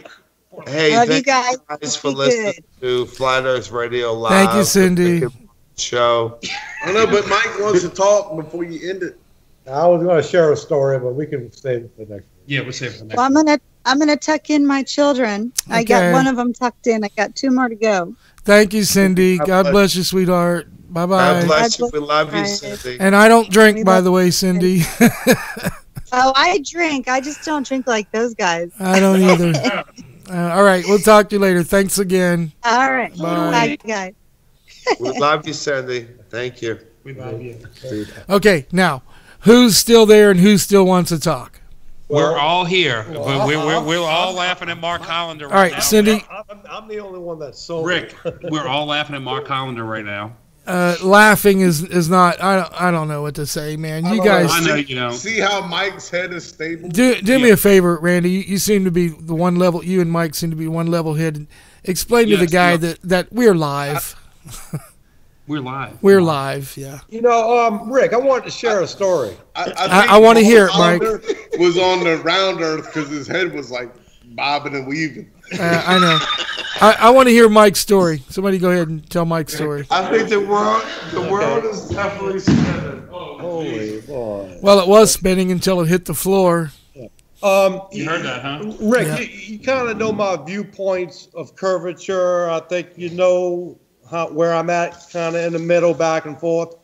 Hey, Love you thank guys. you guys for Be listening to Flat Earth Radio Live. Thank you, Cindy. the Show. I know, but Mike wants to talk before you end it. I was going to share a story, but we can save it for next week. Yeah, we'll save it for next Well, I'm gonna tuck in my children. I got Okay. one of them tucked in. I got 2 more to go. Thank you, Cindy. God bless you, sweetheart. Bye God bye. bless you. God We love you, bless you. Cindy. And I don't drink, by the way, Cindy. Oh, I drink. I just don't drink like those guys. I don't either. All right, we'll talk to you later. Thanks again. All right. Bye. Bye, guys. We love you, Cindy. Thank you. We love you. Okay, now, who's still there and who still wants to talk? We're all here. We're all laughing at Mark Hollander right All right, now. Cindy. I'm the only one that's sober. Rick, we're all laughing at Mark Hollander right now. Laughing is not. I don't know what to say, man. You guys, I know you know. See how Mike's head is stable? do me a favor, Randy. You seem to be the one level. You and Mike seem to be one level headed. Explain to the Yes, guy yeah. that we're live. We're live. We're live. Yeah. You know, Rick, I wanted to share a story. I want to hear it, Mike. Was on the round earth because his head was like bobbing and weaving. I know. I want to hear Mike's story. Somebody go ahead and tell Mike's story. I think the world is definitely spinning. Holy boy. Well, it was spinning until it hit the floor. You heard that, huh? Rick, Yeah. you kind of know my viewpoints of curvature. I think you know where I'm at, kind of in the middle, back and forth.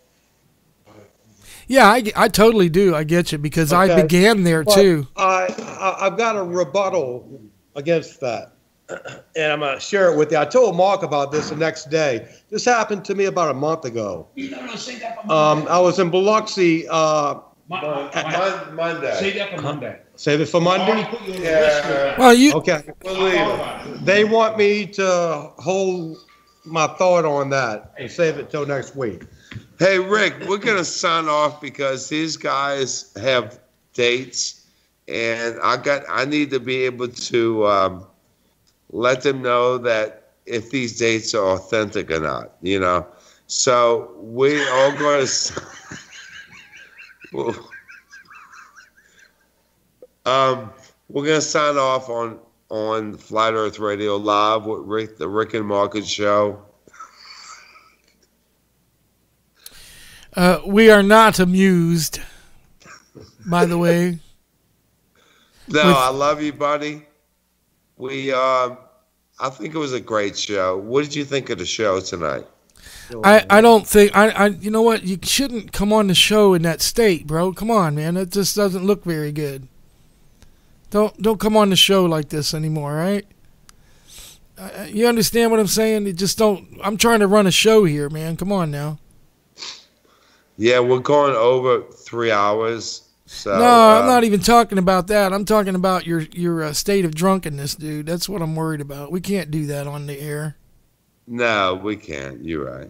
Yeah, I totally do. I get you because I Okay. began there But too. I've got a rebuttal against that, and I'm gonna share it with you. I told Mark about this the next day. This happened to me about a month ago. I was in Biloxi. Monday. Save that for Monday. Save it for Monday. Yeah. Well, you Okay. We'll leave it. They want me to hold my thought on that and save it till next week. Hey, Rick, we're going to sign off because these guys have dates, and I need to be able to let them know that if these dates are authentic or not, you know. So we all going to we're going to sign off on Flat Earth Radio Live with the Rick and Marcus Show. we are not amused, by the way. No, I love you, buddy. I think it was a great show. What did you think of the show tonight? I don't think you know what, you shouldn't come on the show in that state, bro. Come on, man. It just doesn't look very good. Don't come on the show like this anymore, right? You understand what I'm saying? You just don't. I'm trying to run a show here, man. Come on now. Yeah, we're going over 3 hours, So, no, I'm not even talking about that. I'm talking about your state of drunkenness, dude. That's what I'm worried about. We can't do that on the air. No, we can't. You're right.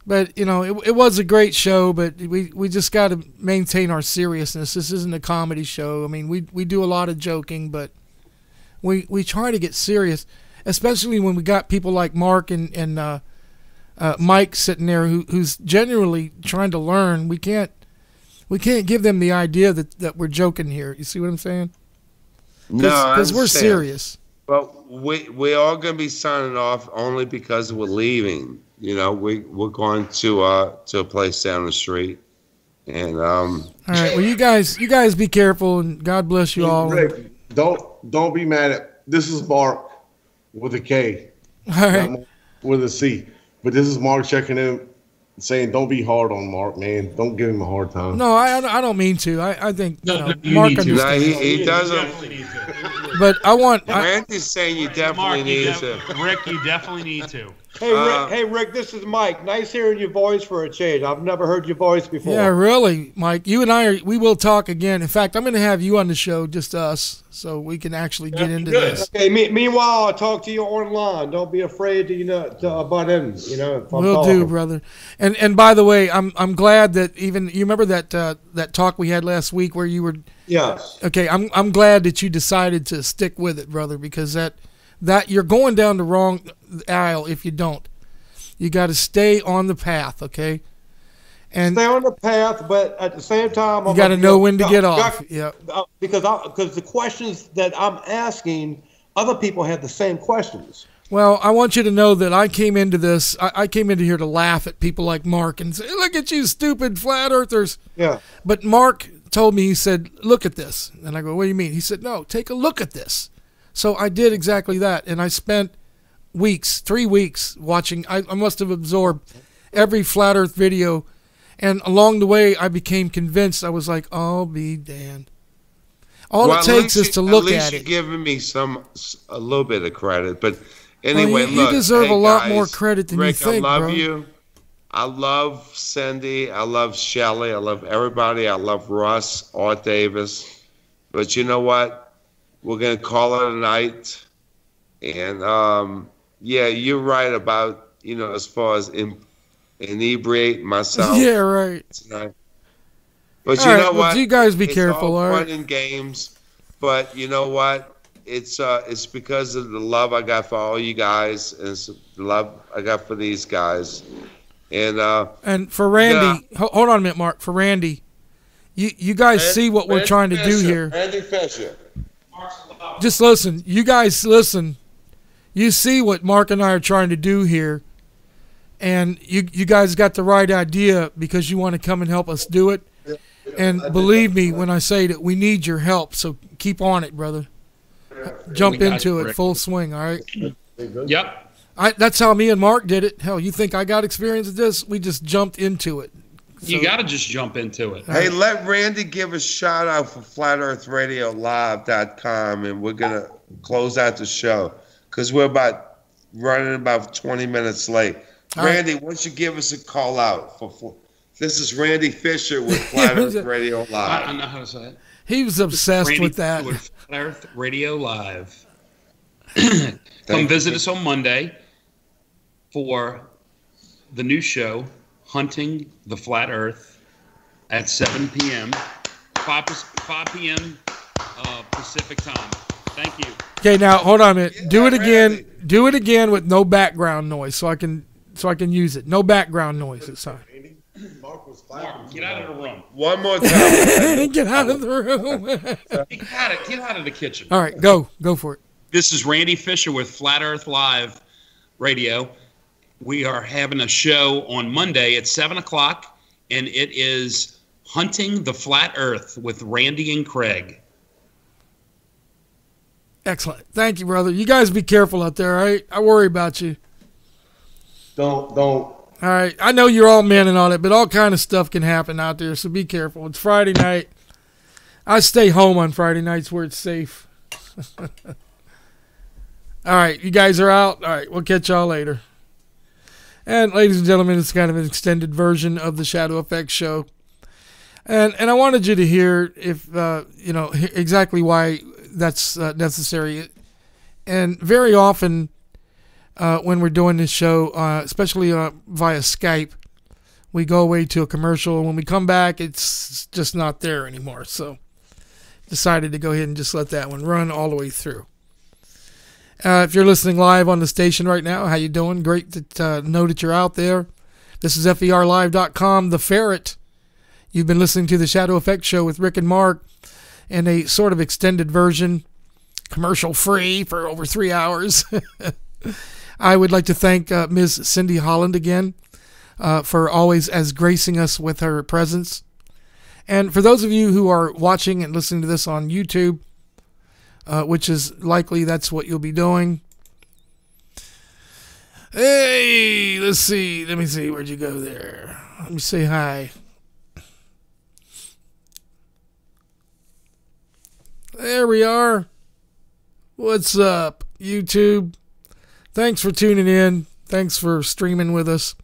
But, you know, it was a great show, but we just got to maintain our seriousness. This isn't a comedy show. I mean, we do a lot of joking, but we try to get serious, especially when we got people like Mark and Mike sitting there who's genuinely trying to learn. We can't give them the idea that we're joking here. You see what I'm saying? No, because we're serious. But we are going to be signing off only because we're leaving. You know, we're going to a place down the street, and All right. Well, you guys be careful, and God bless you all. Rick, don't be mad at. This is Mark with a K, all right, not with a C. But this is Mark checking in, saying don't be hard on Mark, man. Don't give him a hard time. No, I don't mean to. I think you Mark need to. No, understands. he doesn't. But I want. Randy's saying you definitely need to. Rick, you definitely need to. Hey, Rick, this is Mike. Nice hearing your voice for a change. I've never heard your voice before. Yeah, really, Mike. You and we will talk again. In fact, I'm going to have you on the show, just us, so we can actually get into this. Okay. Meanwhile, I'll talk to you online. Don't be afraid to butt in. If I'm Will talking. do, brother. And by the way, I'm glad that even you remember that talk we had last week where you were. Yes. Okay, I'm glad that you decided to stick with it, brother, because that you're going down the wrong aisle if you don't. You got to stay on the path, okay? And stay on the path, but at the same time, you got to know when to get off. Yeah. Because the questions that I'm asking, other people have the same questions. Well, I want you to know that I came into this. I came into here to laugh at people like Mark and say, "Look at you, stupid flat earthers." Yeah. But Mark told me, he said, "Look at this," and I go, "What do you mean?" He said, "No, take a look at this." So I did exactly that, and I spent 3 weeks watching. I must have absorbed every flat Earth video, and along the way, I became convinced. I was like, "I'll be damned." All it takes is to look at it. At least you're giving me a little bit of credit, but anyway, well, you deserve a lot more credit than Rick, you think, I love bro. you. I love Cindy. I love Shelly. I love everybody. I love Russ, Art Davis. But you know what? We're going to call it a night. And, yeah, you're right about, as far as inebriate myself. Yeah, right. Tonight. But all you right, know what? You guys be it's careful, all fun right? and games. But you know what? It's because of the love I got for all you guys, and it's the love I got for these guys. And for Randy, hold on a minute, Mark. For Randy, you guys see what we're trying to do here. Randy Fisher. Just listen. You guys listen. You see what Mark and I are trying to do here. And you guys got the right idea because you want to come and help us do it. And believe me when I say that we need your help. So keep on it, brother. Jump into it full swing, all right? Yep. That's how me and Mark did it. Hell, you think I got experience with this? We just jumped into it. You got to just jump into it. Hey, let Randy give a shout out for FlatEarthRadioLive.com, and we're going to close out the show because we're running about 20 minutes late. Randy, why don't you give us a call out? This is Randy Fisher with Flat Earth Radio Live. I know how to say it. He was obsessed with that. With Flat Earth Radio Live. Come visit us on Monday for the new show, Hunting the Flat Earth, at 7 p.m., 5 p.m. Pacific time. Thank you. Okay, now hold on a minute. Do it again. Randy. Do it again with no background noise, so I can use it. No background noise this time. Mark, get out of the room. One more time. Get out of the room. Get out of the kitchen. All right, go for it. This is Randy Fisher with Flat Earth Live Radio. We are having a show on Monday at 7 o'clock, and it is Hunting the Flat Earth with Randy and Craig. Excellent. Thank you, brother. You guys be careful out there, all right? I worry about you. Don't. All right. I know you're all men and all that, but all kind of stuff can happen out there, so be careful. It's Friday night. I stay home on Friday nights where it's safe. All right. You guys are out. All right. We'll catch y'all later. And ladies and gentlemen, it's kind of an extended version of the Shadow Effects show. And I wanted you to hear if exactly why that's necessary. And very often when we're doing this show, especially via Skype, we go away to a commercial, and when we come back, it's just not there anymore. So decided to go ahead and just let that one run all the way through. If you're listening live on the station right now, how you doing? Great to know that you're out there. This is FERLive.com, The Ferret. You've been listening to the Shadow Effect Show with Rick and Mark in a sort of extended version, commercial-free for over 3 hours. I would like to thank Ms. Cindy Holland again for always as gracing us with her presence. And for those of you who are watching and listening to this on YouTube, which is likely that's what you'll be doing. Hey, let's see. Let me see. Where'd you go there? Let me say hi. There we are. What's up, YouTube? Thanks for tuning in. Thanks for streaming with us.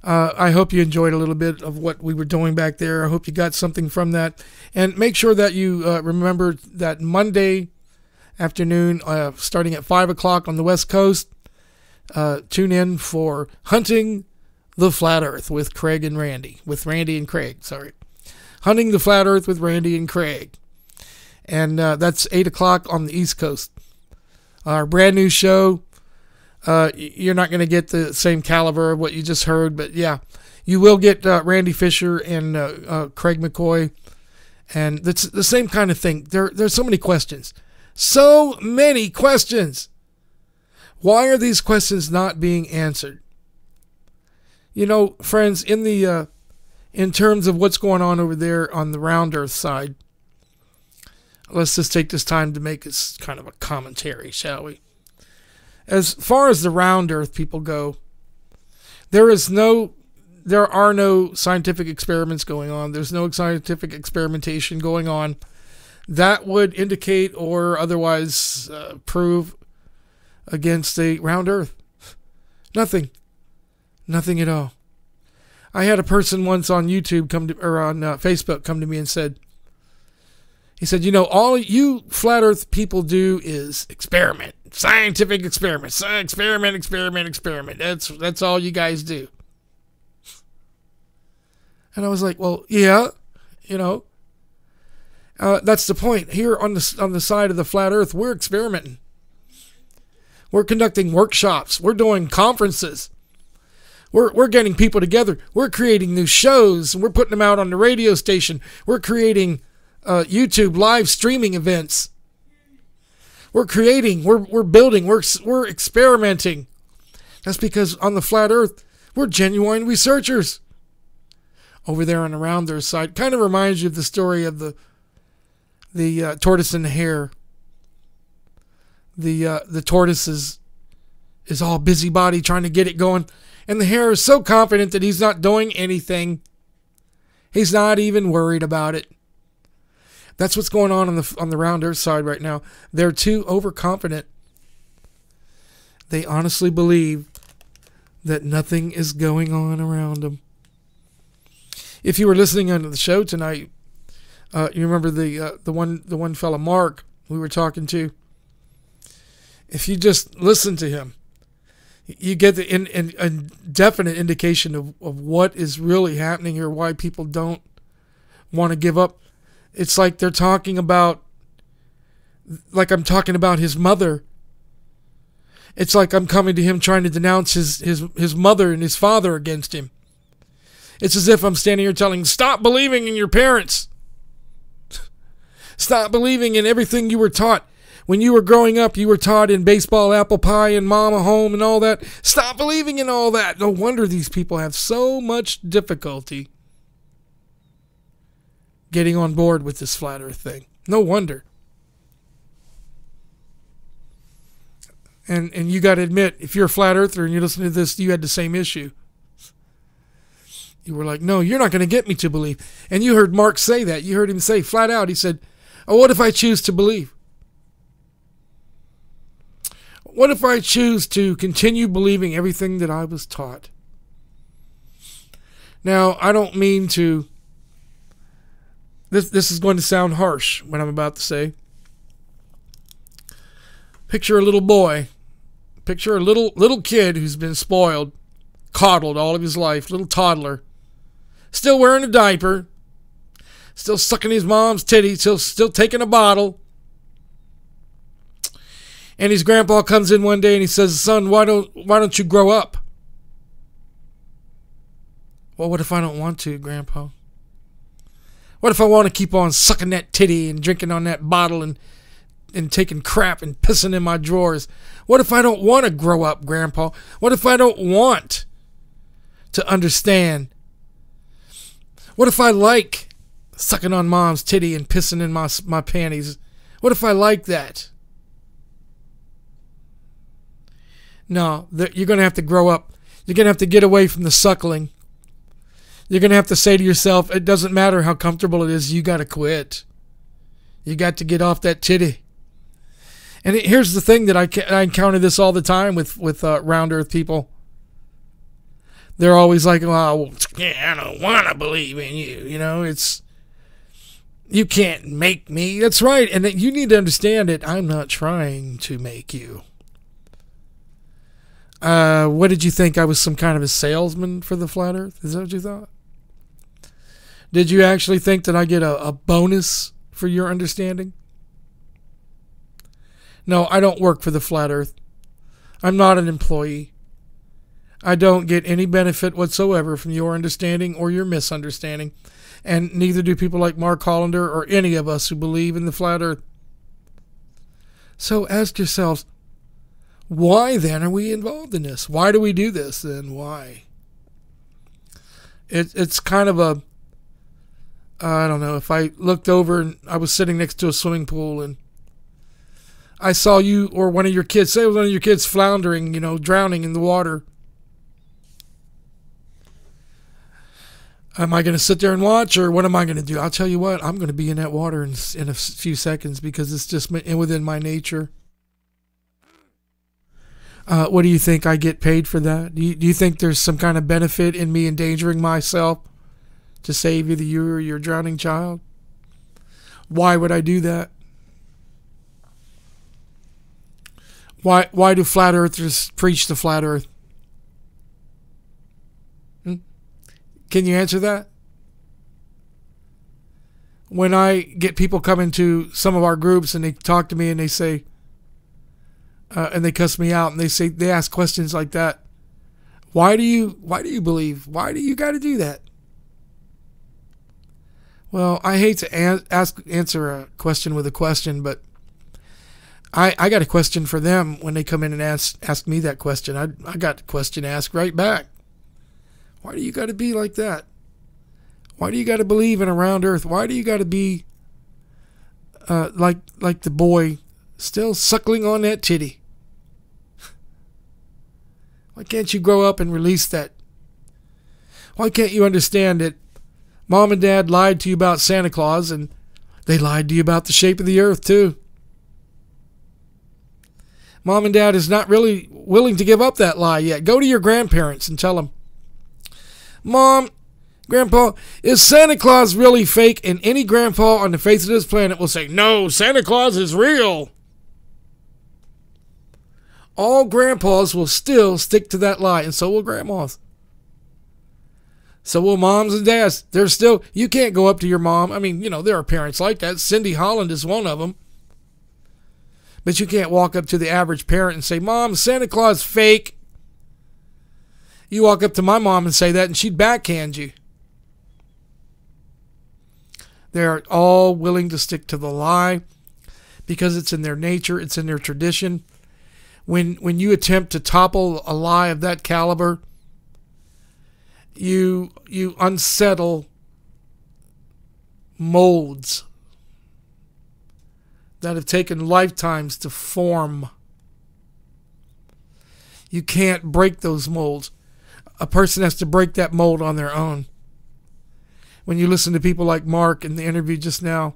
I hope you enjoyed a little bit of what we were doing back there. I hope you got something from that. And make sure that you remember that Monday afternoon, starting at 5 o'clock on the West Coast, tune in for Hunting the Flat Earth with Craig and Randy. With Randy and Craig, sorry. Hunting the Flat Earth with Randy and Craig. And that's 8 o'clock on the East Coast. Our brand new show. You're not going to get the same caliber of what you just heard, but yeah, you will get Randy Fisher and Craig McCoy, and it's the same kind of thing. There's so many questions. So many questions. Why are these questions not being answered? You know, friends, in terms of what's going on over there on the round Earth side, let's just take this time to make this kind of a commentary, shall we? As far as the round Earth people go, there are no scientific experiments going on. There's no scientific experimentation going on that would indicate or otherwise prove against a round Earth. Nothing at all. I had a person once on YouTube on Facebook come to me and said, all you flat Earth people do is experiment. Scientific experiments. Experiment. That's all you guys do. And I was like, well, yeah, that's the point. Here on the side of the flat Earth, we're experimenting. We're conducting workshops. We're doing conferences. We're getting people together. We're creating new shows. We're putting them out on the radio station. We're creating YouTube live streaming events. We're creating, we're building, we're experimenting. That's because on the flat Earth, we're genuine researchers. Over there on the round Earth side, kind of reminds you of the story of the tortoise and the hare. The tortoise is all busybody trying to get it going, and the hare is so confident that he's not doing anything. He's not even worried about it. That's what's going on the round Earth side right now. They're too overconfident. They honestly believe that nothing is going on around them. If you were listening on the show tonight, you remember the one fella Mark we were talking to. If you just listen to him, you get a definite indication of what is really happening here. Why people don't want to give up. It's like they're talking about, like I'm talking about his mother. It's like I'm coming to him trying to denounce his mother and his father against him. It's as if I'm standing here telling, stop believing in your parents. Stop believing in everything you were taught. When you were growing up, you were taught in baseball, apple pie, and mama home and all that. Stop believing in all that. No wonder these people have so much difficulty getting on board with this flat Earth thing. No wonder. And you got to admit, if you're a flat earther and you listen to this, you had the same issue. You were like, no, you're not going to get me to believe. And you heard Mark say that. You heard him say flat out, he said, oh, what if I choose to believe? What if I choose to continue believing everything that I was taught? Now, I don't mean to This is going to sound harsh, what I'm about to say. Picture a little boy. Picture a little kid who's been spoiled, coddled all of his life, little toddler. Still wearing a diaper. Still sucking his mom's titty. Still taking a bottle. And his grandpa comes in one day and he says, "Son, why don't you grow up?" "Well, what if I don't want to, Grandpa? What if I want to keep on sucking that titty and drinking on that bottle and taking crap and pissing in my drawers? What if I don't want to grow up, Grandpa? What if I don't want to understand? What if I like sucking on Mom's titty and pissing in my panties? What if I like that?" No, you're going to have to grow up. You're going to have to get away from the suckling. You're going to have to say to yourself, it doesn't matter how comfortable it is, you got to quit. You got to get off that titty. And here's the thing that I encounter this all the time with round earth people. They're always like, "Oh, yeah, I don't want to believe in you. You know, you can't make me." That's right. And you need to understand it. I'm not trying to make you. What did you think? I was some kind of a salesman for the flat earth? Is that what you thought? Did you actually think that I get a bonus for your understanding? No, I don't work for the flat earth. I'm not an employee. I don't get any benefit whatsoever from your understanding or your misunderstanding. And neither do people like Mark Hollander or any of us who believe in the flat earth. So ask yourselves, why then are we involved in this? Why do we do this then? Why? It's kind of a, I don't know, if I looked over and I was sitting next to a swimming pool and I saw you or one of your kids, say it was one of your kids floundering, drowning in the water. Am I going to sit there and watch, or what am I going to do? I'll tell you what, I'm going to be in that water in a few seconds because it's just within my nature. What do you think? I get paid for that? Do you think there's some kind of benefit in me endangering myself to save either you or your drowning child? Why would I do that? Why do flat earthers preach the flat earth? Can you answer that? When I get people coming to some of our groups and they talk to me and they say, and they cuss me out and they ask questions like that. Why do you believe? Why do you got to do that? Well, I hate to answer a question with a question, but I got a question for them when they come in and ask me that question. I got the question asked right back. Why do you got to be like that? Why do you got to believe in a round earth? Why do you got to be like the boy still suckling on that titty? Why can't you grow up and release that? Why can't you understand that Mom and Dad lied to you about Santa Claus and they lied to you about the shape of the earth too? Mom and Dad is not really willing to give up that lie yet. Go to your grandparents and tell them, Mom, Grandpa, is Santa Claus really fake? And any grandpa on the face of this planet will say, no, Santa Claus is real. All grandpas will still stick to that lie, and so will grandmas. So will moms and dads. They're still, you can't go up to your mom. I mean, there are parents like that. Cindy Holland is one of them. But you can't walk up to the average parent and say, Mom, Santa Claus fake. You walk up to my mom and say that, and she'd backhand you. They're all willing to stick to the lie because it's in their nature, it's in their tradition. When you attempt to topple a lie of that caliber, you unsettle molds that have taken lifetimes to form. You can't break those molds. A person has to break that mold on their own. When you listen to people like Mark in the interview just now,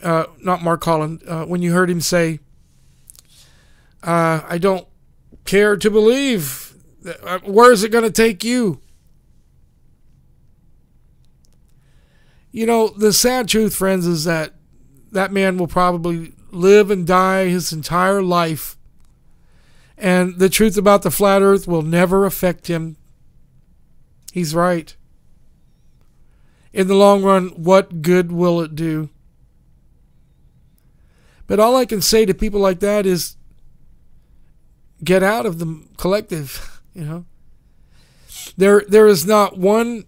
not Mark Holland, when you heard him say, I don't care to believe, where is it going to take you? You know, the sad truth, friends, is that that man will probably live and die his entire life. And the truth about the flat earth will never affect him. He's right. In the long run, what good will it do? But all I can say to people like that is get out of the collective, you know. There is not one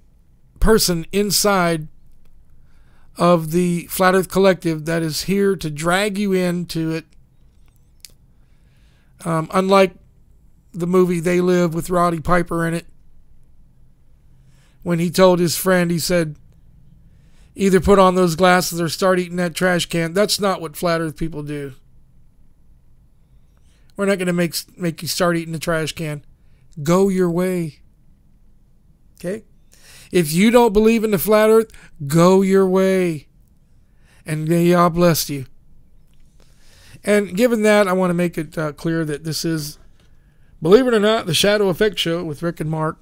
person inside of the Flat Earth Collective that is here to drag you into it. Unlike the movie They Live with Roddy Piper in it. When he told his friend, he said, either put on those glasses or start eating that trash can. That's not what Flat Earth people do. We're not going to make you start eating the trash can. Go your way. Okay? If you don't believe in the Flat Earth, go your way. And may Yah bless you. And given that, I want to make it clear that this is, believe it or not, the Shadow Effect Show with Rick and Mark.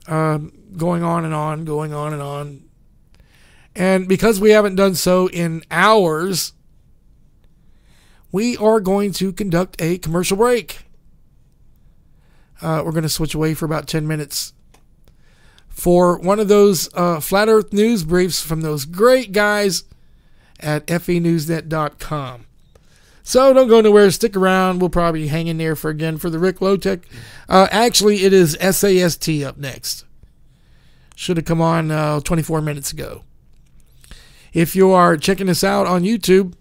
Going on and on, going on and on. And because we haven't done so in hours, we are going to conduct a commercial break. We're going to switch away for about 10 minutes for one of those Flat Earth news briefs from those great guys at FENewsNet.com. So don't go nowhere. Stick around. We'll probably hang in there for the Rick Lowtech. Actually, it is SAST up next. Should have come on 24 minutes ago. If you are checking us out on YouTube,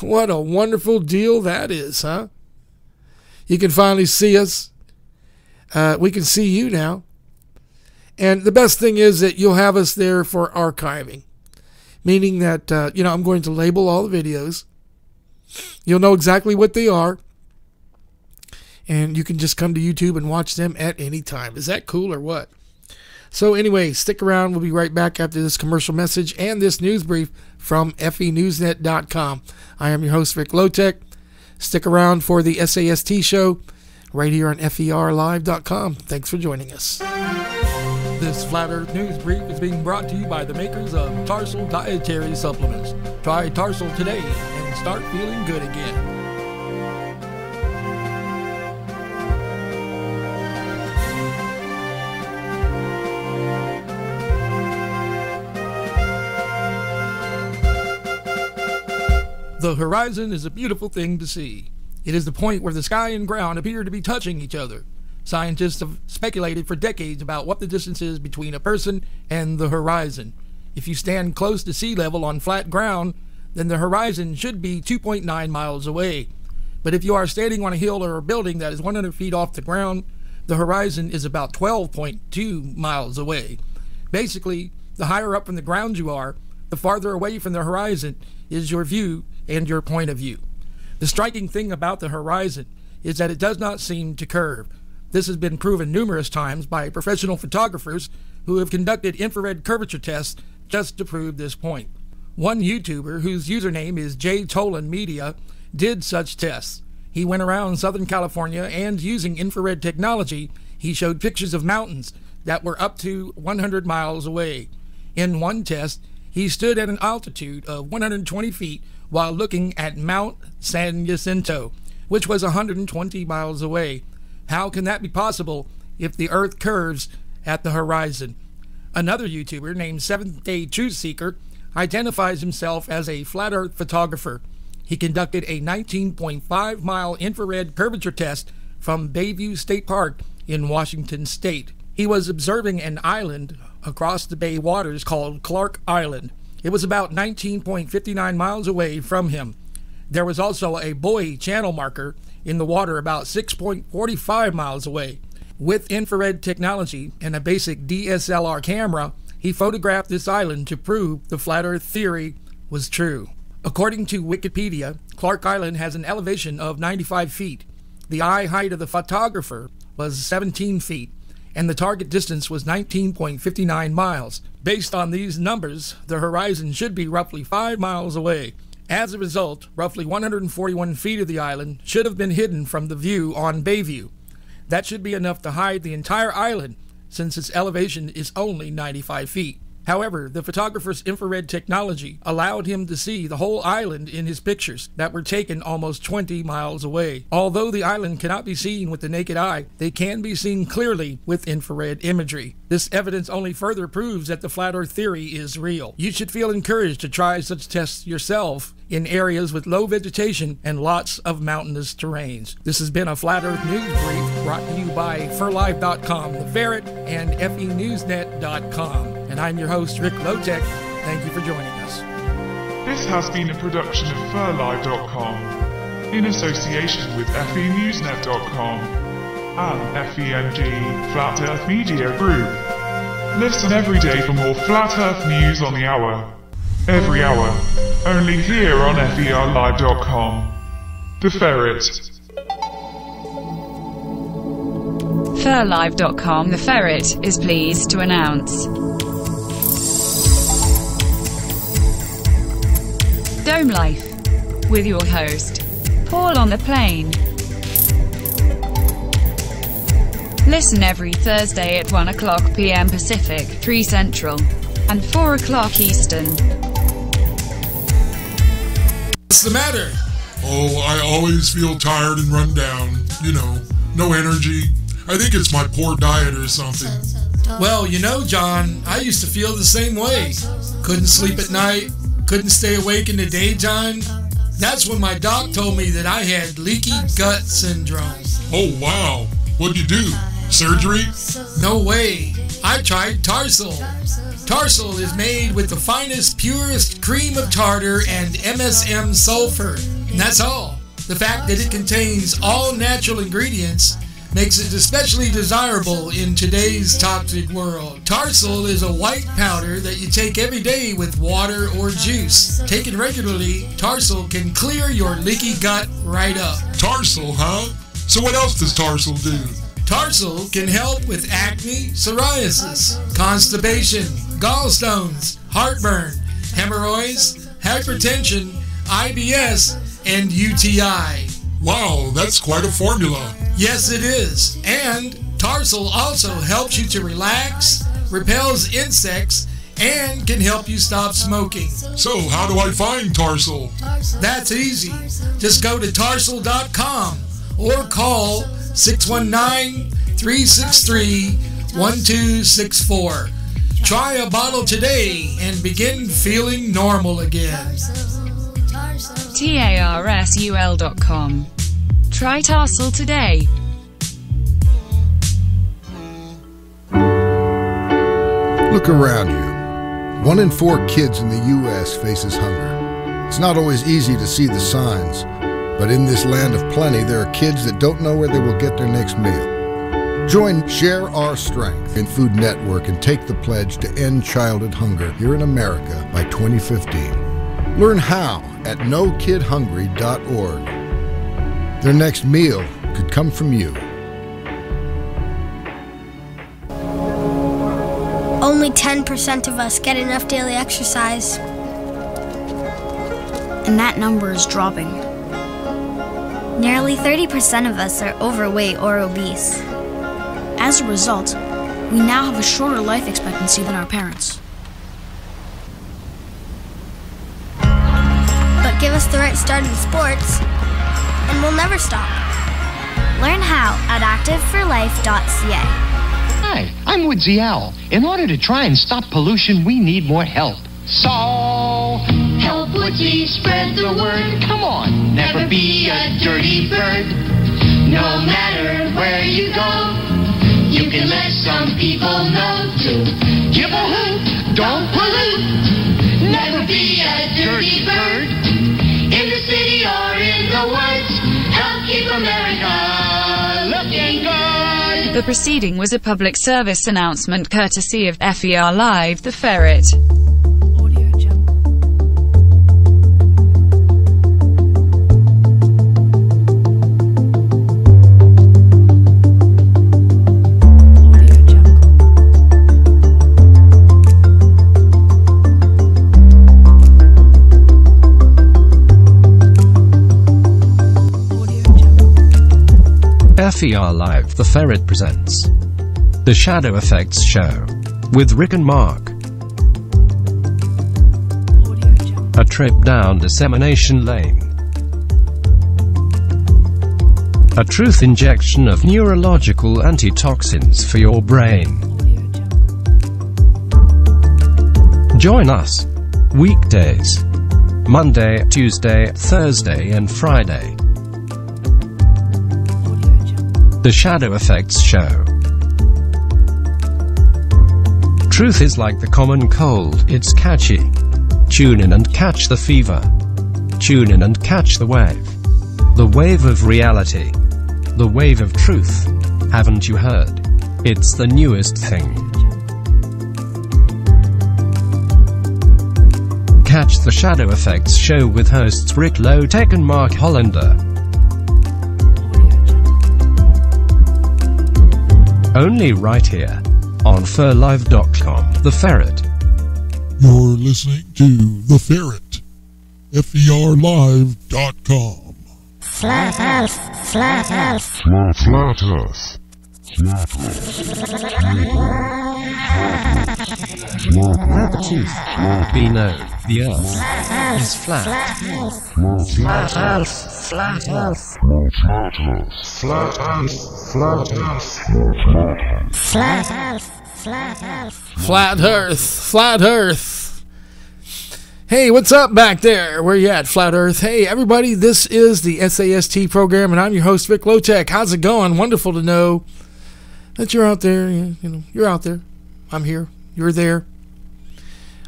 what a wonderful deal that is, huh? You can finally see us. We can see you now. And the best thing is that you'll have us there for archiving. Meaning that, I'm going to label all the videos. You'll know exactly what they are. And you can just come to YouTube and watch them at any time. Is that cool or what? So anyway, stick around. We'll be right back after this commercial message and this news brief from FENewsNet.com. I am your host, Rick Lowtech. Stick around for the SAST show right here on FERLive.com. Thanks for joining us. This Flat Earth News Brief is being brought to you by the makers of Tarsal Dietary Supplements. Try Tarsal today and start feeling good again. The horizon is a beautiful thing to see. It is the point where the sky and ground appear to be touching each other. Scientists have speculated for decades about what the distance is between a person and the horizon. If you stand close to sea level on flat ground, then the horizon should be 2.9 miles away. But if you are standing on a hill or a building that is 100 feet off the ground, the horizon is about 12.2 miles away. Basically, the higher up from the ground you are, the farther away from the horizon is your view and your point of view. The striking thing about the horizon is that it does not seem to curve. This has been proven numerous times by professional photographers who have conducted infrared curvature tests just to prove this point. One YouTuber, whose username is J Tolan Media, did such tests. He went around Southern California and using infrared technology, he showed pictures of mountains that were up to 100 miles away. In one test, he stood at an altitude of 120 feet while looking at Mount San Jacinto, which was 120 miles away. How can that be possible if the Earth curves at the horizon? Another YouTuber named Seventh Day Truth Seeker identifies himself as a flat Earth photographer. He conducted a 19.5 mile infrared curvature test from Bayview State Park in Washington State. He was observing an island across the bay waters called Clark Island. It was about 19.59 miles away from him. There was also a buoy channel marker in the water about 6.45 miles away. With infrared technology and a basic DSLR camera, he photographed this island to prove the flat Earth theory was true. According to Wikipedia, Clark Island has an elevation of 95 feet. The eye height of the photographer was 17 feet, and the target distance was 19.59 miles. Based on these numbers, the horizon should be roughly 5 miles away. As a result, roughly 141 feet of the island should have been hidden from the view on Bayview. That should be enough to hide the entire island, since its elevation is only 95 feet. However, the photographer's infrared technology allowed him to see the whole island in his pictures that were taken almost 20 miles away. Although the island cannot be seen with the naked eye, they can be seen clearly with infrared imagery. This evidence only further proves that the flat earth theory is real. You should feel encouraged to try such tests yourself in areas with low vegetation and lots of mountainous terrains. This has been a Flat Earth News Brief brought to you by FERLive.com, The Ferret, and FENewsNet.com. And I'm your host, Rick Lotek. Thank you for joining us. This has been a production of FERLive.com in association with FENewsNet.com and FENG Flat Earth Media Group. Listen every day for more Flat Earth news on the hour. Every hour. Only here on FERLive.com. The Ferret. FERLive.com The Ferret is pleased to announce Dome Life with your host, Paul on the Plane. Listen every Thursday at 1 o'clock p.m. Pacific, 3 Central, and 4 o'clock Eastern. What's the matter? Oh, I always feel tired and run down. You know, no energy. I think it's my poor diet or something. Well, you know, John, I used to feel the same way. Couldn't sleep at night, couldn't stay awake in the daytime. That's when my doc told me that I had leaky gut syndrome. Oh, wow. What'd you do? Surgery? No way. I tried Tarsal. Tarsal is made with the finest, purest cream of tartar and MSM sulfur. And that's all. The fact that it contains all natural ingredients makes it especially desirable in today's toxic world. Tarsal is a white powder that you take every day with water or juice. Taken regularly, Tarsal can clear your leaky gut right up. Tarsal, huh? So what else does Tarsal do? Tarsal can help with acne, psoriasis, constipation, gallstones, heartburn, hemorrhoids, hypertension, IBS, and UTI. Wow, that's quite a formula. Yes, it is. And Tarsal also helps you to relax, repels insects, and can help you stop smoking. So, how do I find Tarsal? That's easy. Just go to Tarsal.com or call 619-363-1264. Try a bottle today and begin feeling normal again. TARSUL.com. Try Tarsal today. Look around you. 1 in 4 kids in the U.S. faces hunger. It's not always easy to see the signs, but in this land of plenty, there are kids that don't know where they will get their next meal. Join Share Our Strength in Food Network and take the pledge to end childhood hunger here in America by 2015. Learn how at NoKidHungry.org. Their next meal could come from you. Only 10% of us get enough daily exercise. And that number is dropping. Nearly 30% of us are overweight or obese. As a result, we now have a shorter life expectancy than our parents. But give us the right start in sports, and we'll never stop. Learn how at activeforlife.ca. Hi, I'm Woodsy Owl. In order to try and stop pollution, we need more help. So, help Woodsy spread the word. Come on, never be a dirty bird. No matter where you go, you can let some people know to give a hoot, don't pollute. Never be a dirty bird. In the city or in the woods, help keep America looking good. The proceeding was a public service announcement courtesy of FERLive, The Ferret. FERLive, The Ferret presents The Shadow Effects Show with Rick and Mark. trip down dissemination lane. A truth injection of neurological antitoxins for your brain. Join us. Weekdays. Monday, Tuesday, Thursday and Friday. The Shadow Effects Show. Truth is like the common cold, it's catchy. Tune in and catch the fever. Tune in and catch the wave. The wave of reality. The wave of truth. Haven't you heard? It's the newest thing. Catch the Shadow Effects Show with hosts Rick Lowtech and Mark Hollander. Only right here on FERLive.com. The Ferret. You're listening to The Ferret. FERLive.com. Flat Earth. Flat Earth. Flat Earth. Let the truth be known. The Earth is flat. Flat Earth. Flat Earth. Flat Earth. Flat Earth. Flat Earth. Flat Earth. Flat Earth. Flat Earth. Flat Earth. Hey, what's up back there? Where you at, Flat Earth? Hey, everybody, this is the SAST program, and I'm your host, Rick Lowtech. How's it going? Wonderful to know that you're out there. You know, you're out there. I'm here. You're there.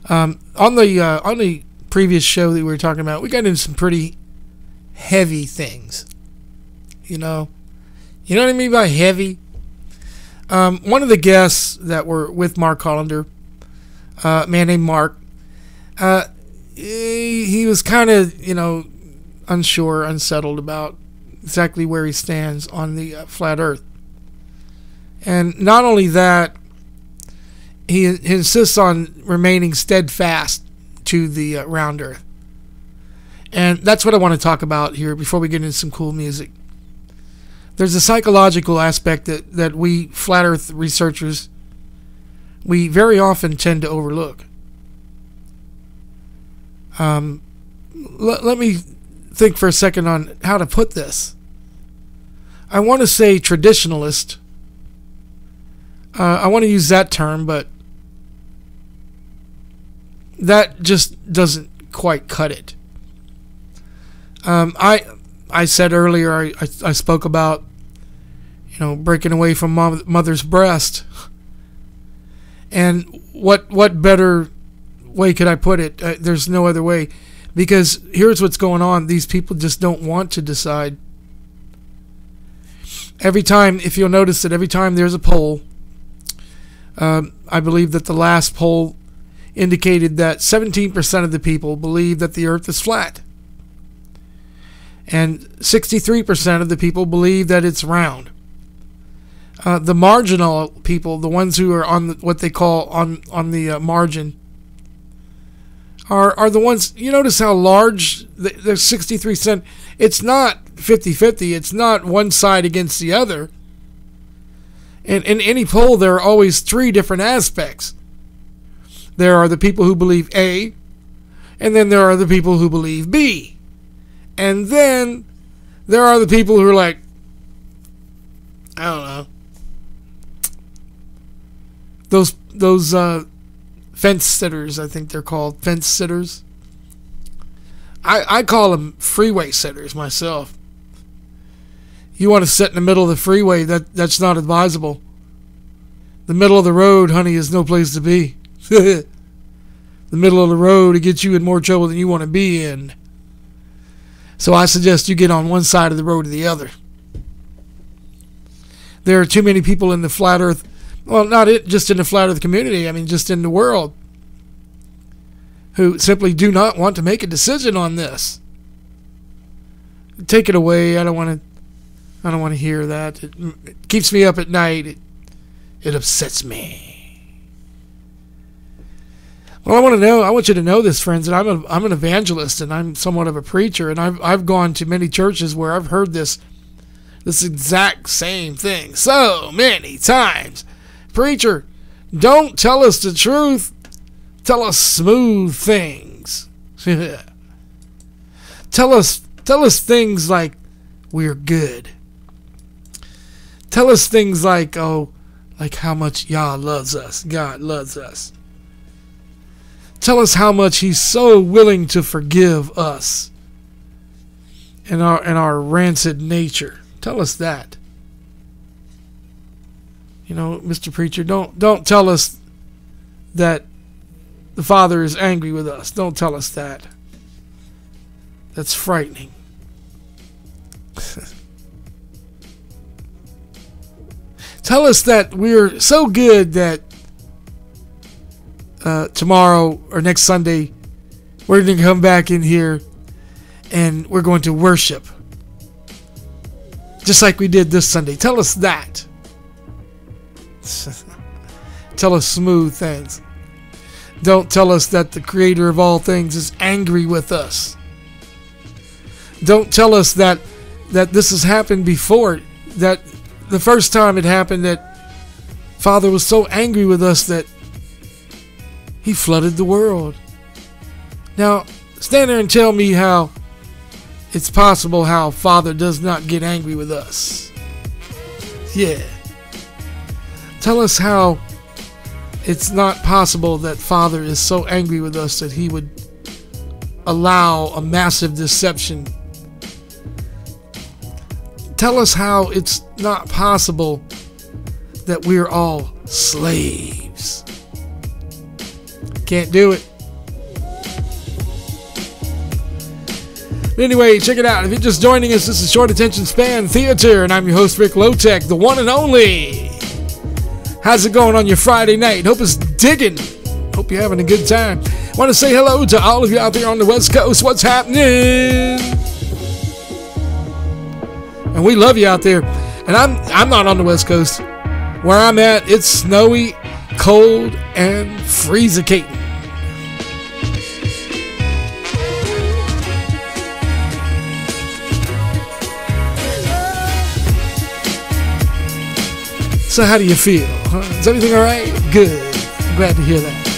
On the previous show that we were talking about, we got into some pretty heavy things. You know what I mean by heavy? One of the guests that were with Mark Hollander, a man named Mark, he was kind of, unsure, unsettled about exactly where he stands on the flat Earth. And not only that, he insists on remaining steadfast to the round Earth. And that's what I want to talk about here before we get into some cool music. There's a psychological aspect that we flat Earth researchers, we very often tend to overlook. Let me think for a second on how to put this. I want to say traditionalist. I want to use that term, but that just doesn't quite cut it. I said earlier, I spoke about, breaking away from mother's breast. And what better way could I put it? There's no other way. Because here's what's going on. These people just don't want to decide. Every time, if you'll notice that every time there's a poll, I believe that the last poll indicated that 17% of the people believe that the Earth is flat. And 63% of the people believe that it's round. The marginal people, the ones who are on what they call on the margin, are the ones. You notice how large the 63%. It's not 50-50. It's not one side against the other. And in any poll, there are always three different aspects. There are the people who believe A, and then there are the people who believe B. And then there are the people who are like, I don't know, those fence sitters, I think they're called, fence sitters. I call them freeway sitters myself. You want to sit in the middle of the freeway, that's not advisable. The middle of the road, honey, is no place to be. The middle of the road, it gets you in more trouble than you want to be in. So I suggest you get on one side of the road or the other. There are too many people in the flat Earth, well, not just in the flat Earth community, I mean just in the world, who simply do not want to make a decision on this. Take it away. I don't want to hear that. It keeps me up at night. It upsets me. Well, I want you to know this, friends, that I'm an evangelist and I'm somewhat of a preacher, and I've gone to many churches where I've heard this exact same thing so many times. Preacher, don't tell us the truth. Tell us smooth things. Tell us things like we're good. Tell us things like, like how much Yah loves us. God loves us. Tell us how much He's so willing to forgive us and our rancid nature. Tell us that. You know, Mr. Preacher, don't tell us that the Father is angry with us. Don't tell us that. That's frightening. Tell us that we're so good that tomorrow or next Sunday we're going to come back in here and we're going to worship. Just like we did this Sunday. Tell us that. Tell us smooth things. Don't tell us that the Creator of all things is angry with us. Don't tell us that this has happened before. That the first time it happened, that Father was so angry with us that He flooded the world. Now, stand there and tell me how it's possible how Father does not get angry with us. Yeah. Tell us how it's not possible that Father is so angry with us that He would allow a massive deception. Tell us how it's not possible that we're all slaves. Can't do it. But anyway, check it out. If you're just joining us, this is Short Attention Span Theater, and I'm your host, Rick Lowtech, the one and only. How's it going on your Friday night? Hope it's digging. Hope you're having a good time. Want to say hello to all of you out there on the West Coast. What's happening? And we love you out there. And I'm not on the West Coast. Where I'm at, it's snowy, cold, and freezicating. So how do you feel? Huh? Is everything all right? Good. I'm glad to hear that.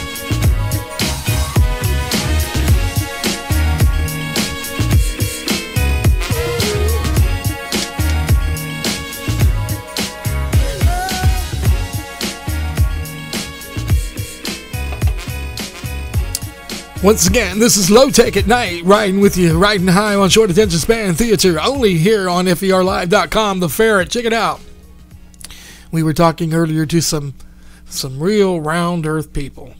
Once again, this is Low Tech at Night, riding with you, riding high on Short Attention Span Theater, only here on FERLive.com, The Ferret. Check it out. We were talking earlier to some real round earth people,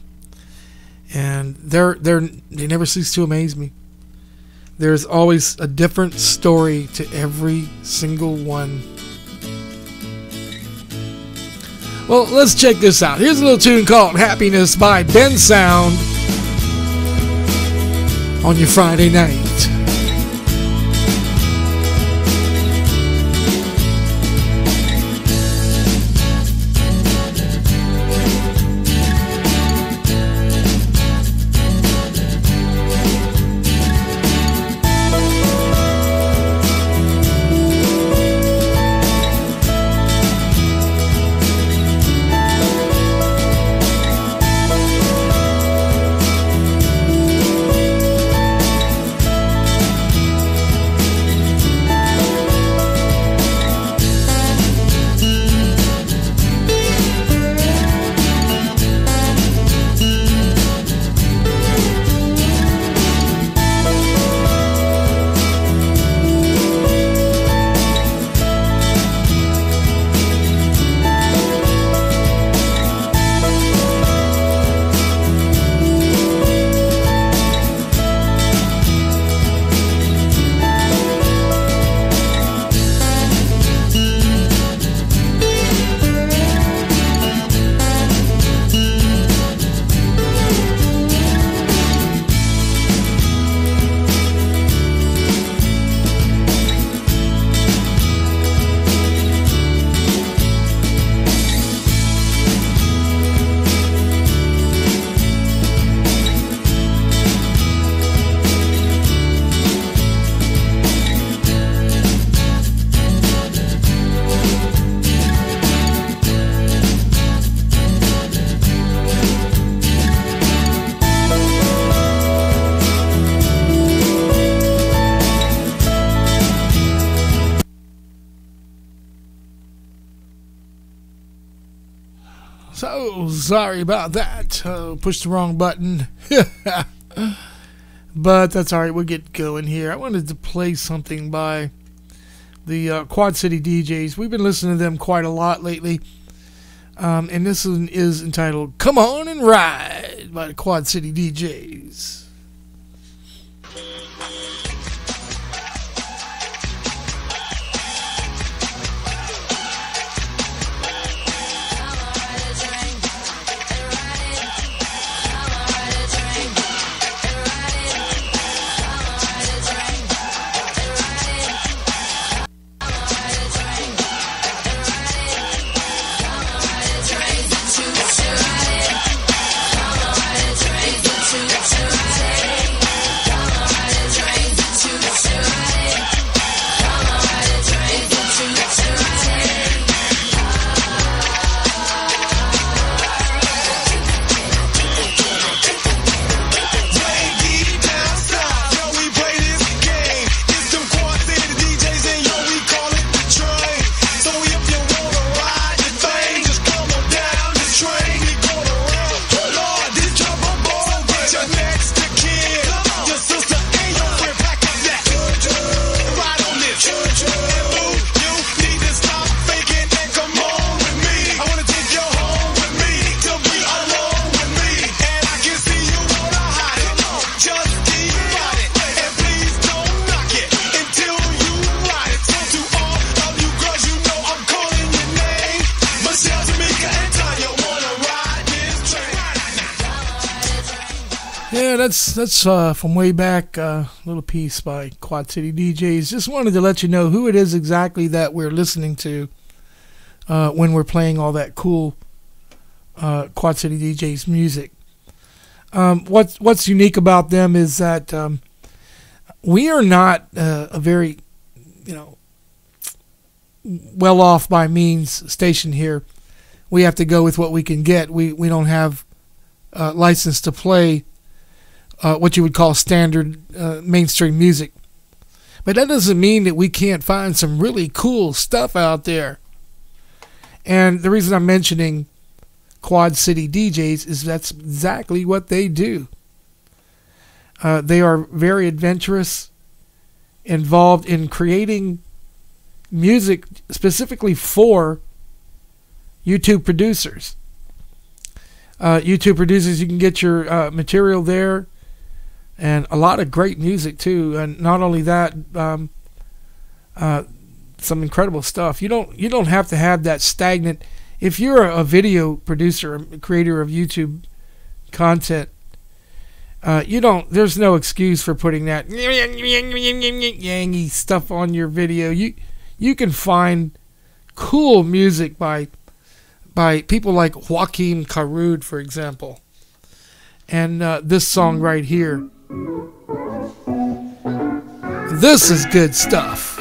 and they never cease to amaze me. There's always a different story to every single one. Well, let's check this out. Here's a little tune called Happiness by Ben Sound on your Friday night. Oh, sorry about that. Pushed the wrong button. But that's all right. We'll get going here. I wanted to play something by the Quad City DJs. We've been listening to them quite a lot lately. And this one is entitled Come On and Ride by the Quad City DJs. That's from way back, little piece by Quad City DJs. Just wanted to let you know who it is exactly that we're listening to when we're playing all that cool Quad City DJs music. What's unique about them is that we are not a very, well off by means station here. We have to go with what we can get. We don't have license to play what you would call standard mainstream music. But that doesn't mean that we can't find some really cool stuff out there. And the reason I'm mentioning Quad City DJs is that's exactly what they do. They are very adventurous, involved in creating music specifically for YouTube producers. YouTube producers, you can get your material there. And a lot of great music too, and not only that, some incredible stuff. You don't have to have that stagnant. If you're a video producer, a creator of YouTube content, There's no excuse for putting that yangy stuff on your video. You can find cool music by people like Joaquin Carud, for example, and this song right here. This is good stuff.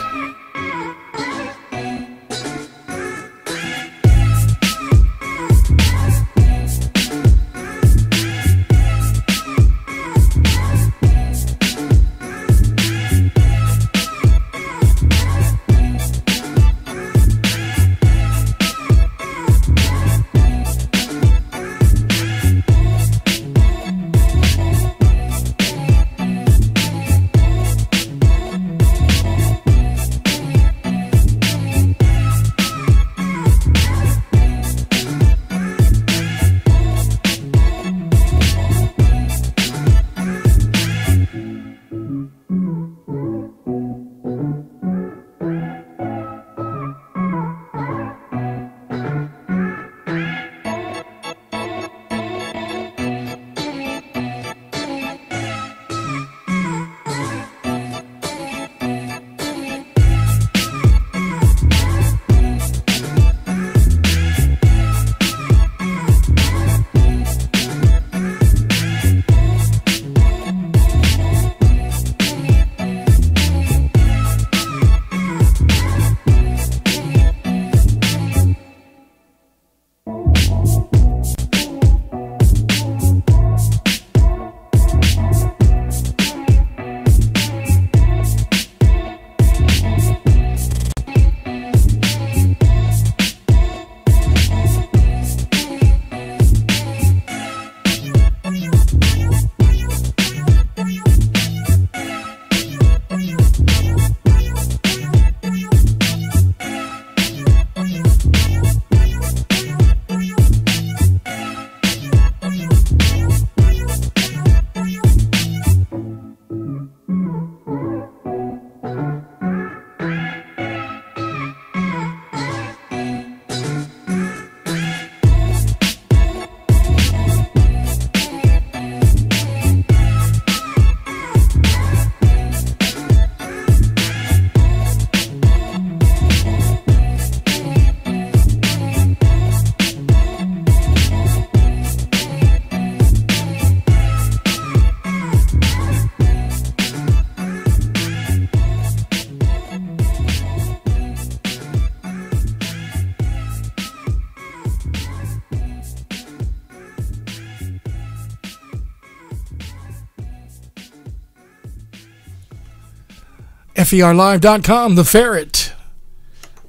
FERLive.com, The Ferret.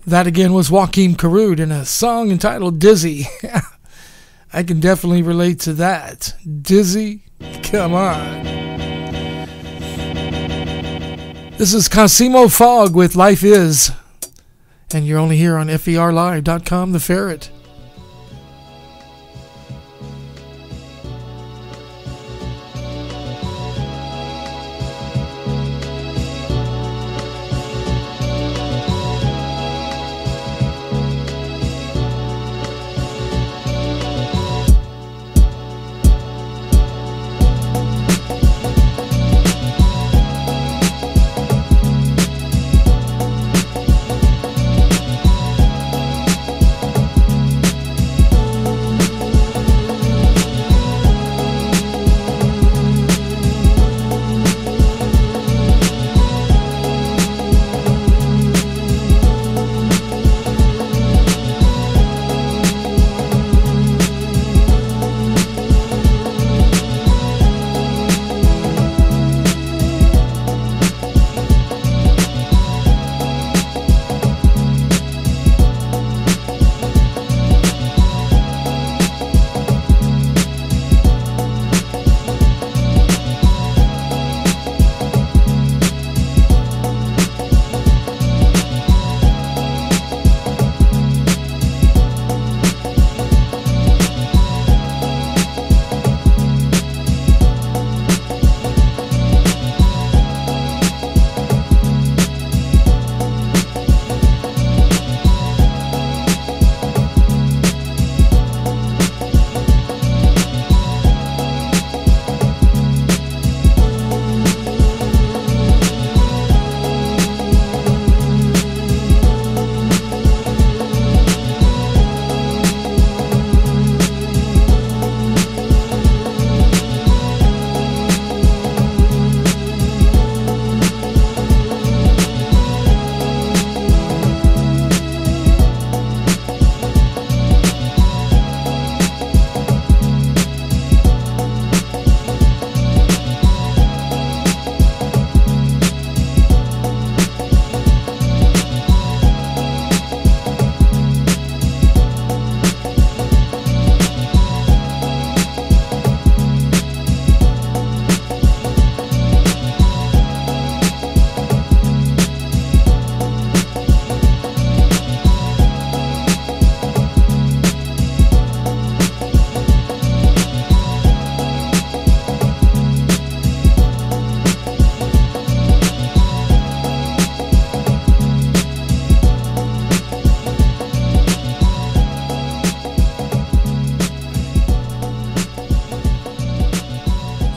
That again was Joaquin Carud in a song entitled Dizzy. I can definitely relate to that. Dizzy? Come on. This is Cosimo Fogg with Life Is. And you're only here on FERLive.com, The Ferret.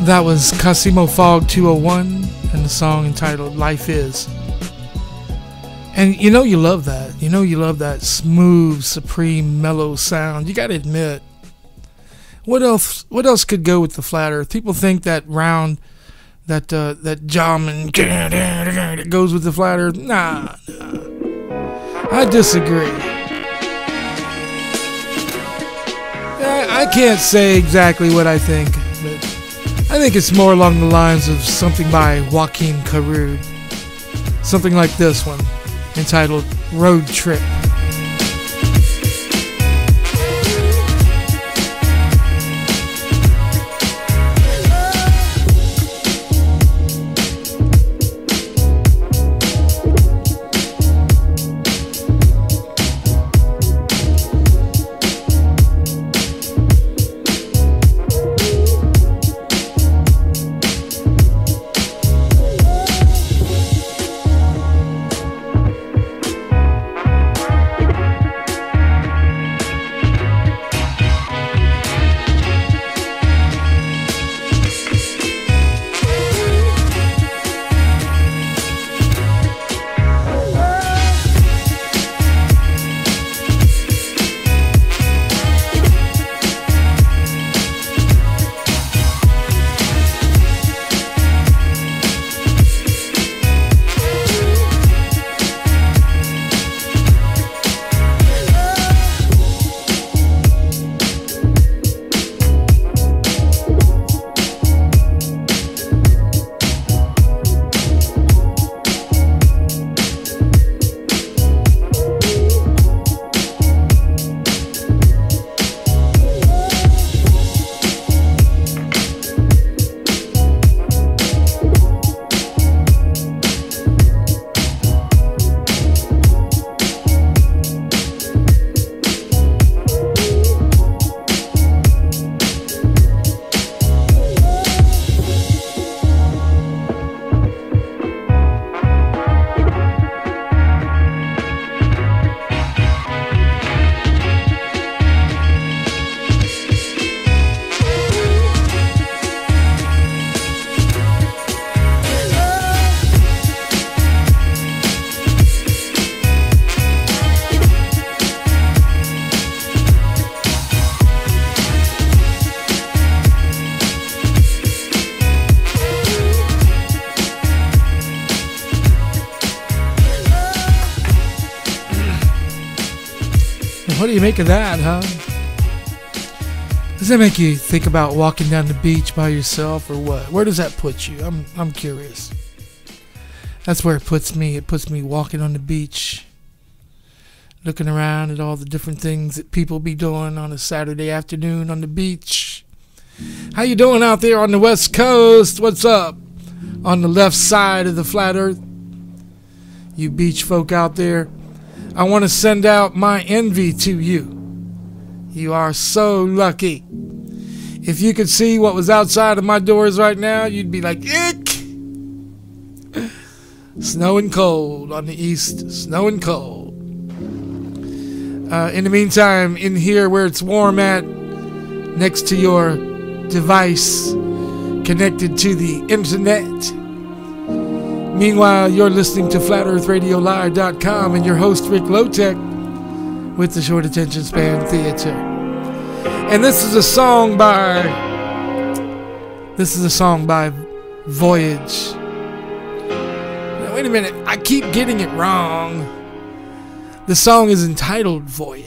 That was Cosimo Fogg 201 and the song entitled Life Is. And you know you love that. You know you love that smooth, supreme, mellow sound. You got to admit. What else could go with the flat earth? People think that round, that jamming that goes with the flat earth. Nah. I disagree. I can't say exactly what I think, but I think it's more along the lines of something by Joaquin Carud. Something like this one, entitled Road Trip. What do you make of that, huh? Does that make you think about walking down the beach by yourself or what? Where does that put you? I'm curious. That's where it puts me. It puts me walking on the beach, looking around at all the different things that people be doing on a Saturday afternoon on the beach. How you doing out there on the West Coast? What's up? On the left side of the flat earth, you beach folk out there, I want to send out my envy to you. You are so lucky. If you could see what was outside of my doors right now, you'd be like, ick! Snow and cold on the east, snow and cold. In the meantime, in here where it's warm at, next to your device, connected to the internet. Meanwhile, you're listening to FlatEarthRadioLive.com and your host, Rick Lowtech, with the Short Attention Span Theater. And this is a song by Voyage. Now, wait a minute, I keep getting it wrong. The song is entitled Voyage.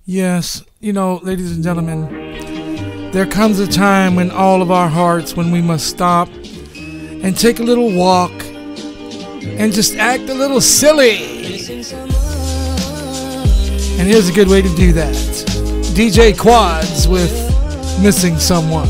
Yes, you know, ladies and gentlemen, there comes a time when all of our hearts, when we must stop and take a little walk and just act a little silly. And here's a good way to do that. DJ Quads with Missing Someone.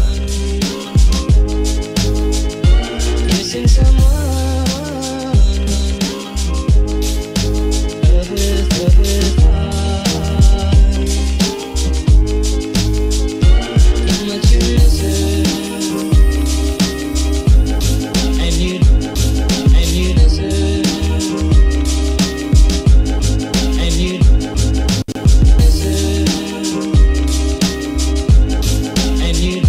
And you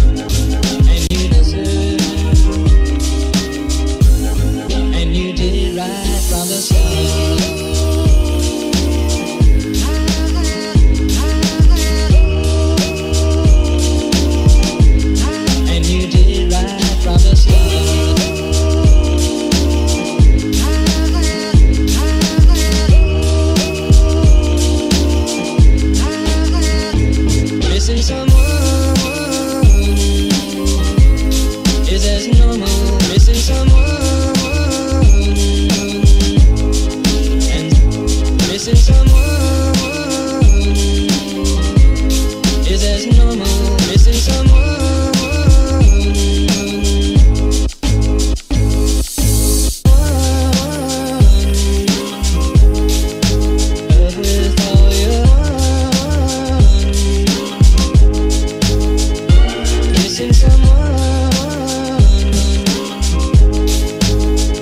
someone? Is as normal missing someone? Love with all your heart. Missing someone.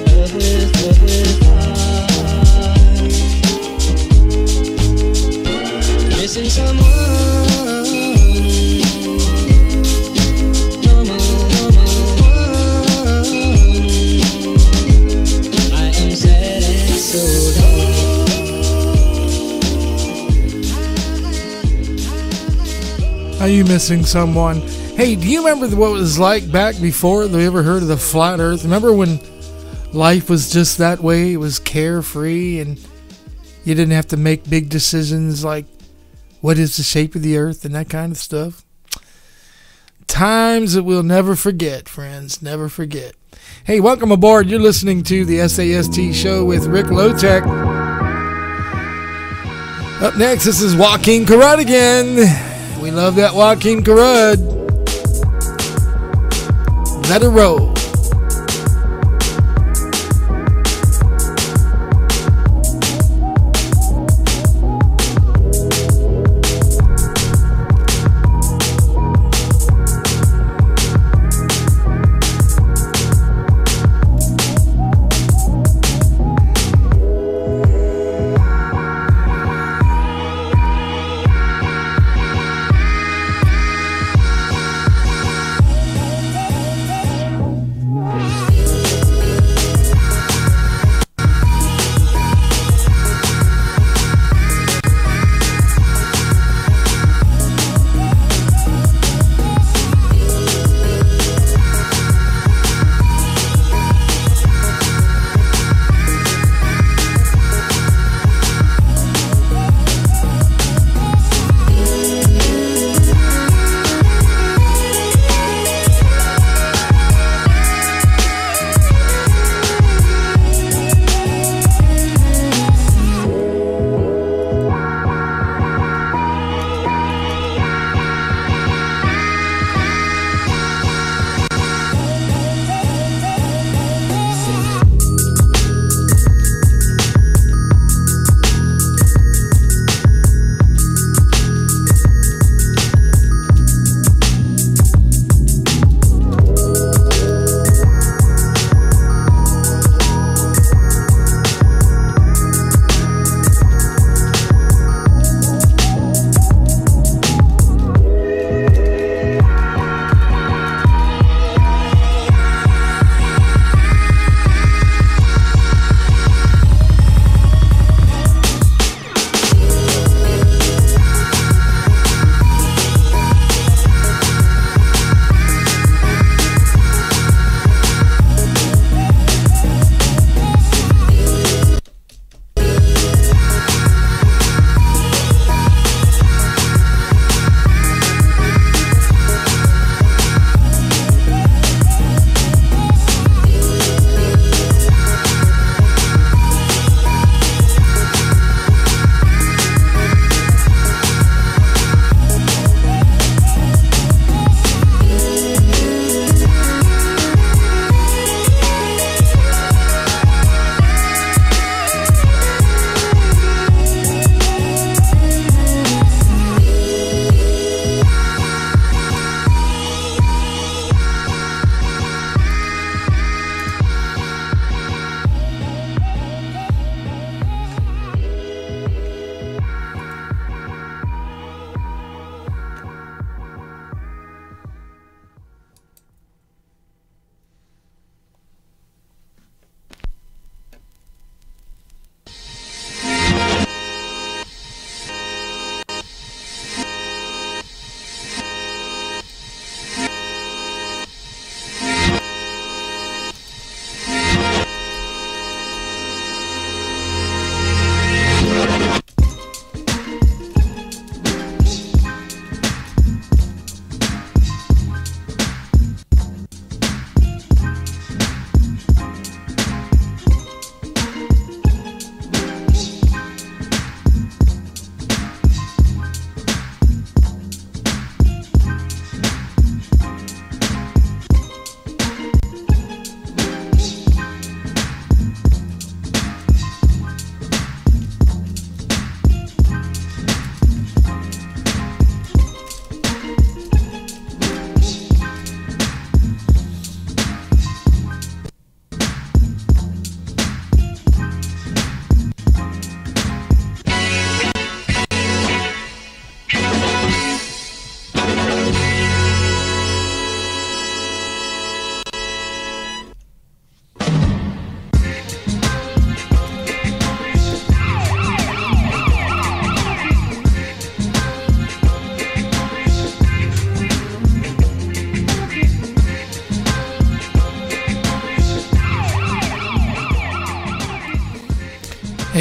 Love with heart. Missing someone. Are you missing someone? Hey, do you remember what it was like back before they ever heard of the flat earth? Remember when life was just that way? It was carefree and you didn't have to make big decisions like what is the shape of the earth and that kind of stuff. Times that we'll never forget, friends. Never forget. Hey, welcome aboard. You're listening to the SAST show with Rick Lotek. Up next, this is Joaquin Carud again. We love that Joaquin Carud. Let it roll.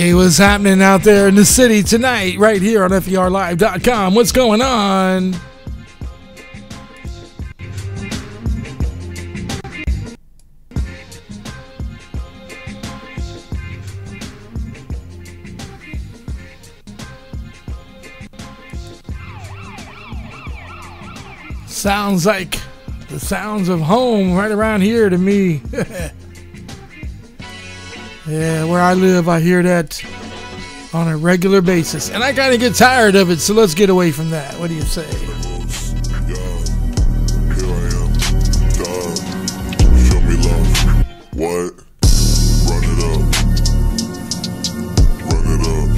Hey, what's happening out there in the city tonight? Right here on FERLive.com. What's going on? Sounds like the sounds of home right around here to me. Yeah, where I live, I hear that on a regular basis. And I kind of get tired of it, so let's get away from that. What do you say? Show me love. What? Run it up. Run it up.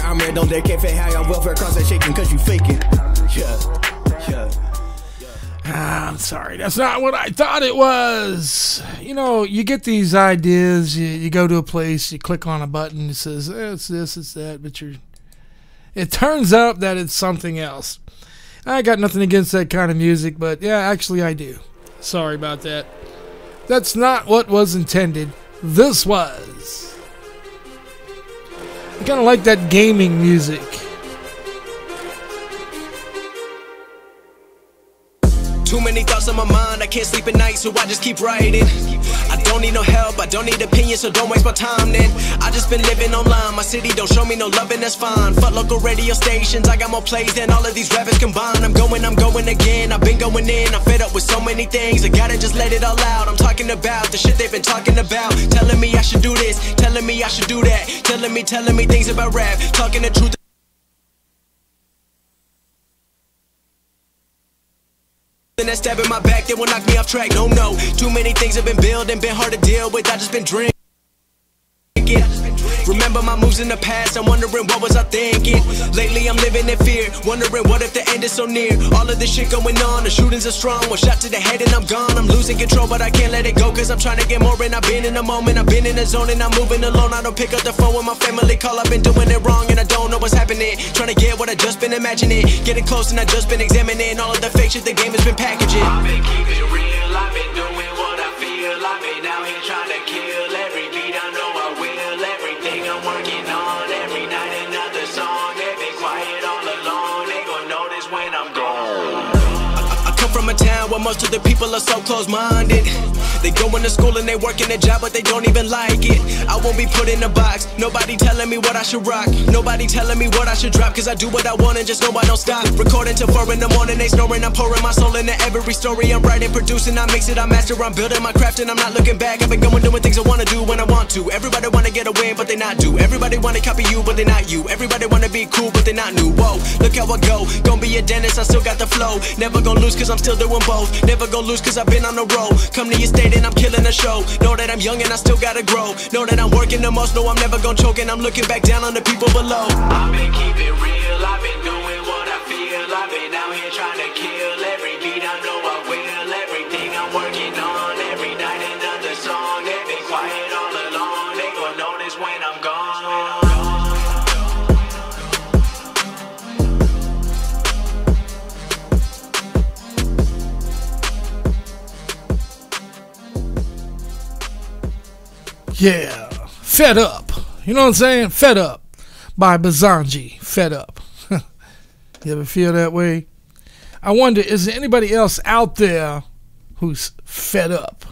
I'm red, don't dare can't fake high on welfare cross that shaking cause you faking. I'm sorry, that's not what I thought it was. You know, you get these ideas, you go to a place, you click on a button, it says, it's this, it's that, but it turns out that it's something else. I got nothing against that kind of music, but yeah, actually I do. Sorry about that. That's not what was intended. This was. I kind of like that gaming music. Too many thoughts on my mind, I can't sleep at night, so I just keep writing. I don't need no help, I don't need opinions, so don't waste my time then. I just been living online, my city don't show me no love and that's fine. Fuck local radio stations, I got more plays than all of these rappers combined. I'm going again, I've been going in, I'm fed up with so many things. I gotta just let it all out, I'm talking about the shit they've been talking about. Telling me I should do this, telling me I should do that. Telling me things about rap, talking the truth. And that stab in my back, they will knock me off track. No, too many things have been building, been hard to deal with. I just been drinking. Remember my moves in the past, I'm wondering what was I thinking. Lately I'm living in fear, wondering what if the end is so near. All of this shit going on, the shootings are strong. One shot to the head and I'm gone. I'm losing control but I can't let it go, cause I'm trying to get more. And I've been in the moment, I've been in the zone, and I'm moving alone. I don't pick up the phone when my family call, I've been doing it wrong and I don't know what's happening. Trying to get what I just been imagining, getting close and I just been examining all of the fake shit the game has been packaging. I've been keeping it real, I've been doing what I feel. I've been out here trying to kill every beat, I know I will. Everything I'm working on, every night another song. They been quiet all along, they gon' notice when I'm gone. I come from a town where most of the people are so close-minded. They go into school and they work in a job, but they don't even like it. I won't be put in a box, nobody telling me what I should rock. Nobody telling me what I should drop, cause I do what I want and just know I don't stop. Recording till 4 in the morning, they snoring. I'm pouring my soul into every story. I'm writing, producing, I mix it, I master. I'm building my craft and I'm not looking back. I've been going doing things I wanna do when I want to. Everybody wanna get a win, but they not do. Everybody wanna copy you, but they not you. Everybody wanna be cool, but they not new. Whoa, look how I go. Gonna be a dentist, I still got the flow. Never gonna lose cause I'm still doing both. Never gonna lose cause I've been on the road. Come to your state and I'm killing the show. Know that I'm young and I still gotta grow. Know that I'm working the most, know I'm never gonna choke. And I'm looking back down on the people below. I've been keeping real, I've been doing what I feel. I've been out here trying to kill every beat, I know I will. Everything I'm working on, every night another song. They've been quiet all along, they gon' notice when I'm gone. Yeah, Fed Up. You know what I'm saying? Fed Up by Bazanji. Fed Up. You ever feel that way? I wonder, is there anybody else out there who's fed up?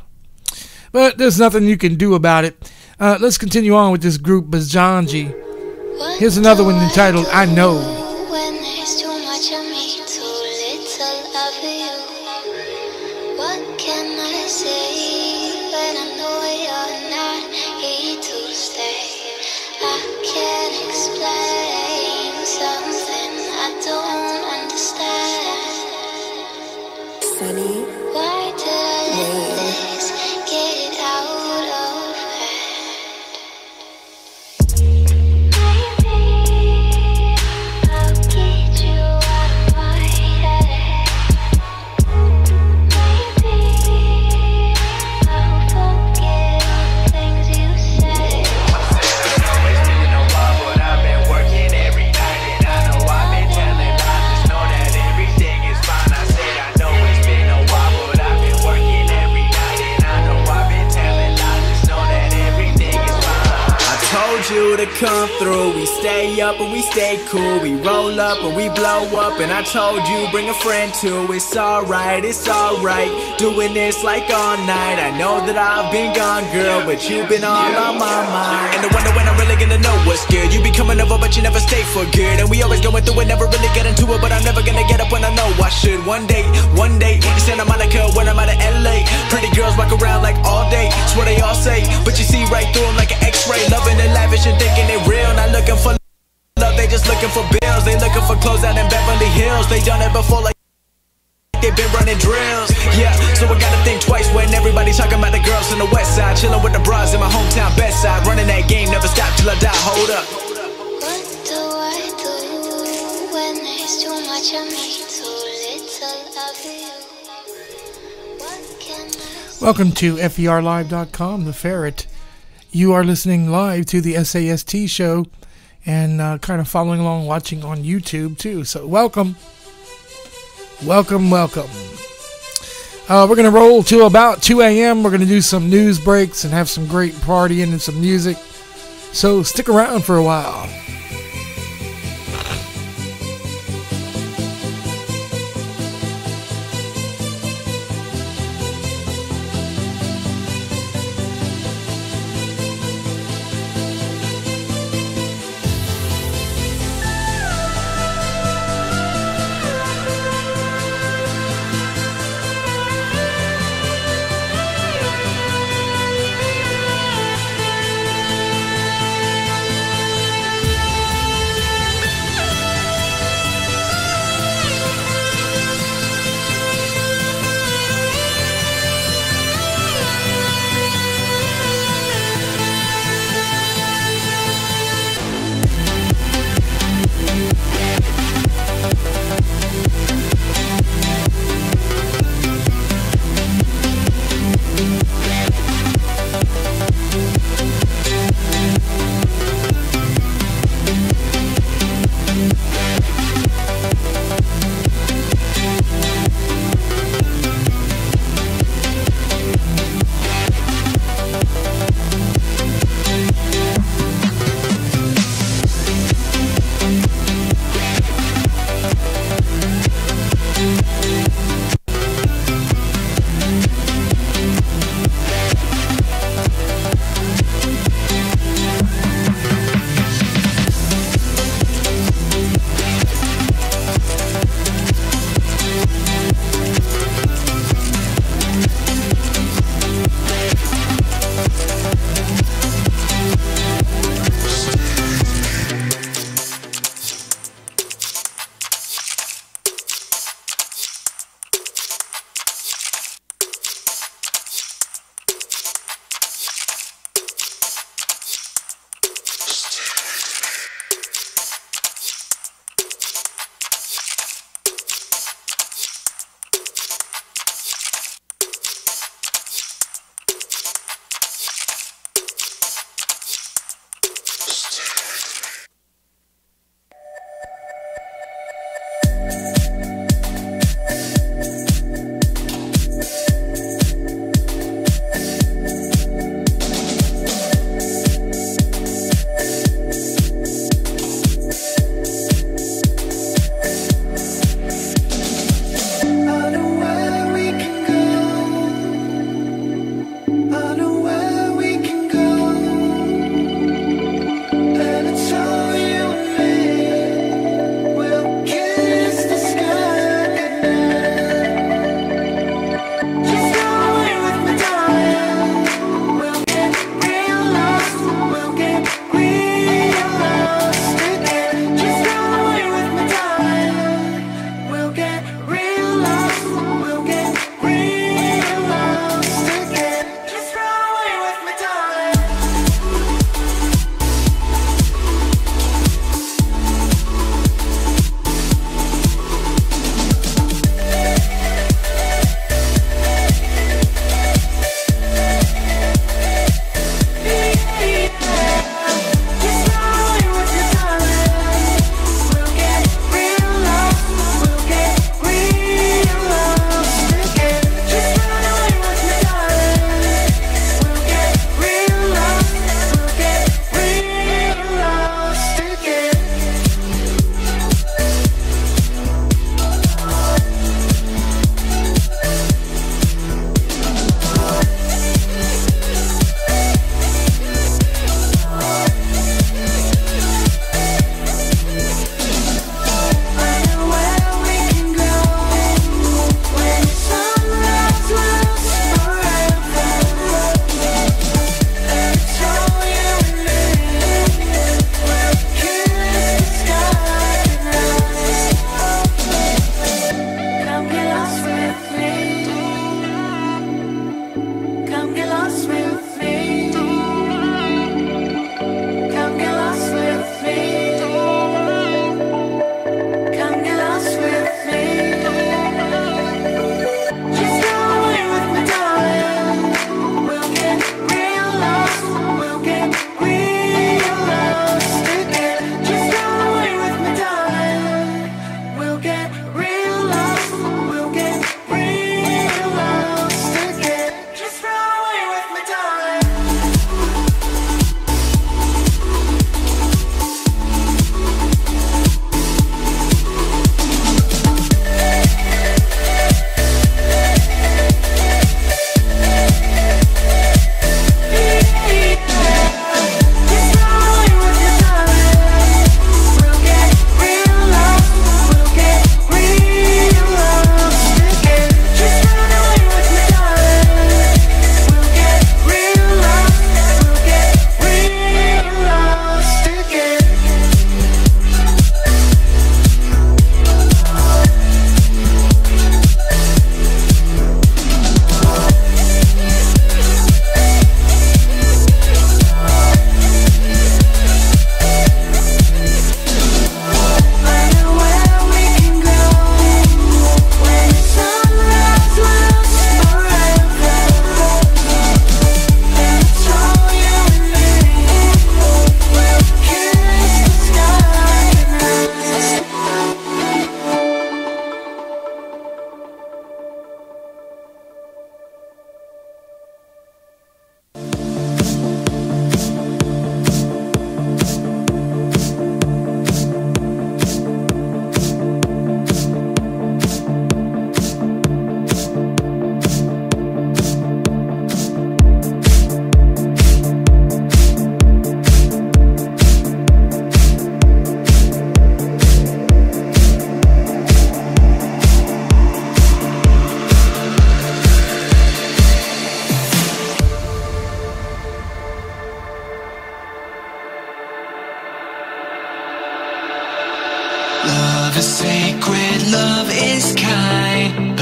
But there's nothing you can do about it. Let's continue on with this group, Bazanji. Here's another one entitled I Know. When there's too much of me, too little of you. What can I say when I know you're not here to stay? I can't explain something I don't understand. Sunny, why do I let this get out of hand? Maybe I'll get you out of my head. Maybe I'll forget all the things you said. I've been working every night and I know I've been telling lies to come through. We stay up and we stay cool. We roll up and we blow up. And I told you, bring a friend too. It's alright, doing this like all night. I know that I've been gone, girl, but you've been all on my mind. And I wonder when I'm really gonna know what's good. You be coming over, but you never stay for good. And we always going through it, never really get into it. But I'm never gonna get up when I know I should. One day, in Santa Monica, when I'm out of LA. Pretty girls walk around like all day. It's what they all say, but you see right through them like an X-ray. Loving it lavish and thinking it real. Not looking for love, they just looking for bills. They looking for clothes out in Beverly Hills. They done it before like they've been running drills. Yeah, so I gotta think twice when everybody talking about the girls in the west side. Chilling with the bras in my hometown best side. Running that game, never stop till I die. Hold up. What do I do when there's too much of me, too little of you? What can I Welcome to FERLive.com, the Ferret. You are listening live to the SAST show and kind of following along, watching on YouTube too. So welcome. We're going to roll to about 2 a.m. We're going to do some news breaks and have some great partying and some music. So stick around for a while.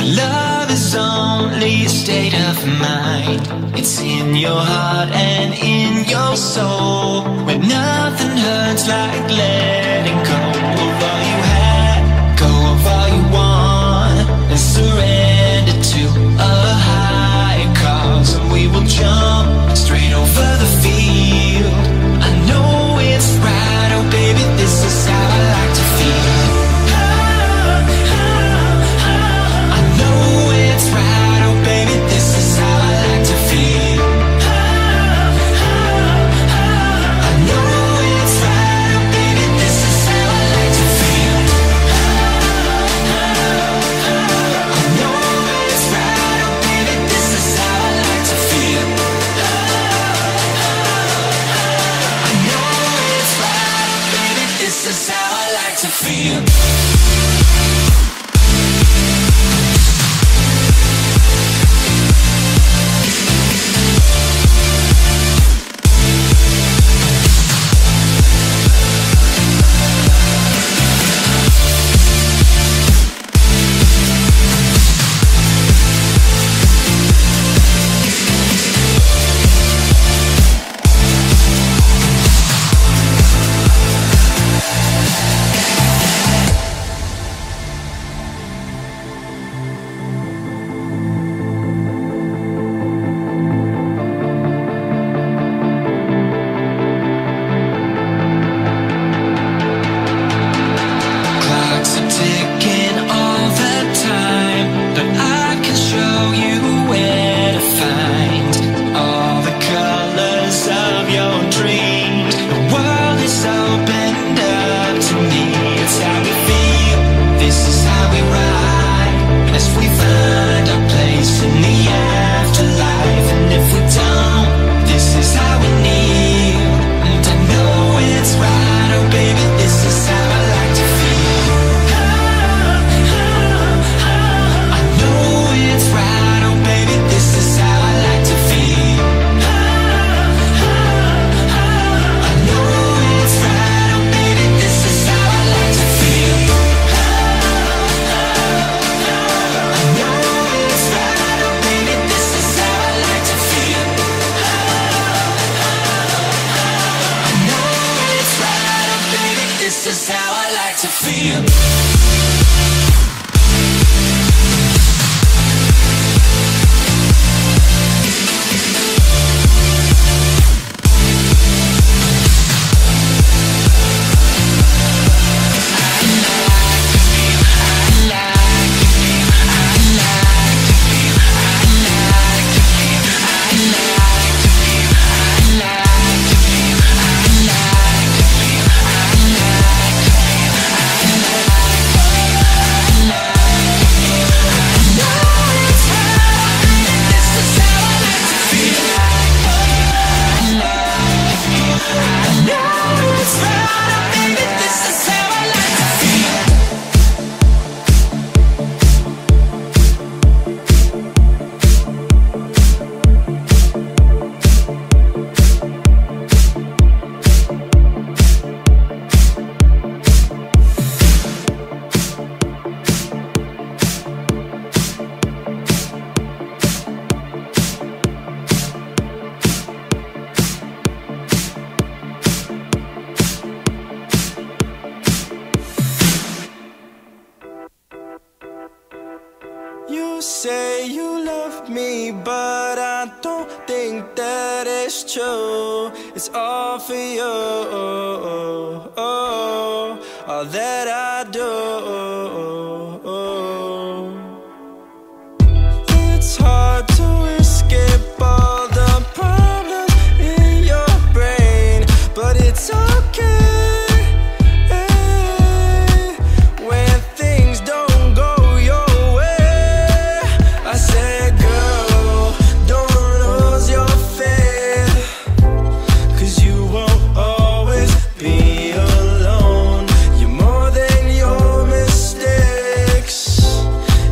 love is only a state of mind. It's in your heart and in your soul, where nothing hurts like letting go of all you had, go of all you want, and surrender to a higher cause. And we will jump straight over the field. I know it's right, oh baby, this is how I like to feel. I know it's right, oh baby, this is how I like to feel. I know it's right, oh baby, this is how I like to feel. I know it's right, oh baby, this is how I like to feel. I know it's right, oh baby, this is how I like to feel. Clocks are ticking all the time, but I can show you where to find all the colors of your dreams. The world is opened up to me. It's how we feel, this is how we ride, as we find our place in the afterlife. And if we don't, this is how we kneel. And I know it's right, oh baby, this is how I like to feel. I know it's right, oh baby, this is how I like to feel. I know it's right, oh baby, this is how I like to feel. I know it's right, oh baby, this is how I like to feel. I know it's right, oh baby, this is how I like to feel. You say you love me, but I don't think that it's true. It's all for you, all that I do. It's hard to escape all the problems in your brain, but it's okay. When things don't go your way, I said, girl, don't lose your faith, 'cause you won't always be alone. You're more than your mistakes,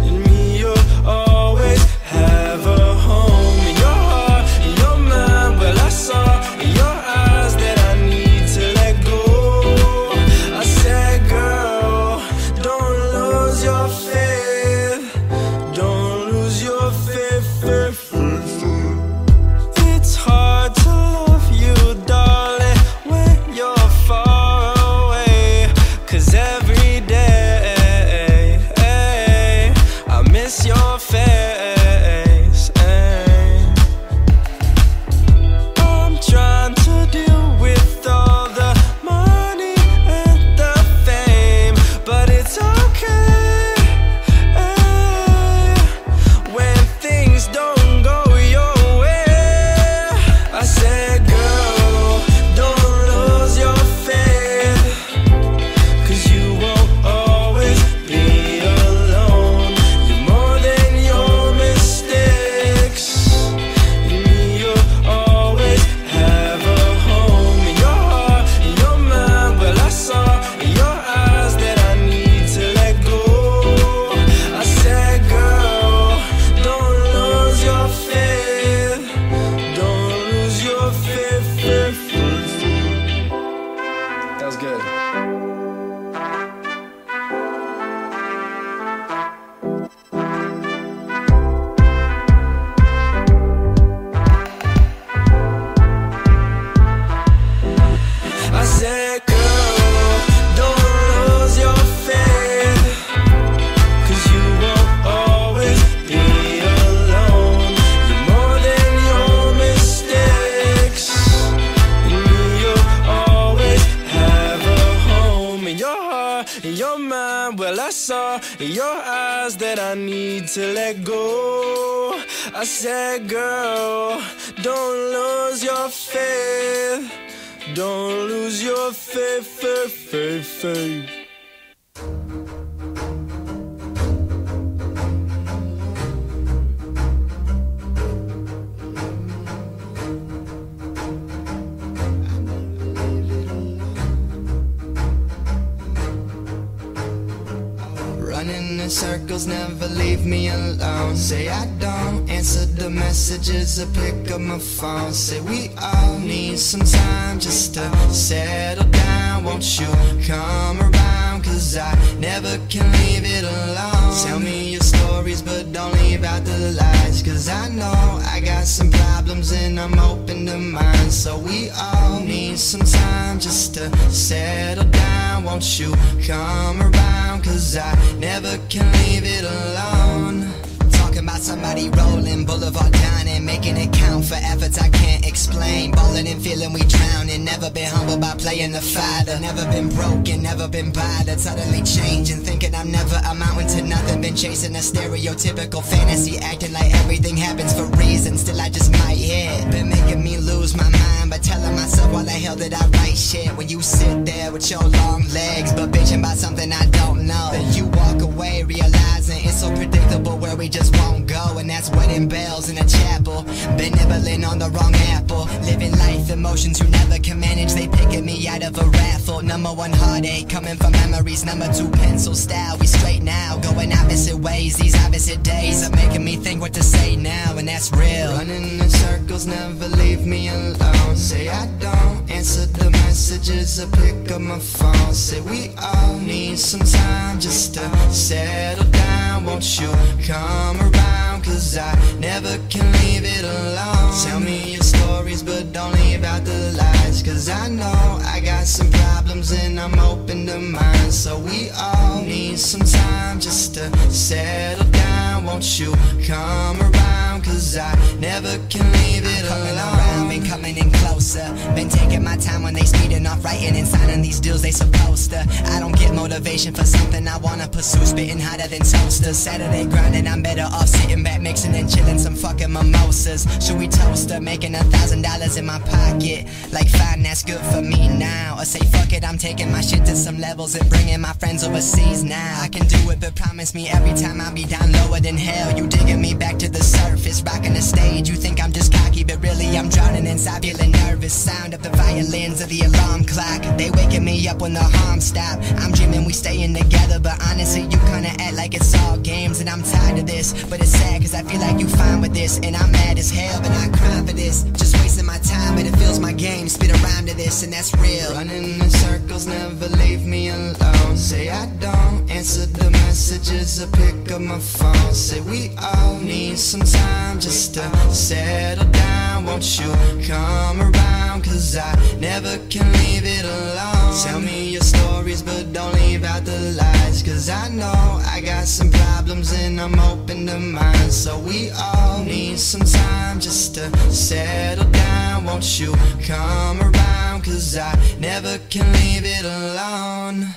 and me, you'll always have a home. Your eyes that I need to let go. I said, girl, don't lose your faith. Don't lose your faith, faith. Running in circles, never leave me alone. Say I don't answer the messages or pick up my phone. Say we all need some time just to settle down. Won't you come around, cause I never can leave it alone. Tell me your stories but don't leave out the lies, cause I know I got some problems and I'm open to mine. So we all need some time just to settle down. Won't you come around, cause I never can leave it alone. Talking about somebody rolling, boulevard dining, making it count for efforts I can't explain. Balling and feeling we drowning, never been humbled by playing the fighter. Never been broken, never been bothered. Suddenly changing, thinking I'm never amounting to nothing. Been chasing a stereotypical fantasy, acting like everything happens for reasons. Still I just might hit. Been making me lose my mind, but telling myself why the hell did I write shit? When you sit there with your long legs, but bitching about something I don't know. Then you walk away realizing it's so predictable where we just won't go. And that's wedding bells in a chapel. Been nibbling on the wrong apple. Living life emotions you never can manage. They picking me out of a raffle. Number one heartache coming from memories. Number two pencil style. We straight now, going opposite ways. These opposite days are making me think what to say now, and that's real. Running in circles, never leave me alone. Say I don't answer the messages or pick up my phone. Say we all need some time just to settle down. Won't you come around, cause I never can leave it alone. Tell me your stories but don't leave out the lies, cause I know I got some problems and I'm open to mine. So we all need some time just to settle down. Won't you come around, cause I never can leave it alone. Been coming in closer, been taking my time when they speeding off, writing and signing these deals they supposed to. I don't get motivation for something I wanna pursue, spitting hotter than toasters. Saturday grinding, I'm better off sitting back, mixing and chilling some fucking mimosas. Should we toast her, making $1,000 in my pocket? Like fine, that's good for me now. Or say fuck it, I'm taking my shit to some levels and bringing my friends overseas now. I can do it, but promise me every time I'll be down lower than hell. You digging me back to the surface, rocking the stage. You think I'm just cocky, but really I'm drowning inside, feeling nervous. Sound of the violins of the alarm clock, they waking me up when the harm stop. I'm dreaming we staying together, but honestly you kinda act like it's all games. And I'm tired of this, but it's sad cause I feel like you fine with this. And I'm mad as hell, but I cry for this. Just wasting my time, but it feels my game. Spit a rhyme to this, and that's real. Running in circles, never leave me alone. Say I don't answer the messages or pick up my phone. Say we all need some time just to settle down. Won't you come around, cause I never can leave it alone. Tell me your stories but don't leave out the lies, cause I know I got some problems and I'm open to mine. So we all need some time just to settle down. Won't you come around, cause I never can leave it alone.